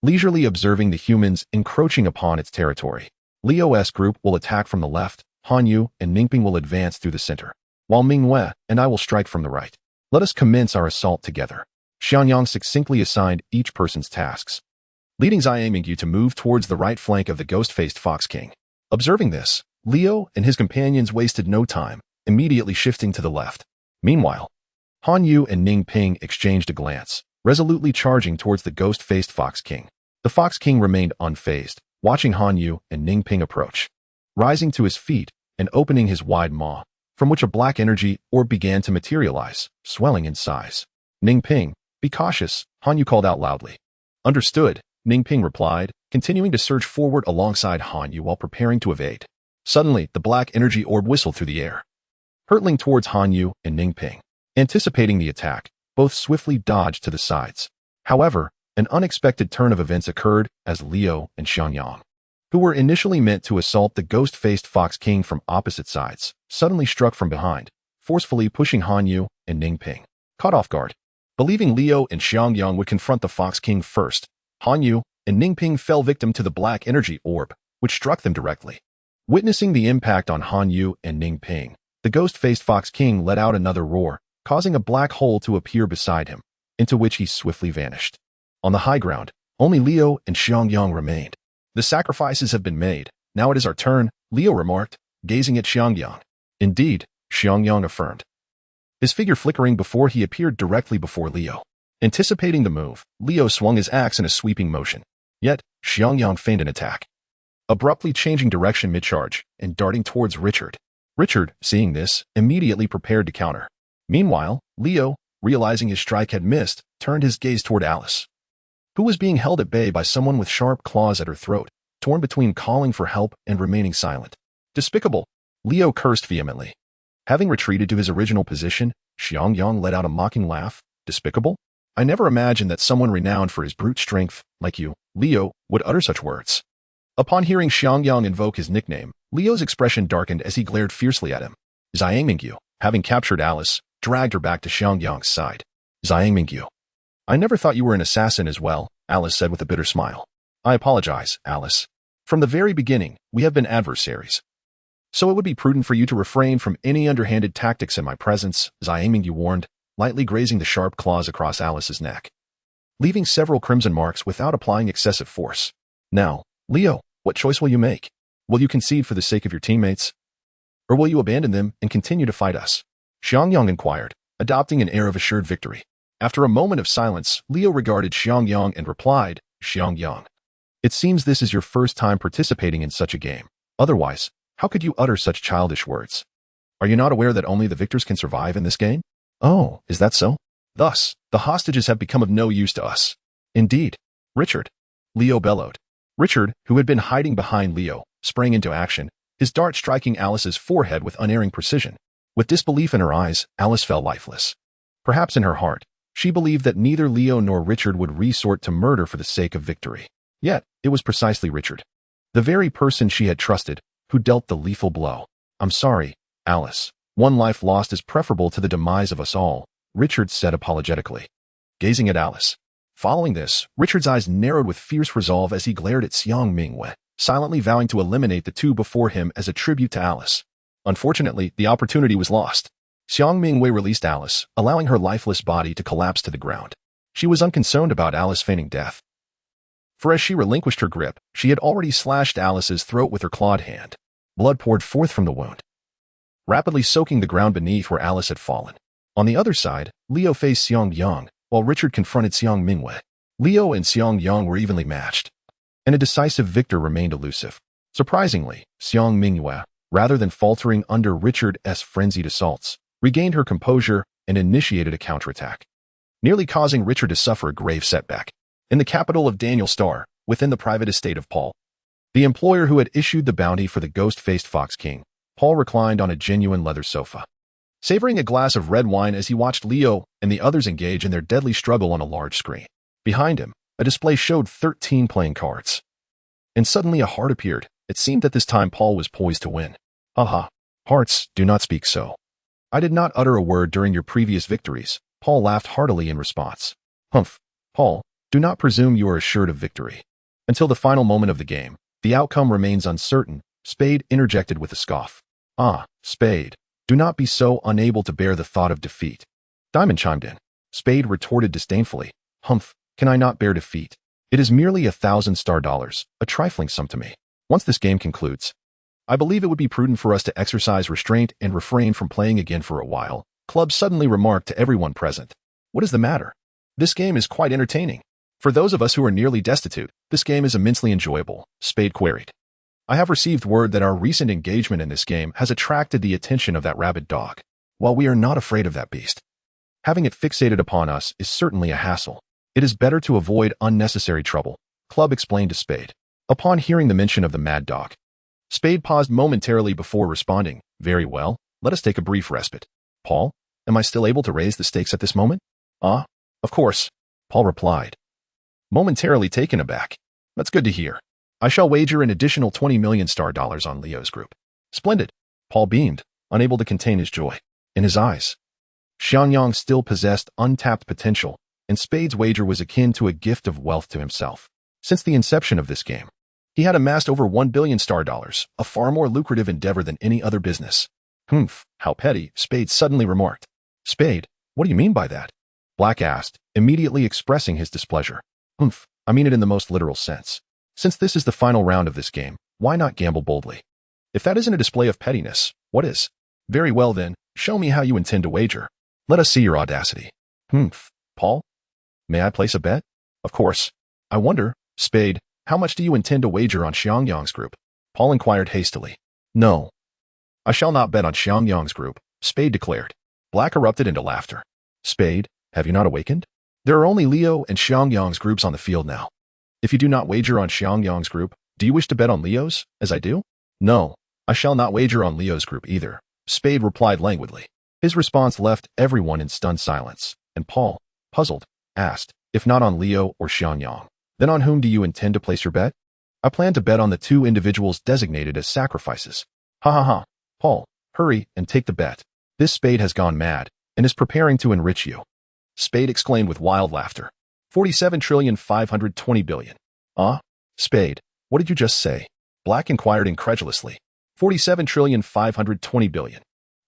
leisurely observing the humans encroaching upon its territory. Leo's group will attack from the left, Hanyu and Ningping will advance through the center, while Mingwei and I will strike from the right. Let us commence our assault together. Xiangyang succinctly assigned each person's tasks. Leading Zai aiming you to move towards the right flank of the ghost-faced Fox King. Observing this, Leo and his companions wasted no time, immediately shifting to the left. Meanwhile, Hanyu and Ningping exchanged a glance, resolutely charging towards the ghost-faced Fox King. The Fox King remained unfazed, watching Hanyu and Ningping approach. Rising to his feet and opening his wide maw, from which a black energy orb began to materialize, swelling in size. Ningping, be cautious, Hanyu called out loudly. Understood, Ningping replied, continuing to surge forward alongside Hanyu while preparing to evade. Suddenly, the black energy orb whistled through the air, hurtling towards Hanyu and Ningping. Anticipating the attack, both swiftly dodged to the sides. However, an unexpected turn of events occurred as Leo and Xiangyang, who were initially meant to assault the ghost-faced Fox King from opposite sides, suddenly struck from behind, forcefully pushing Hanyu and Ningping. Caught off guard, Believing Leo and Xiangyang would confront the Fox King first, Han Yu and Ningping fell victim to the black energy orb, which struck them directly. Witnessing the impact on Han Yu and Ningping, the ghost-faced Fox King let out another roar, causing a black hole to appear beside him, into which he swiftly vanished. On the high ground, only Leo and Xiangyang remained. The sacrifices have been made. Now it is our turn, Leo remarked, gazing at Xiangyang. Indeed, Xiangyang affirmed, his figure flickering before he appeared directly before Leo. Anticipating the move, Leo swung his axe in a sweeping motion. Yet, Xiangyang feigned an attack, abruptly changing direction mid-charge and darting towards Richard. Richard, seeing this, immediately prepared to counter. Meanwhile, Leo, realizing his strike had missed, turned his gaze toward Alice, who was being held at bay by someone with sharp claws at her throat, torn between calling for help and remaining silent. Despicable! Leo cursed vehemently. Having retreated to his original position, Xiangyang let out a mocking laugh. Despicable? I never imagined that someone renowned for his brute strength, like you, Leo, would utter such words. Upon hearing Xiangyang invoke his nickname, Leo's expression darkened as he glared fiercely at him. Zhang Mingyu, having captured Alice, dragged her back to Xiangyang's side. Zhang Mingyu. I never thought you were an assassin as well, Alice said with a bitter smile. I apologize, Alice. From the very beginning, we have been adversaries. So it would be prudent for you to refrain from any underhanded tactics in my presence, Zhang Mingyu warned, lightly grazing the sharp claws across Alice's neck, leaving several crimson marks without applying excessive force. Now, Leo, what choice will you make? Will you concede for the sake of your teammates? Or will you abandon them and continue to fight us? Xiangyang inquired, adopting an air of assured victory. After a moment of silence, Leo regarded Xiangyang and replied, Xiangyang, it seems this is your first time participating in such a game. Otherwise, how could you utter such childish words? Are you not aware that only the victors can survive in this game? Oh, is that so? Thus, the hostages have become of no use to us. Indeed. Richard. Leo bellowed. Richard, who had been hiding behind Leo, sprang into action, his dart striking Alice's forehead with unerring precision. With disbelief in her eyes, Alice fell lifeless. Perhaps in her heart, she believed that neither Leo nor Richard would resort to murder for the sake of victory. Yet, it was precisely Richard, the very person she had trusted, who dealt the lethal blow. I'm sorry, Alice. One life lost is preferable to the demise of us all, Richard said apologetically, gazing at Alice. Following this, Richard's eyes narrowed with fierce resolve as he glared at Xiang Mingwei, silently vowing to eliminate the two before him as a tribute to Alice. Unfortunately, the opportunity was lost. Xiang Mingwei released Alice, allowing her lifeless body to collapse to the ground. She was unconcerned about Alice feigning death, for as she relinquished her grip, she had already slashed Alice's throat with her clawed hand. Blood poured forth from the wound, rapidly soaking the ground beneath where Alice had fallen. On the other side, Leo faced Xiangyang, while Richard confronted Xiang Mingwei. Leo and Xiangyang were evenly matched, and a decisive victor remained elusive. Surprisingly, Xiang Mingwei, rather than faltering under Richard's frenzied assaults, regained her composure and initiated a counterattack, nearly causing Richard to suffer a grave setback. In the capital of Daniel Star, within the private estate of Paul, the employer who had issued the bounty for the ghost-faced Fox King, Paul reclined on a genuine leather sofa, savoring a glass of red wine as he watched Leo and the others engage in their deadly struggle on a large screen. Behind him, a display showed 13 playing cards. And suddenly a heart appeared. It seemed that this time Paul was poised to win. Haha, hearts, do not speak so. I did not utter a word during your previous victories. Paul laughed heartily in response. Humph, Paul, do not presume you are assured of victory. Until the final moment of the game, the outcome remains uncertain, Spade interjected with a scoff. Ah, Spade, do not be so unable to bear the thought of defeat. Diamond chimed in. Spade retorted disdainfully. Humph, can I not bear defeat? It is merely 1,000 star dollars, a trifling sum to me. Once this game concludes, I believe it would be prudent for us to exercise restraint and refrain from playing again for a while. Club suddenly remarked to everyone present. What is the matter? This game is quite entertaining. For those of us who are nearly destitute, this game is immensely enjoyable, Spade queried. I have received word that our recent engagement in this game has attracted the attention of that rabid dog. While we are not afraid of that beast, having it fixated upon us is certainly a hassle. It is better to avoid unnecessary trouble, Club explained to Spade. Upon hearing the mention of the mad dog, Spade paused momentarily before responding. Very well, let us take a brief respite. Paul, am I still able to raise the stakes at this moment? Ah, of course, Paul replied, momentarily taken aback. That's good to hear. I shall wager an additional 20 million star dollars on Leo's group. Splendid. Paul beamed, unable to contain his joy in his eyes. Xiangyang still possessed untapped potential, and Spade's wager was akin to a gift of wealth to himself. Since the inception of this game, he had amassed over 1 billion star dollars, a far more lucrative endeavor than any other business. Humph, how petty, Spade suddenly remarked. Spade, what do you mean by that? Black asked, immediately expressing his displeasure. Humph, I mean it in the most literal sense. Since this is the final round of this game, why not gamble boldly? If that isn't a display of pettiness, what is? Very well then, show me how you intend to wager. Let us see your audacity. Humph, Paul? May I place a bet? Of course. I wonder, Spade, how much do you intend to wager on Xiangyang's group? Paul inquired hastily. No. I shall not bet on Xiangyang's group, Spade declared. Black erupted into laughter. Spade, have you not awakened? There are only Leo and Xiangyang's groups on the field now. If you do not wager on Xiangyang's group, do you wish to bet on Leo's, as I do? No, I shall not wager on Leo's group either, Spade replied languidly. His response left everyone in stunned silence, and Paul, puzzled, asked, if not on Leo or Xiangyang, then on whom do you intend to place your bet? I plan to bet on the two individuals designated as sacrifices. Ha ha ha. Paul, hurry and take the bet. This Spade has gone mad, and is preparing to enrich you. Spade exclaimed with wild laughter. 47,520,000,000,000. Ah? Spade, what did you just say? Black inquired incredulously. 47,520,000,000,000.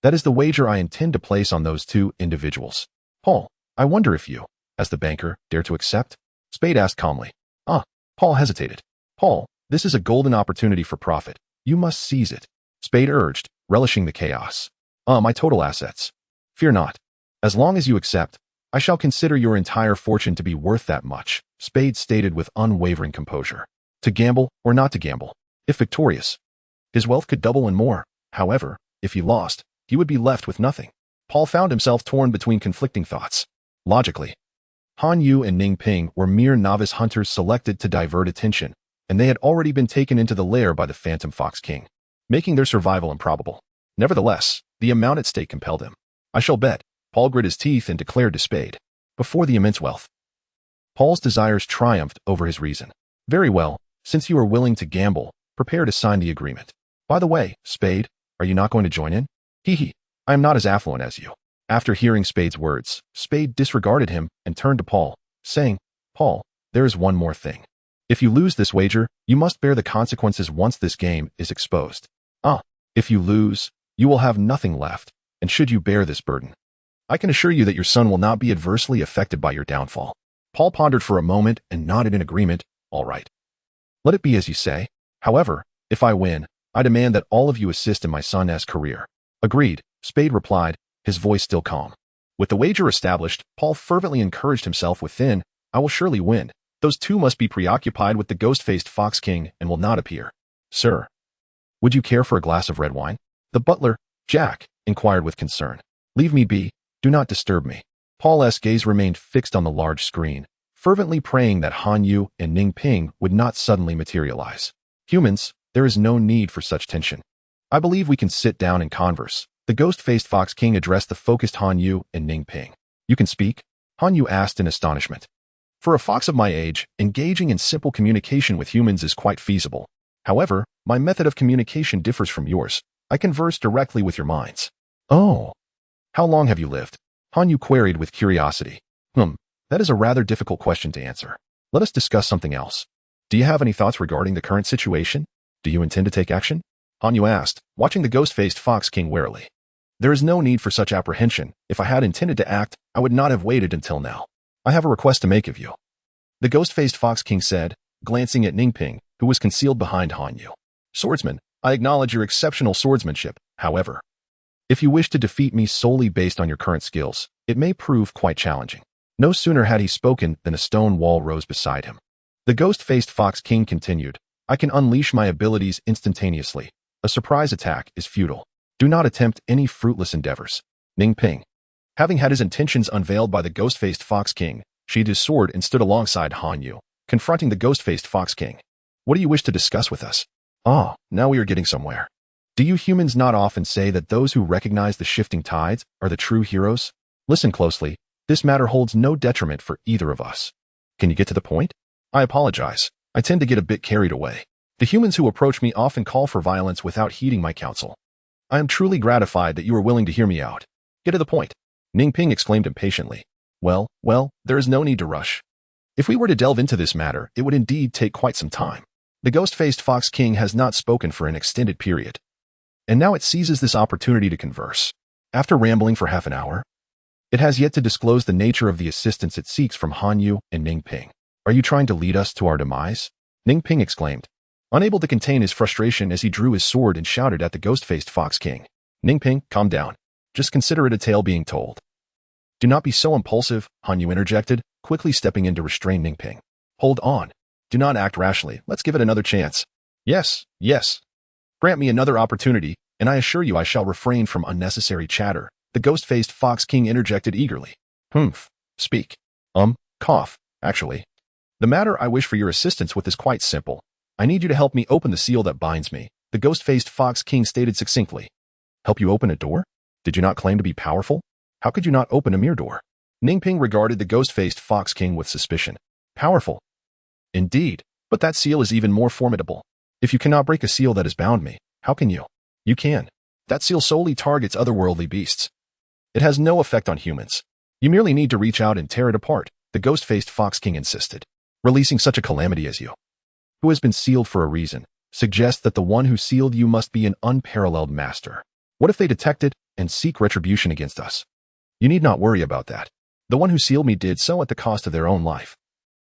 That is the wager I intend to place on those two individuals. Paul, I wonder if you, as the banker, dare to accept? Spade asked calmly. Ah, Paul hesitated. Paul, this is a golden opportunity for profit. You must seize it. Spade urged, relishing the chaos. My total assets. Fear not. As long as you accept, I shall consider your entire fortune to be worth that much, Spade stated with unwavering composure. To gamble or not to gamble. If victorious, his wealth could double and more. However, if he lost, he would be left with nothing. Paul found himself torn between conflicting thoughts. Logically, Han Yu and Ning Ping were mere novice hunters selected to divert attention, and they had already been taken into the lair by the Phantom Fox King, making their survival improbable. Nevertheless, the amount at stake compelled him. I shall bet, Paul grit his teeth and declared to Spade. Before the immense wealth, Paul's desires triumphed over his reason. Very well, since you are willing to gamble, prepare to sign the agreement. By the way, Spade, are you not going to join in? Hee, I am not as affluent as you. After hearing Spade's words, Spade disregarded him and turned to Paul, saying, Paul, there is one more thing. If you lose this wager, you must bear the consequences once this game is exposed. If you lose, you will have nothing left, and should you bear this burden, I can assure you that your son will not be adversely affected by your downfall. Paul pondered for a moment and nodded in agreement. All right. Let it be as you say. However, if I win, I demand that all of you assist in my son's career. Agreed, Spade replied, his voice still calm. With the wager established, Paul fervently encouraged himself within, I will surely win. Those two must be preoccupied with the ghost-faced Fox King and will not appear. Sir, would you care for a glass of red wine? The butler, Jack, inquired with concern. Leave me be. Do not disturb me. Paul's gaze remained fixed on the large screen, fervently praying that Han Yu and Ning Ping would not suddenly materialize. Humans, there is no need for such tension. I believe we can sit down and converse. The ghost-faced Fox King addressed the focused Han Yu and Ning Ping. You can speak? Han Yu asked in astonishment. For a fox of my age, engaging in simple communication with humans is quite feasible. However, my method of communication differs from yours. I converse directly with your minds. Oh. How long have you lived? Han Yu queried with curiosity. That is a rather difficult question to answer. Let us discuss something else. Do you have any thoughts regarding the current situation? Do you intend to take action? Han Yu asked, watching the ghost-faced Fox King warily. There is no need for such apprehension. If I had intended to act, I would not have waited until now. I have a request to make of you. The ghost-faced Fox King said, glancing at Ning Ping, who was concealed behind Han Yu. Swordsman, I acknowledge your exceptional swordsmanship. However, if you wish to defeat me solely based on your current skills, it may prove quite challenging. No sooner had he spoken than a stone wall rose beside him. The ghost-faced Fox King continued, I can unleash my abilities instantaneously. A surprise attack is futile. Do not attempt any fruitless endeavors. Ning Ping. Having had his intentions unveiled by the ghost-faced Fox King, sheathed his sword and stood alongside Han Yu, confronting the ghost-faced Fox King. What do you wish to discuss with us? Now we are getting somewhere. Do you humans not often say that those who recognize the shifting tides are the true heroes? Listen closely. This matter holds no detriment for either of us. Can you get to the point? I apologize. I tend to get a bit carried away. The humans who approach me often call for violence without heeding my counsel. I am truly gratified that you are willing to hear me out. Get to the point. Ning Ping exclaimed impatiently. Well, there is no need to rush. If we were to delve into this matter, it would indeed take quite some time. The ghost-faced Fox King has not spoken for an extended period, and now it seizes this opportunity to converse. After rambling for half an hour, it has yet to disclose the nature of the assistance it seeks from Han Yu and Ning Ping. Are you trying to lead us to our demise? Ning Ping exclaimed, unable to contain his frustration as he drew his sword and shouted at the ghost-faced Fox King. Ning Ping, calm down. Just consider it a tale being told. Do not be so impulsive, Han Yu interjected, quickly stepping in to restrain Ning Ping. Hold on. Do not act rashly. Let's give it another chance. Yes. Grant me another opportunity, and I assure you I shall refrain from unnecessary chatter. The ghost-faced Fox King interjected eagerly. Speak. Cough. Actually, the matter I wish for your assistance with is quite simple. I need you to help me open the seal that binds me, the ghost-faced Fox King stated succinctly. Help you open a door? Did you not claim to be powerful? How could you not open a mere door? Ning Ping regarded the ghost-faced Fox King with suspicion. Powerful. Indeed, but that seal is even more formidable. If you cannot break a seal that has bound me, how can you? You can. That seal solely targets otherworldly beasts. It has no effect on humans. You merely need to reach out and tear it apart, the ghost-faced Fox King insisted. Releasing such a calamity as you, who has been sealed for a reason, suggests that the one who sealed you must be an unparalleled master. What if they detect it and seek retribution against us? You need not worry about that. The one who sealed me did so at the cost of their own life.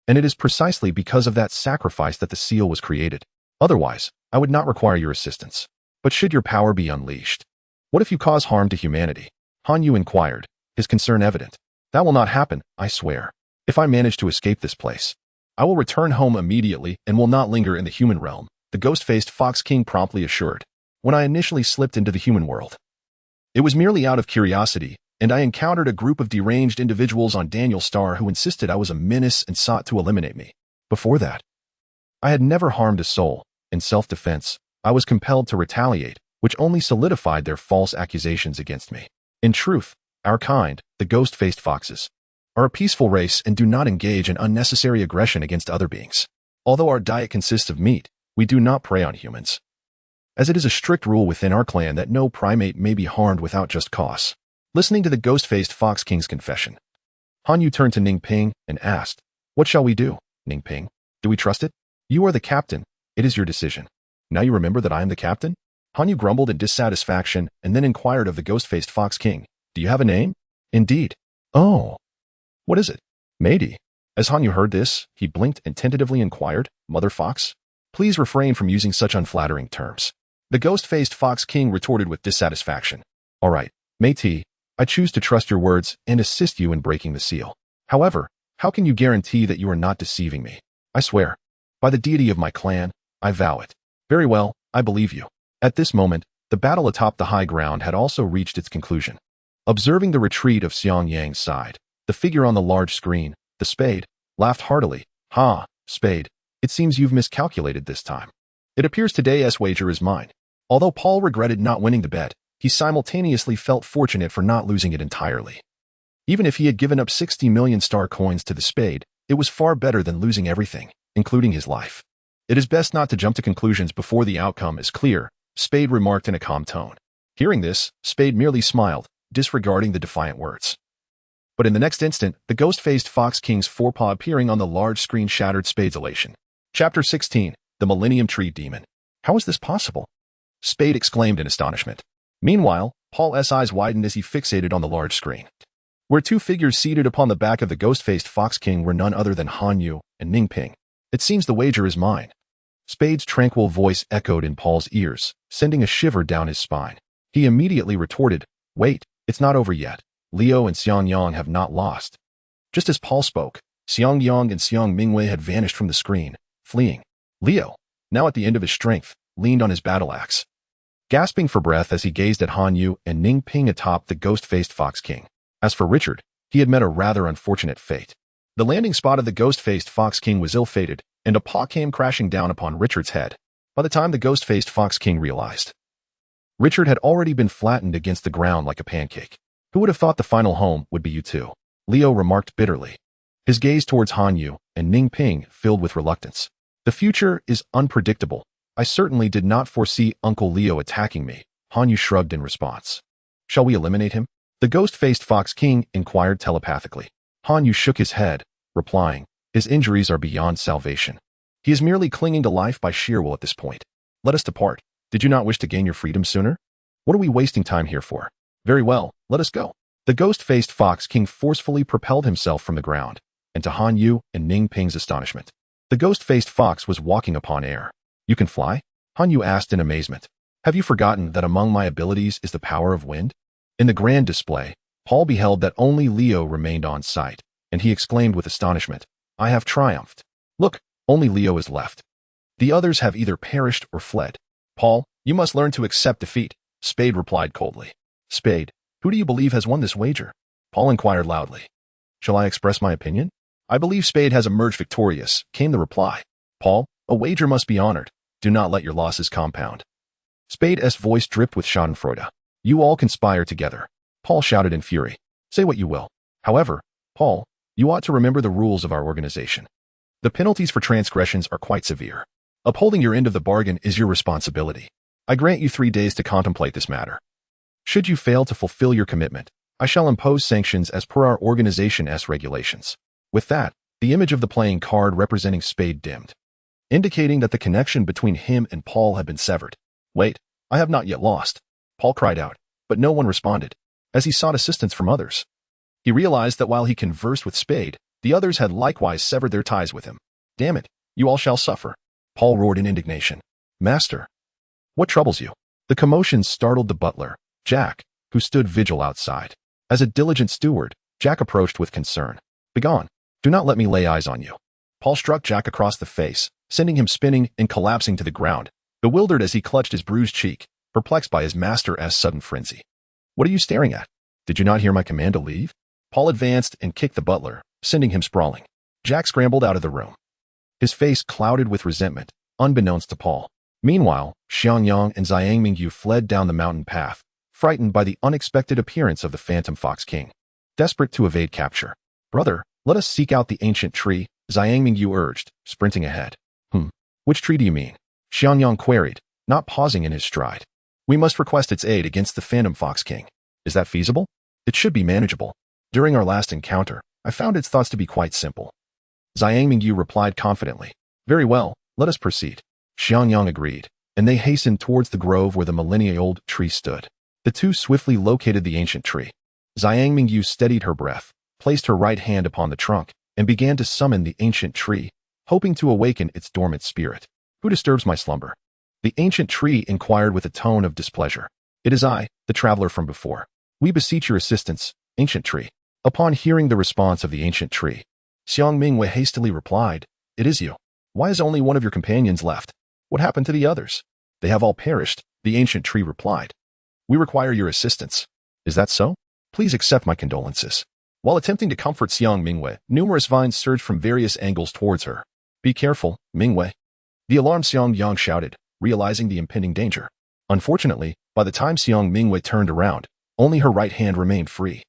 And it is precisely because of that sacrifice that the seal was created. Otherwise, I would not require your assistance. But should your power be unleashed? What if you cause harm to humanity? Han Yu inquired, his concern evident. That will not happen, I swear. If I manage to escape this place, I will return home immediately and will not linger in the human realm, the ghost-faced Fox King promptly assured. When I initially slipped into the human world, it was merely out of curiosity, and I encountered a group of deranged individuals on Daniel Star who insisted I was a menace and sought to eliminate me. Before that, I had never harmed a soul. In self-defense, I was compelled to retaliate, which only solidified their false accusations against me. In truth, our kind, the ghost-faced foxes, are a peaceful race and do not engage in unnecessary aggression against other beings. Although our diet consists of meat, we do not prey on humans, as it is a strict rule within our clan that no primate may be harmed without just cause. Listening to the ghost-faced Fox King's confession, Han Yu turned to Ning Ping and asked, What shall we do, Ning Ping? Do we trust it? You are the captain. It is your decision. Now you remember that I am the captain? Han Yu grumbled in dissatisfaction and then inquired of the ghost-faced Fox King, Do you have a name? Indeed. Oh. What is it? Matey. As Han Yu heard this, he blinked and tentatively inquired, Mother Fox? Please refrain from using such unflattering terms. The ghost-faced Fox King retorted with dissatisfaction. All right, Matey, I choose to trust your words and assist you in breaking the seal. However, how can you guarantee that you are not deceiving me? I swear. By the deity of my clan, I vow it. Very well, I believe you. At this moment, the battle atop the high ground had also reached its conclusion. Observing the retreat of Xiang Yang's side, the figure on the large screen, the Spade, laughed heartily. Ha, Spade, it seems you've miscalculated this time. It appears today's wager is mine. Although Paul regretted not winning the bet, he simultaneously felt fortunate for not losing it entirely. Even if he had given up 60 million star coins to the Spade, it was far better than losing everything, including his life. It is best not to jump to conclusions before the outcome is clear, Spade remarked in a calm tone. Hearing this, Spade merely smiled, disregarding the defiant words. But in the next instant, the ghost-faced Fox King's forepaw appearing on the large screen shattered Spade's elation. Chapter 16, The Millennium Tree Demon. How is this possible? Spade exclaimed in astonishment. Meanwhile, Paul's eyes widened as he fixated on the large screen, where two figures seated upon the back of the ghost-faced Fox King were none other than Han Yu and Ning Ping. It seems the wager is mine. Spade's tranquil voice echoed in Paul's ears, sending a shiver down his spine. He immediately retorted, Wait, it's not over yet. Liu and Xiang Yang have not lost. Just as Paul spoke, Xiang Yang and Xiang Mingwei had vanished from the screen, fleeing. Liu, now at the end of his strength, leaned on his battle axe, gasping for breath as he gazed at Han Yu and Ning Ping atop the ghost-faced Fox King. As for Richard, he had met a rather unfortunate fate. The landing spot of the ghost-faced Fox King was ill-fated, and a paw came crashing down upon Richard's head. By the time the ghost-faced Fox King realized, Richard had already been flattened against the ground like a pancake. Who would have thought the final home would be you two? Liu remarked bitterly, his gaze towards Han Yu and Ning Ping filled with reluctance. The future is unpredictable. I certainly did not foresee Uncle Liu attacking me. Han Yu shrugged in response. Shall we eliminate him? The ghost-faced Fox King inquired telepathically. Han Yu shook his head, replying, his injuries are beyond salvation. He is merely clinging to life by sheer will at this point. Let us depart. Did you not wish to gain your freedom sooner? What are we wasting time here for? Very well, let us go. The ghost-faced Fox King forcefully propelled himself from the ground, and to Han Yu and Ning Ping's astonishment, the ghost-faced fox was walking upon air. You can fly? Han Yu asked in amazement. Have you forgotten that among my abilities is the power of wind? In the grand display, Paul beheld that only Leo remained on site, and he exclaimed with astonishment, I have triumphed. Look, only Leo is left. The others have either perished or fled. Paul, you must learn to accept defeat, Spade replied coldly. Spade, who do you believe has won this wager? Paul inquired loudly. Shall I express my opinion? I believe Spade has emerged victorious, came the reply. Paul, a wager must be honored. Do not let your losses compound. Spade's voice dripped with schadenfreude. You all conspire together. Paul shouted in fury. Say what you will. However, Paul, you ought to remember the rules of our organization. The penalties for transgressions are quite severe. Upholding your end of the bargain is your responsibility. I grant you 3 days to contemplate this matter. Should you fail to fulfill your commitment, I shall impose sanctions as per our organization's regulations. With that, the image of the playing card representing Spade dimmed, indicating that the connection between him and Paul had been severed. Wait, I have not yet lost. Paul cried out, but no one responded, as he sought assistance from others. He realized that while he conversed with Spade, the others had likewise severed their ties with him. Damn it, you all shall suffer. Paul roared in indignation. Master, what troubles you? The commotion startled the butler, Jack, who stood vigil outside. As a diligent steward, Jack approached with concern. Begone. Do not let me lay eyes on you. Paul struck Jack across the face, sending him spinning and collapsing to the ground, bewildered as he clutched his bruised cheek, perplexed by his master's sudden frenzy. What are you staring at? Did you not hear my command to leave? Paul advanced and kicked the butler, sending him sprawling. Jack scrambled out of the room, his face clouded with resentment, unbeknownst to Paul. Meanwhile, Xiangyang and Zhang Mingyu fled down the mountain path, frightened by the unexpected appearance of the Phantom Fox King. Desperate to evade capture. Brother, let us seek out the ancient tree, Zhang Mingyu urged, sprinting ahead. Which tree do you mean? Xiangyang queried, not pausing in his stride. We must request its aid against the Phantom Fox King. Is that feasible? It should be manageable. During our last encounter, I found its thoughts to be quite simple. Zhang Mingyu replied confidently. Very well, let us proceed. Xiangyang agreed, and they hastened towards the grove where the millennia-old tree stood. The two swiftly located the ancient tree. Zhang Mingyu steadied her breath, placed her right hand upon the trunk, and began to summon the ancient tree, hoping to awaken its dormant spirit. Who disturbs my slumber? The ancient tree inquired with a tone of displeasure. It is I, the traveler from before. We beseech your assistance, ancient tree. Upon hearing the response of the ancient tree, Xiang Mingwei hastily replied, It is you. Why is only one of your companions left? What happened to the others? They have all perished, the ancient tree replied. We require your assistance. Is that so? Please accept my condolences. While attempting to comfort Xiang Mingwei, numerous vines surged from various angles towards her. Be careful, Mingwei. The alarmed Xiang Yang shouted, realizing the impending danger. Unfortunately, by the time Xiang Mingwei turned around, only her right hand remained free.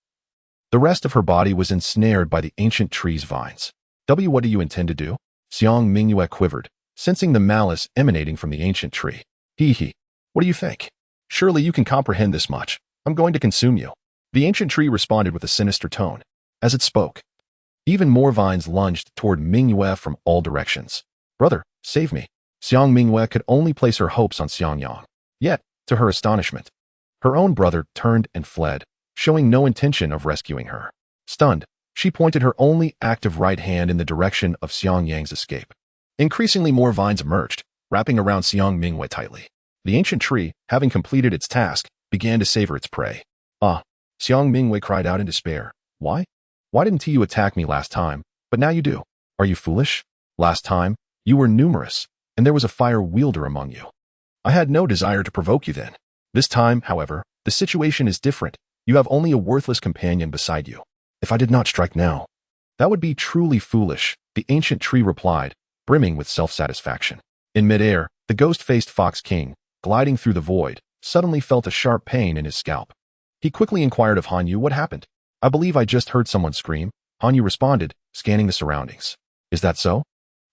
The rest of her body was ensnared by the ancient tree's vines. What do you intend to do? Xiang Mingwei quivered, sensing the malice emanating from the ancient tree. Hee. What do you think? Surely you can comprehend this much. I'm going to consume you. The ancient tree responded with a sinister tone. As it spoke, even more vines lunged toward Mingwei from all directions. Brother, save me. Xiang Mingwei could only place her hopes on Xiangyang. Yet, to her astonishment, her own brother turned and fled, showing no intention of rescuing her. Stunned, she pointed her only active right hand in the direction of Xiangyang's escape. Increasingly more vines emerged, wrapping around Xiang Mingwei tightly. The ancient tree, having completed its task, began to savor its prey. Ah! Xiang Mingwei cried out in despair. Why? Why didn't you attack me last time, but now you do? Are you foolish? Last time, you were numerous, and there was a fire wielder among you. I had no desire to provoke you then. This time, however, the situation is different. You have only a worthless companion beside you. If I did not strike now, that would be truly foolish, the ancient tree replied, brimming with self-satisfaction. In midair, the ghost-faced Fox King, gliding through the void, suddenly felt a sharp pain in his scalp. He quickly inquired of Han Yu what happened. I believe I just heard someone scream. Han Yu responded, scanning the surroundings. Is that so?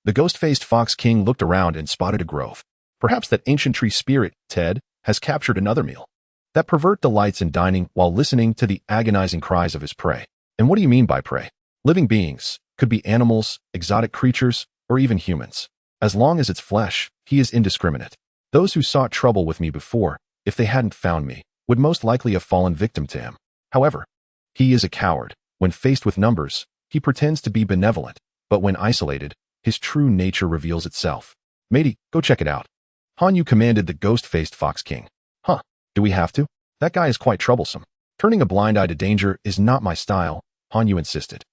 The ghost-faced Fox King looked around and spotted a grove. Perhaps that ancient tree spirit, Ted, has captured another meal. that pervert delights in dining while listening to the agonizing cries of his prey. And what do you mean by prey? Living beings, could be animals, exotic creatures, or even humans. As long as it's flesh, he is indiscriminate. Those who sought trouble with me before, if they hadn't found me, would most likely have fallen victim to him. However, he is a coward. When faced with numbers, he pretends to be benevolent, but when isolated, his true nature reveals itself. Matey, go check it out. Hanyu commanded the ghost-faced Fox King. Huh, do we have to? That guy is quite troublesome. Turning a blind eye to danger is not my style, Hanyu insisted.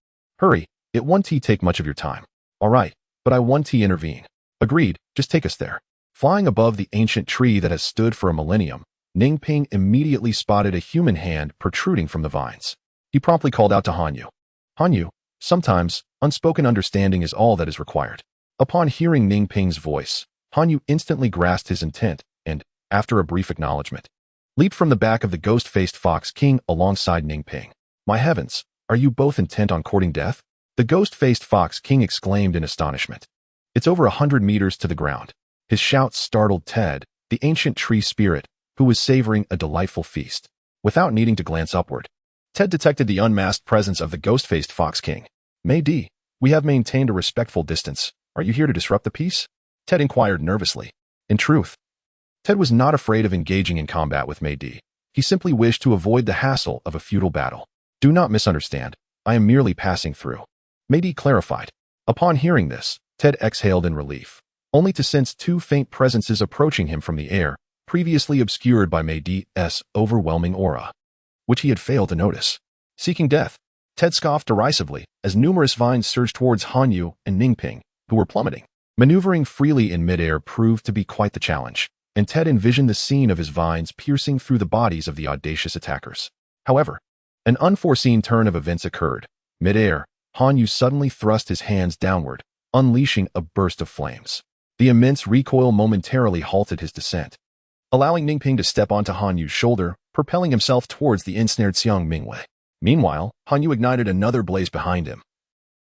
Hurry, it won't take much of your time. All right, but I won't intervene. Agreed, just take us there. Flying above the ancient tree that has stood for a millennium, Ningping immediately spotted a human hand protruding from the vines. He promptly called out to Hanyu. Hanyu, sometimes, unspoken understanding is all that is required. Upon hearing Ningping's voice, Hanyu instantly grasped his intent and, after a brief acknowledgement, leaped from the back of the ghost-faced Fox King alongside Ningping. My heavens, are you both intent on courting death? The ghost-faced Fox King exclaimed in astonishment. It's over 100 meters to the ground. His shouts startled Ted, the ancient tree spirit, who was savoring a delightful feast. Without needing to glance upward, Ted detected the unmasked presence of the ghost-faced Fox King. May-D, we have maintained a respectful distance. Are you here to disrupt the peace? Ted inquired nervously. In truth, Ted was not afraid of engaging in combat with May-D. He simply wished to avoid the hassle of a futile battle. Do not misunderstand. I am merely passing through. May-D clarified. Upon hearing this, Ted exhaled in relief, only to sense two faint presences approaching him from the air, previously obscured by May-D's overwhelming aura, which he had failed to notice. Seeking death, Ted scoffed derisively as numerous vines surged towards Hanyu and Ningping, who were plummeting. Maneuvering freely in midair proved to be quite the challenge, and Ted envisioned the scene of his vines piercing through the bodies of the audacious attackers. However, an unforeseen turn of events occurred. Midair, Hanyu suddenly thrust his hands downward, unleashing a burst of flames. The immense recoil momentarily halted his descent, allowing Ningping to step onto Hanyu's shoulder, propelling himself towards the ensnared Xiang Mingwei. Meanwhile, Hanyu ignited another blaze behind him,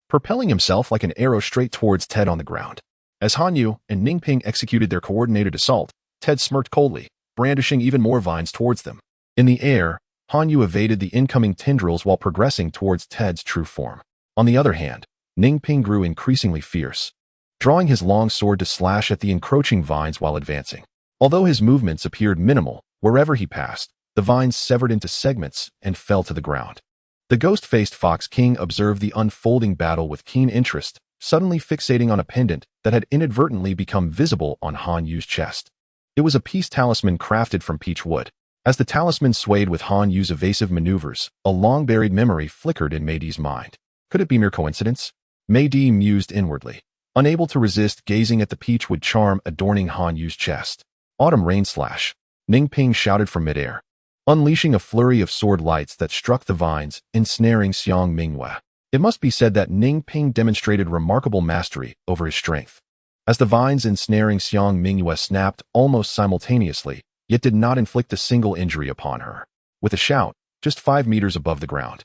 propelling himself like an arrow straight towards Ted on the ground. As Hanyu and Ningping executed their coordinated assault, Ted smirked coldly, brandishing even more vines towards them. In the air, Hanyu evaded the incoming tendrils while progressing towards Ted's true form. On the other hand, Ningping grew increasingly fierce, drawing his long sword to slash at the encroaching vines while advancing. Although his movements appeared minimal, wherever he passed, the vines severed into segments and fell to the ground. The ghost-faced Fox King observed the unfolding battle with keen interest, suddenly fixating on a pendant that had inadvertently become visible on Hanyu's chest. It was a peace talisman crafted from peach wood. As the talisman swayed with Hanyu's evasive maneuvers, a long-buried memory flickered in May-D's mind. Could it be mere coincidence? May-D mused inwardly, unable to resist gazing at the peachwood charm adorning Hanyu's chest. Autumn rain slash, Ningping shouted from midair, unleashing a flurry of sword lights that struck the vines, ensnaring Xiang Mingwei. It must be said that Ningping demonstrated remarkable mastery over his strength, as the vines ensnaring Xiang Mingwei snapped almost simultaneously, yet did not inflict a single injury upon her. With a shout, just 5 meters above the ground,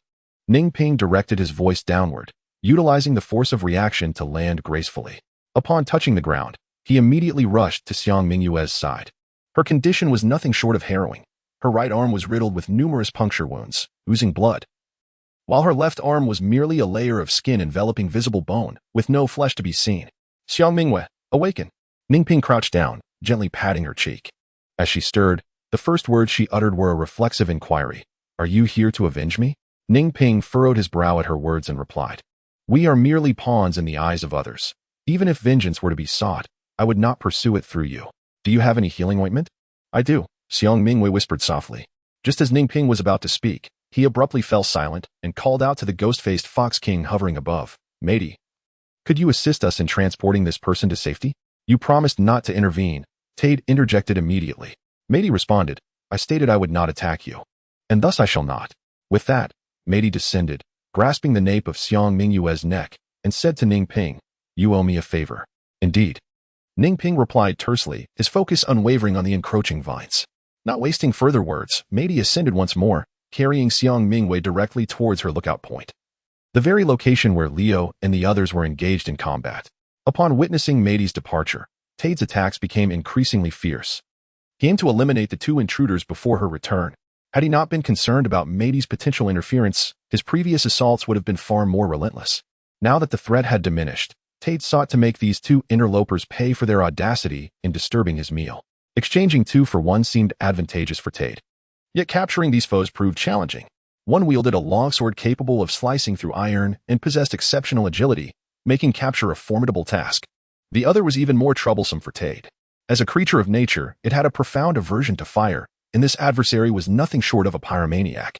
Ningping directed his voice downward, utilizing the force of reaction to land gracefully. Upon touching the ground, he immediately rushed to Xiang Mingwei's side. Her condition was nothing short of harrowing. Her right arm was riddled with numerous puncture wounds, oozing blood, while her left arm was merely a layer of skin enveloping visible bone, with no flesh to be seen. Xiang Mingwei, awaken! Ningping crouched down, gently patting her cheek. As she stirred, the first words she uttered were a reflexive inquiry. Are you here to avenge me? Ningping furrowed his brow at her words and replied. We are merely pawns in the eyes of others. Even if vengeance were to be sought, I would not pursue it through you. Do you have any healing ointment? I do, Xiang Mingwei whispered softly. Just as Ningping was about to speak, he abruptly fell silent and called out to the ghost-faced Fox King hovering above. Matey, could you assist us in transporting this person to safety? You promised not to intervene. Tate interjected immediately. Matey responded, I stated I would not attack you, and thus I shall not. With that, Matey descended, grasping the nape of Xiang Mingwei's neck, and said to Ningping, you owe me a favor. Indeed. Ningping replied tersely, his focus unwavering on the encroaching vines. Not wasting further words, Matey ascended once more, carrying Xiang Mingwei directly towards her lookout point, the very location where Leo and the others were engaged in combat. Upon witnessing Matey's departure, Tade's attacks became increasingly fierce. He aimed to eliminate the two intruders before her return. Had he not been concerned about Matey's potential interference, his previous assaults would have been far more relentless. Now that the threat had diminished, Tate sought to make these two interlopers pay for their audacity in disturbing his meal. Exchanging 2 for 1 seemed advantageous for Tate. Yet capturing these foes proved challenging. One wielded a longsword capable of slicing through iron and possessed exceptional agility, making capture a formidable task. The other was even more troublesome for Tate. As a creature of nature, it had a profound aversion to fire, and this adversary was nothing short of a pyromaniac.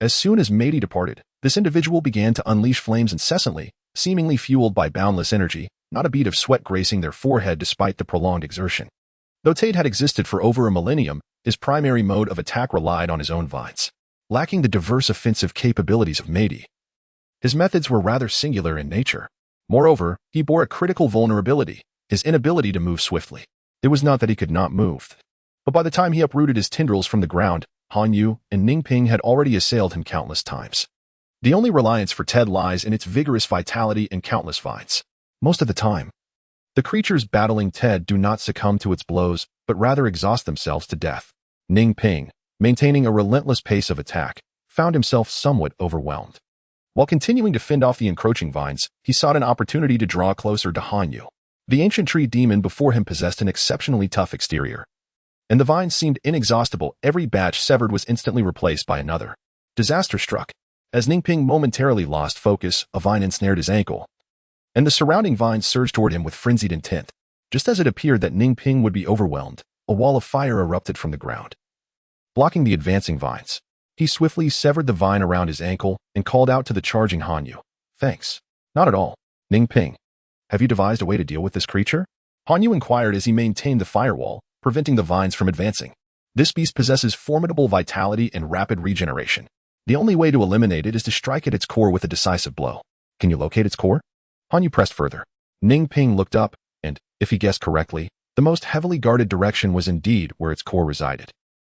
As soon as Matey departed, this individual began to unleash flames incessantly, seemingly fueled by boundless energy, not a bead of sweat gracing their forehead despite the prolonged exertion. Though Tate had existed for over a millennium, his primary mode of attack relied on his own vines. Lacking the diverse offensive capabilities of Matey, his methods were rather singular in nature. Moreover, he bore a critical vulnerability, his inability to move swiftly. It was not that he could not move, but by the time he uprooted his tendrils from the ground, Han Yu and Ning Ping had already assailed him countless times. The only reliance for Ted lies in its vigorous vitality and countless vines. Most of the time, the creatures battling Ted do not succumb to its blows, but rather exhaust themselves to death. Ning Ping, maintaining a relentless pace of attack, found himself somewhat overwhelmed. While continuing to fend off the encroaching vines, he sought an opportunity to draw closer to Han Yu. The ancient tree demon before him possessed an exceptionally tough exterior, and the vines seemed inexhaustible. Every batch severed was instantly replaced by another. Disaster struck. As Ning Ping momentarily lost focus, a vine ensnared his ankle, and the surrounding vines surged toward him with frenzied intent. Just as it appeared that Ning Ping would be overwhelmed, a wall of fire erupted from the ground, blocking the advancing vines. He swiftly severed the vine around his ankle and called out to the charging Han Yu. Thanks. Not at all. Ning Ping, have you devised a way to deal with this creature? Han Yu inquired as he maintained the firewall, preventing the vines from advancing. This beast possesses formidable vitality and rapid regeneration. The only way to eliminate it is to strike at its core with a decisive blow. Can you locate its core? Han Yu pressed further. Ning Ping looked up, and, if he guessed correctly, the most heavily guarded direction was indeed where its core resided.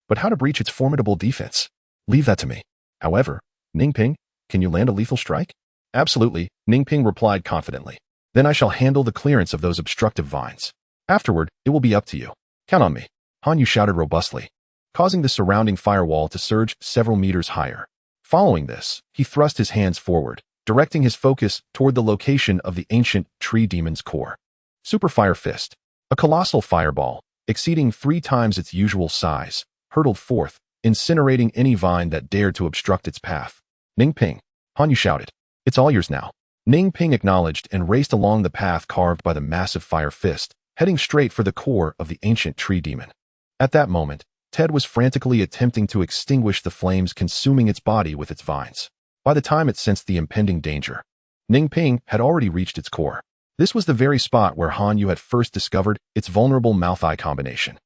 But how to breach its formidable defense? Leave that to me. However, Ning Ping, can you land a lethal strike? Absolutely, Ning Ping replied confidently. Then I shall handle the clearance of those obstructive vines. Afterward, it will be up to you. Count on me. Han Yu shouted robustly, causing the surrounding firewall to surge several meters higher. Following this, he thrust his hands forward, directing his focus toward the location of the ancient tree demon's core. Superfire Fist, a colossal fireball, exceeding 3 times its usual size, hurtled forth, incinerating any vine that dared to obstruct its path. Ning Ping, Han Yu shouted. It's all yours now. Ning Ping acknowledged and raced along the path carved by the massive fire fist, heading straight for the core of the ancient tree demon. At that moment, Ted was frantically attempting to extinguish the flames consuming its body with its vines. By the time it sensed the impending danger, Ning Ping had already reached its core. This was the very spot where Han Yu had first discovered its vulnerable mouth-eye combination.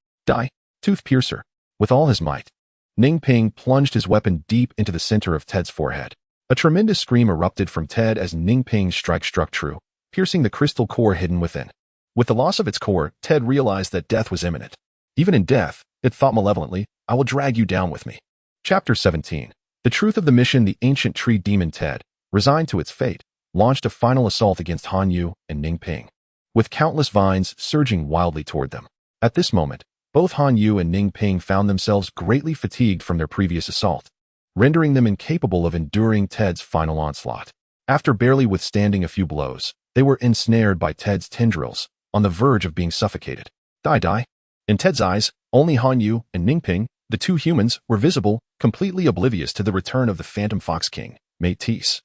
Tooth Piercer. With all his might, Ning Ping plunged his weapon deep into the center of Ted's forehead. A tremendous scream erupted from Ted as Ning Ping's strike struck true, piercing the crystal core hidden within. With the loss of its core, Ted realized that death was imminent. Even in death, it thought malevolently, I will drag you down with me. Chapter 17. The truth of the mission. The ancient tree demon Ted, resigned to its fate, launched a final assault against Han Yu and Ning Ping, with countless vines surging wildly toward them. At this moment, both Han Yu and Ning Ping found themselves greatly fatigued from their previous assault, rendering them incapable of enduring Ted's final onslaught. After barely withstanding a few blows, they were ensnared by Ted's tendrils, on the verge of being suffocated. Die. In Ted's eyes, only Han Yu and Ning Ping, the two humans, were visible, completely oblivious to the return of the Phantom Fox King, Matisse,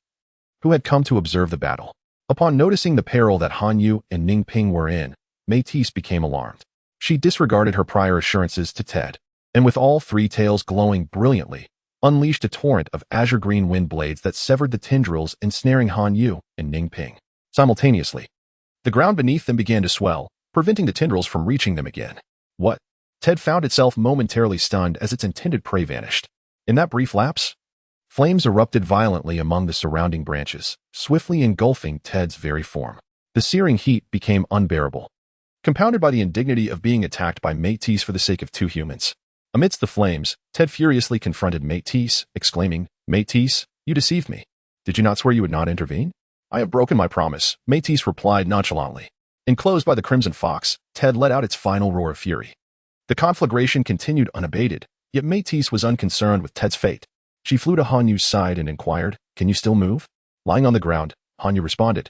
who had come to observe the battle. Upon noticing the peril that Han Yu and Ning Ping were in, Matisse became alarmed. She disregarded her prior assurances to Ted, and with all 3 tails glowing brilliantly, unleashed a torrent of azure green wind blades that severed the tendrils, ensnaring Han Yu and Ning Ping. Simultaneously, the ground beneath them began to swell, preventing the tendrils from reaching them again. What? Ted found itself momentarily stunned as its intended prey vanished. In that brief lapse, flames erupted violently among the surrounding branches, swiftly engulfing Ted's very form. The searing heat became unbearable, compounded by the indignity of being attacked by Matisse for the sake of 2 humans. Amidst the flames, Ted furiously confronted Matisse, exclaiming, Matisse, you deceived me. Did you not swear you would not intervene? I have broken my promise, Matisse replied nonchalantly. Enclosed by the Crimson Fox, Ted let out its final roar of fury. The conflagration continued unabated, yet Métis was unconcerned with Ted's fate. She flew to Hanyu's side and inquired, "Can you still move?" Lying on the ground, Hanyu responded,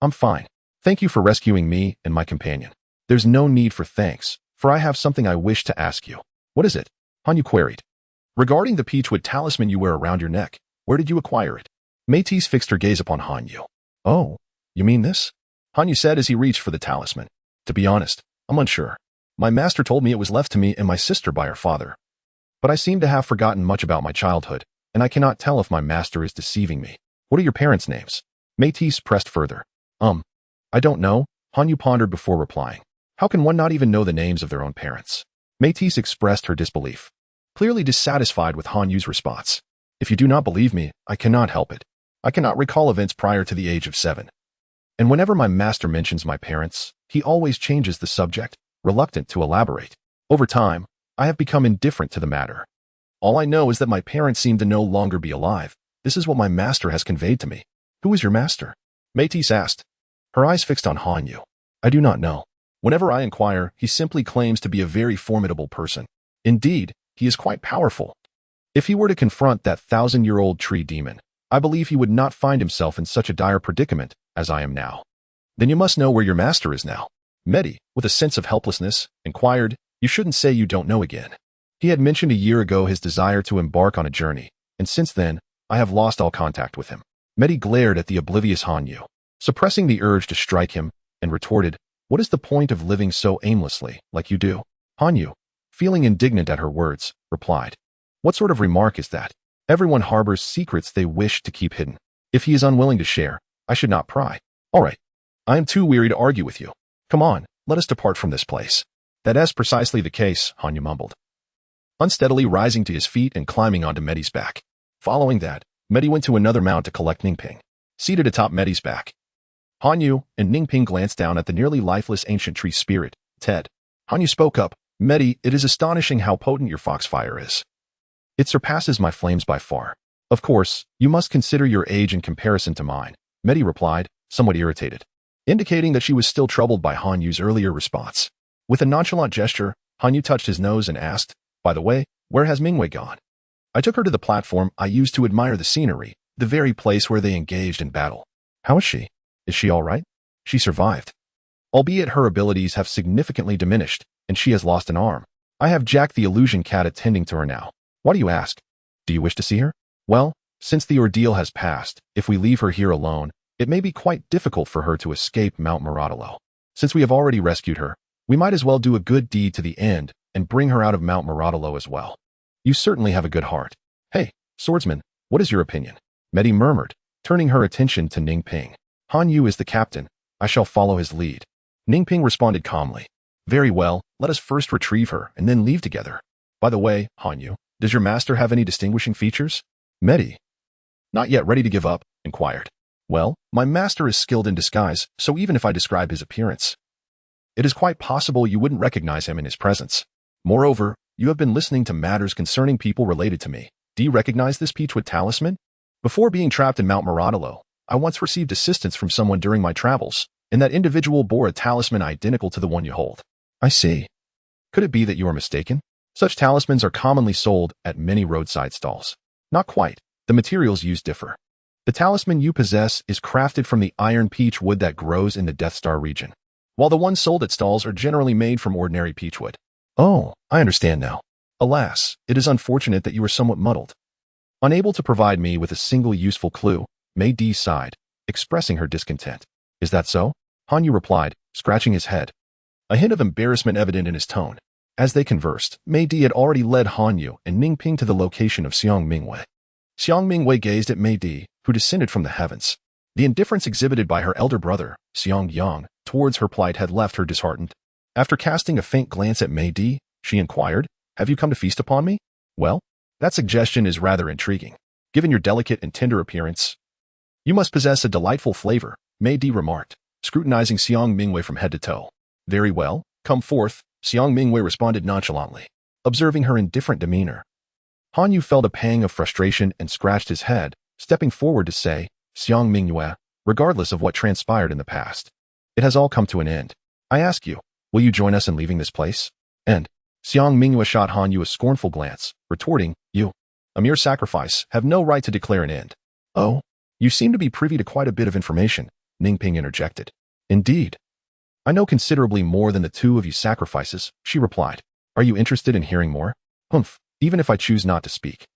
"I'm fine. Thank you for rescuing me and my companion. There's no need for thanks, for I have something I wish to ask you." "What is it?" Hanyu queried. "Regarding the peachwood talisman you wear around your neck, where did you acquire it?" Métis fixed her gaze upon Hanyu. "Oh, you mean this?" Hanyu said as he reached for the talisman. "To be honest, I'm unsure. My master told me it was left to me and my sister by her father. But I seem to have forgotten much about my childhood, and I cannot tell if my master is deceiving me. What are your parents' names?" Métis pressed further. I don't know," Hanyu pondered before replying. "How can one not even know the names of their own parents?" Métis expressed her disbelief, clearly dissatisfied with Hanyu's response. "If you do not believe me, I cannot help it. I cannot recall events prior to the age of 7. And whenever my master mentions my parents, he always changes the subject, reluctant to elaborate. Over time, I have become indifferent to the matter. All I know is that my parents seem to no longer be alive. This is what my master has conveyed to me." "Who is your master?" Métis asked, her eyes fixed on Hanyu. "I do not know. Whenever I inquire, he simply claims to be a very formidable person. Indeed, he is quite powerful. If he were to confront that 1,000-year-old tree demon, I believe he would not find himself in such a dire predicament as I am now." "Then you must know where your master is now." Mehdi, with a sense of helplessness, inquired. "You shouldn't say you don't know again." He had mentioned a year ago his desire to embark on a journey, and since then, I have lost all contact with him. Mehdi glared at the oblivious Hanyu, suppressing the urge to strike him, and retorted, "What is the point of living so aimlessly, like you do?" Hanyu, feeling indignant at her words, replied, "What sort of remark is that? Everyone harbors secrets they wish to keep hidden. If he is unwilling to share, I should not pry. All right. I am too weary to argue with you. Come on, let us depart from this place." "That is precisely the case," Hanyu mumbled, unsteadily rising to his feet and climbing onto Mehdi's back. Following that, Mehdi went to another mound to collect Ningping. Seated atop Mehdi's back, Hanyu and Ningping glanced down at the nearly lifeless ancient tree spirit, Ted. Hanyu spoke up, "Mehdi, it is astonishing how potent your foxfire is. It surpasses my flames by far. Of course, you must consider your age in comparison to mine," Mehdi replied, somewhat irritated, indicating that she was still troubled by Hanyu's earlier response. With a nonchalant gesture, Hanyu touched his nose and asked, "By the way, where has Mingwei gone?" "I took her to the platform I used to admire the scenery, the very place where they engaged in battle." "How is she? Is she all right?" "She survived. Albeit her abilities have significantly diminished, and she has lost an arm. I have Jack the illusion cat attending to her now." "Why do you ask? Do you wish to see her?" "Well, since the ordeal has passed, if we leave her here alone, it may be quite difficult for her to escape Mount Muradalo. Since we have already rescued her, we might as well do a good deed to the end and bring her out of Mount Muradalo as well." "You certainly have a good heart. Hey, swordsman, what is your opinion?" Mehdi murmured, turning her attention to Ningping. "Hanyu is the captain. I shall follow his lead." Ningping responded calmly. "Very well, let us first retrieve her and then leave together. By the way, Hanyu, does your master have any distinguishing features?" Mehdi, not yet ready to give up, inquired. "Well, my master is skilled in disguise, so even if I describe his appearance, it is quite possible you wouldn't recognize him in his presence. Moreover, you have been listening to matters concerning people related to me. Do you recognize this peachwood talisman? Before being trapped in Mount Muradalo, I once received assistance from someone during my travels, and that individual bore a talisman identical to the one you hold." "I see. Could it be that you are mistaken? Such talismans are commonly sold at many roadside stalls." "Not quite. The materials used differ. The talisman you possess is crafted from the iron peach wood that grows in the Death Star region, while the ones sold at stalls are generally made from ordinary peach wood." "Oh, I understand now. Alas, it is unfortunate that you are somewhat muddled." Unable to provide me with a single useful clue, Mei Di sighed, expressing her discontent. "Is that so?" Hanyu replied, scratching his head, a hint of embarrassment evident in his tone. As they conversed, Mei Di had already led Hanyu and Ningping to the location of Xiang Mingwei. Xiang Mingwei gazed at Mei Di, who descended from the heavens. The indifference exhibited by her elder brother, Xiang Yang, towards her plight had left her disheartened. After casting a faint glance at Mei Di, she inquired, "Have you come to feast upon me?" "Well, that suggestion is rather intriguing. Given your delicate and tender appearance, you must possess a delightful flavor," Mei Di remarked, scrutinizing Xiang Mingwei from head to toe. "Very well, come forth," Xiang Mingwei responded nonchalantly, observing her indifferent demeanor. Hanyu felt a pang of frustration and scratched his head, stepping forward to say, "Xiang Mingwei, regardless of what transpired in the past, it has all come to an end. I ask you, will you join us in leaving this place?" And, Xiang Mingyue shot Han Yu a scornful glance, retorting, "You, a mere sacrifice, have no right to declare an end." "Oh, you seem to be privy to quite a bit of information," Ningping interjected. "Indeed. I know considerably more than the two of you sacrifices," she replied. "Are you interested in hearing more?" "Humph, even if I choose not to speak."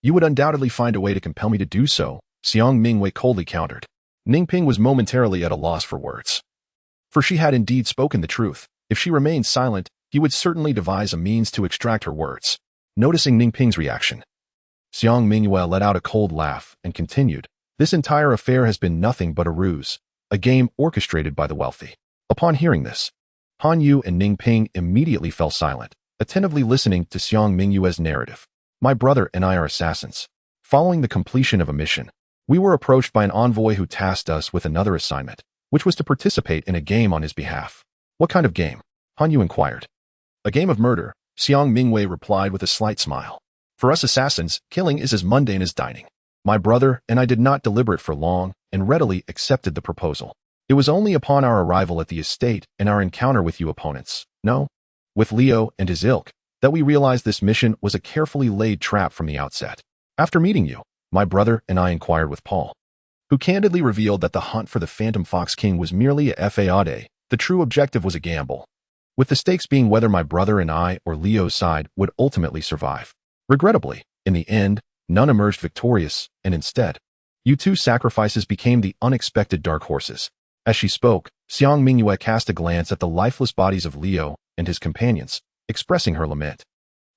"You would undoubtedly find a way to compel me to do so," Xiang Mingyue coldly countered. Ningping was momentarily at a loss for words. For she had indeed spoken the truth. If she remained silent, he would certainly devise a means to extract her words. Noticing Ningping's reaction, Xiang Mingyue let out a cold laugh and continued, "This entire affair has been nothing but a ruse, a game orchestrated by the wealthy." Upon hearing this, Han Yu and Ningping immediately fell silent, attentively listening to Xiang Mingyue's narrative. "My brother and I are assassins. Following the completion of a mission, we were approached by an envoy who tasked us with another assignment, which was to participate in a game on his behalf." "What kind of game?" Han Yu inquired. "A game of murder," Xiang Mingyue replied with a slight smile. "For us assassins, killing is as mundane as dining. My brother and I did not deliberate for long and readily accepted the proposal. It was only upon our arrival at the estate and our encounter with you opponents, no, with Leo and his ilk, that we realized this mission was a carefully laid trap from the outset. After meeting you, my brother and I inquired with Paul, who candidly revealed that the hunt for the Phantom Fox King was merely a fade. The true objective was a gamble, with the stakes being whether my brother and I or Leo's side would ultimately survive. Regrettably, in the end, none emerged victorious, and instead, you two sacrifices became the unexpected dark horses." As she spoke, Xiang Mingyue cast a glance at the lifeless bodies of Leo and his companions, expressing her lament.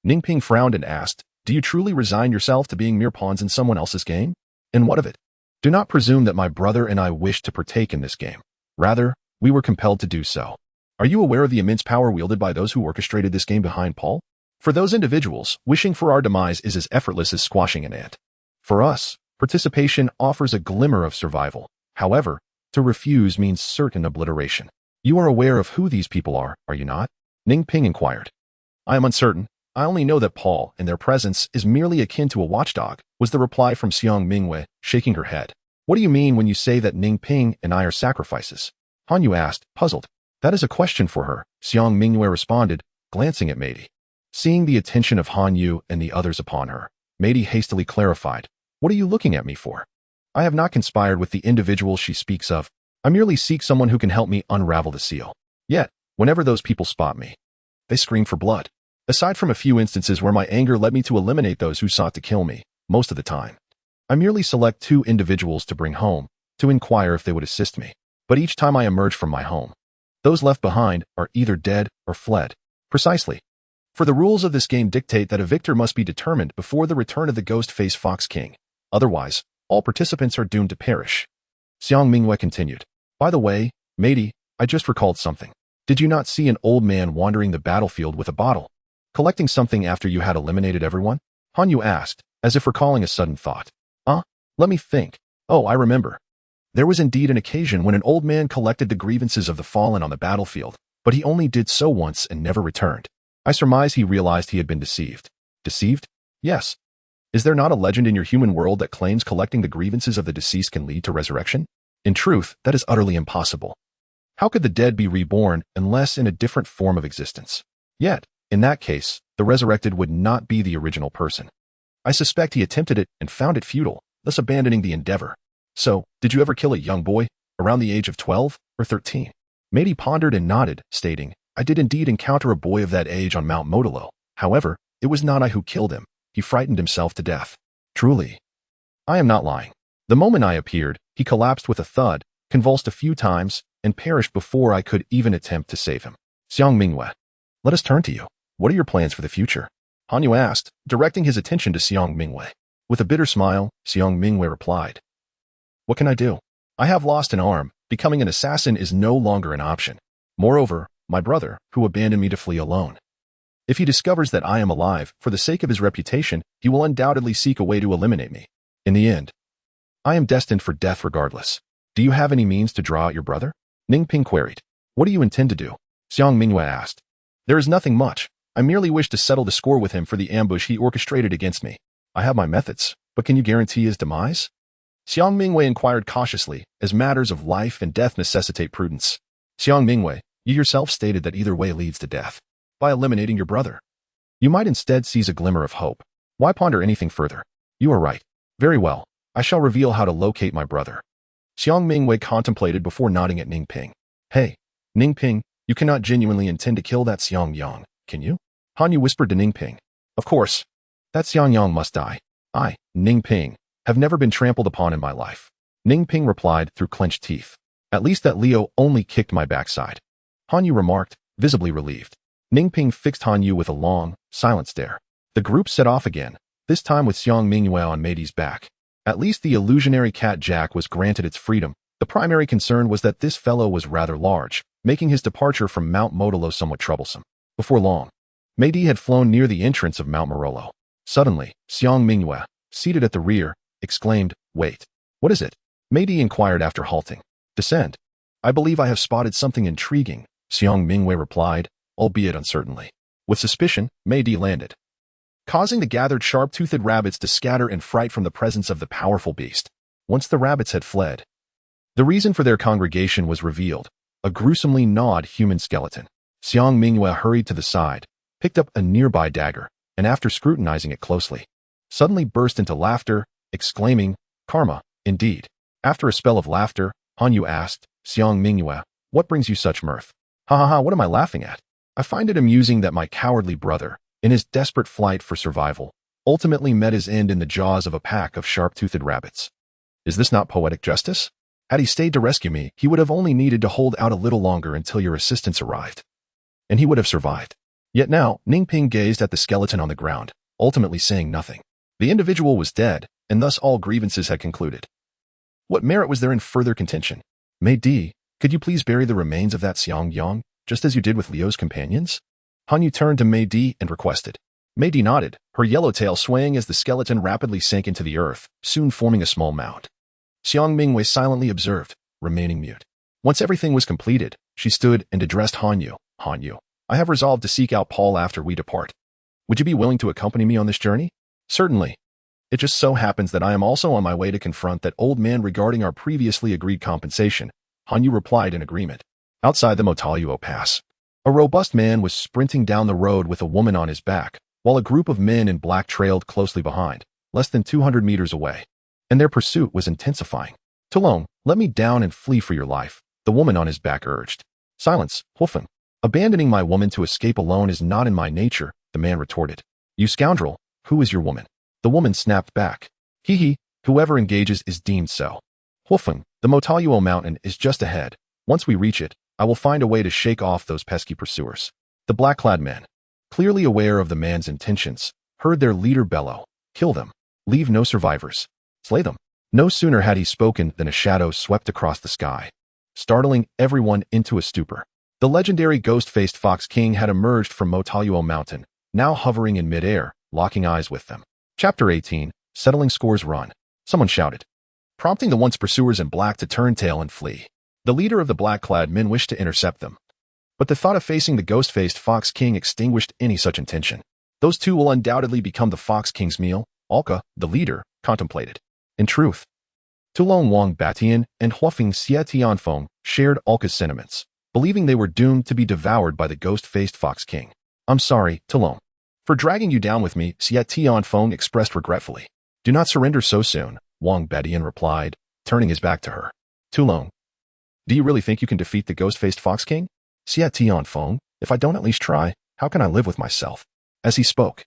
Ningping frowned and asked, "Do you truly resign yourself to being mere pawns in someone else's game? And what of it? Do not presume that my brother and I wished to partake in this game. Rather, we were compelled to do so. Are you aware of the immense power wielded by those who orchestrated this game behind Paul? For those individuals, wishing for our demise is as effortless as squashing an ant. For us, participation offers a glimmer of survival. However, to refuse means certain obliteration. You are aware of who these people are you not?" Ningping inquired. "I am uncertain. I only know that Paul and their presence is merely akin to a watchdog," was the reply from Xiang Mingyue, shaking her head. "What do you mean when you say that Ningping and I are sacrifices?" Han Yu asked, puzzled. "That is a question for her," Xiang Mingyue responded, glancing at Meidi. Seeing the attention of Han Yu and the others upon her, Meidi hastily clarified, "What are you looking at me for? I have not conspired with the individual she speaks of. I merely seek someone who can help me unravel the seal. Yet, whenever those people spot me, they scream for blood. Aside from a few instances where my anger led me to eliminate those who sought to kill me, most of the time, I merely select two individuals to bring home, to inquire if they would assist me. But each time I emerge from my home, those left behind are either dead or fled. Precisely. For the rules of this game dictate that a victor must be determined before the return of the ghost-faced Fox King. Otherwise, all participants are doomed to perish." Xiang Mingyue continued. "By the way, Meidi, I just recalled something. Did you not see an old man wandering the battlefield with a bottle, collecting something after you had eliminated everyone?" Han Yu asked, as if recalling a sudden thought. Let me think. Oh, I remember. There was indeed an occasion when an old man collected the grievances of the fallen on the battlefield, but he only did so once and never returned. I surmise he realized he had been deceived." "Deceived?" "Yes. Is there not a legend in your human world that claims collecting the grievances of the deceased can lead to resurrection? In truth, that is utterly impossible. How could the dead be reborn unless in a different form of existence? Yet, in that case, the resurrected would not be the original person. I suspect he attempted it and found it futile, thus abandoning the endeavor. So, did you ever kill a young boy, around the age of 12 or 13? Meidi pondered and nodded, stating, "I did indeed encounter a boy of that age on Mount Modolo. However, it was not I who killed him. He frightened himself to death. Truly, I am not lying. The moment I appeared, he collapsed with a thud, convulsed a few times, and perished before I could even attempt to save him." Xiang Mingyue, let us turn to you. What are your plans for the future? Han Yu asked, directing his attention to Xiang Mingyue. With a bitter smile, Xiang Mingyue replied, "What can I do? I have lost an arm. Becoming an assassin is no longer an option. Moreover, my brother, who abandoned me to flee alone. If he discovers that I am alive, for the sake of his reputation, he will undoubtedly seek a way to eliminate me. In the end, I am destined for death regardless. Do you have any means to draw out your brother?" Ningping queried. "What do you intend to do?" Xiang Mingyue asked. "There is nothing much. I merely wish to settle the score with him for the ambush he orchestrated against me. I have my methods, but can you guarantee his demise?" Xiang Mingyue inquired cautiously, as matters of life and death necessitate prudence. "Xiang Mingyue, you yourself stated that either way leads to death. By eliminating your brother, You might instead seize a glimmer of hope. Why ponder anything further? You are right. Very well. I shall reveal how to locate my brother. Xiang Mingwei contemplated before nodding at Ningping. Hey, Ningping, you cannot genuinely intend to kill that Xiang Yang, can you? Han Yu whispered to Ningping. Of course. That Xiang Yang must die. I, Ningping, have never been trampled upon in my life. Ningping replied through clenched teeth. At least that Leo only kicked my backside. Han Yu remarked, visibly relieved. Ningping fixed Han Yu with a long, silent stare. The group set off again, this time with Xiang Mingyue on Meidi's back. At least the illusionary cat Jack was granted its freedom. The primary concern was that this fellow was rather large, making his departure from Mount Modolo somewhat troublesome. Before long, Meidi had flown near the entrance of Mount Morolo. Suddenly, Xiang Mingyue, seated at the rear, exclaimed, "Wait. What is it?" Meidi inquired after halting. "Descend. I believe I have spotted something intriguing," Xiang Mingyue replied, albeit uncertainly. With suspicion, Meidi landed, causing the gathered sharp-toothed rabbits to scatter in fright from the presence of the powerful beast. Once the rabbits had fled, the reason for their congregation was revealed, a gruesomely gnawed human skeleton. Xiang Mingyue hurried to the side, picked up a nearby dagger, and after scrutinizing it closely, suddenly burst into laughter, exclaiming, "Karma, indeed." After a spell of laughter, Han Yu asked, "Xiang Mingyue, what brings you such mirth?" "Ha ha ha, what am I laughing at? I find it amusing that my cowardly brother, in his desperate flight for survival, ultimately met his end in the jaws of a pack of sharp-toothed rabbits. Is this not poetic justice? Had he stayed to rescue me, he would have only needed to hold out a little longer until your assistance arrived, and he would have survived." Yet now, Ningping gazed at the skeleton on the ground, ultimately saying nothing. The individual was dead, and thus all grievances had concluded. What merit was there in further contention? Meidi, could you please bury the remains of that Xiang Yang, just as you did with Liu's companions? Han Yu turned to Meidi and requested. Meidi nodded, her yellow tail swaying as the skeleton rapidly sank into the earth, soon forming a small mound. Xiang Mingwei silently observed, remaining mute. Once everything was completed, she stood and addressed Han Yu. "Han Yu, I have resolved to seek out Paul after we depart. Would you be willing to accompany me on this journey?" "Certainly. It just so happens that I am also on my way to confront that old man regarding our previously agreed compensation," Han Yu replied in agreement. Outside the Motaluo Pass, a robust man was sprinting down the road with a woman on his back, while a group of men in black trailed closely behind, less than 200 meters away, and their pursuit was intensifying. "Tulong, let me down and flee for your life," the woman on his back urged. "Silence, Hufen. Abandoning my woman to escape alone is not in my nature," the man retorted. "You scoundrel, who is your woman?" The woman snapped back. "Hee, whoever engages is deemed so. Hufen, the Motaluo mountain is just ahead. Once we reach it, I will find a way to shake off those pesky pursuers." The black-clad men, clearly aware of the man's intentions, heard their leader bellow, "Kill them. Leave no survivors. Slay them." No sooner had he spoken than a shadow swept across the sky, startling everyone into a stupor. The legendary ghost-faced Fox King had emerged from Motaluo Mountain, now hovering in midair, locking eyes with them. Chapter 18, Settling Scores Run. Someone shouted, prompting the once pursuers in black to turn tail and flee. The leader of the black-clad men wished to intercept them, but the thought of facing the ghost-faced Fox King extinguished any such intention. "Those two will undoubtedly become the Fox King's meal," Alka, the leader, contemplated. In truth, Tulong Wang Batian and Huafeng Xie Tianfeng shared Alka's sentiments, believing they were doomed to be devoured by the ghost-faced Fox King. "I'm sorry, Tulong, for dragging you down with me," Xie Tianfeng expressed regretfully. "Do not surrender so soon," Wang Batian replied, turning his back to her. "Tulong, do you really think you can defeat the ghost-faced Fox King?" "Xie Tianfeng, if I don't at least try, how can I live with myself?" As he spoke,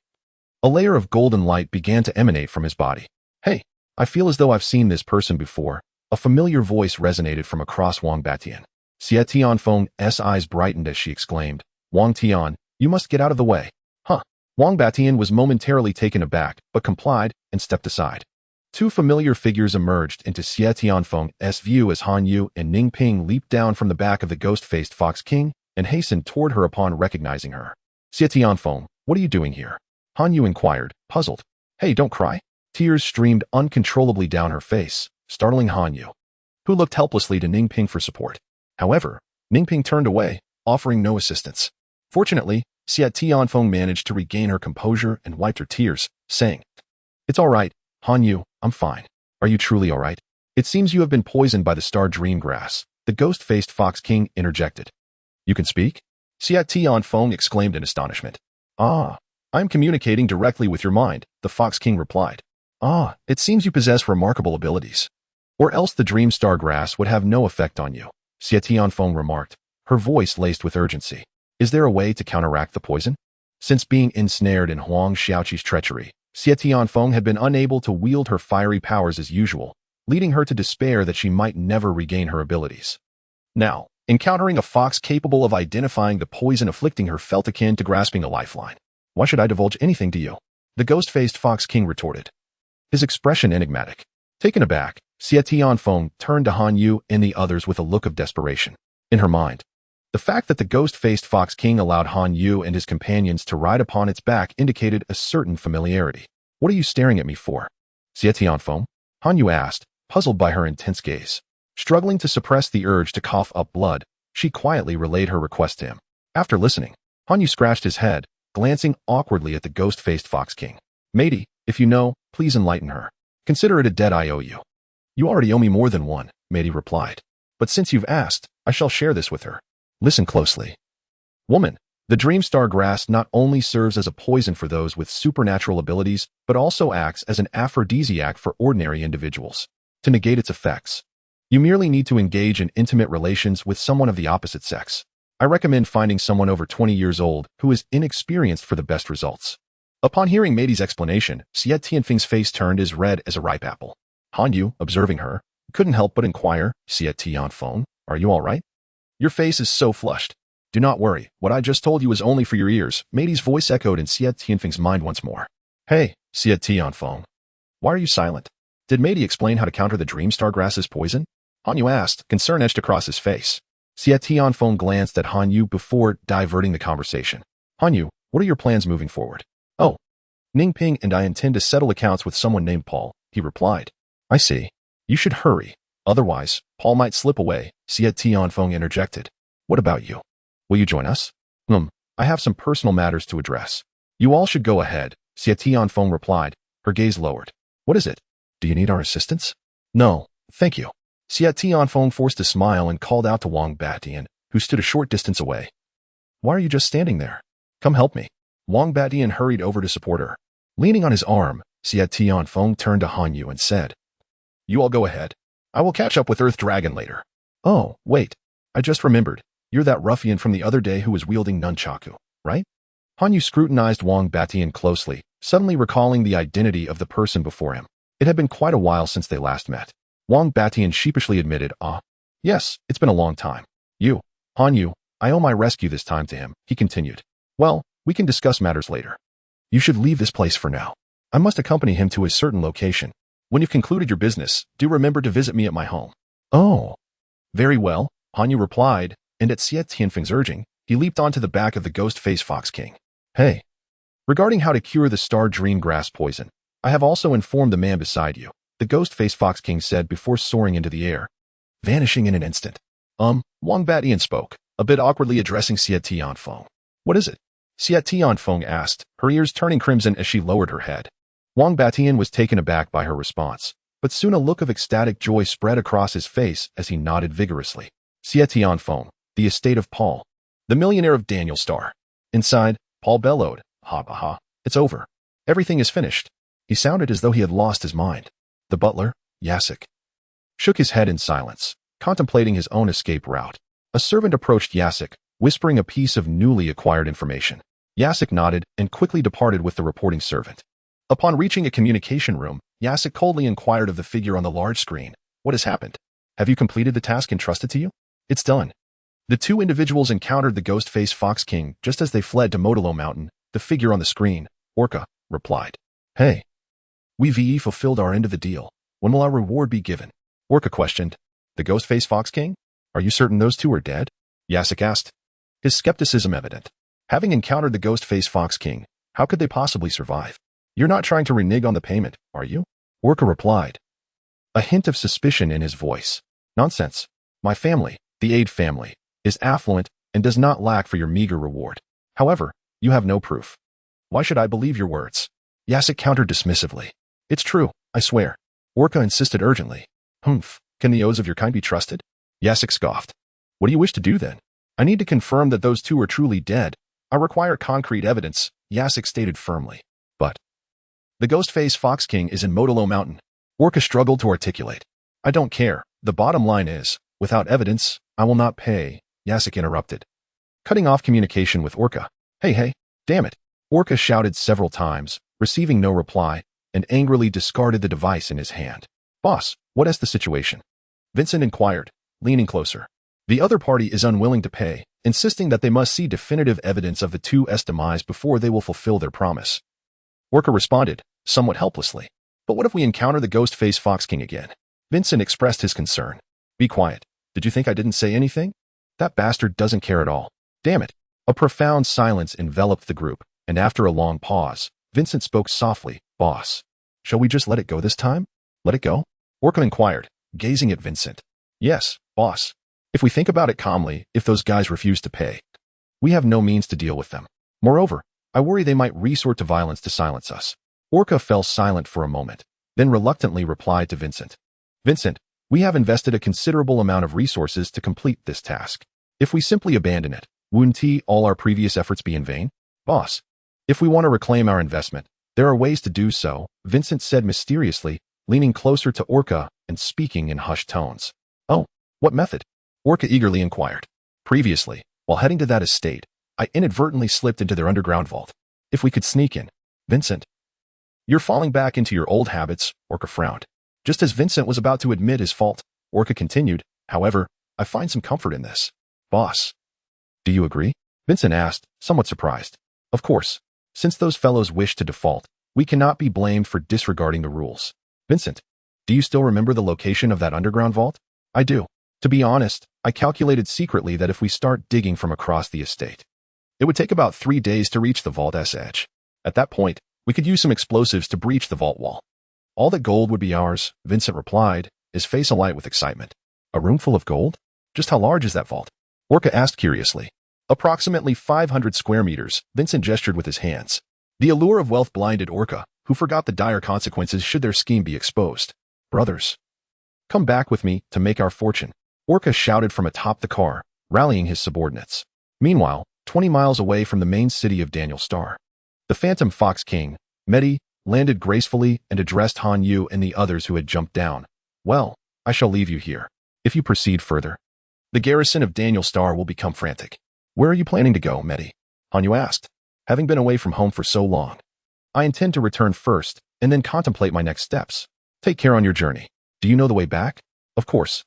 a layer of golden light began to emanate from his body. "Hey, I feel as though I've seen this person before," a familiar voice resonated from across Wang Batian. Xie Tianfeng's eyes brightened as she exclaimed, "Wang Tian, you must get out of the way." "Huh." Wang Batian was momentarily taken aback, but complied and stepped aside. Two familiar figures emerged into Xie Tianfeng's view as Han Yu and Ningping leaped down from the back of the ghost-faced Fox King and hastened toward her upon recognizing her. "Xie Tianfeng, what are you doing here?" Han Yu inquired, puzzled. "Hey, don't cry." Tears streamed uncontrollably down her face, startling Han Yu, who looked helplessly to Ningping for support. However, Ningping turned away, offering no assistance. Fortunately, Xie Tianfeng managed to regain her composure and wiped her tears, saying, "It's all right, Han Yu, I'm fine." "Are you truly all right? It seems you have been poisoned by the star dream grass," the ghost-faced Fox King interjected. "You can speak?" Xie Tianfeng exclaimed in astonishment. "Ah, I am communicating directly with your mind, the Fox King replied. Ah, it seems you possess remarkable abilities. Or else the dream star grass would have no effect on you, Xie Tianfeng remarked, her voice laced with urgency. Is there a way to counteract the poison? Since being ensnared in Huang Xiaoqi's treachery, Xie Tianfeng had been unable to wield her fiery powers as usual, leading her to despair that she might never regain her abilities. Now, encountering a fox capable of identifying the poison afflicting her felt akin to grasping a lifeline. Why should I divulge anything to you? The ghost-faced Fox King retorted, his expression enigmatic. Taken aback, Xie Tianfeng turned to Han Yu and the others with a look of desperation. In her mind, the fact that the ghost-faced Fox King allowed Han Yu and his companions to ride upon its back indicated a certain familiarity. What are you staring at me for? Xie Tianfeng? Han Yu asked, puzzled by her intense gaze. Struggling to suppress the urge to cough up blood, she quietly relayed her request to him. After listening, Han Yu scratched his head, glancing awkwardly at the ghost-faced Fox King. Matey, if you know, please enlighten her. Consider it a debt I owe you. You already owe me more than one, Matey replied. But since you've asked, I shall share this with her. Listen closely. Woman, the dream star grass not only serves as a poison for those with supernatural abilities, but also acts as an aphrodisiac for ordinary individuals. To negate its effects, you merely need to engage in intimate relations with someone of the opposite sex. I recommend finding someone over 20 years old who is inexperienced for the best results. Upon hearing Matey's explanation, Xie Tianfeng's face turned as red as a ripe apple. Han Yu, observing her, couldn't help but inquire, Xie Tianfeng, are you all right? Your face is so flushed. Do not worry, what I just told you is only for your ears, Matey's voice echoed in Xie Tianfeng's mind once more. Hey, Xie Tianfeng. Why are you silent? Did Matey explain how to counter the dream star grass's poison? Han Yu asked, concern etched across his face. Xie Tianfeng glanced at Han Yu before diverting the conversation. Han Yu, what are your plans moving forward? Oh, Ningping and I intend to settle accounts with someone named Paul, he replied. I see. You should hurry. Otherwise, Paul might slip away, Xie Tianfeng interjected. What about you? Will you join us? I have some personal matters to address. You all should go ahead, Xie Tianfeng replied, her gaze lowered. What is it? Do you need our assistance? No, thank you. Xie Tianfeng forced a smile and called out to Wang Batian, who stood a short distance away. Why are you just standing there? Come help me. Wang Batian hurried over to support her. Leaning on his arm, Xie Tianfeng turned to Han Yu and said, You all go ahead. I will catch up with Earth Dragon later. Oh, wait. I just remembered. You're that ruffian from the other day who was wielding nunchaku, right? Han Yu scrutinized Wang Batian closely, suddenly recalling the identity of the person before him. It had been quite a while since they last met. Wang Batian sheepishly admitted, yes, it's been a long time. Han Yu, I owe my rescue this time to him, he continued. Well, we can discuss matters later. You should leave this place for now. I must accompany him to a certain location. When you've concluded your business, do remember to visit me at my home. Oh. Very well, Han Yu replied, and at Xie Tianfeng's urging, he leaped onto the back of the ghost-faced Fox King. Hey. Regarding how to cure the star dream grass poison, I have also informed the man beside you, the ghost-faced Fox King said before soaring into the air, vanishing in an instant. Wang Batian spoke, a bit awkwardly addressing Xie Tianfeng. What is it? Xie Tianfeng asked, her ears turning crimson as she lowered her head. Wang Batian was taken aback by her response, but soon a look of ecstatic joy spread across his face as he nodded vigorously. Xie Tianfeng, the estate of Paul, the millionaire of Daniel Star. Inside, Paul bellowed, ha ha ha, it's over. Everything is finished. He sounded as though he had lost his mind. The butler, Yasik, shook his head in silence, contemplating his own escape route. A servant approached Yasik, whispering a piece of newly acquired information. Yasik nodded and quickly departed with the reporting servant. Upon reaching a communication room, Yasik coldly inquired of the figure on the large screen, what has happened? Have you completed the task entrusted to you? It's done. The two individuals encountered the ghost-faced Fox King just as they fled to Modolo Mountain. The figure on the screen, Orca, replied. Hey. We've fulfilled our end of the deal. When will our reward be given? Orca questioned. The ghost-faced Fox King? Are you certain those two are dead? Yasik asked, his skepticism evident. Having encountered the ghost-faced Fox King, how could they possibly survive? You're not trying to renege on the payment, are you? Orca replied, a hint of suspicion in his voice. Nonsense. My family, the Aid family, is affluent and does not lack for your meager reward. However, you have no proof. Why should I believe your words? Yasik countered dismissively. It's true, I swear. Orca insisted urgently. Can the oaths of your kind be trusted? Yasik scoffed. What do you wish to do then? I need to confirm that those two are truly dead. I require concrete evidence, Yasik stated firmly. But the Ghostface Fox King is in Modolo Mountain. Orca struggled to articulate. I don't care. The bottom line is, without evidence, I will not pay, Yasik interrupted, cutting off communication with Orca. Hey, damn it. Orca shouted several times, receiving no reply, and angrily discarded the device in his hand. Boss, what is the situation? Vincent inquired, leaning closer. The other party is unwilling to pay, insisting that they must see definitive evidence of the 2's demise before they will fulfill their promise. Orca responded, somewhat helplessly. But what if we encounter the Ghostface Fox King again? Vincent expressed his concern. Be quiet. Did you think I didn't say anything? That bastard doesn't care at all. Damn it. A profound silence enveloped the group, and after a long pause, Vincent spoke softly. Boss, shall we just let it go this time? Let it go? Orca inquired, gazing at Vincent. Yes, boss. If we think about it calmly, if those guys refuse to pay, we have no means to deal with them. Moreover, I worry they might resort to violence to silence us. Orca fell silent for a moment, then reluctantly replied to Vincent. Vincent, we have invested a considerable amount of resources to complete this task. If we simply abandon it, wouldn't all our previous efforts be in vain? Boss, if we want to reclaim our investment, there are ways to do so, Vincent said mysteriously, leaning closer to Orca and speaking in hushed tones. Oh, what method? Orca eagerly inquired. Previously, while heading to that estate, I inadvertently slipped into their underground vault. If we could sneak in. Vincent, you're falling back into your old habits, Orca frowned. Just as Vincent was about to admit his fault, Orca continued, however, I find some comfort in this. Boss, do you agree? Vincent asked, somewhat surprised. Of course. Since those fellows wish to default, we cannot be blamed for disregarding the rules. Vincent, do you still remember the location of that underground vault? I do. To be honest, I calculated secretly that if we start digging from across the estate, it would take about 3 days to reach the vault's edge. At that point, we could use some explosives to breach the vault wall. All that gold would be ours, Vincent replied, his face alight with excitement. A room full of gold? Just how large is that vault? Orca asked curiously. Approximately 500 square meters, Vincent gestured with his hands. The allure of wealth blinded Orca, who forgot the dire consequences should their scheme be exposed. Brothers, come back with me to make our fortune, Orca shouted from atop the car, rallying his subordinates. Meanwhile, 20 miles away from the main city of Daniel Star, the Phantom Fox King, Mehdi, landed gracefully and addressed Han Yu and the others who had jumped down. Well, I shall leave you here. If you proceed further, the garrison of Daniel Star will become frantic. Where are you planning to go, Mehdi? Han Yu asked. Having been away from home for so long, I intend to return first and then contemplate my next steps. Take care on your journey. Do you know the way back? Of course.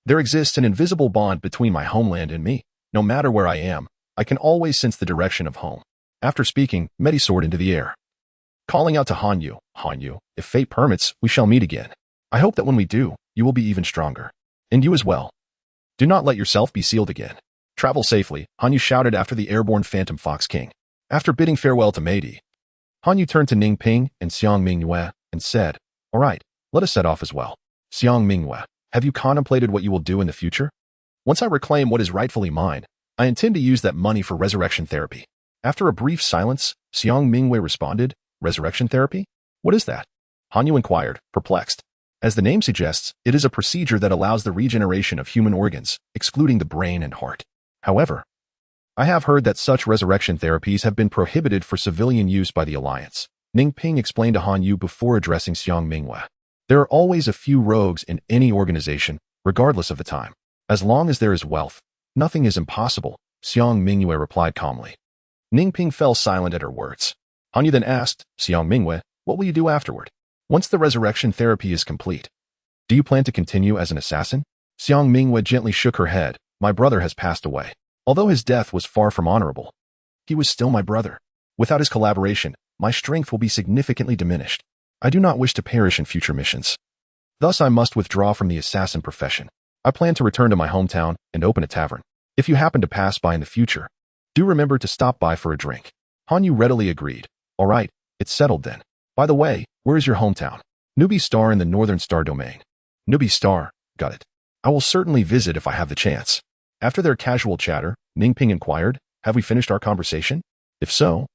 There exists an invisible bond between my homeland and me. No matter where I am, I can always sense the direction of home. After speaking, Mehdi soared into the air, calling out to Han Yu, if fate permits, we shall meet again. I hope that when we do, you will be even stronger. And you as well. Do not let yourself be sealed again. Travel safely, Han Yu shouted after the airborne Phantom Fox King. After bidding farewell to Mehdi, Han Yu turned to Ning Ping and Xiang Mingyue and said, all right, let us set off as well. Xiang Mingyue, have you contemplated what you will do in the future? Once I reclaim what is rightfully mine, I intend to use that money for resurrection therapy. After a brief silence, Xiang Mingyue responded, resurrection therapy? What is that? Han Yu inquired, perplexed. As the name suggests, it is a procedure that allows the regeneration of human organs, excluding the brain and heart. However, I have heard that such resurrection therapies have been prohibited for civilian use by the Alliance. Ning Ping explained to Han Yu before addressing Xiang Mingyue. There are always a few rogues in any organization, regardless of the time. As long as there is wealth, nothing is impossible, Xiang Mingyue replied calmly. Ning Ping fell silent at her words. Han Yu then asked, Xiang Mingyue, what will you do afterward? Once the resurrection therapy is complete, do you plan to continue as an assassin? Xiang Mingyue gently shook her head. My brother has passed away. Although his death was far from honorable, he was still my brother. Without his collaboration, my strength will be significantly diminished. I do not wish to perish in future missions. Thus I must withdraw from the assassin profession. I plan to return to my hometown and open a tavern. If you happen to pass by in the future, do remember to stop by for a drink. Han Yu readily agreed. All right, it's settled then. By the way, where is your hometown? Newbie Star in the Northern Star Domain. Newbie Star, got it. I will certainly visit if I have the chance. After their casual chatter, Ning Ping inquired, have we finished our conversation? If so,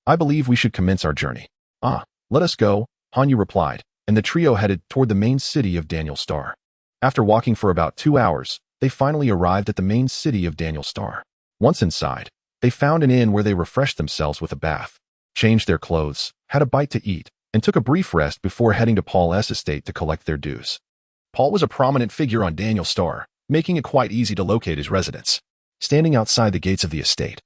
I believe we should commence our journey. Ah, let us go, Han Yu replied, and the trio headed toward the main city of Daniel Star. After walking for about 2 hours, they finally arrived at the main city of Daniel Star. Once inside, they found an inn where they refreshed themselves with a bath. changed their clothes, had a bite to eat, and took a brief rest before heading to Paul S. estate to collect their dues. Paul was a prominent figure on Daniel's star, making it quite easy to locate his residence. Standing outside the gates of the estate,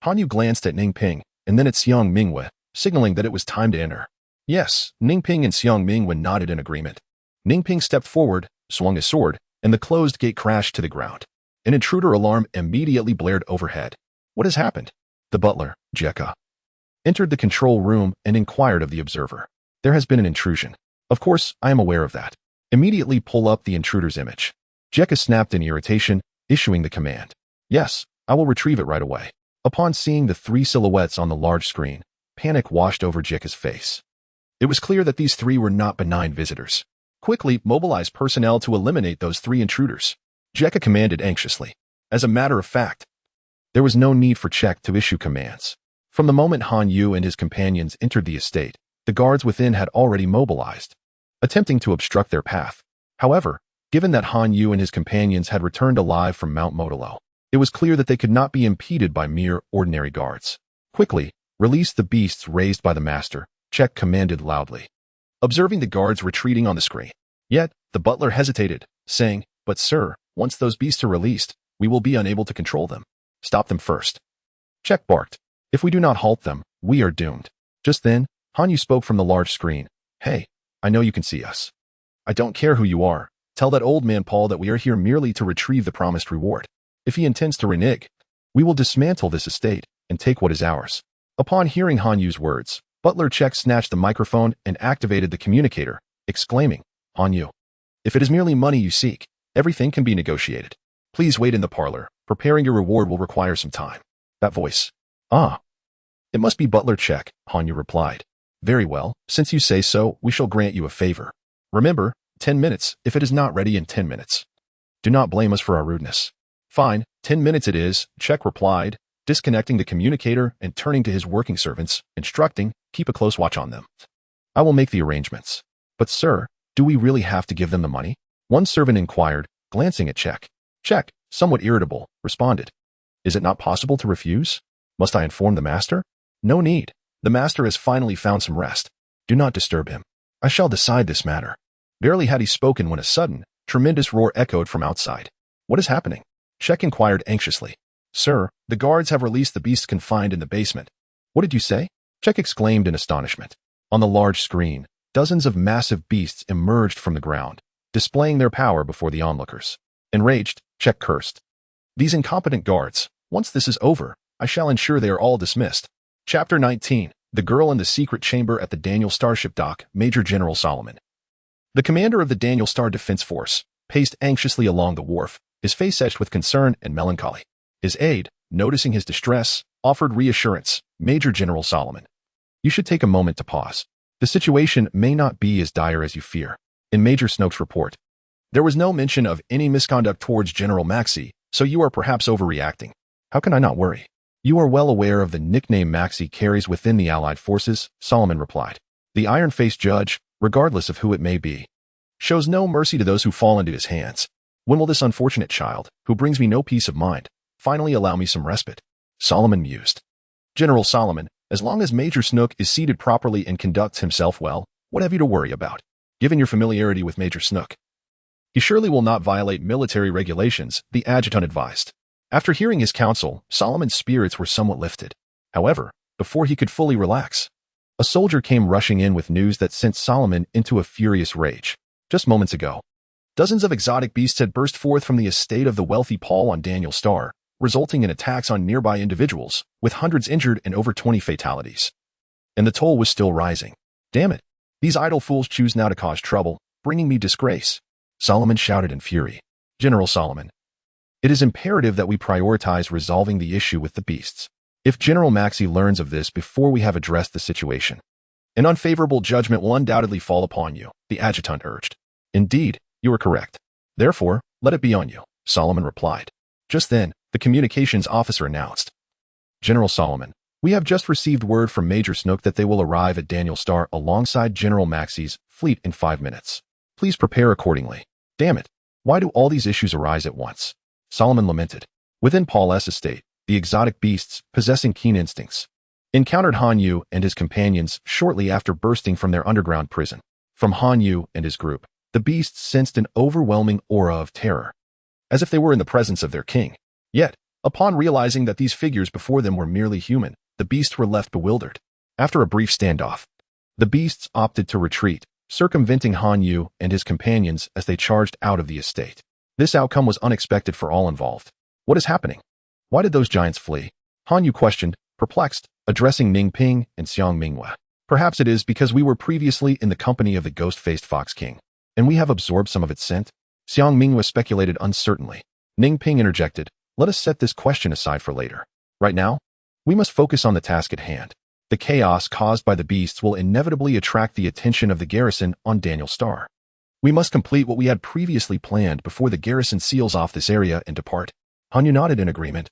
Han Yu glanced at Ning Ping and then at Xiang Mingwe, signaling that it was time to enter. Yes, Ning Ping and Xiang Mingwe nodded in agreement. Ning Ping stepped forward, swung his sword, and the closed gate crashed to the ground. An intruder alarm immediately blared overhead. What has happened? The butler, Jekka, entered the control room and inquired of the observer. There has been an intrusion. Of course, I am aware of that. Immediately pull up the intruder's image. Jekka snapped in irritation, issuing the command. Yes, I will retrieve it right away. Upon seeing the three silhouettes on the large screen, panic washed over Jekka's face. It was clear that these three were not benign visitors. Quickly mobilize personnel to eliminate those three intruders, Jekka commanded anxiously. As a matter of fact, there was no need for Chek to issue commands. From the moment Han Yu and his companions entered the estate, the guards within had already mobilized, attempting to obstruct their path. However, given that Han Yu and his companions had returned alive from Mount Modolo, it was clear that they could not be impeded by mere ordinary guards. Quickly, release the beasts raised by the master, Chek commanded loudly, observing the guards retreating on the screen. Yet, the butler hesitated, saying, But sir, once those beasts are released, we will be unable to control them. Stop them first. Chek barked. If we do not halt them, we are doomed. Just then, Han Yu spoke from the large screen. Hey, I know you can see us. I don't care who you are. Tell that old man Paul that we are here merely to retrieve the promised reward. If he intends to renege, we will dismantle this estate and take what is ours. Upon hearing Han Yu's words, Butler Chek snatched the microphone and activated the communicator, exclaiming, Han Yu, if it is merely money you seek, everything can be negotiated. Please wait in the parlor. Preparing your reward will require some time. That voice. Ah. It must be Butler Chek, Han Yu replied. Very well, since you say so, we shall grant you a favor. Remember, 10 minutes, if it is not ready in 10 minutes. Do not blame us for our rudeness. Fine, 10 minutes it is, Chek replied, disconnecting the communicator and turning to his working servants, instructing, keep a close watch on them. I will make the arrangements. But sir, do we really have to give them the money? One servant inquired, glancing at Chek. Chek, somewhat irritable, responded. Is it not possible to refuse? Must I inform the master? No need. The master has finally found some rest. Do not disturb him. I shall decide this matter. Barely had he spoken when a sudden, tremendous roar echoed from outside. What is happening? Chek inquired anxiously. Sir, the guards have released the beasts confined in the basement. What did you say? Chek exclaimed in astonishment. On the large screen, dozens of massive beasts emerged from the ground, displaying their power before the onlookers. Enraged, Chek cursed. These incompetent guards, once this is over, I shall ensure they are all dismissed. Chapter 19, The Girl in the Secret Chamber at the Daniel Starship Dock, Major General Solomon. The commander of the Daniel Star Defense Force paced anxiously along the wharf, his face etched with concern and melancholy. His aide, noticing his distress, offered reassurance. Major General Solomon, you should take a moment to pause. The situation may not be as dire as you fear. In Major Snoke's report, there was no mention of any misconduct towards General Maxey, so you are perhaps overreacting. How can I not worry? You are well aware of the nickname Maxey carries within the Allied forces, Solomon replied. The iron-faced judge, regardless of who it may be, shows no mercy to those who fall into his hands. When will this unfortunate child, who brings me no peace of mind, finally allow me some respite? Solomon mused. General Solomon, as long as Major Snook is seated properly and conducts himself well, what have you to worry about? Given your familiarity with Major Snook, he surely will not violate military regulations, the adjutant advised. After hearing his counsel, Solomon's spirits were somewhat lifted. However, before he could fully relax, a soldier came rushing in with news that sent Solomon into a furious rage. Just moments ago, dozens of exotic beasts had burst forth from the estate of the wealthy Paul on Daniel Star, resulting in attacks on nearby individuals, with hundreds injured and over 20 fatalities. And the toll was still rising. Damn it. These idle fools choose now to cause trouble, bringing me disgrace. Solomon shouted in fury. General Solomon, it is imperative that we prioritize resolving the issue with the beasts. If General Maxey learns of this before we have addressed the situation, an unfavorable judgment will undoubtedly fall upon you, the adjutant urged. Indeed, you are correct. Therefore, let it be on you, Solomon replied. Just then, the communications officer announced. General Solomon, we have just received word from Major Snook that they will arrive at Daniel Star alongside General Maxey's fleet in 5 minutes. Please prepare accordingly. Damn it. Why do all these issues arise at once? Solomon lamented. Within Paul S. estate, the exotic beasts, possessing keen instincts, encountered Han Yu and his companions shortly after bursting from their underground prison. From Han Yu and his group, the beasts sensed an overwhelming aura of terror, as if they were in the presence of their king. Yet, upon realizing that these figures before them were merely human, the beasts were left bewildered. After a brief standoff, the beasts opted to retreat, circumventing Han Yu and his companions as they charged out of the estate. This outcome was unexpected for all involved. What is happening? Why did those giants flee? Han Yu questioned, perplexed, addressing Ning Ping and Xiang Mingwei. Perhaps it is because we were previously in the company of the ghost-faced Fox King, and we have absorbed some of its scent? Xiang Mingwei speculated uncertainly. Ning Ping interjected, let us set this question aside for later. Right now, we must focus on the task at hand. The chaos caused by the beasts will inevitably attract the attention of the garrison on Daniel Star. We must complete what we had previously planned before the garrison seals off this area and depart. Han Yu nodded in agreement,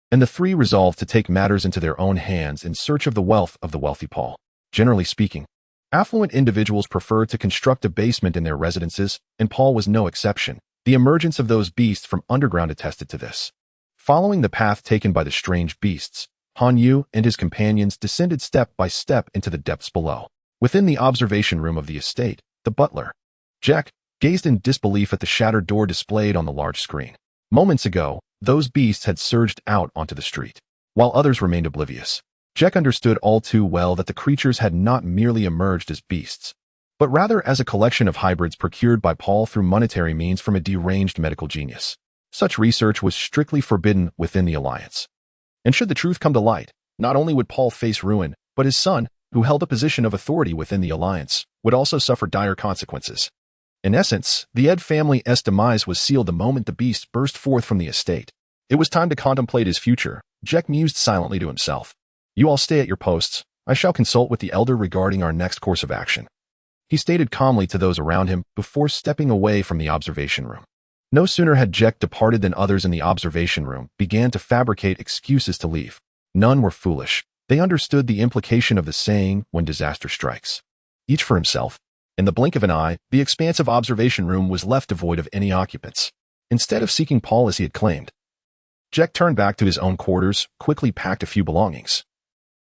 and the three resolved to take matters into their own hands in search of the wealth of the wealthy Paul. Generally speaking, affluent individuals prefer to construct a basement in their residences, and Paul was no exception. The emergence of those beasts from underground attested to this. Following the path taken by the strange beasts, Han Yu and his companions descended step by step into the depths below. Within the observation room of the estate, the butler, Jack, gazed in disbelief at the shattered door displayed on the large screen. Moments ago, those beasts had surged out onto the street, while others remained oblivious. Jack understood all too well that the creatures had not merely emerged as beasts, but rather as a collection of hybrids procured by Paul through monetary means from a deranged medical genius. Such research was strictly forbidden within the Alliance. And should the truth come to light, not only would Paul face ruin, but his son, who held a position of authority within the Alliance, would also suffer dire consequences. In essence, the Ed family's demise was sealed the moment the beasts burst forth from the estate. It was time to contemplate his future. Jack mused silently to himself. You all stay at your posts. I shall consult with the elder regarding our next course of action. He stated calmly to those around him before stepping away from the observation room. No sooner had Jack departed than others in the observation room began to fabricate excuses to leave. None were foolish. They understood the implication of the saying, when disaster strikes, each for himself. In the blink of an eye, the expansive observation room was left devoid of any occupants. Instead of seeking Paul as he had claimed, Jack turned back to his own quarters, quickly packed a few belongings,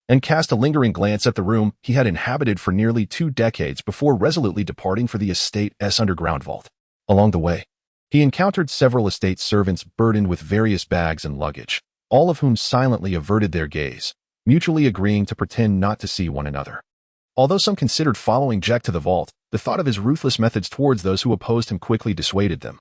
and cast a lingering glance at the room he had inhabited for nearly 2 decades before resolutely departing for the estate's underground vault. Along the way, he encountered several estate servants burdened with various bags and luggage, all of whom silently averted their gaze, mutually agreeing to pretend not to see one another. Although some considered following Jack to the vault, the thought of his ruthless methods towards those who opposed him quickly dissuaded them,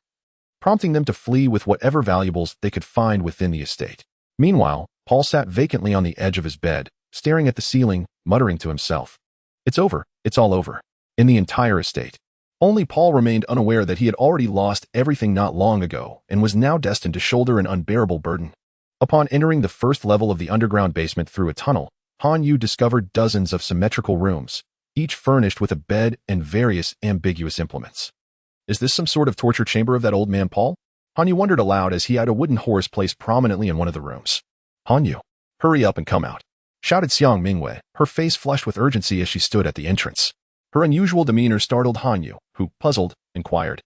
prompting them to flee with whatever valuables they could find within the estate. Meanwhile, Paul sat vacantly on the edge of his bed, staring at the ceiling, muttering to himself. It's over. It's all over. In the entire estate. Only Paul remained unaware that he had already lost everything not long ago and was now destined to shoulder an unbearable burden. Upon entering the first level of the underground basement through a tunnel, Han Yu discovered dozens of symmetrical rooms, each furnished with a bed and various ambiguous implements. Is this some sort of torture chamber of that old man Paul? Han Yu wondered aloud as he had a wooden horse placed prominently in one of the rooms. Han Yu, hurry up and come out, shouted Xiang Mingwei, her face flushed with urgency as she stood at the entrance. Her unusual demeanor startled Han Yu, who, puzzled, inquired,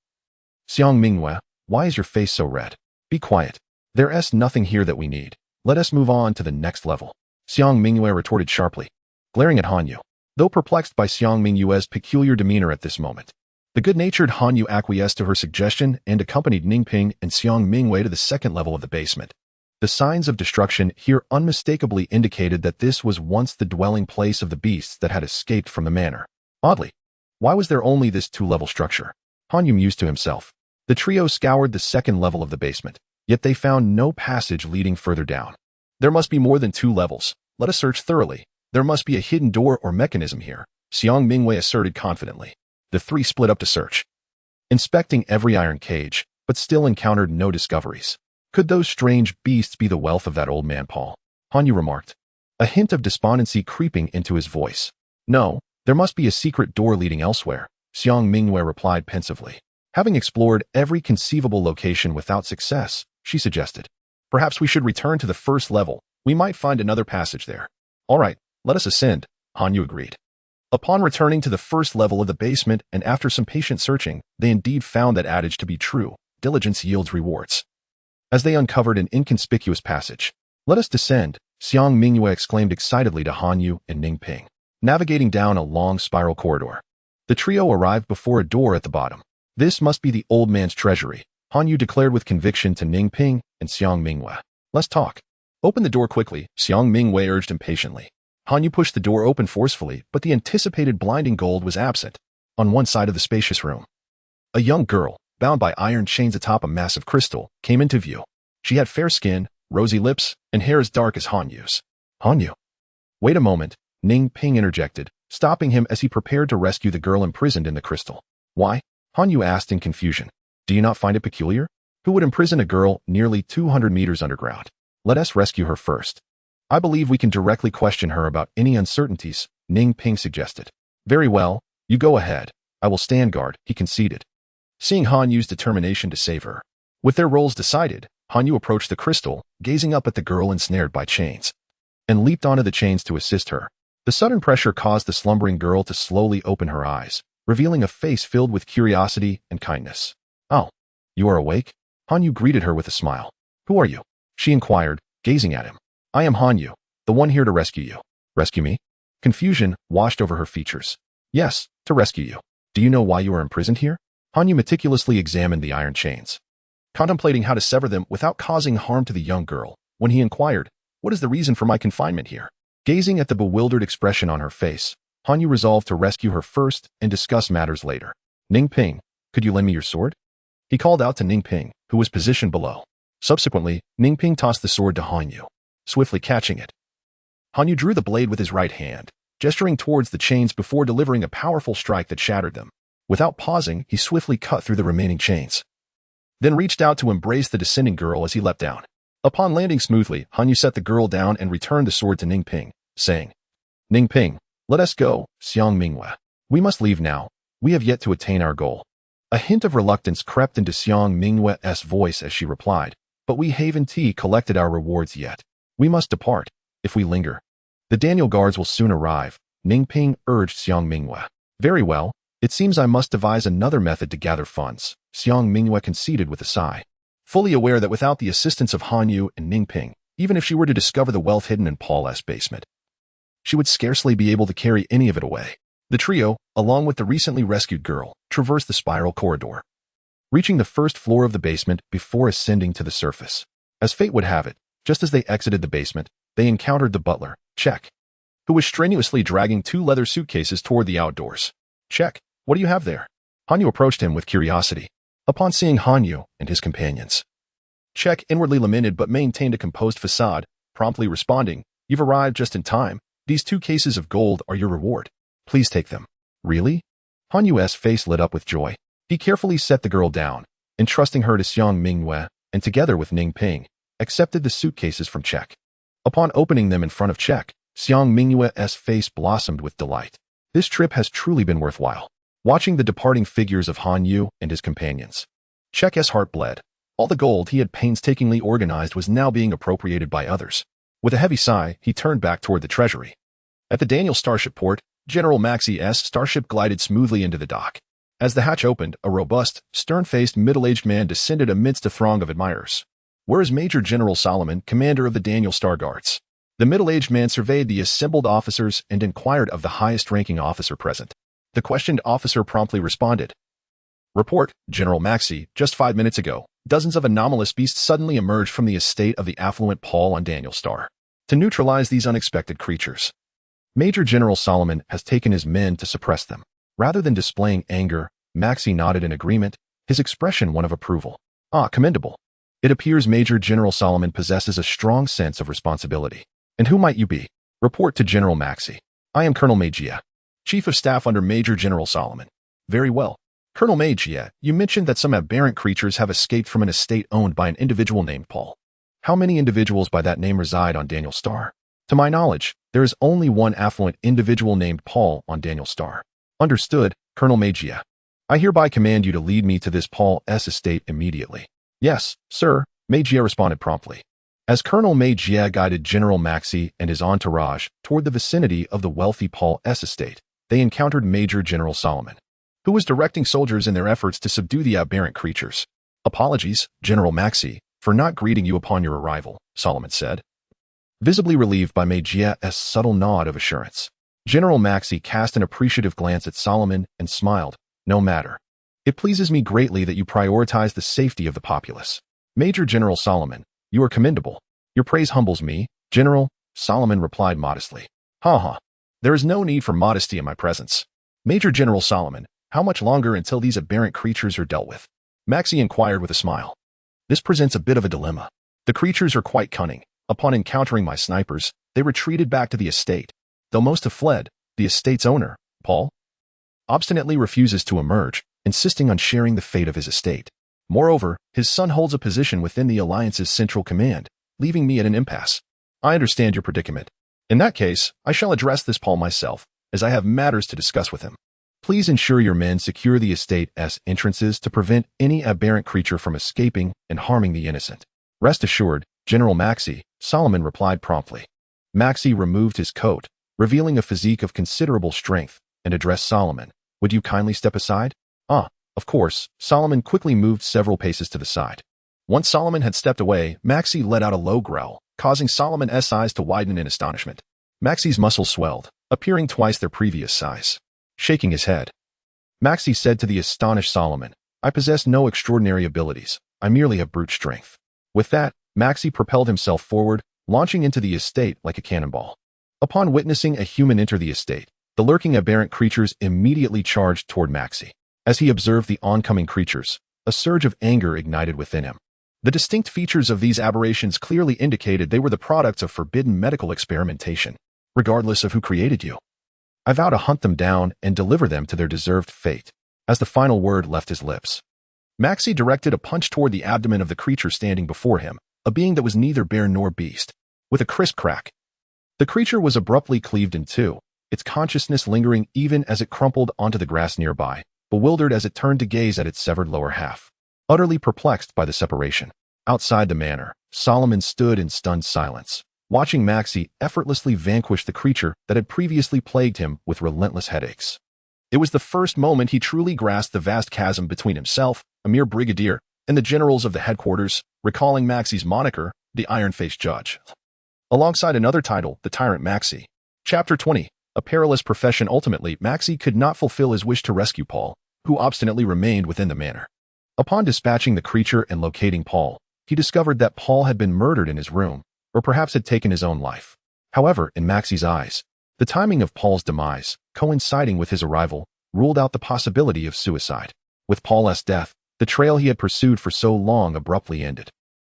Xiang Mingwei, why is your face so red? Be quiet. There's nothing here that we need. Let us move on to the next level. Xiang Mingwei retorted sharply, glaring at Han Yu. Though perplexed by Xiang Mingwei's peculiar demeanor at this moment, the good-natured Han Yu acquiesced to her suggestion and accompanied Ning Ping and Xiang Mingwei to the second level of the basement. The signs of destruction here unmistakably indicated that this was once the dwelling place of the beasts that had escaped from the manor. Oddly, why was there only this 2-level structure? Han Yu mused to himself. The trio scoured the second level of the basement, yet they found no passage leading further down. There must be more than 2 levels. Let us search thoroughly. There must be a hidden door or mechanism here, Xiang Mingwei asserted confidently. The 3 split up to search, inspecting every iron cage, but still encountered no discoveries. Could those strange beasts be the wealth of that old man Paul? Han Yu remarked, a hint of despondency creeping into his voice. No, there must be a secret door leading elsewhere, Xiang Mingwei replied pensively. Having explored every conceivable location without success, she suggested, perhaps we should return to the first level. We might find another passage there. All right, let us ascend, Han Yu agreed. Upon returning to the first level of the basement and after some patient searching, they indeed found that adage to be true, diligence yields rewards. As they uncovered an inconspicuous passage, let us descend, Xiang Mingyue exclaimed excitedly to Han Yu and Ning Ping, navigating down a long spiral corridor. The trio arrived before a door at the bottom. This must be the old man's treasury, Han Yu declared with conviction to Ning Ping and Xiang Mingyue. Let's talk. Open the door quickly, Xiang Mingyue urged impatiently. Han Yu pushed the door open forcefully, but the anticipated blinding gold was absent. On one side of the spacious room, a young girl, bound by iron chains atop a massive crystal, came into view. She had fair skin, rosy lips, and hair as dark as Han Yu's. Han Yu. Wait a moment, Ning Ping interjected, stopping him as he prepared to rescue the girl imprisoned in the crystal. Why? Han Yu asked in confusion. Do you not find it peculiar? Who would imprison a girl nearly 200 meters underground? Let us rescue her first. I believe we can directly question her about any uncertainties, Ning Ping suggested. Very well, you go ahead. I will stand guard, he conceded. Seeing Han Yu's determination to save her. With their roles decided, Han Yu approached the crystal, gazing up at the girl ensnared by chains, and leaped onto the chains to assist her. The sudden pressure caused the slumbering girl to slowly open her eyes, revealing a face filled with curiosity and kindness. Oh, you are awake? Han Yu greeted her with a smile. Who are you? She inquired, gazing at him. I am Han Yu, the one here to rescue you. Rescue me? Confusion washed over her features. Yes, to rescue you. Do you know why you are imprisoned here? Han Yu meticulously examined the iron chains, contemplating how to sever them without causing harm to the young girl, when he inquired, what is the reason for my confinement here? Gazing at the bewildered expression on her face, Han Yu resolved to rescue her first and discuss matters later. Ning Ping, could you lend me your sword? He called out to Ning Ping, who was positioned below. Subsequently, Ning Ping tossed the sword to Han Yu, swiftly catching it. Han Yu drew the blade with his right hand, gesturing towards the chains before delivering a powerful strike that shattered them. Without pausing, he swiftly cut through the remaining chains, then reached out to embrace the descending girl as he leapt down. Upon landing smoothly, Han Yu set the girl down and returned the sword to Ning Ping, saying, Ning Ping, let us go, Xiang Mingyue. We must leave now. We have yet to attain our goal. A hint of reluctance crept into Xiang Mingyue's voice as she replied, but we haven't collected our rewards yet. We must depart. If we linger, the Daniel guards will soon arrive, Ning Ping urged Xiang Mingyue. Very well. It seems I must devise another method to gather funds, Xiang Mingyue conceded with a sigh, fully aware that without the assistance of Han Yu and Ning Ping, even if she were to discover the wealth hidden in Paul's basement, she would scarcely be able to carry any of it away. The trio, along with the recently rescued girl, traversed the spiral corridor, reaching the first floor of the basement before ascending to the surface. As fate would have it, just as they exited the basement, they encountered the butler, Check, who was strenuously dragging 2 leather suitcases toward the outdoors. Check. What do you have there? Han Yu approached him with curiosity. Upon seeing Han Yu and his companions, Check inwardly lamented but maintained a composed facade, promptly responding, You've arrived just in time. These 2 cases of gold are your reward. Please take them. Really? Han Yu's face lit up with joy. He carefully set the girl down, entrusting her to Xiang Mingyue, and together with Ning Ping, accepted the suitcases from Check. Upon opening them in front of Check, Xiang Mingyue's face blossomed with delight. This trip has truly been worthwhile. Watching the departing figures of Han Yu and his companions, Check's heart bled. All the gold he had painstakingly organized was now being appropriated by others. With a heavy sigh, he turned back toward the treasury. At the Daniel Starship port, General Maxi's starship glided smoothly into the dock. As the hatch opened, a robust, stern-faced, middle-aged man descended amidst a throng of admirers. Where is Major General Solomon, commander of the Daniel Star Guards? The middle-aged man surveyed the assembled officers and inquired of the highest-ranking officer present. The questioned officer promptly responded. Report, General Maxi, just 5 minutes ago, dozens of anomalous beasts suddenly emerged from the estate of the affluent Paul on Daniel Star. To neutralize these unexpected creatures, Major General Solomon has taken his men to suppress them. Rather than displaying anger, Maxi nodded in agreement, his expression one of approval. Ah, commendable. It appears Major General Solomon possesses a strong sense of responsibility. And who might you be? Report to General Maxi. I am Colonel Mejia, Chief of Staff under Major General Solomon. Very well. Colonel Mejia, you mentioned that some aberrant creatures have escaped from an estate owned by an individual named Paul. How many individuals by that name reside on Daniel Star? To my knowledge, there is only one affluent individual named Paul on Daniel Star. Understood, Colonel Mejia. I hereby command you to lead me to this Paul's estate immediately. Yes, sir, Mejia responded promptly. As Colonel Mejia guided General Maxi and his entourage toward the vicinity of the wealthy Paul's estate, they encountered Major General Solomon, who was directing soldiers in their efforts to subdue the aberrant creatures. Apologies, General Maxi, for not greeting you upon your arrival, Solomon said. visibly relieved by Magia's subtle nod of assurance. General Maxey cast an appreciative glance at Solomon and smiled. No matter. It pleases me greatly that you prioritize the safety of the populace. Major General Solomon, you are commendable. Your praise humbles me, General, Solomon replied modestly. Ha. There is no need for modesty in my presence. Major General Solomon, how much longer until these aberrant creatures are dealt with? Maxey inquired with a smile. This presents a bit of a dilemma. The creatures are quite cunning. Upon encountering my snipers, they retreated back to the estate. Though most have fled, the estate's owner, Paul, obstinately refuses to emerge, insisting on sharing the fate of his estate. Moreover, his son holds a position within the Alliance's central command, leaving me at an impasse. I understand your predicament. In that case, I shall address this Paul myself, as I have matters to discuss with him. Please ensure your men secure the estate's entrances to prevent any aberrant creature from escaping and harming the innocent. Rest assured, General Maxey, Solomon replied promptly. Maxey removed his coat, revealing a physique of considerable strength, and addressed Solomon. Would you kindly step aside? Of course. Solomon quickly moved several paces to the side. Once Solomon had stepped away, Maxey let out a low growl, causing Solomon's eyes to widen in astonishment. Maxey's muscles swelled, appearing twice their previous size. Shaking his head, Maxey said to the astonished Solomon, I possess no extraordinary abilities. I merely have brute strength. With that, Maxey propelled himself forward, launching into the estate like a cannonball. Upon witnessing a human enter the estate, the lurking aberrant creatures immediately charged toward Maxey. As he observed the oncoming creatures, a surge of anger ignited within him. The distinct features of these aberrations clearly indicated they were the products of forbidden medical experimentation, regardless of who created you. I vow to hunt them down and deliver them to their deserved fate. As the final word left his lips, Maxey directed a punch toward the abdomen of the creature standing before him, a being that was neither bear nor beast. With a crisp crack, the creature was abruptly cleaved in two, its consciousness lingering even as it crumpled onto the grass nearby, bewildered as it turned to gaze at its severed lower half. Utterly perplexed by the separation. Outside the manor, Solomon stood in stunned silence, watching Maxey effortlessly vanquish the creature that had previously plagued him with relentless headaches. It was the first moment he truly grasped the vast chasm between himself, a mere brigadier, and the generals of the headquarters, recalling Maxey's moniker, the Iron-Faced Judge. Alongside another title, the Tyrant Maxey. Chapter 20. A perilous profession. Ultimately, Maxey could not fulfill his wish to rescue Paul, who obstinately remained within the manor. Upon dispatching the creature and locating Paul, he discovered that Paul had been murdered in his room, or perhaps had taken his own life. However, in Maxey's eyes, the timing of Paul's demise, coinciding with his arrival, ruled out the possibility of suicide. With Paul's death, the trail he had pursued for so long abruptly ended.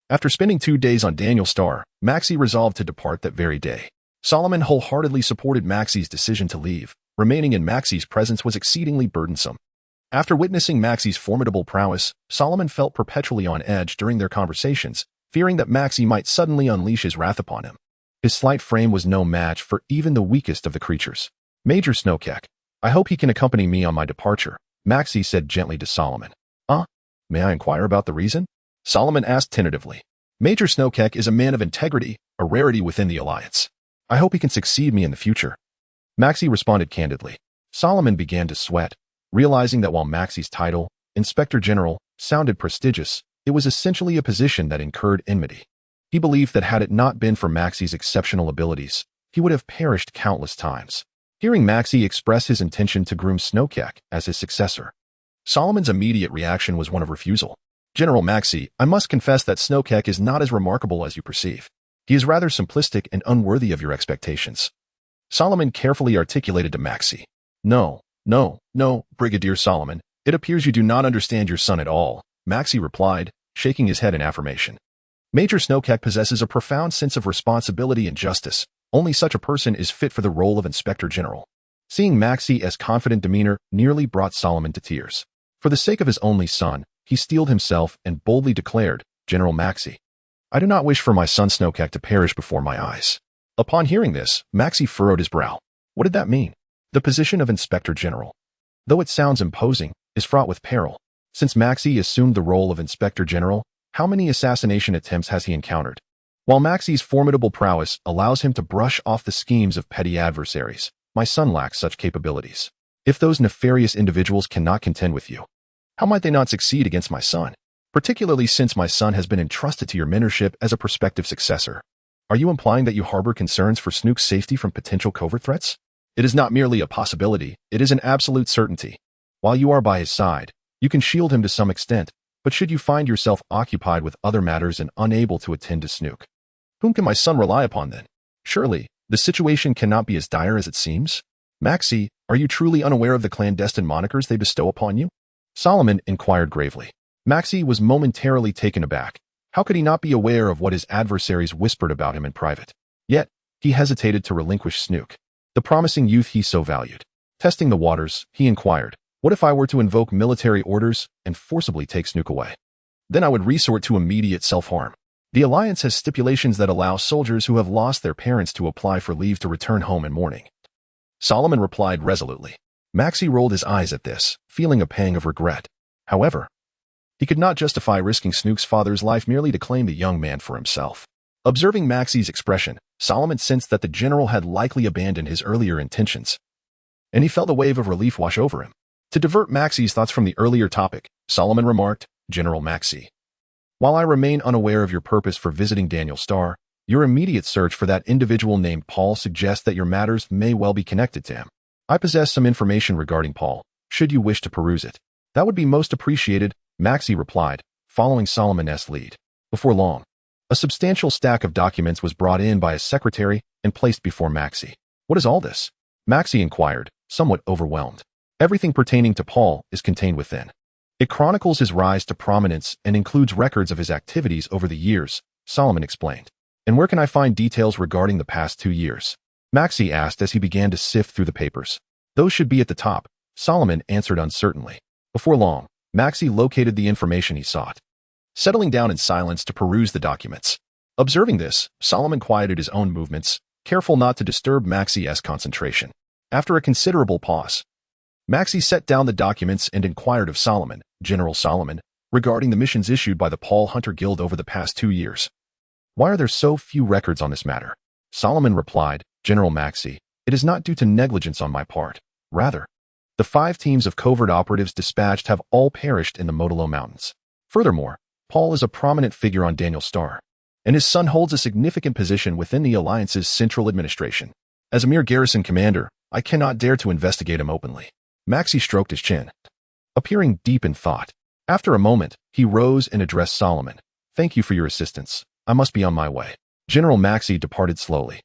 After spending 2 days on Daniel Star, Maxey resolved to depart that very day. Solomon wholeheartedly supported Maxey's decision to leave. Remaining in Maxey's presence was exceedingly burdensome. After witnessing Maxey's formidable prowess, Solomon felt perpetually on edge during their conversations, fearing that Maxey might suddenly unleash his wrath upon him. His slight frame was no match for even the weakest of the creatures. Major Snowcack, I hope he can accompany me on my departure, Maxey said gently to Solomon. May I inquire about the reason? Solomon asked tentatively. Major Snowcack is a man of integrity, a rarity within the Alliance. I hope he can succeed me in the future. Maxey responded candidly. Solomon began to sweat, realizing that while Maxey's title, Inspector General, sounded prestigious, it was essentially a position that incurred enmity. He believed that had it not been for Maxey's exceptional abilities, he would have perished countless times. Hearing Maxey express his intention to groom Snowcack as his successor, Solomon's immediate reaction was one of refusal. General Maxey, I must confess that Snowcack is not as remarkable as you perceive. He is rather simplistic and unworthy of your expectations. Solomon carefully articulated to Maxey. No, Brigadier Solomon, it appears you do not understand your son at all, Maxey replied, shaking his head in affirmation. Major Snowcack possesses a profound sense of responsibility and justice. Only such a person is fit for the role of Inspector General. Seeing Maxey's confident demeanor nearly brought Solomon to tears. For the sake of his only son, he steeled himself and boldly declared, General Maxey, I do not wish for my son Snowcack to perish before my eyes. Upon hearing this, Maxey furrowed his brow. What did that mean? The position of Inspector General, though it sounds imposing, is fraught with peril. Since Maxey assumed the role of Inspector General, how many assassination attempts has he encountered? While Maxey's formidable prowess allows him to brush off the schemes of petty adversaries, my son lacks such capabilities. If those nefarious individuals cannot contend with you, how might they not succeed against my son? Particularly since my son has been entrusted to your mentorship as a prospective successor. Are you implying that you harbor concerns for Snook's safety from potential covert threats? It is not merely a possibility, it is an absolute certainty. While you are by his side, you can shield him to some extent, but should you find yourself occupied with other matters and unable to attend to Snook, whom can my son rely upon then? Surely, the situation cannot be as dire as it seems? Maxie, are you truly unaware of the clandestine monikers they bestow upon you? Solomon inquired gravely. Maxie was momentarily taken aback. How could he not be aware of what his adversaries whispered about him in private? Yet, he hesitated to relinquish Snook, the promising youth he so valued. Testing the waters, he inquired, what if I were to invoke military orders and forcibly take Snook away? Then I would resort to immediate self-harm. The Alliance has stipulations that allow soldiers who have lost their parents to apply for leave to return home in mourning. Solomon replied resolutely. Maxie rolled his eyes at this, feeling a pang of regret. However, he could not justify risking Snook's father's life merely to claim the young man for himself. Observing Maxie's expression, Solomon sensed that the general had likely abandoned his earlier intentions, and he felt a wave of relief wash over him. To divert Maxie's thoughts from the earlier topic, Solomon remarked, General Maxie, while I remain unaware of your purpose for visiting Daniel Starr, your immediate search for that individual named Paul suggests that your matters may well be connected to him. I possess some information regarding Paul, should you wish to peruse it. That would be most appreciated, Maxie replied, following Solomon's lead. Before long, a substantial stack of documents was brought in by his secretary and placed before Maxie. What is all this? Maxie inquired, somewhat overwhelmed. Everything pertaining to Paul is contained within. It chronicles his rise to prominence and includes records of his activities over the years, Solomon explained. And where can I find details regarding the past 2 years? Maxie asked as he began to sift through the papers. Those should be at the top, Solomon answered uncertainly. Before long, Maxie located the information he sought, settling down in silence to peruse the documents. Observing this, Solomon quieted his own movements, careful not to disturb Maxie's concentration. After a considerable pause, Maxie set down the documents and inquired of Solomon, General Solomon, regarding the missions issued by the Paul Hunter Guild over the past 2 years. Why are there so few records on this matter? Solomon replied, General Maxie, it is not due to negligence on my part. Rather, the 5 teams of covert operatives dispatched have all perished in the Modelo Mountains. Furthermore, Paul is a prominent figure on Daniel Starr, and his son holds a significant position within the Alliance's central administration. As a mere garrison commander, I cannot dare to investigate him openly. Maxie stroked his chin, appearing deep in thought. After a moment, he rose and addressed Solomon. Thank you for your assistance. I must be on my way. General Maxie departed slowly.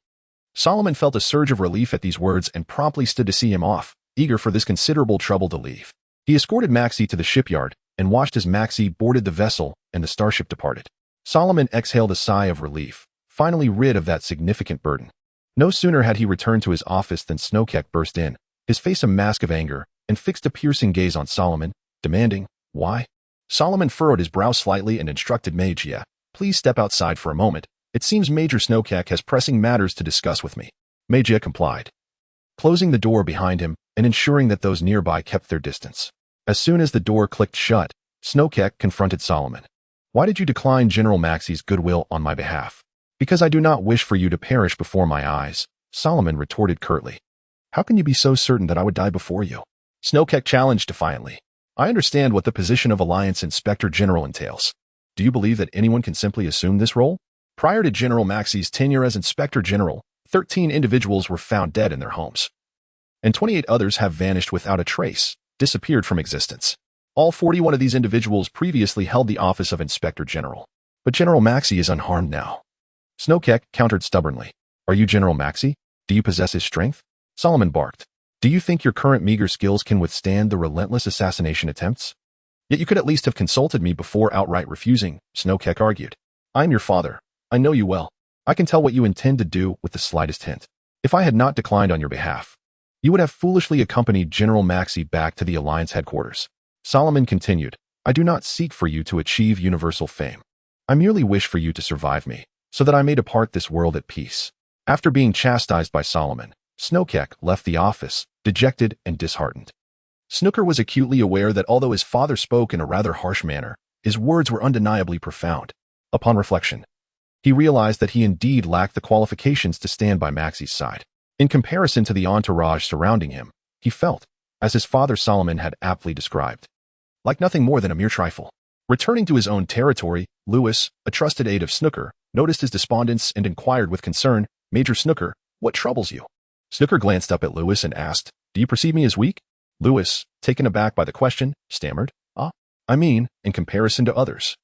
Solomon felt a surge of relief at these words and promptly stood to see him off, eager for this considerable trouble to leave. He escorted Maxie to the shipyard and watched as Maxie boarded the vessel and the starship departed. Solomon exhaled a sigh of relief, finally rid of that significant burden. No sooner had he returned to his office than Snowkeck burst in, his face a mask of anger, and fixed a piercing gaze on Solomon, demanding, why? Solomon furrowed his brow slightly and instructed Magia, please step outside for a moment. It seems Major Snowkeck has pressing matters to discuss with me. Magia complied, closing the door behind him and ensuring that those nearby kept their distance. As soon as the door clicked shut, Snowkeck confronted Solomon. Why did you decline General Maxie's goodwill on my behalf? Because I do not wish for you to perish before my eyes, Solomon retorted curtly. How can you be so certain that I would die before you? Snowkeck challenged defiantly. I understand what the position of Alliance Inspector General entails. Do you believe that anyone can simply assume this role? Prior to General Maxie's tenure as Inspector General, 13 individuals were found dead in their homes, and 28 others have vanished without a trace, disappeared from existence. All 41 of these individuals previously held the office of Inspector General. But General Maxie is unharmed now. Snowkeck countered stubbornly. Are you General Maxie? Do you possess his strength? Solomon barked. Do you think your current meager skills can withstand the relentless assassination attempts? Yet you could at least have consulted me before outright refusing, Snowkeck argued. I am your father. I know you well. I can tell what you intend to do with the slightest hint. If I had not declined on your behalf, you would have foolishly accompanied General Maxie back to the Alliance headquarters. Solomon continued, I do not seek for you to achieve universal fame. I merely wish for you to survive me, so that I may depart this world at peace. After being chastised by Solomon, Snowkeck left the office, dejected and disheartened. Snooker was acutely aware that although his father spoke in a rather harsh manner, his words were undeniably profound. Upon reflection, he realized that he indeed lacked the qualifications to stand by Maxie's side. In comparison to the entourage surrounding him, he felt, as his father Solomon had aptly described, like nothing more than a mere trifle. Returning to his own territory, Lewis, a trusted aide of Snooker, noticed his despondence and inquired with concern, "Major Snooker, what troubles you?" Snooker glanced up at Lewis and asked, "Do you perceive me as weak?" Lewis, taken aback by the question, stammered, I mean, in comparison to others."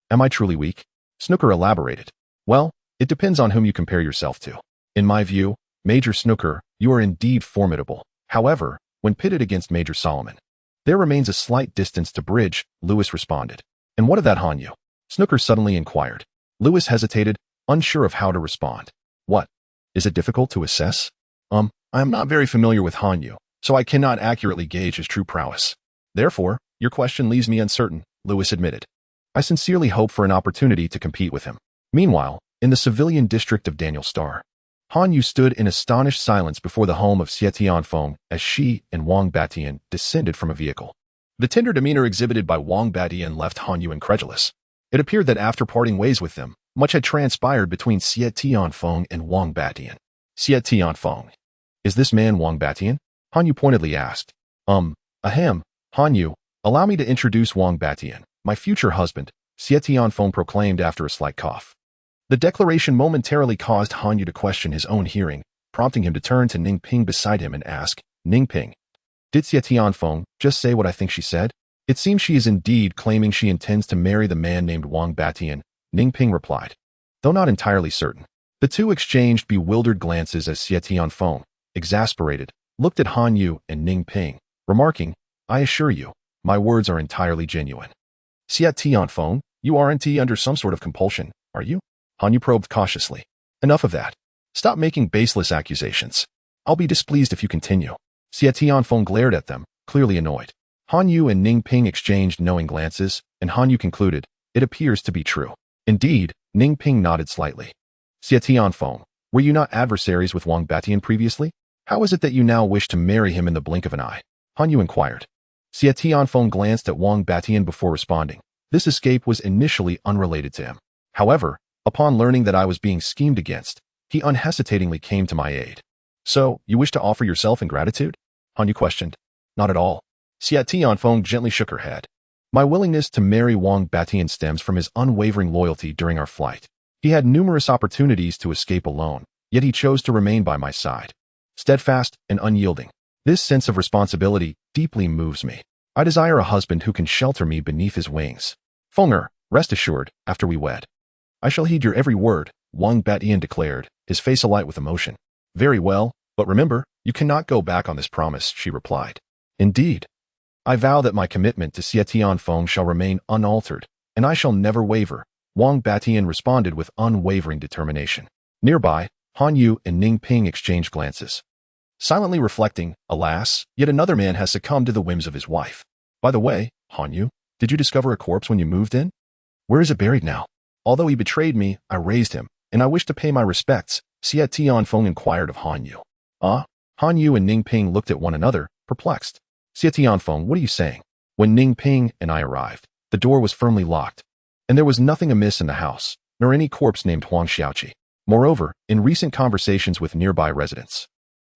"Am I truly weak?" Snooker elaborated. "Well, it depends on whom you compare yourself to. In my view, Major Snooker, you are indeed formidable. However, when pitted against Major Solomon, there remains a slight distance to bridge," Lewis responded. "And what of that Hanyu?" Snooker suddenly inquired. Lewis hesitated, unsure of how to respond. "What? Is it difficult to assess?" I am not very familiar with Hanyu, so I cannot accurately gauge his true prowess. Therefore, your question leaves me uncertain," Lewis admitted. "I sincerely hope for an opportunity to compete with him." Meanwhile, in the civilian district of Daniel Star, Hanyu stood in astonished silence before the home of Xie Tianfeng as she and Wang Batian descended from a vehicle. The tender demeanor exhibited by Wang Batian left Hanyu incredulous. It appeared that after parting ways with them, much had transpired between Xie Tianfeng and Wang Batian. Xie Tianfeng. "Is this man Wang Batian?" Hanyu pointedly asked. Ahem, Hanyu, allow me to introduce Wang Batian, my future husband," Xie Tianfeng proclaimed after a slight cough. The declaration momentarily caused Hanyu to question his own hearing, prompting him to turn to Ning Ping beside him and ask, "Ning Ping, did Xie Tianfeng just say what I think she said?" "It seems she is indeed claiming she intends to marry the man named Wang Batian," Ning Ping replied, though not entirely certain. The two exchanged bewildered glances as Xie Tianfeng, exasperated, looked at Hanyu and Ning Ping, remarking, "I assure you, my words are entirely genuine." "Xie Tianfeng, you aren't under some sort of compulsion, are you?" Hanyu probed cautiously. "Enough of that. Stop making baseless accusations. I'll be displeased if you continue." Xie Tianfeng glared at them, clearly annoyed. Hanyu and Ning Ping exchanged knowing glances, and Hanyu concluded, "It appears to be true." Indeed, Ning Ping nodded slightly. "Xie Tianfeng, were you not adversaries with Wang Batian previously? How is it that you now wish to marry him in the blink of an eye?" Hanyu inquired. Xie Tianfeng glanced at Wang Batian before responding. This escape was initially unrelated to him. However, upon learning that I was being schemed against, he unhesitatingly came to my aid. "So, you wish to offer yourself in gratitude?" Hanyu questioned. "Not at all." Xie Tianfeng gently shook her head. "My willingness to marry Wang Batian stems from his unwavering loyalty during our flight. He had numerous opportunities to escape alone, yet he chose to remain by my side. Steadfast and unyielding. This sense of responsibility deeply moves me. I desire a husband who can shelter me beneath his wings. Fenger, rest assured, after we wed." "I shall heed your every word," Wang Batian declared, his face alight with emotion. "Very well, but remember, you cannot go back on this promise," she replied. "Indeed. I vow that my commitment to Xie Tianfeng shall remain unaltered, and I shall never waver," Wang Batian responded with unwavering determination. Nearby, Hanyu and Ning Ping exchanged glances. Silently reflecting, alas, yet another man has succumbed to the whims of his wife. "By the way, Hanyu, did you discover a corpse when you moved in? Where is it buried now?" "Although he betrayed me, I raised him, and I wish to pay my respects," Xie Tianfeng inquired of Hanyu. Hanyu and Ning Ping looked at one another, perplexed. "Xie Tianfeng, what are you saying?" When Ning Ping and I arrived, the door was firmly locked, and there was nothing amiss in the house, nor any corpse named Huang Xiaoqi. Moreover, in recent conversations with nearby residents,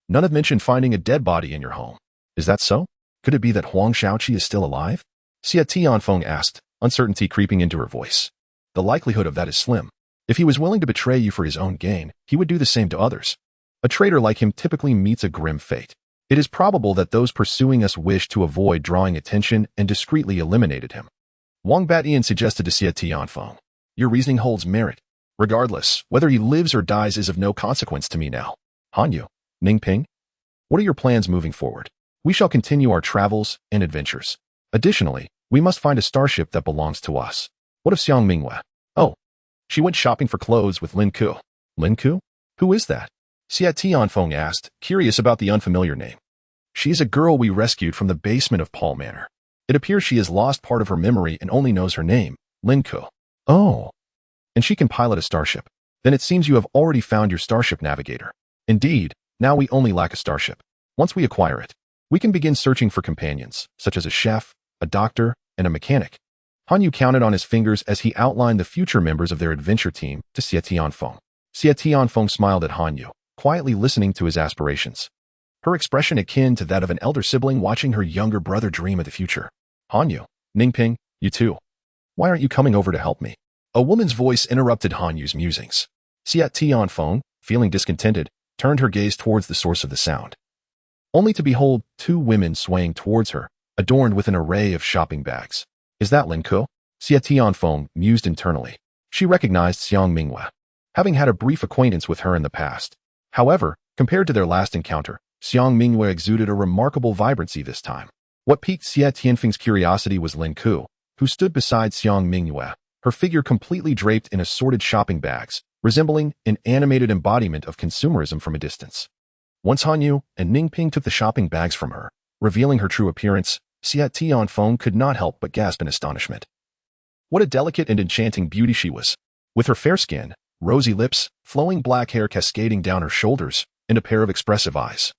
none have mentioned finding a dead body in your home. Is that so? Could it be that Huang Xiaoqi is still alive? Xie Tianfeng asked, uncertainty creeping into her voice. "The likelihood of that is slim. If he was willing to betray you for his own gain, he would do the same to others. A traitor like him typically meets a grim fate. It is probable that those pursuing us wished to avoid drawing attention and discreetly eliminated him." Wang Batian suggested to Xie Tianfeng, "Your reasoning holds merit. Regardless, whether he lives or dies is of no consequence to me now." Hanyu, Ning Ping, what are your plans moving forward? "We shall continue our travels and adventures. Additionally, we must find a starship that belongs to us." "What of Xiang Mingwei?" "Oh, she went shopping for clothes with Lin Ku." "Lin Ku? Who is that?" Xie Tianfeng asked, curious about the unfamiliar name. "She is a girl we rescued from the basement of Paul Manor. It appears she has lost part of her memory and only knows her name, Lin Ku." "Oh. And she can pilot a starship. Then it seems you have already found your starship navigator." "Indeed, now we only lack a starship. Once we acquire it, we can begin searching for companions, such as a chef, a doctor, and a mechanic." Hanyu counted on his fingers as he outlined the future members of their adventure team to Xie Tianfeng. Xie Tianfeng smiled at Hanyu, quietly listening to his aspirations. Her expression akin to that of an elder sibling watching her younger brother dream of the future. "Hanyu, Ning Ping, you too. Why aren't you coming over to help me?" A woman's voice interrupted Han Yu's musings. Siet Tianfeng, feeling discontented, turned her gaze towards the source of the sound, only to behold two women swaying towards her, adorned with an array of shopping bags. Is that Lin Ke? Siet Tianfeng mused internally. She recognized Xiang Mingyue, having had a brief acquaintance with her in the past. However, compared to their last encounter, Xiang Mingyue exuded a remarkable vibrancy this time. What piqued Siet Tianfeng's curiosity was Lin Ke, who stood beside Xiang Mingyue, her figure completely draped in assorted shopping bags, resembling an animated embodiment of consumerism from a distance. Once Han Yu and Ning Ping took the shopping bags from her, revealing her true appearance, Siet Tianfeng could not help but gasp in astonishment. What a delicate and enchanting beauty she was, with her fair skin, rosy lips, flowing black hair cascading down her shoulders, and a pair of expressive eyes.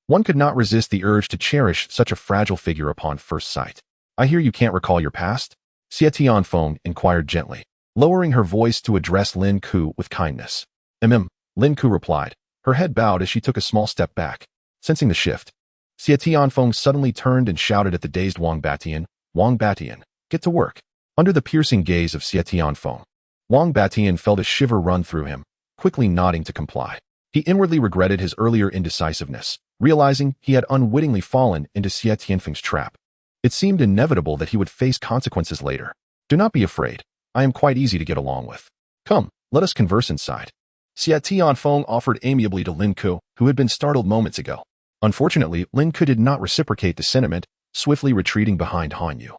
One could not resist the urge to cherish such a fragile figure upon first sight. I hear you can't recall your past? Siet Tianfeng inquired gently, lowering her voice to address Lin Ke with kindness. Lin Ke replied, her head bowed as she took a small step back. Sensing the shift, Siet Tianfeng suddenly turned and shouted at the dazed Wang Batian, "Wang Batian, get to work." Under the piercing gaze of Siet Tianfeng, Wang Batian felt a shiver run through him, quickly nodding to comply. He inwardly regretted his earlier indecisiveness, realizing he had unwittingly fallen into Siet Tianfeng's trap. It seemed inevitable that he would face consequences later. Do not be afraid. I am quite easy to get along with. Come, let us converse inside. Siet Tianfeng offered amiably to Lin Ke, who had been startled moments ago. Unfortunately, Lin Ke did not reciprocate the sentiment, swiftly retreating behind Han Yu,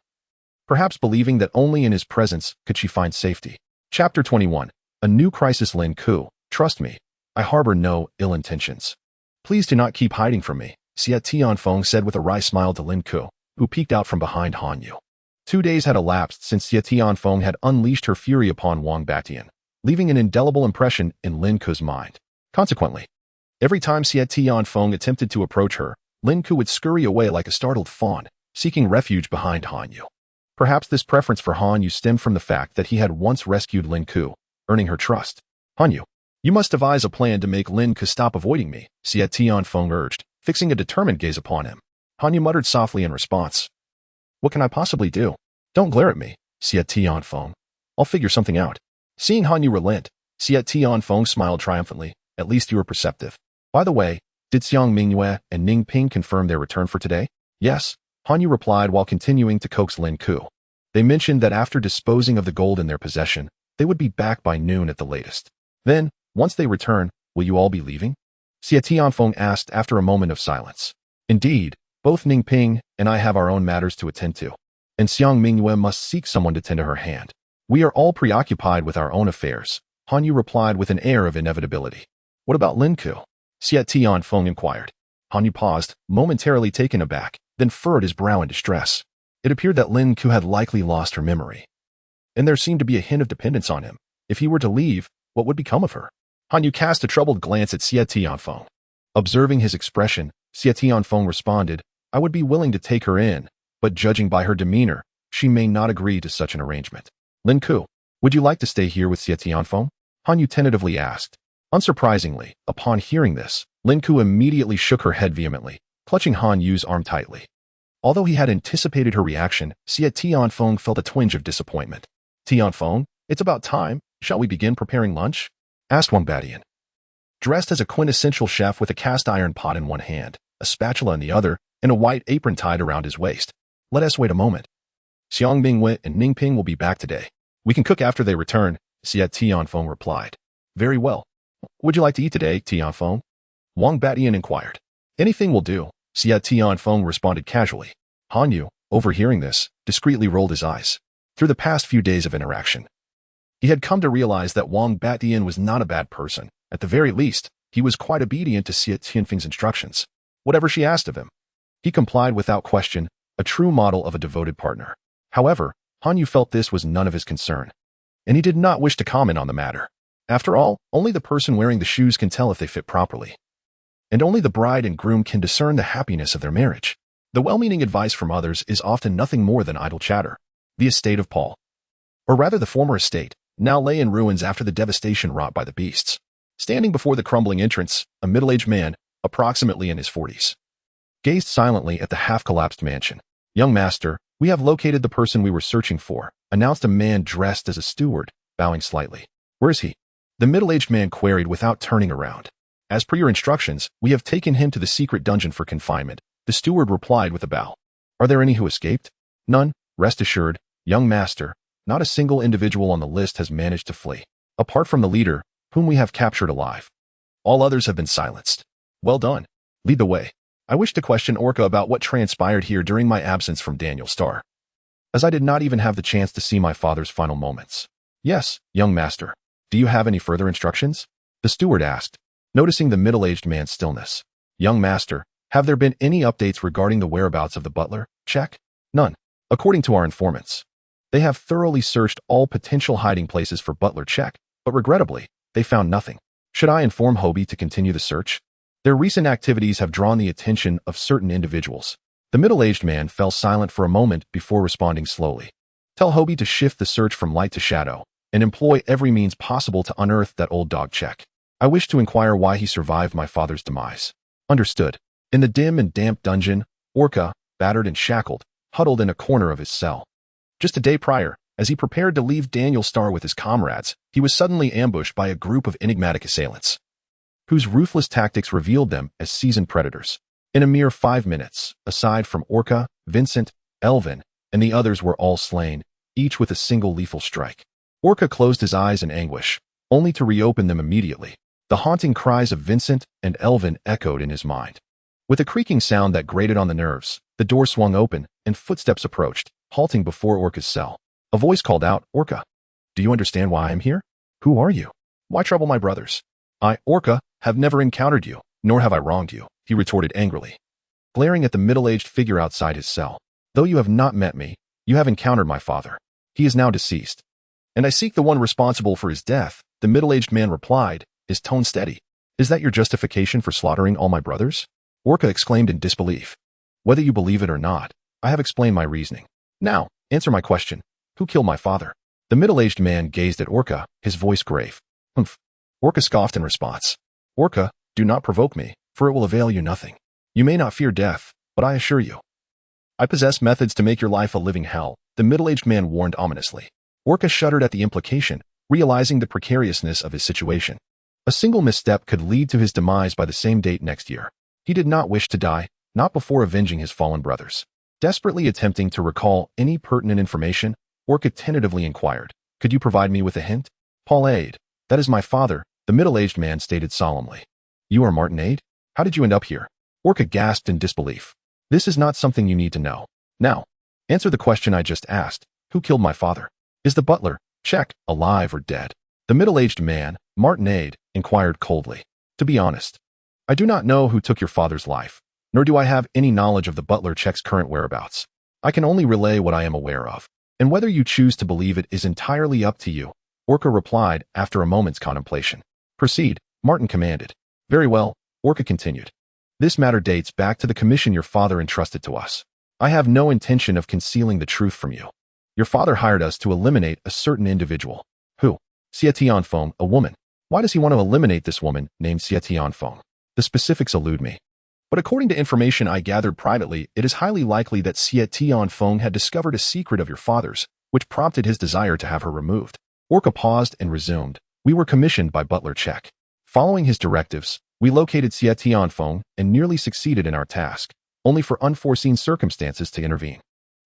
perhaps believing that only in his presence could she find safety. Chapter 21. A New Crisis. Lin Ke, trust me, I harbor no ill intentions. Please do not keep hiding from me, Siet Tianfeng said with a wry smile to Lin Ke, who peeked out from behind Han Yu. 2 days had elapsed since Siet Tianfeng had unleashed her fury upon Wang Batian, leaving an indelible impression in Lin Ke's mind. Consequently, every time Siet Tianfeng attempted to approach her, Lin Ke would scurry away like a startled fawn, seeking refuge behind Han Yu. Perhaps this preference for Han Yu stemmed from the fact that he had once rescued Lin Ke, earning her trust. Han Yu, you must devise a plan to make Lin Ke stop avoiding me, Siet Tianfeng urged, fixing a determined gaze upon him. Han Yu muttered softly in response. What can I possibly do? Don't glare at me, Siet Tianfeng. I'll figure something out. Seeing Han Yu relent, Siet Tianfeng smiled triumphantly. At least you were perceptive. By the way, did Xiang Mingyue and Ning Ping confirm their return for today? Yes, Han Yu replied while continuing to coax Lin Ke. They mentioned that after disposing of the gold in their possession, they would be back by noon at the latest. Then, once they return, will you all be leaving? Siet Tianfeng asked after a moment of silence. Indeed, both Ning Ping and I have our own matters to attend to, and Xiang Mingyue must seek someone to tend to her hand. We are all preoccupied with our own affairs, Han Yu replied with an air of inevitability. What about Lin Ke? Siet Tianfeng inquired. Han Yu paused, momentarily taken aback, then furrowed his brow in distress. It appeared that Lin Ke had likely lost her memory, and there seemed to be a hint of dependence on him. If he were to leave, what would become of her? Han Yu cast a troubled glance at Siet Tianfeng. Observing his expression, Siet Tianfeng responded, I would be willing to take her in, but judging by her demeanor, she may not agree to such an arrangement. Lin Ke, would you like to stay here with Siet Tianfeng? Han Yu tentatively asked. Unsurprisingly, upon hearing this, Lin Ke immediately shook her head vehemently, clutching Han Yu's arm tightly. Although he had anticipated her reaction, Siet Tianfeng felt a twinge of disappointment. Tianfeng, it's about time. Shall we begin preparing lunch? Asked Wang Batian. Dressed as a quintessential chef with a cast iron pot in one hand, a spatula in the other, and a white apron tied around his waist. Let us wait a moment. Xiang Mingyue and Ning Ping will be back today. We can cook after they return, Siet Tianfeng replied. Very well. Would you like to eat today, Tianfeng? Wang Batian inquired. Anything will do, Siet Tianfeng responded casually. Han Yu, overhearing this, discreetly rolled his eyes. Through the past few days of interaction, he had come to realize that Wang Batian was not a bad person. At the very least, he was quite obedient to Siet Tianfeng's instructions. Whatever she asked of him, he complied without question, a true model of a devoted partner. However, Han Yu felt this was none of his concern, and he did not wish to comment on the matter. After all, only the person wearing the shoes can tell if they fit properly, and only the bride and groom can discern the happiness of their marriage. The well-meaning advice from others is often nothing more than idle chatter. The estate of Paul, or rather the former estate, now lay in ruins after the devastation wrought by the beasts. Standing before the crumbling entrance, a middle-aged man, approximately in his 40s, gazed silently at the half-collapsed mansion. Young master, we have located the person we were searching for, announced a man dressed as a steward, bowing slightly. Where is he? The middle-aged man queried without turning around. As per your instructions, we have taken him to the secret dungeon for confinement, the steward replied with a bow. Are there any who escaped? None, rest assured, young master. Not a single individual on the list has managed to flee, apart from the leader, whom we have captured alive. All others have been silenced. Well done. Lead the way. I wish to question Orca about what transpired here during my absence from Daniel Star, as I did not even have the chance to see my father's final moments. Yes, young master. Do you have any further instructions? The steward asked, noticing the middle-aged man's stillness. Young master, have there been any updates regarding the whereabouts of the butler? Check. None. According to our informants, they have thoroughly searched all potential hiding places for butler. Check, but regrettably, they found nothing. Should I inform Hobie to continue the search? Their recent activities have drawn the attention of certain individuals. The middle-aged man fell silent for a moment before responding slowly. Tell Hobie to shift the search from light to shadow and employ every means possible to unearth that old dog. Check. I wish to inquire why he survived my father's demise. Understood. In the dim and damp dungeon, Orca, battered and shackled, huddled in a corner of his cell. Just a day prior, as he prepared to leave Daniel Star with his comrades, he was suddenly ambushed by a group of enigmatic assailants, whose ruthless tactics revealed them as seasoned predators. In a mere 5 minutes, aside from Orca, Vincent, Elvin, and the others were all slain, each with a single lethal strike. Orca closed his eyes in anguish, only to reopen them immediately. The haunting cries of Vincent and Elvin echoed in his mind. With a creaking sound that grated on the nerves, the door swung open, and footsteps approached, halting before Orca's cell. A voice called out, Orca, do you understand why I'm here? Who are you? Why trouble my brothers? I, Orca, have never encountered you, nor have I wronged you, he retorted angrily, glaring at the middle-aged figure outside his cell. Though you have not met me, you have encountered my father. He is now deceased, and I seek the one responsible for his death, the middle-aged man replied, his tone steady. Is that your justification for slaughtering all my brothers? Orca exclaimed in disbelief. Whether you believe it or not, I have explained my reasoning. Now, answer my question. Who killed my father? The middle-aged man gazed at Orca, his voice grave. Humph. Orca scoffed in response. Orca, do not provoke me, for it will avail you nothing. You may not fear death, but I assure you, I possess methods to make your life a living hell, the middle-aged man warned ominously. Orca shuddered at the implication, realizing the precariousness of his situation. A single misstep could lead to his demise by the same date next year. He did not wish to die, not before avenging his fallen brothers. Desperately attempting to recall any pertinent information, Orca tentatively inquired, could you provide me with a hint? Paul Ade. That is my father, the middle-aged man stated solemnly. You are Martin Ade? How did you end up here? Orca gasped in disbelief. This is not something you need to know. Now, answer the question I just asked. Who killed my father? Is the butler, check, alive or dead? The middle-aged man, Martin Ade, inquired coldly. To be honest, I do not know who took your father's life, nor do I have any knowledge of the butler check's current whereabouts. I can only relay what I am aware of, and whether you choose to believe it is entirely up to you, Orca replied after a moment's contemplation. Proceed, Martin commanded. Very well, Orca continued. This matter dates back to the commission your father entrusted to us. I have no intention of concealing the truth from you. Your father hired us to eliminate a certain individual. Who? Xie Tianfeng, a woman. Why does he want to eliminate this woman named Xie Tianfeng? The specifics elude me. But according to information I gathered privately, it is highly likely that Xie Tianfeng had discovered a secret of your father's, which prompted his desire to have her removed. Orca paused and resumed. We were commissioned by Butler Check. Following his directives, we located Xie Tianfeng and nearly succeeded in our task, only for unforeseen circumstances to intervene.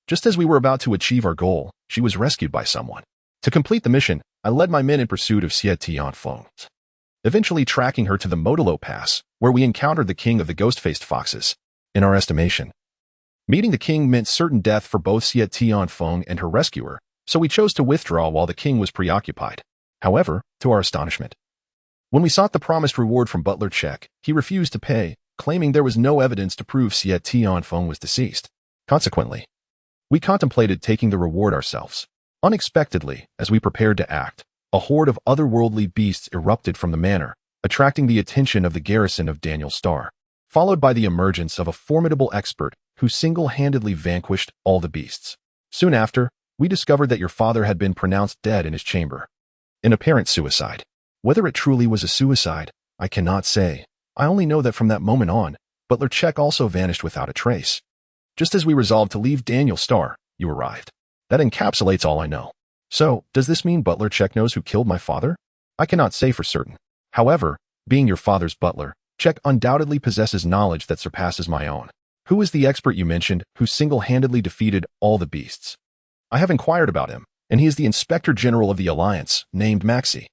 Just as we were about to achieve our goal, she was rescued by someone. To complete the mission, I led my men in pursuit of Xie Tianfeng, eventually tracking her to the Modelo Pass, where we encountered the king of the ghost-faced foxes. In our estimation, meeting the king meant certain death for both Xie Tianfeng and her rescuer, so we chose to withdraw while the king was preoccupied. However, to our astonishment, when we sought the promised reward from Butler Check, he refused to pay, claiming there was no evidence to prove Xie Tianfeng was deceased. Consequently, we contemplated taking the reward ourselves. Unexpectedly, as we prepared to act, a horde of otherworldly beasts erupted from the manor, attracting the attention of the garrison of Daniel Star, followed by the emergence of a formidable expert who single-handedly vanquished all the beasts. Soon after, we discovered that your father had been pronounced dead in his chamber. An apparent suicide. Whether it truly was a suicide, I cannot say. I only know that from that moment on, Butler Check also vanished without a trace. Just as we resolved to leave Daniel Star, you arrived. That encapsulates all I know. So, does this mean Butler Check knows who killed my father? I cannot say for certain. However, being your father's butler, Check undoubtedly possesses knowledge that surpasses my own. Who is the expert you mentioned who single-handedly defeated all the beasts? I have inquired about him, and he is the Inspector General of the Alliance, named Maxi.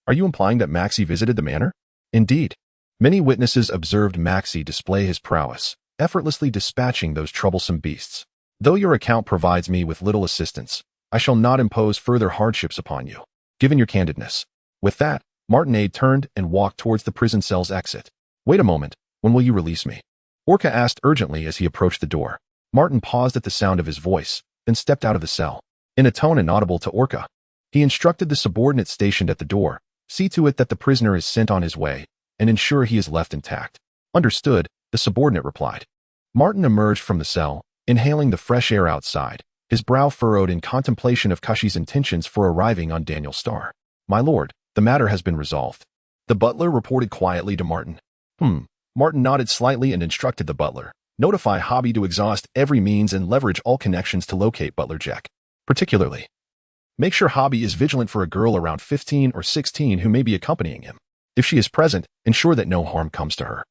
Are you implying that Maxi visited the manor? Indeed. Many witnesses observed Maxi display his prowess, effortlessly dispatching those troublesome beasts. Though your account provides me with little assistance, I shall not impose further hardships upon you, given your candidness. With that, Martinade turned and walked towards the prison cell's exit. Wait a moment, when will you release me? Orca asked urgently as he approached the door. Martin paused at the sound of his voice, then stepped out of the cell. In a tone inaudible to Orca, he instructed the subordinate stationed at the door, see to it that the prisoner is sent on his way, and ensure he is left intact. Understood, the subordinate replied. Martin emerged from the cell, inhaling the fresh air outside, his brow furrowed in contemplation of Kushi's intentions for arriving on Daniel Star. My lord, the matter has been resolved. The butler reported quietly to Martin. Martin nodded slightly and instructed the butler. Notify Hobby to exhaust every means and leverage all connections to locate Butler Jack. Particularly, make sure Hobby is vigilant for a girl around 15 or 16 who may be accompanying him. If she is present, ensure that no harm comes to her.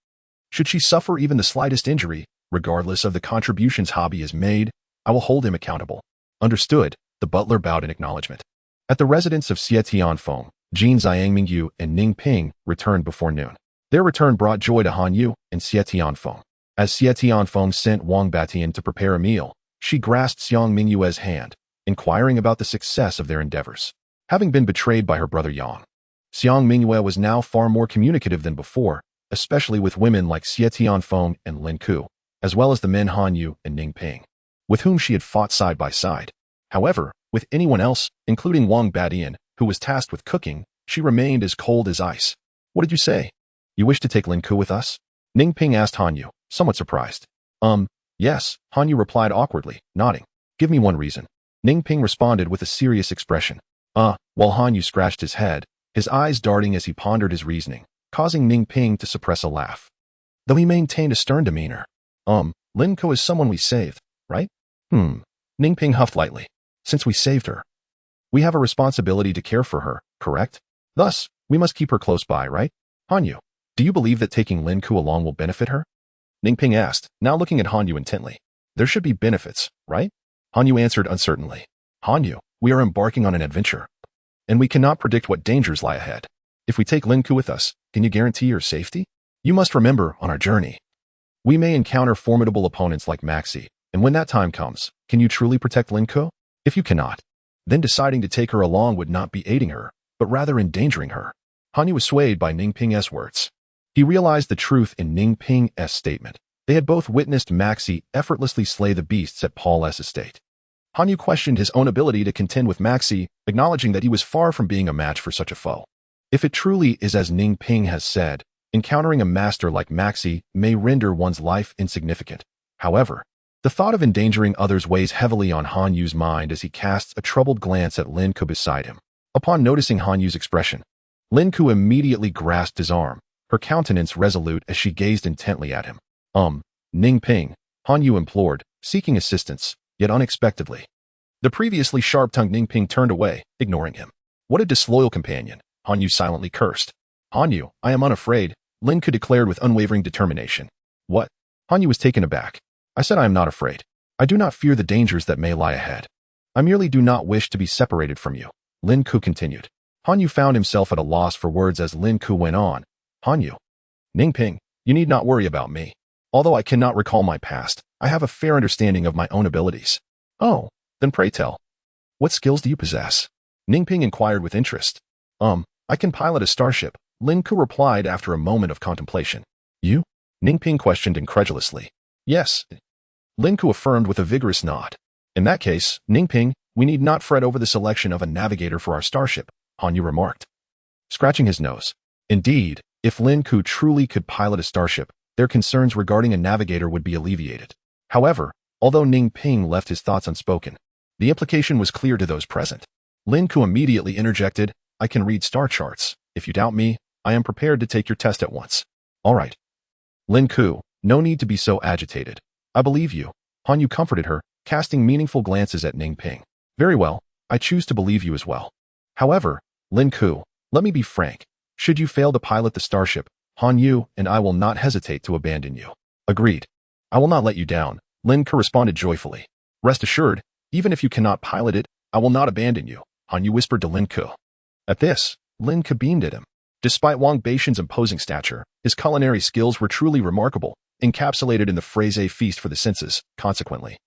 Should she suffer even the slightest injury, regardless of the contributions Hobby has made, I will hold him accountable. Understood, the butler bowed in acknowledgement. At the residence of Xie Tianfeng, Jin Xiangmingyu and Ning Ping returned before noon. Their return brought joy to Han Yu and Xie Tianfeng. As Xie Tianfeng sent Wang Batian to prepare a meal, she grasped Xiang Mingyue's hand, inquiring about the success of their endeavors. Having been betrayed by her brother Yang, Xiang Mingyue was now far more communicative than before, especially with women like Xie Tianfeng and Lin Ku, as well as the men Han Yu and Ning Ping, with whom she had fought side by side. However, with anyone else, including Wang Batian, who was tasked with cooking, she remained as cold as ice. What did you say? You wish to take Lin Ku with us? Ning Ping asked Han Yu, somewhat surprised. Yes, Han Yu replied awkwardly, nodding. Give me one reason. Ning Ping responded with a serious expression. While Han Yu scratched his head, his eyes darting as he pondered his reasoning, causing Ning Ping to suppress a laugh. Though he maintained a stern demeanor. Lin Ku is someone we saved, right? Ning Ping huffed lightly. Since we saved her, we have a responsibility to care for her, correct? Thus, we must keep her close by, right? Han Yu, do you believe that taking Lin Ku along will benefit her? Ning Ping asked, now looking at Han Yu intently. There should be benefits, right? Han Yu answered uncertainly. Han Yu, we are embarking on an adventure, and we cannot predict what dangers lie ahead. If we take Lin Ku with us, can you guarantee your safety? You must remember, on our journey, we may encounter formidable opponents like Maxi, and when that time comes, can you truly protect Lin Ku? If you cannot, then deciding to take her along would not be aiding her, but rather endangering her. Han Yu was swayed by Ning Ping's words. He realized the truth in Ning Ping's statement. They had both witnessed Maxi effortlessly slay the beasts at Paul S. estate. Han Yu questioned his own ability to contend with Maxi, acknowledging that he was far from being a match for such a foe. If it truly is as Ning Ping has said, encountering a master like Maxi may render one's life insignificant. However, the thought of endangering others weighs heavily on Han Yu's mind as he casts a troubled glance at Lin Ku beside him. Upon noticing Han Yu's expression, Lin Ku immediately grasped his arm, her countenance resolute as she gazed intently at him. Ning Ping, Han Yu implored, seeking assistance, yet unexpectedly. The previously sharp-tongued Ning Ping turned away, ignoring him. What a disloyal companion, Han Yu silently cursed. Han Yu, I am unafraid, Lin Ku declared with unwavering determination. What? Han Yu was taken aback. I said I am not afraid. I do not fear the dangers that may lie ahead. I merely do not wish to be separated from you, Lin Ku continued. Han Yu found himself at a loss for words as Lin Ku went on. Han Yu. Ning Ping, you need not worry about me. Although I cannot recall my past, I have a fair understanding of my own abilities. Oh, then pray tell. What skills do you possess? Ning Ping inquired with interest. I can pilot a starship, Lin Ku replied after a moment of contemplation. You? Ning Ping questioned incredulously. Yes. Lin Ku affirmed with a vigorous nod. In that case, Ning Ping, we need not fret over the selection of a navigator for our starship, Han Yu remarked, scratching his nose. Indeed, if Lin Ku truly could pilot a starship, their concerns regarding a navigator would be alleviated. However, although Ning Ping left his thoughts unspoken, the implication was clear to those present. Lin Ku immediately interjected, I can read star charts. If you doubt me, I am prepared to take your test at once. All right. Lin Ku, no need to be so agitated. I believe you. Han Yu comforted her, casting meaningful glances at Ning Ping. Very well, I choose to believe you as well. However, Lin Ku, let me be frank. Should you fail to pilot the starship, Han Yu and I will not hesitate to abandon you. Agreed. I will not let you down, Lin Ku responded joyfully. Rest assured, even if you cannot pilot it, I will not abandon you, Han Yu whispered to Lin Ku. At this, Lin Ku beamed at him. Despite Wang Beixian's imposing stature, his culinary skills were truly remarkable, encapsulated in the phrase "a feast for the senses," consequently.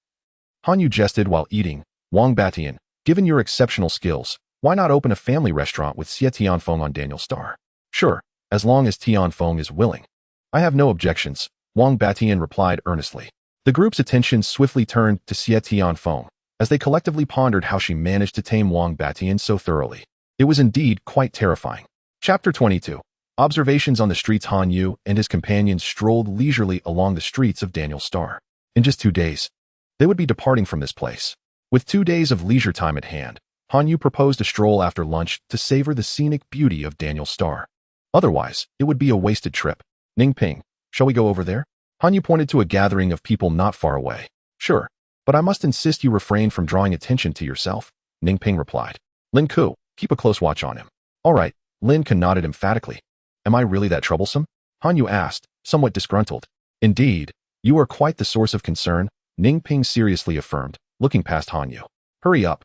Han Yu jested while eating. Wang Batian, given your exceptional skills, why not open a family restaurant with Xie Tianfeng on Daniel Star? Sure, as long as Tianfeng is willing. I have no objections, Wang Batian replied earnestly. The group's attention swiftly turned to Xie Tianfeng, as they collectively pondered how she managed to tame Wang Batian so thoroughly. It was indeed quite terrifying. Chapter 22. Observations on the streets. Han Yu and his companions strolled leisurely along the streets of Daniel Star. In just 2 days, they would be departing from this place. With 2 days of leisure time at hand, Han Yu proposed a stroll after lunch to savor the scenic beauty of Daniel Star. Otherwise, it would be a wasted trip. Ningping, shall we go over there? Han Yu pointed to a gathering of people not far away. Sure, but I must insist you refrain from drawing attention to yourself, Ningping replied. Lin Ku, keep a close watch on him. All right, Lin Ku nodded emphatically. Am I really that troublesome? Han Yu asked, somewhat disgruntled. Indeed, you are quite the source of concern, Ningping seriously affirmed, looking past Han Yu. Hurry up.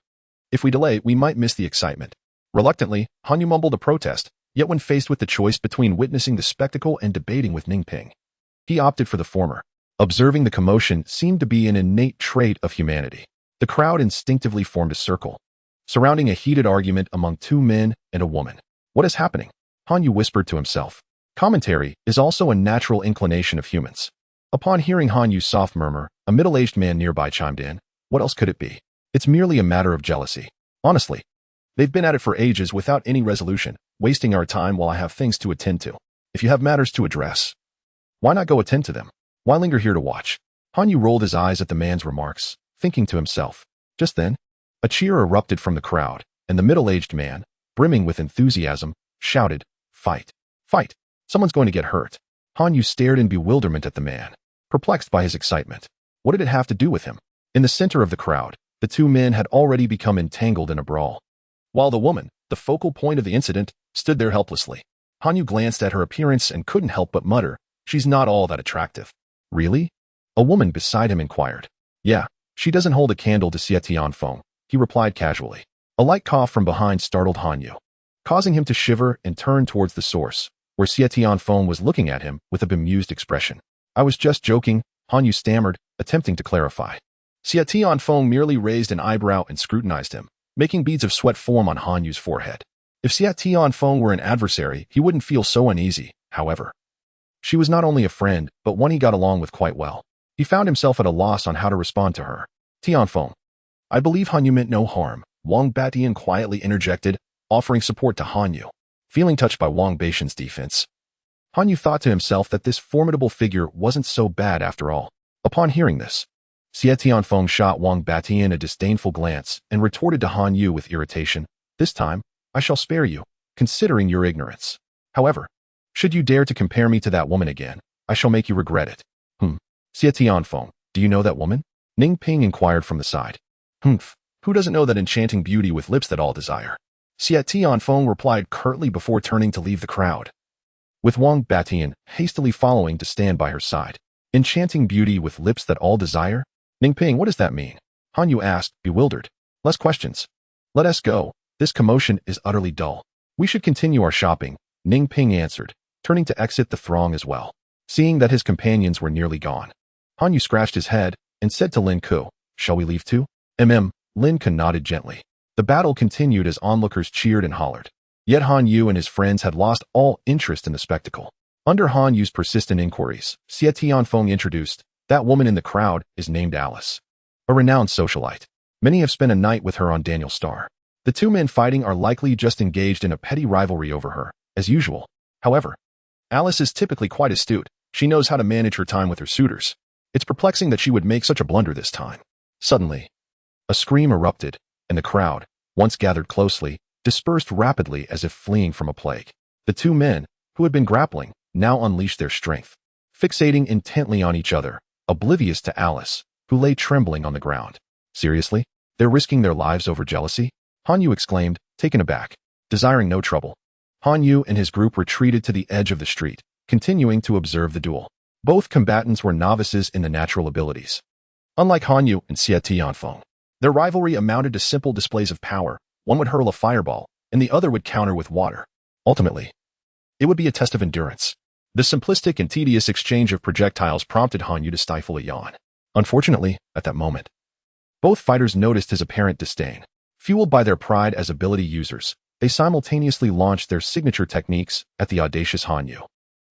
If we delay, we might miss the excitement. Reluctantly, Han Yu mumbled a protest, yet when faced with the choice between witnessing the spectacle and debating with Ningping, he opted for the former. Observing the commotion seemed to be an innate trait of humanity. The crowd instinctively formed a circle, surrounding a heated argument among 2 men and a woman. What is happening? Han Yu whispered to himself. Commentary is also a natural inclination of humans. Upon hearing Han Yu's soft murmur, a middle-aged man nearby chimed in. What else could it be? It's merely a matter of jealousy. Honestly, they've been at it for ages without any resolution, wasting our time while I have things to attend to. If you have matters to address, why not go attend to them? Why linger here to watch? Han Yu rolled his eyes at the man's remarks, thinking to himself. Just then, a cheer erupted from the crowd, and the middle-aged man, brimming with enthusiasm, shouted, Fight! Fight! Someone's going to get hurt. Han Yu stared in bewilderment at the man, perplexed by his excitement. What did it have to do with him? In the center of the crowd, the 2 men had already become entangled in a brawl, while the woman, the focal point of the incident, stood there helplessly. Han Yu glanced at her appearance and couldn't help but mutter, she's not all that attractive. Really? A woman beside him inquired. Yeah, she doesn't hold a candle to Xie Tianfeng, he replied casually. A light cough from behind startled Han Yu, causing him to shiver and turn towards the source, where Xie Tianfeng was looking at him with a bemused expression. I was just joking, Han Yu stammered, attempting to clarify. Xie Tianfeng merely raised an eyebrow and scrutinized him, making beads of sweat form on Han Yu's forehead. If Xie Tianfeng were an adversary, he wouldn't feel so uneasy, however. She was not only a friend, but one he got along with quite well. He found himself at a loss on how to respond to her. Tianfeng. I believe Han Yu meant no harm, Wang Batian quietly interjected, offering support to Han Yu. Feeling touched by Wang Beixian's defense, Han Yu thought to himself that this formidable figure wasn't so bad after all. Upon hearing this, Xie Tianfeng shot Wang Batian a disdainful glance and retorted to Han Yu with irritation. This time, I shall spare you, considering your ignorance. However, should you dare to compare me to that woman again, I shall make you regret it. Xie Tianfeng, do you know that woman? Ningping inquired from the side. Humph, who doesn't know that enchanting beauty with lips that all desire? Xie Tianfeng replied curtly before turning to leave the crowd, with Wang Batian hastily following to stand by her side. Enchanting beauty with lips that all desire? Ningping, what does that mean? Han Yu asked, bewildered. Less questions. Let us go. This commotion is utterly dull. We should continue our shopping, Ningping answered, turning to exit the throng as well. Seeing that his companions were nearly gone, Han Yu scratched his head and said to Lin Ku, shall we leave too? Lin Ku nodded gently. The battle continued as onlookers cheered and hollered. Yet Han Yu and his friends had lost all interest in the spectacle. Under Han Yu's persistent inquiries, Xie Tianfeng introduced, that woman in the crowd is named Alice, a renowned socialite. Many have spent a night with her on Daniel Star. The 2 men fighting are likely just engaged in a petty rivalry over her, as usual. However, Alice is typically quite astute. She knows how to manage her time with her suitors. It's perplexing that she would make such a blunder this time. Suddenly, a scream erupted, and the crowd, once gathered closely, dispersed rapidly as if fleeing from a plague. The 2 men, who had been grappling, now unleashed their strength, fixating intently on each other, oblivious to Alice, who lay trembling on the ground. Seriously? They're risking their lives over jealousy? Han Yu exclaimed, taken aback. Desiring no trouble, Han Yu and his group retreated to the edge of the street, continuing to observe the duel. Both combatants were novices in the natural abilities. Unlike Han Yu and Xie Tianfeng, their rivalry amounted to simple displays of power. One would hurl a fireball, and the other would counter with water. Ultimately, it would be a test of endurance. The simplistic and tedious exchange of projectiles prompted Han Yu to stifle a yawn. Unfortunately, at that moment, both fighters noticed his apparent disdain. Fueled by their pride as ability users, they simultaneously launched their signature techniques at the audacious Han Yu.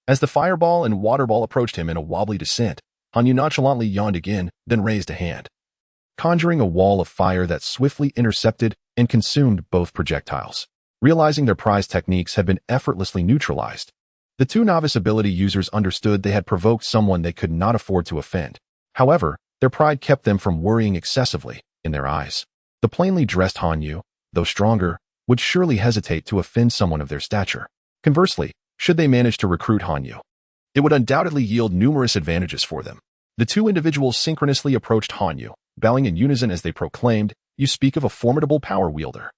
As the fireball and water ball approached him in a wobbly descent, Han Yu nonchalantly yawned again, then raised a hand, conjuring a wall of fire that swiftly intercepted and consumed both projectiles. Realizing their prized techniques had been effortlessly neutralized, the two novice ability users understood they had provoked someone they could not afford to offend. However, their pride kept them from worrying excessively. In their eyes, the plainly dressed Han Yu, though stronger, would surely hesitate to offend someone of their stature. Conversely, should they manage to recruit Han Yu, it would undoubtedly yield numerous advantages for them. The two individuals synchronously approached Han Yu, bowing in unison as they proclaimed, "You speak of a formidable power wielder."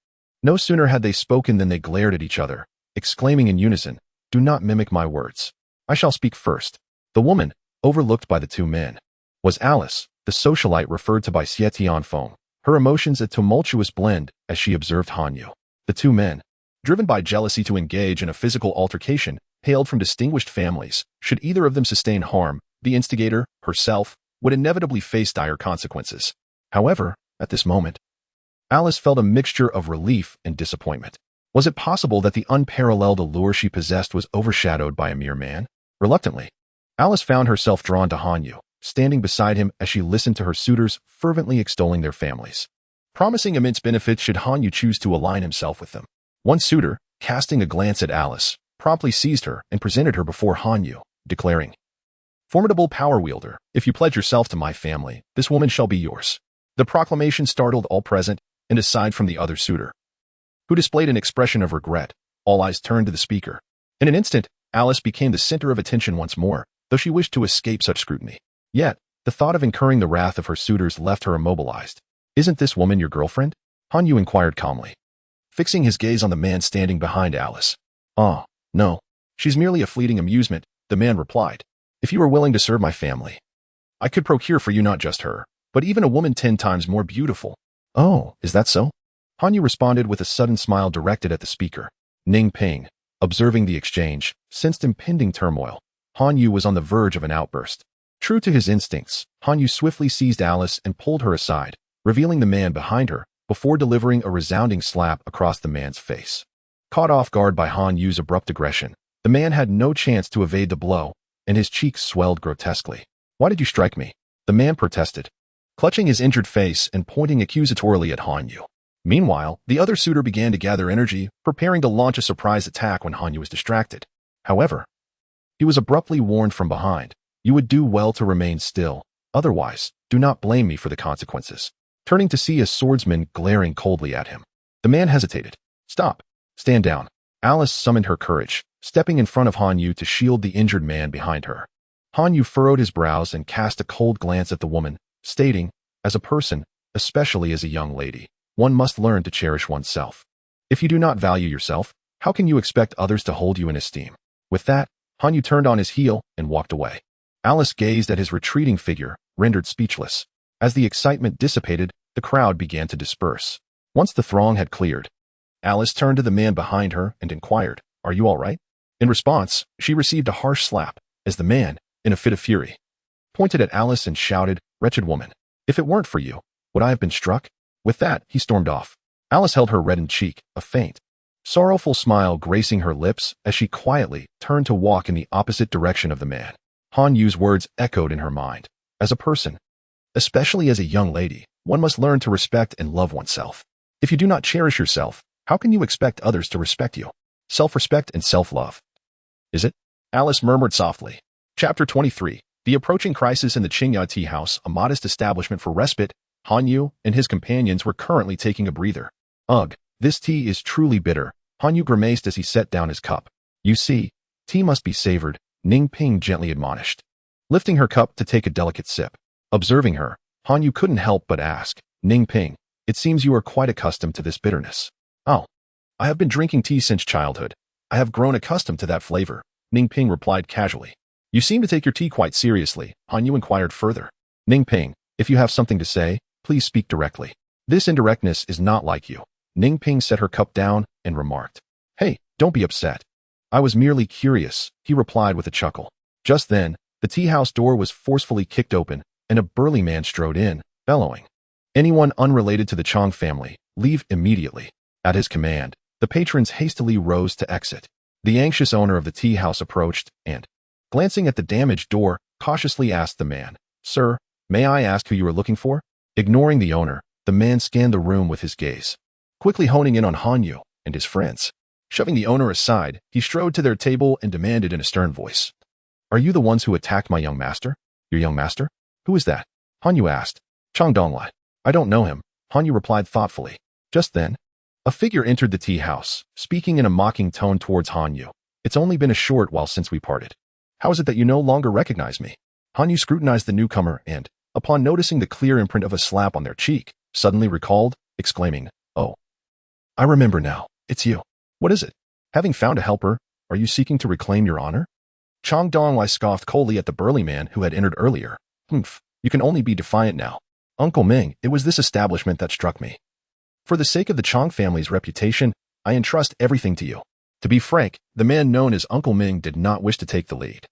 No sooner had they spoken than they glared at each other, exclaiming in unison, "Do not mimic my words. I shall speak first." The woman, overlooked by the two men, was Alice, the socialite referred to by Xie Tianfeng, her emotions a tumultuous blend as she observed Han Yu. The two men, driven by jealousy to engage in a physical altercation, hailed from distinguished families. Should either of them sustain harm, the instigator, herself, would inevitably face dire consequences. However, at this moment, Alice felt a mixture of relief and disappointment. Was it possible that the unparalleled allure she possessed was overshadowed by a mere man? Reluctantly, Alice found herself drawn to Han Yu, standing beside him as she listened to her suitors fervently extolling their families, promising immense benefits should Han Yu choose to align himself with them. One suitor, casting a glance at Alice, promptly seized her and presented her before Han Yu, declaring, "Formidable power wielder, if you pledge yourself to my family, this woman shall be yours." The proclamation startled all present, and aside from the other suitor, who displayed an expression of regret, all eyes turned to the speaker. In an instant, Alice became the center of attention once more, though she wished to escape such scrutiny. Yet, the thought of incurring the wrath of her suitors left her immobilized. "Isn't this woman your girlfriend?" Han Yu inquired calmly, fixing his gaze on the man standing behind Alice. "Oh, no. She's merely a fleeting amusement," the man replied. "If you were willing to serve my family, I could procure for you not just her, but even a woman 10 times more beautiful." "Oh, is that so?" Han Yu responded with a sudden smile directed at the speaker. Ning Ping, observing the exchange, sensed impending turmoil. Han Yu was on the verge of an outburst. True to his instincts, Han Yu swiftly seized Alice and pulled her aside, revealing the man behind her, before delivering a resounding slap across the man's face. Caught off guard by Han Yu's abrupt aggression, the man had no chance to evade the blow, and his cheeks swelled grotesquely. "Why did you strike me?" the man protested, clutching his injured face and pointing accusatorily at Han Yu. Meanwhile, the other suitor began to gather energy, preparing to launch a surprise attack when Han Yu was distracted. However, he was abruptly warned from behind, "You would do well to remain still, otherwise, do not blame me for the consequences." Turning to see a swordsman glaring coldly at him, the man hesitated. "Stop. Stand down." Alice summoned her courage, stepping in front of Han Yu to shield the injured man behind her. Han Yu furrowed his brows and cast a cold glance at the woman, stating, "As a person, especially as a young lady, one must learn to cherish oneself. If you do not value yourself, how can you expect others to hold you in esteem?" With that, Han Yu turned on his heel and walked away. Alice gazed at his retreating figure, rendered speechless. As the excitement dissipated, the crowd began to disperse. Once the throng had cleared, Alice turned to the man behind her and inquired, "Are you all right?" In response, she received a harsh slap, as the man, in a fit of fury, pointed at Alice and shouted, "Wretched woman, if it weren't for you, would I have been struck?" With that, he stormed off. Alice held her reddened cheek, a faint, sorrowful smile gracing her lips as she quietly turned to walk in the opposite direction of the man. Han Yu's words echoed in her mind. As a person, especially as a young lady, one must learn to respect and love oneself. If you do not cherish yourself, how can you expect others to respect you? Self-respect and self-love. Is it? Alice murmured softly. Chapter 23. The approaching crisis in the Qingya tea house, a modest establishment for respite. Han Yu and his companions were currently taking a breather. "Ugh, this tea is truly bitter," Han Yu grimaced as he set down his cup. "You see, tea must be savored," Ning Ping gently admonished, lifting her cup to take a delicate sip. Observing her, Han Yu couldn't help but ask, "Ning Ping, It seems you are quite accustomed to this bitterness. Oh, I have been drinking tea since childhood. I have grown accustomed to that flavor, Ning Ping replied casually. You seem to take your tea quite seriously, Han Yu inquired further. Ning Ping, if you have something to say, please speak directly. This indirectness is not like you. Ning Ping set her cup down and remarked. Hey, don't be upset. I was merely curious, he replied with a chuckle. Just then, the tea house door was forcefully kicked open, and a burly man strode in, bellowing. Anyone unrelated to the Chong family, leave immediately. At his command, the patrons hastily rose to exit. The anxious owner of the tea house approached and, glancing at the damaged door, cautiously asked the man, Sir, may I ask who you are looking for? Ignoring the owner, the man scanned the room with his gaze, quickly honing in on Han Yu and his friends. Shoving the owner aside, he strode to their table and demanded in a stern voice. Are you the ones who attacked my young master? Your young master? Who is that? Han Yu asked. Chong Donglai. I don't know him, Han Yu replied thoughtfully. Just then, a figure entered the tea house, speaking in a mocking tone towards Han Yu. It's only been a short while since we parted. How is it that you no longer recognize me? Han Yu scrutinized the newcomer and, upon noticing the clear imprint of a slap on their cheek, suddenly recalled, exclaiming, Oh, I remember now. It's you. What is it? Having found a helper, are you seeking to reclaim your honor? Chong Donglai scoffed coldly at the burly man who had entered earlier. Humph, you can only be defiant now. Uncle Ming, it was this establishment that struck me. For the sake of the Chong family's reputation, I entrust everything to you. To be frank, the man known as Uncle Ming did not wish to take the lead.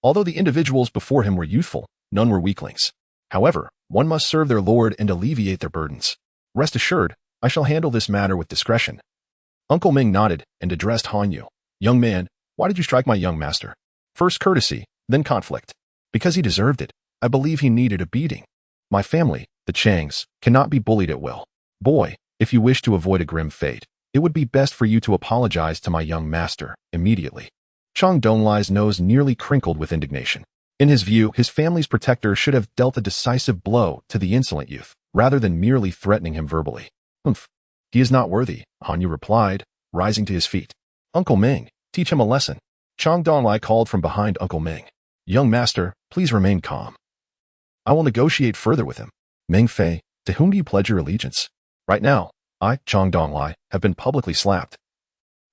Although the individuals before him were youthful, none were weaklings. However, one must serve their lord and alleviate their burdens. Rest assured, I shall handle this matter with discretion. Uncle Ming nodded and addressed Han Yu. Young man, why did you strike my young master? First courtesy, then conflict. Because he deserved it. I believe he needed a beating. My family, the Changs, cannot be bullied at will. Boy, if you wish to avoid a grim fate, it would be best for you to apologize to my young master, immediately. Chong Donglai's nose nearly crinkled with indignation. In his view, his family's protector should have dealt a decisive blow to the insolent youth, rather than merely threatening him verbally. Humph. He is not worthy, Han Yu replied, rising to his feet. Uncle Ming, teach him a lesson. Chong Donglai called from behind Uncle Ming. Young master, please remain calm. I will negotiate further with him. Meng Fei, to whom do you pledge your allegiance? Right now, I, Chong Donglai, have been publicly slapped.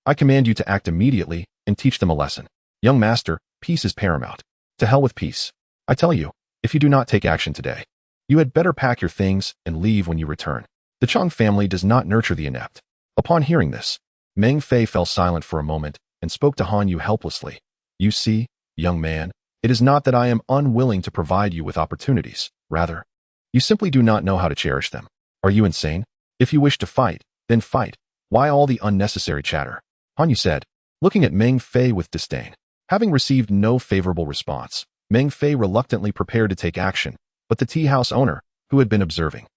I command you to act immediately and teach them a lesson. Young master, peace is paramount. To hell with peace. I tell you, if you do not take action today, you had better pack your things and leave when you return. The Chong family does not nurture the inept. Upon hearing this, Meng Fei fell silent for a moment and spoke to Han Yu helplessly. You see, young man, it is not that I am unwilling to provide you with opportunities. Rather, you simply do not know how to cherish them. Are you insane? If you wish to fight, then fight. Why all the unnecessary chatter? Han Yu said, looking at Meng Fei with disdain. Having received no favorable response, Meng Fei reluctantly prepared to take action, but the tea house owner, who had been observing,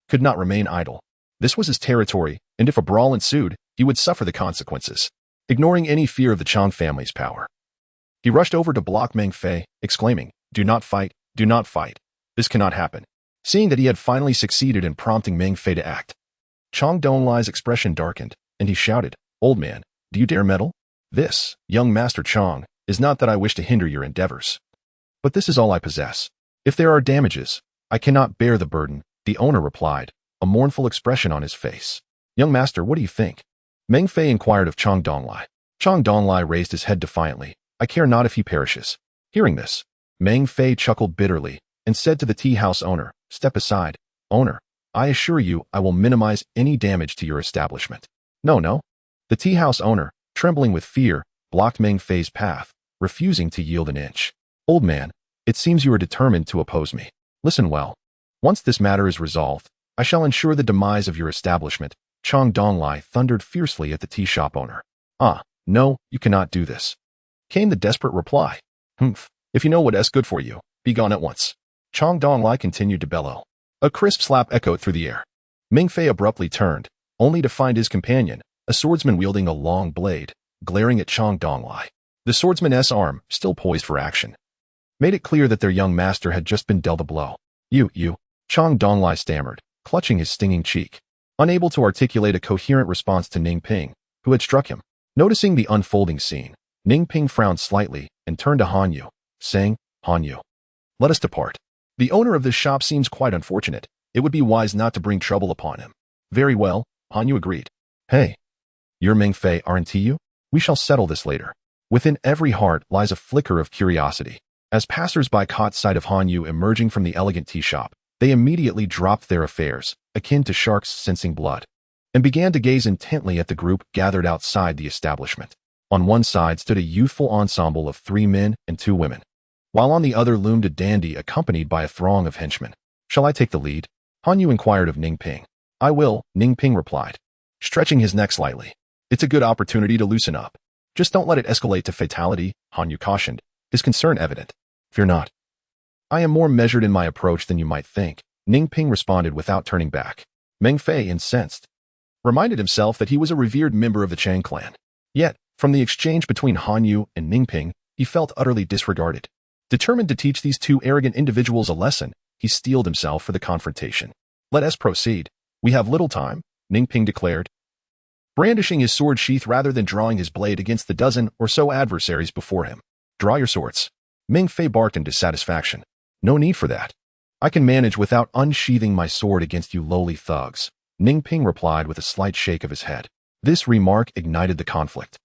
could not remain idle. This was his territory, and if a brawl ensued, he would suffer the consequences. Ignoring any fear of the Chong family's power, he rushed over to block Meng Fei, exclaiming, Do not fight, do not fight. This cannot happen. Seeing that he had finally succeeded in prompting Meng Fei to act, Chong Donglai's expression darkened, and he shouted, Old man, do you dare meddle? This, young Master Chong, is not that I wish to hinder your endeavors. But this is all I possess. If there are damages, I cannot bear the burden, the owner replied, a mournful expression on his face. Young master, what do you think? Meng Fei inquired of Chong Donglai. Chong Donglai raised his head defiantly. I care not if he perishes. Hearing this, Meng Fei chuckled bitterly and said to the tea house owner, Step aside. Owner, I assure you I will minimize any damage to your establishment. No. The tea house owner, trembling with fear, blocked Meng Fei's path, refusing to yield an inch. Old man, it seems you are determined to oppose me. Listen well. Once this matter is resolved, I shall ensure the demise of your establishment. Chong Donglai thundered fiercely at the tea shop owner. No, you cannot do this. Came the desperate reply. Humph, if you know what is good for you, be gone at once. Chong Donglai continued to bellow. A crisp slap echoed through the air. Meng Fei abruptly turned, only to find his companion, a swordsman wielding a long blade, glaring at Chong Donglai. The swordsman's arm, still poised for action, made it clear that their young master had just been dealt a blow. You, Chong Donglai stammered, clutching his stinging cheek, unable to articulate a coherent response to Ning Ping, who had struck him. Noticing the unfolding scene, Ning Ping frowned slightly and turned to Han Yu, saying, Han Yu, let us depart. The owner of this shop seems quite unfortunate. It would be wise not to bring trouble upon him. Very well, Han Yu agreed. Hey, you're Ming Fei, aren't you? We shall settle this later. Within every heart lies a flicker of curiosity. As passers-by caught sight of Han Yu emerging from the elegant tea shop, they immediately dropped their affairs, akin to sharks sensing blood, and began to gaze intently at the group gathered outside the establishment. On one side stood a youthful ensemble of 3 men and 2 women, while on the other loomed a dandy accompanied by a throng of henchmen. Shall I take the lead? Han Yu inquired of Ning Ping. I will, Ning Ping replied, stretching his neck slightly. It's a good opportunity to loosen up. Just don't let it escalate to fatality, Han Yu cautioned, his concern evident. Fear not. I am more measured in my approach than you might think, Ning Ping responded without turning back. Meng Fei, incensed, reminded himself that he was a revered member of the Chang clan. Yet, from the exchange between Han Yu and Ning Ping, he felt utterly disregarded. Determined to teach these 2 arrogant individuals a lesson, he steeled himself for the confrontation. Let us proceed. We have little time, Ning Ping declared, brandishing his sword sheath rather than drawing his blade against the dozen or so adversaries before him. Draw your swords. Meng Fei barked in dissatisfaction. No need for that. I can manage without unsheathing my sword against you lowly thugs, Ning Ping replied with a slight shake of his head. This remark ignited the conflict,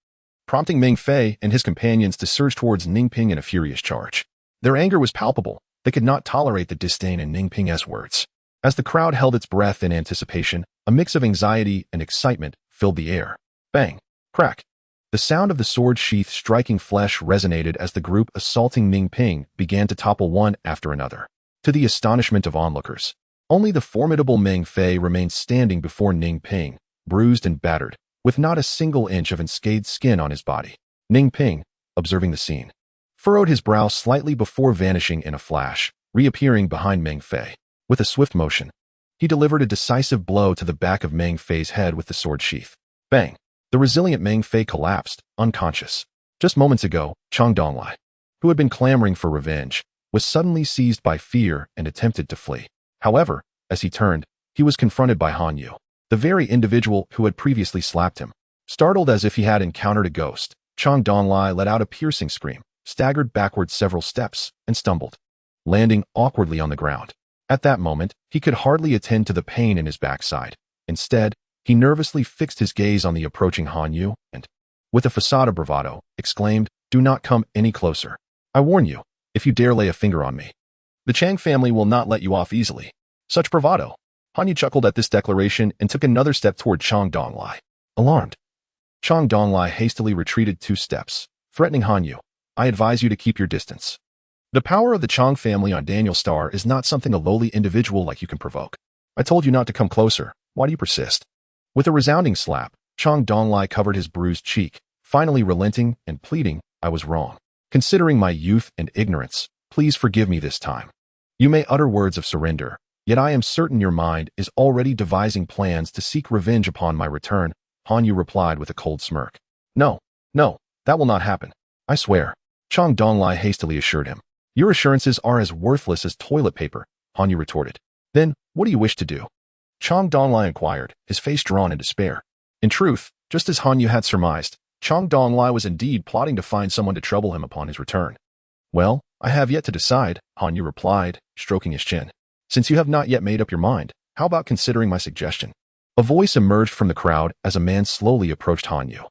prompting Meng Fei and his companions to surge towards Ning Ping in a furious charge. Their anger was palpable. They could not tolerate the disdain in Ning Ping's words. As the crowd held its breath in anticipation, a mix of anxiety and excitement filled the air. Bang! Crack! The sound of the sword sheath striking flesh resonated as the group assaulting Ning Ping began to topple one after another. To the astonishment of onlookers, only the formidable Meng Fei remained standing before Ning Ping, bruised and battered, with not a single inch of unscathed skin on his body. Ning Ping, observing the scene, furrowed his brow slightly before vanishing in a flash, reappearing behind Meng Fei. With a swift motion, he delivered a decisive blow to the back of Meng Fei's head with the sword sheath. Bang! The resilient Meng Fei collapsed, unconscious. Just moments ago, Chang Donglai, who had been clamoring for revenge, was suddenly seized by fear and attempted to flee. However, as he turned, he was confronted by Han Yu, the very individual who had previously slapped him. Startled as if he had encountered a ghost, Chang Donglai let out a piercing scream, staggered backward several steps, and stumbled, landing awkwardly on the ground. At that moment, he could hardly attend to the pain in his backside. Instead, he nervously fixed his gaze on the approaching Han Yu and, with a facade of bravado, exclaimed, "Do not come any closer. I warn you, if you dare lay a finger on me, the Chang family will not let you off easily." Such bravado! Han Yu chuckled at this declaration and took another step toward Chang Donglai. Alarmed, Chang Donglai hastily retreated 2 steps, threatening Han Yu, "I advise you to keep your distance. The power of the Chang family on Daniel Star is not something a lowly individual like you can provoke. I told you not to come closer. Why do you persist?" With a resounding slap, Chang Donglai covered his bruised cheek, finally relenting and pleading, "I was wrong. Considering my youth and ignorance, please forgive me this time." You may utter words of surrender, yet I am certain your mind is already devising plans to seek revenge upon my return, Han Yu replied with a cold smirk. No, that will not happen. I swear, Chang Donglai hastily assured him. Your assurances are as worthless as toilet paper, Han Yu retorted. Then, what do you wish to do? Chang Donglai inquired, his face drawn in despair. In truth, just as Han Yu had surmised, Chang Donglai was indeed plotting to find someone to trouble him upon his return. Well, I have yet to decide, Han Yu replied, stroking his chin. Since you have not yet made up your mind, how about considering my suggestion? A voice emerged from the crowd as a man slowly approached Han Yu.